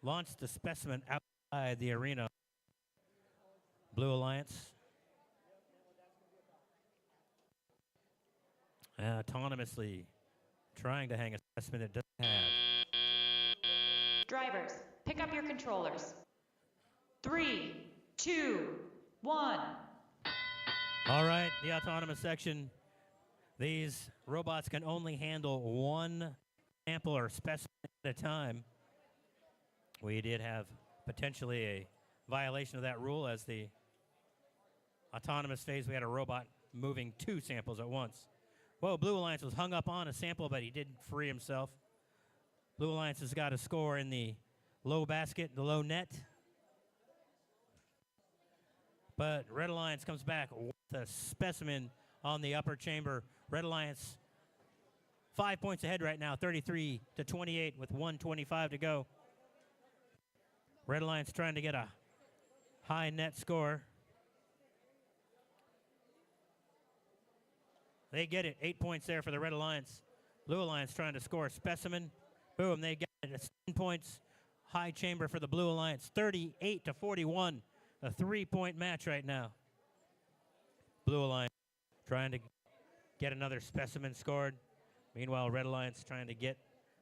A: launched the specimen outside the arena. Blue Alliance. Autonomously trying to hang a specimen it doesn't have.
C: Drivers, pick up your controllers. 3, 2, 1.
A: All right, the autonomous section. These robots can only handle one sample or specimen at a time. We did have potentially a violation of that rule as the autonomous phase. We had a robot moving 2 samples at once. Whoa, Blue Alliance was hung up on a sample, but he did free himself. Blue Alliance has got a score in the low basket, the low net. But Red Alliance comes back with a specimen on the upper chamber. Red Alliance 5 points ahead right now, 33-28 with 1:25 to go. Red Alliance trying to get a high net score. They get it, 8 points there for the Red Alliance. Blue Alliance trying to score a specimen. Boom, they get it, it's 10 points. High chamber for the Blue Alliance, 38-41. A 3-point match right now. Blue Alliance trying to get another specimen scored. Meanwhile, Red Alliance trying to get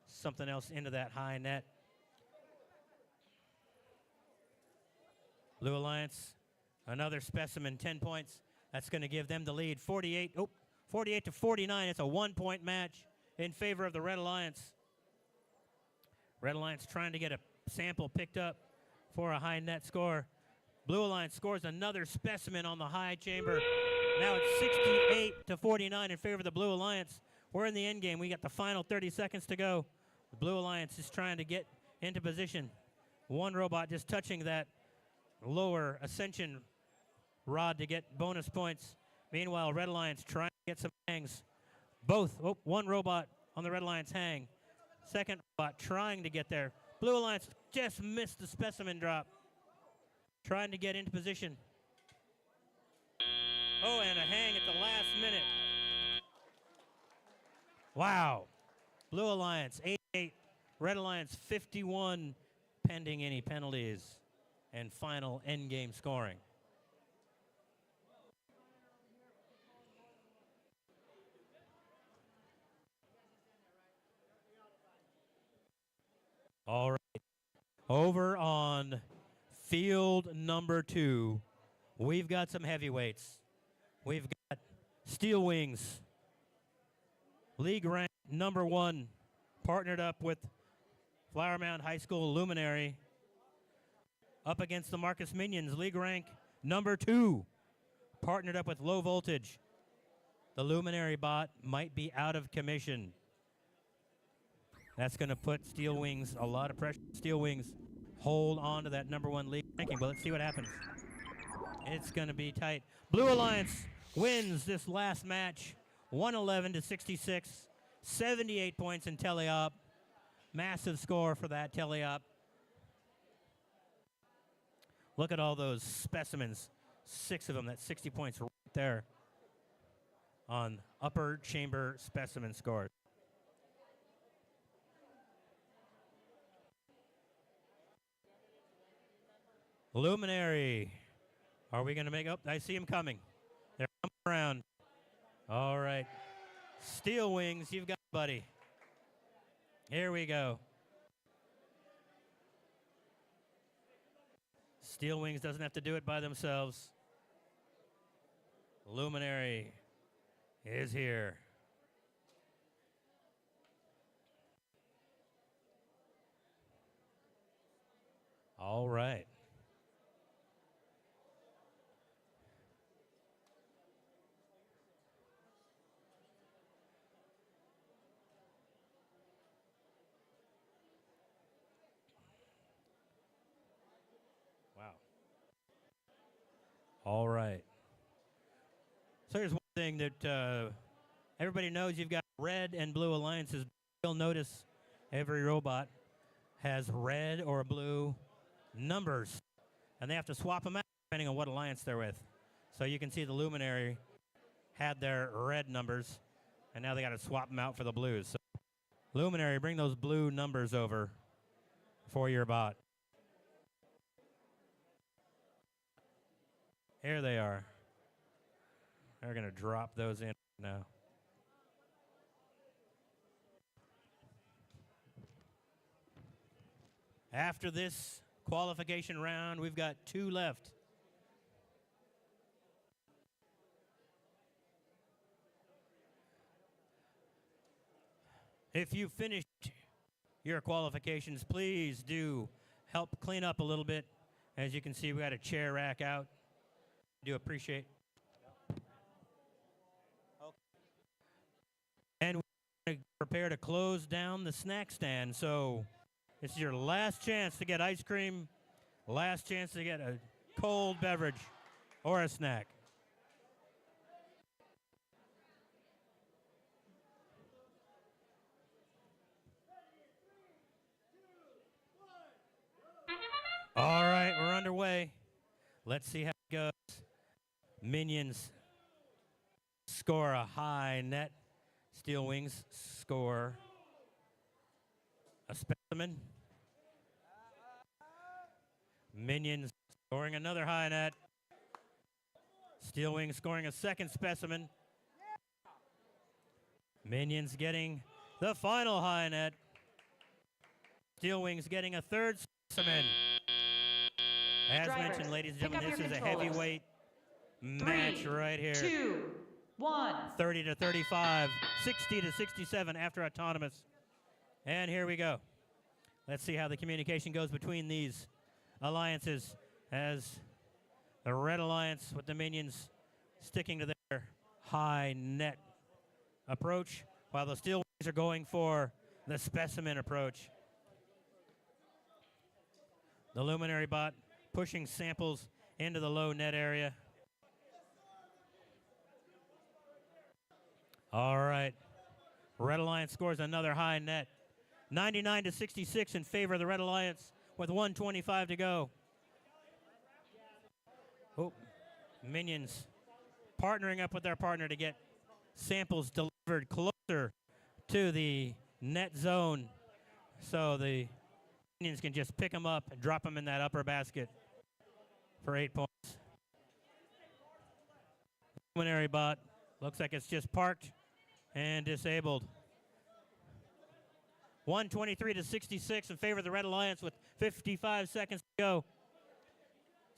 A: something else into that high net. Blue Alliance, another specimen, 10 points. That's going to give them the lead, 48-49. It's a 1-point match in favor of the Red Alliance. Red Alliance trying to get a sample picked up for a high net score. Blue Alliance scores another specimen on the high chamber. Now it's 68-49 in favor of the Blue Alliance. We're in the end game. We got the final 30 seconds to go. The Blue Alliance is trying to get into position. One robot just touching that lower ascension rod to get bonus points. Meanwhile, Red Alliance trying to get some hangs. One robot on the Red Alliance hang. Second robot trying to get there. Blue Alliance just missed the specimen drop. Trying to get into position. Oh, and a hang at the last minute. Wow. Blue Alliance, 88. Red Alliance, 51, pending any penalties and final endgame scoring. All right. Over on field number 2, we've got some heavyweights. We've got Steel Wings, league rank number 1, partnered up with Flower Mound High School Luminary, up against the Marcus Minions, league rank number 2, partnered up with Low Voltage. The Luminary bot might be out of commission. That's going to put Steel Wings a lot of pressure. Steel Wings hold on to that number 1 league ranking, but let's see what happens. It's going to be tight. Blue Alliance wins this last match, 111-66, 78 points in teleop. Massive score for that teleop. Look at all those specimens, 6 of them, that's 60 points right there on upper chamber specimen scores. Luminary. Are we going to make up? I see him coming. They're coming around. All right. Steel Wings, you've got it, buddy. Here we go. Steel Wings doesn't have to do it by themselves. Luminary is here. All right. All right. So here's one thing that everybody knows. You've got red and blue alliances. You'll notice every robot has red or blue numbers, and they have to swap them out depending on what alliance they're with. So you can see the Luminary had their red numbers, and now they got to swap them out for the blues. So Luminary, bring those blue numbers over for your bot. Here they are. They're going to drop those in now. After this qualification round. We've got 2 left. If you finished your qualifications, please do help clean up a little bit. As you can see, we got a chair rack out. Do appreciate. Okay. And we're going to prepare to close down the snack stand. So this is your last chance to get ice cream, last chance to get a cold beverage or a snack. All right, we're underway. Let's see how it goes. Minions score a high net. Steel Wings score a specimen. Minions scoring another high net. Steel Wings scoring a second specimen. Minions getting the final high net. Steel Wings getting a third specimen. As
C: Drivers,
A: mentioned, ladies and
C: pick
A: gentlemen,
C: up
A: this is
C: your
A: a
C: controllers.
A: heavyweight match right here.
C: 2, 1.
A: 30 to 35, 60 to 67 after autonomous. And here we go. Let's see how the communication goes between these alliances as the Red Alliance with the Minions sticking to their high net approach, while the Steel Wings are going for the specimen approach. The Luminary bot pushing samples into the low net area. All right. Red Alliance scores another high net. 99 to 66 in favor of the Red Alliance with 1:25 to go. Oh, Minions partnering up with their partner to get samples delivered closer to the net zone so the Minions can just pick them up and drop them in that upper basket for 8 points. Luminary bot looks like it's just parked and disabled. 123 to 66 in favor of the Red Alliance with 55 seconds to go.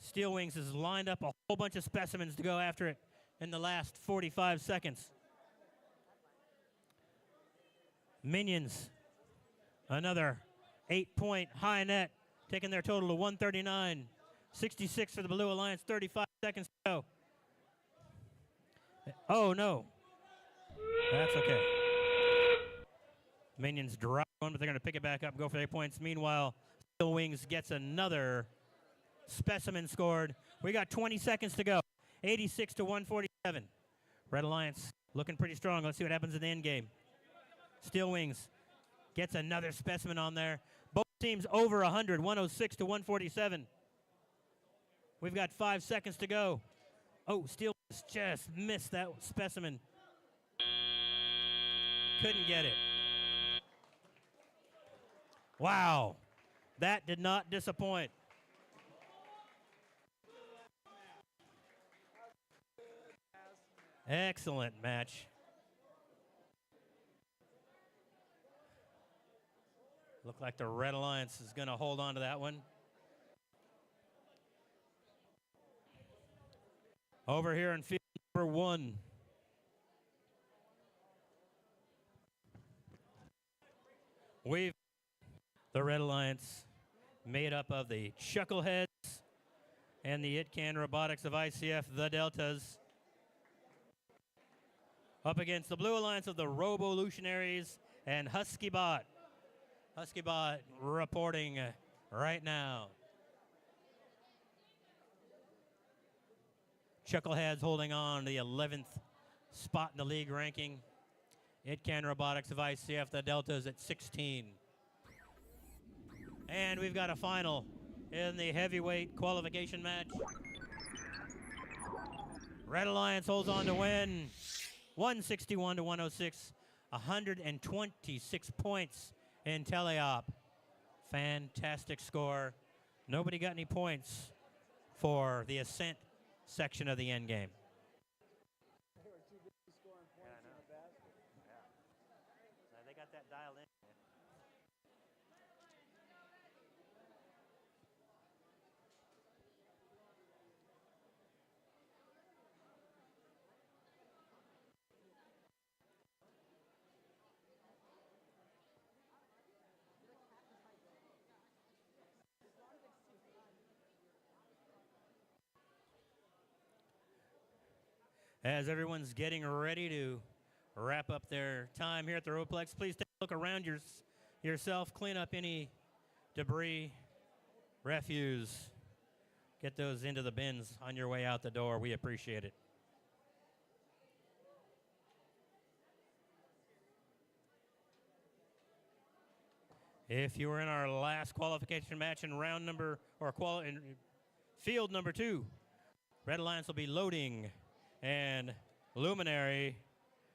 A: Steel Wings has lined up a whole bunch of specimens to go after it in the last 45 seconds. Minions, another 8-point high net, taking their total to 139. 66 for the Blue Alliance, 35 seconds to go. Oh, no. That's okay. Minions drop one, but they're going to pick it back up and go for 8 points. Meanwhile, Steel Wings gets another specimen scored. We got 20 seconds to go. 86 to 147. Red Alliance looking pretty strong. Let's see what happens in the end game. Steel Wings gets another specimen on there. Both teams over 100, 106 to 147. We've got 5 seconds to go. Oh, Steel Wings just missed that specimen. Couldn't get it. Wow, that did not disappoint. Excellent match. Look like the Red Alliance is going to hold on to that one. Over here in field number 1. We've the Red Alliance made up of the Chuckleheads and the ItCan Robotics of ICF, the Deltas, up against the Blue Alliance of the Robolutionaries and HuskyBot. HuskyBot reporting right now. Chuckleheads holding on to the 11th spot in the league ranking. ItCan Robotics of ICF, the Deltas at 16. And we've got a final in the heavyweight qualification match. Red Alliance holds on to win 161 to 106, 126 points in teleop. Fantastic score. Nobody got any points for the Ascent section of the end game.
B: They were too busy scoring points in the basket.
A: Yeah. They got that dialed in. As everyone's getting ready to wrap up their time here at the Roboplex, please take a look around yourself, clean up any debris, refuse. Get those into the bins on your way out the door. We appreciate it. If you were in our last qualification match in round number, or in field number 2, Red Alliance will be loading and Luminary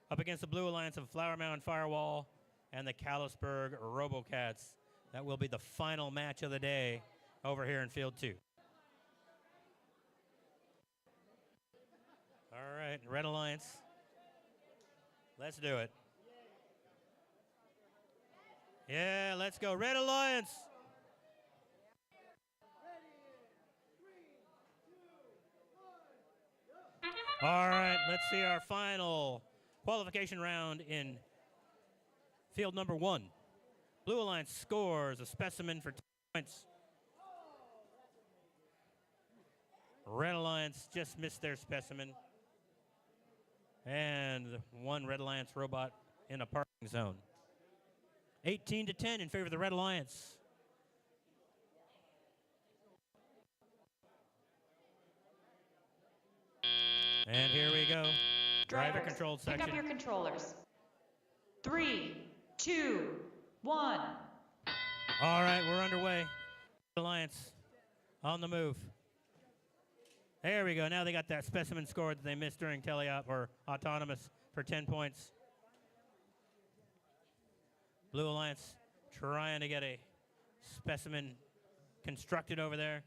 A: up against the Blue Alliance of Flower Mound Firewall and the Callisburg Robocats. That will be the final match of the day over here in field 2. All right, Red Alliance. Let's do it. Yeah, let's go. Red Alliance. All right, let's see our final qualification round in field number 1. Blue Alliance scores a specimen for 10 points. Red Alliance just missed their specimen. And one Red Alliance robot in a parking zone. 18-10 in favor of the Red Alliance. And here we go. Driver controlled section.
C: Pick up your controllers. 3, 2, 1.
A: All right, we're underway. Alliance on the move. There we go. Now they got that specimen score that they missed during teleop or autonomous for 10 points. Blue Alliance trying to get a specimen constructed over there.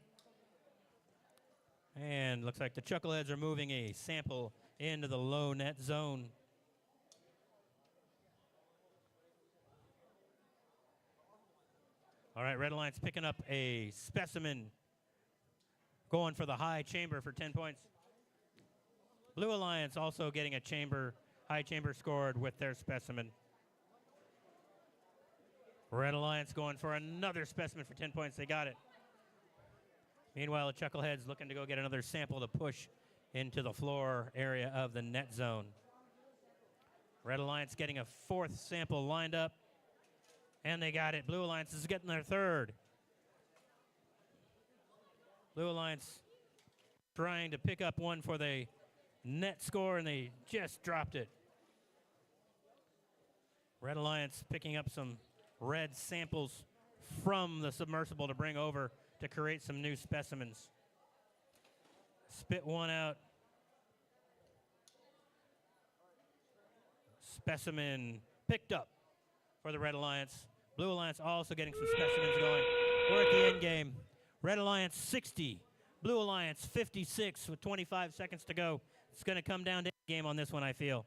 A: And looks like the Chuckleheads are moving a sample into the low net zone. All right, Red Alliance picking up a specimen, going for the high chamber for 10 points. Blue Alliance also getting a high chamber scored with their specimen. Red Alliance going for another specimen for 10 points. They got it. Meanwhile, the Chuckleheads looking to go get another sample to push into the floor area of the net zone. Red Alliance getting a 4th sample lined up. And they got it. Blue Alliance is getting their 3rd. Blue Alliance trying to pick up one for the net score, and they just dropped it. Red Alliance picking up some red samples from the submersible to bring over to create some new specimens. Spit one out. Specimen picked up for the Red Alliance. Blue Alliance also getting some specimens going. We're at the end game. Red Alliance 60, Blue Alliance 56 with 25 seconds to go. It's going to come down to the game on this one, I feel.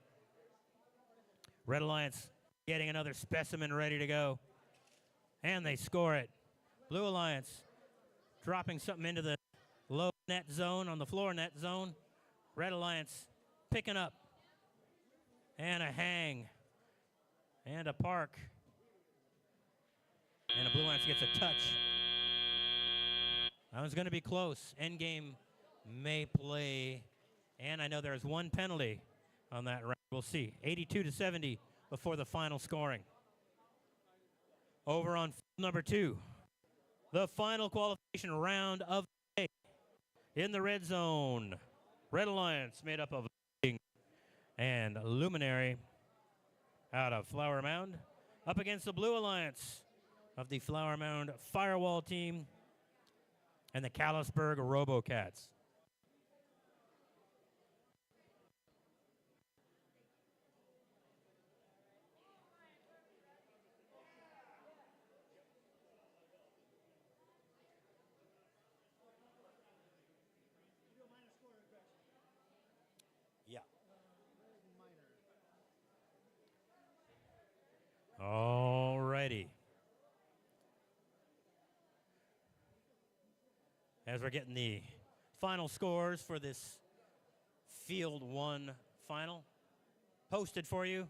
A: Red Alliance getting another specimen ready to go. And they score it. Blue Alliance dropping something into the low net zone, on the floor net zone. Red Alliance picking up. And a hang. And a park. And a Blue Alliance gets a touch. That one's going to be close. Endgame may play. And I know there's one penalty on that round. We'll see. 82-70 before the final scoring. Over on number 2. The final qualification round of the day. In the red zone. Red Alliance made up of and Luminary out of Flower Mound. Up against the Blue Alliance of the Flower Mound Firewall team and the Callisburg Robocats. Yeah. All righty. As we're getting the final scores for this Field 1 final posted for you,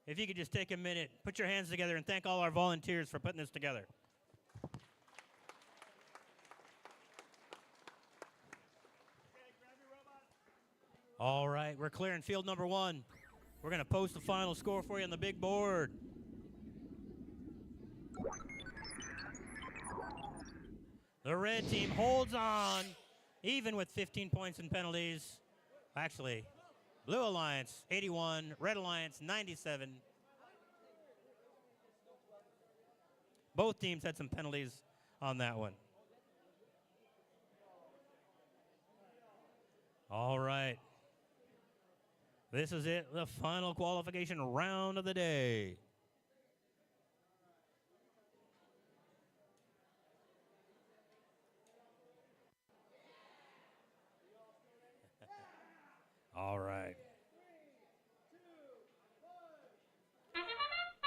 A: if you could just take a minute, put your hands together, and thank all our volunteers for putting this together. All right, we're clearing field number 1. We're going to post the final score for you on the big board. The red team holds on, even with 15 points in penalties. Actually, Blue Alliance 81, Red Alliance 97. Both teams had some penalties on that one. All right. This is it, the final qualification round of the day. All right.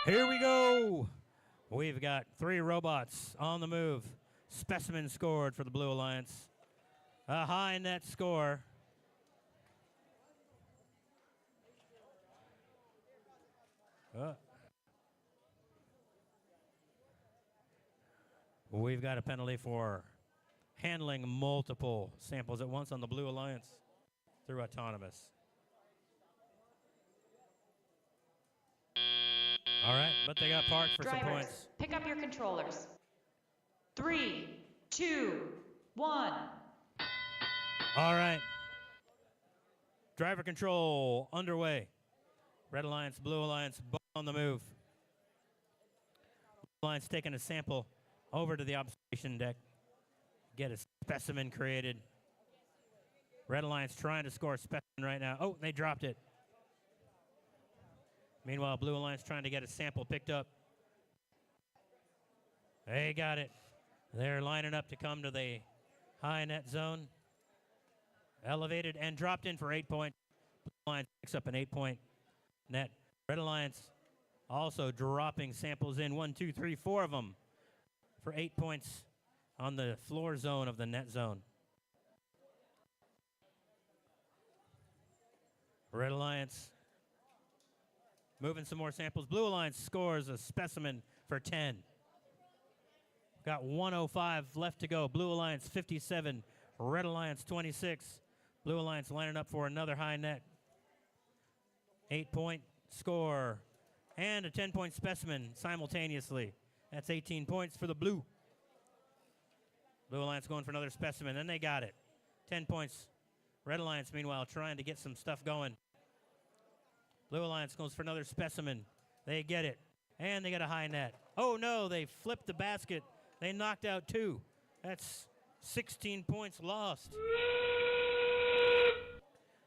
A: Here we go. We've got 3 robots on the move. Specimen scored for the Blue Alliance. A high net score. We've got a penalty for handling multiple samples at once on the Blue Alliance through autonomous. All right, but they got parked for some
C: Drivers,
A: points.
C: pick up your controllers. 3, 2, 1.
A: All right. Driver control underway. Red Alliance, Blue Alliance, both on the move. Blue Alliance taking a sample over to the observation deck. Get a specimen created. Red Alliance trying to score a specimen right now. Oh, they dropped it. Meanwhile, Blue Alliance trying to get a sample picked up. They got it. They're lining up to come to the high net zone. Elevated and dropped in for 8 points. Blue Alliance picks up an 8-point net. Red Alliance also dropping samples in. 1, 2, 3, 4 of them for 8 points on the floor zone of the net zone. Red Alliance moving some more samples. Blue Alliance scores a specimen for 10. Got 105 left to go. Blue Alliance 57, Red Alliance 26. Blue Alliance lining up for another high net. 8-point score and a 10-point specimen simultaneously. That's 18 points for the blue. Blue Alliance going for another specimen, and they got it. 10 points. Red Alliance, meanwhile, trying to get some stuff going. Blue Alliance goes for another specimen. They get it, and they get a high net. Oh, no, they flipped the basket. They knocked out 2. That's 16 points lost.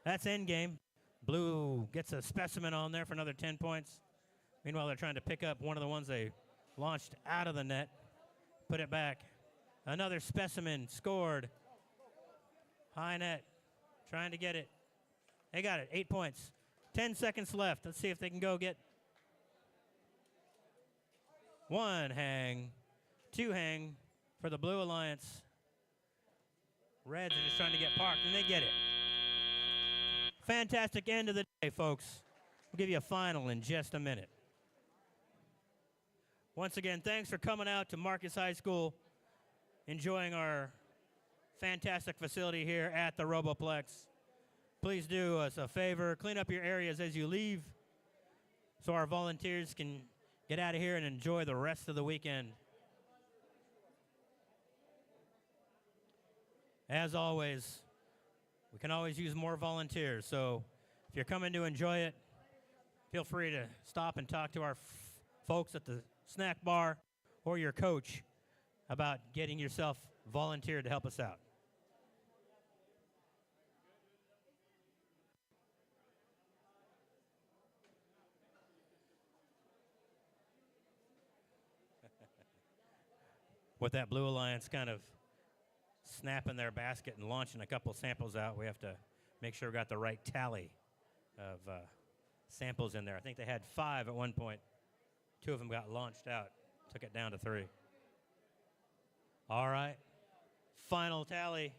A: That's endgame. Blue gets a specimen on there for another 10 points. Meanwhile, they're trying to pick up one of the ones they launched out of the net, put it back. Another specimen scored. High net, trying to get it. They got it, 8 points. 10 seconds left. Let's see if they can go get 1 hang, 2 hang for the Blue Alliance. Reds are just trying to get parked, and they get it. Fantastic end of the day, folks. We'll give you a final in just a minute. Once again, thanks for coming out to Marcus High School, enjoying our fantastic facility here at the Roboplex. Please do us a favor, clean up your areas as you leave so our volunteers can get out of here and enjoy the rest of the weekend. As always, we can always use more volunteers, so if you're coming to enjoy it, feel free to stop and talk to our folks at the snack bar or your coach about getting yourself volunteered to help us out. With that Blue Alliance kind of snapping their basket and launching a couple samples out, we have to make sure we got the right tally of samples in there. I think they had 5 at one point. 2 of them got launched out, took it down to 3. All right, final tally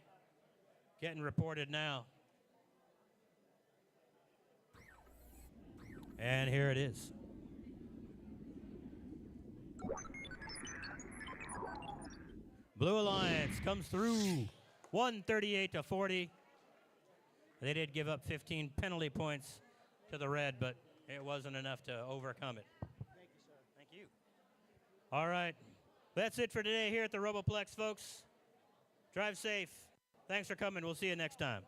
A: getting reported now. And here it is. Blue Alliance comes through 138 to 40. They did give up 15 penalty points to the red, but it wasn't enough to overcome it.
I: Thank you, sir.
A: Thank you. All right. That's it for today here at the Roboplex, folks. Drive safe. Thanks for coming. We'll see you next time.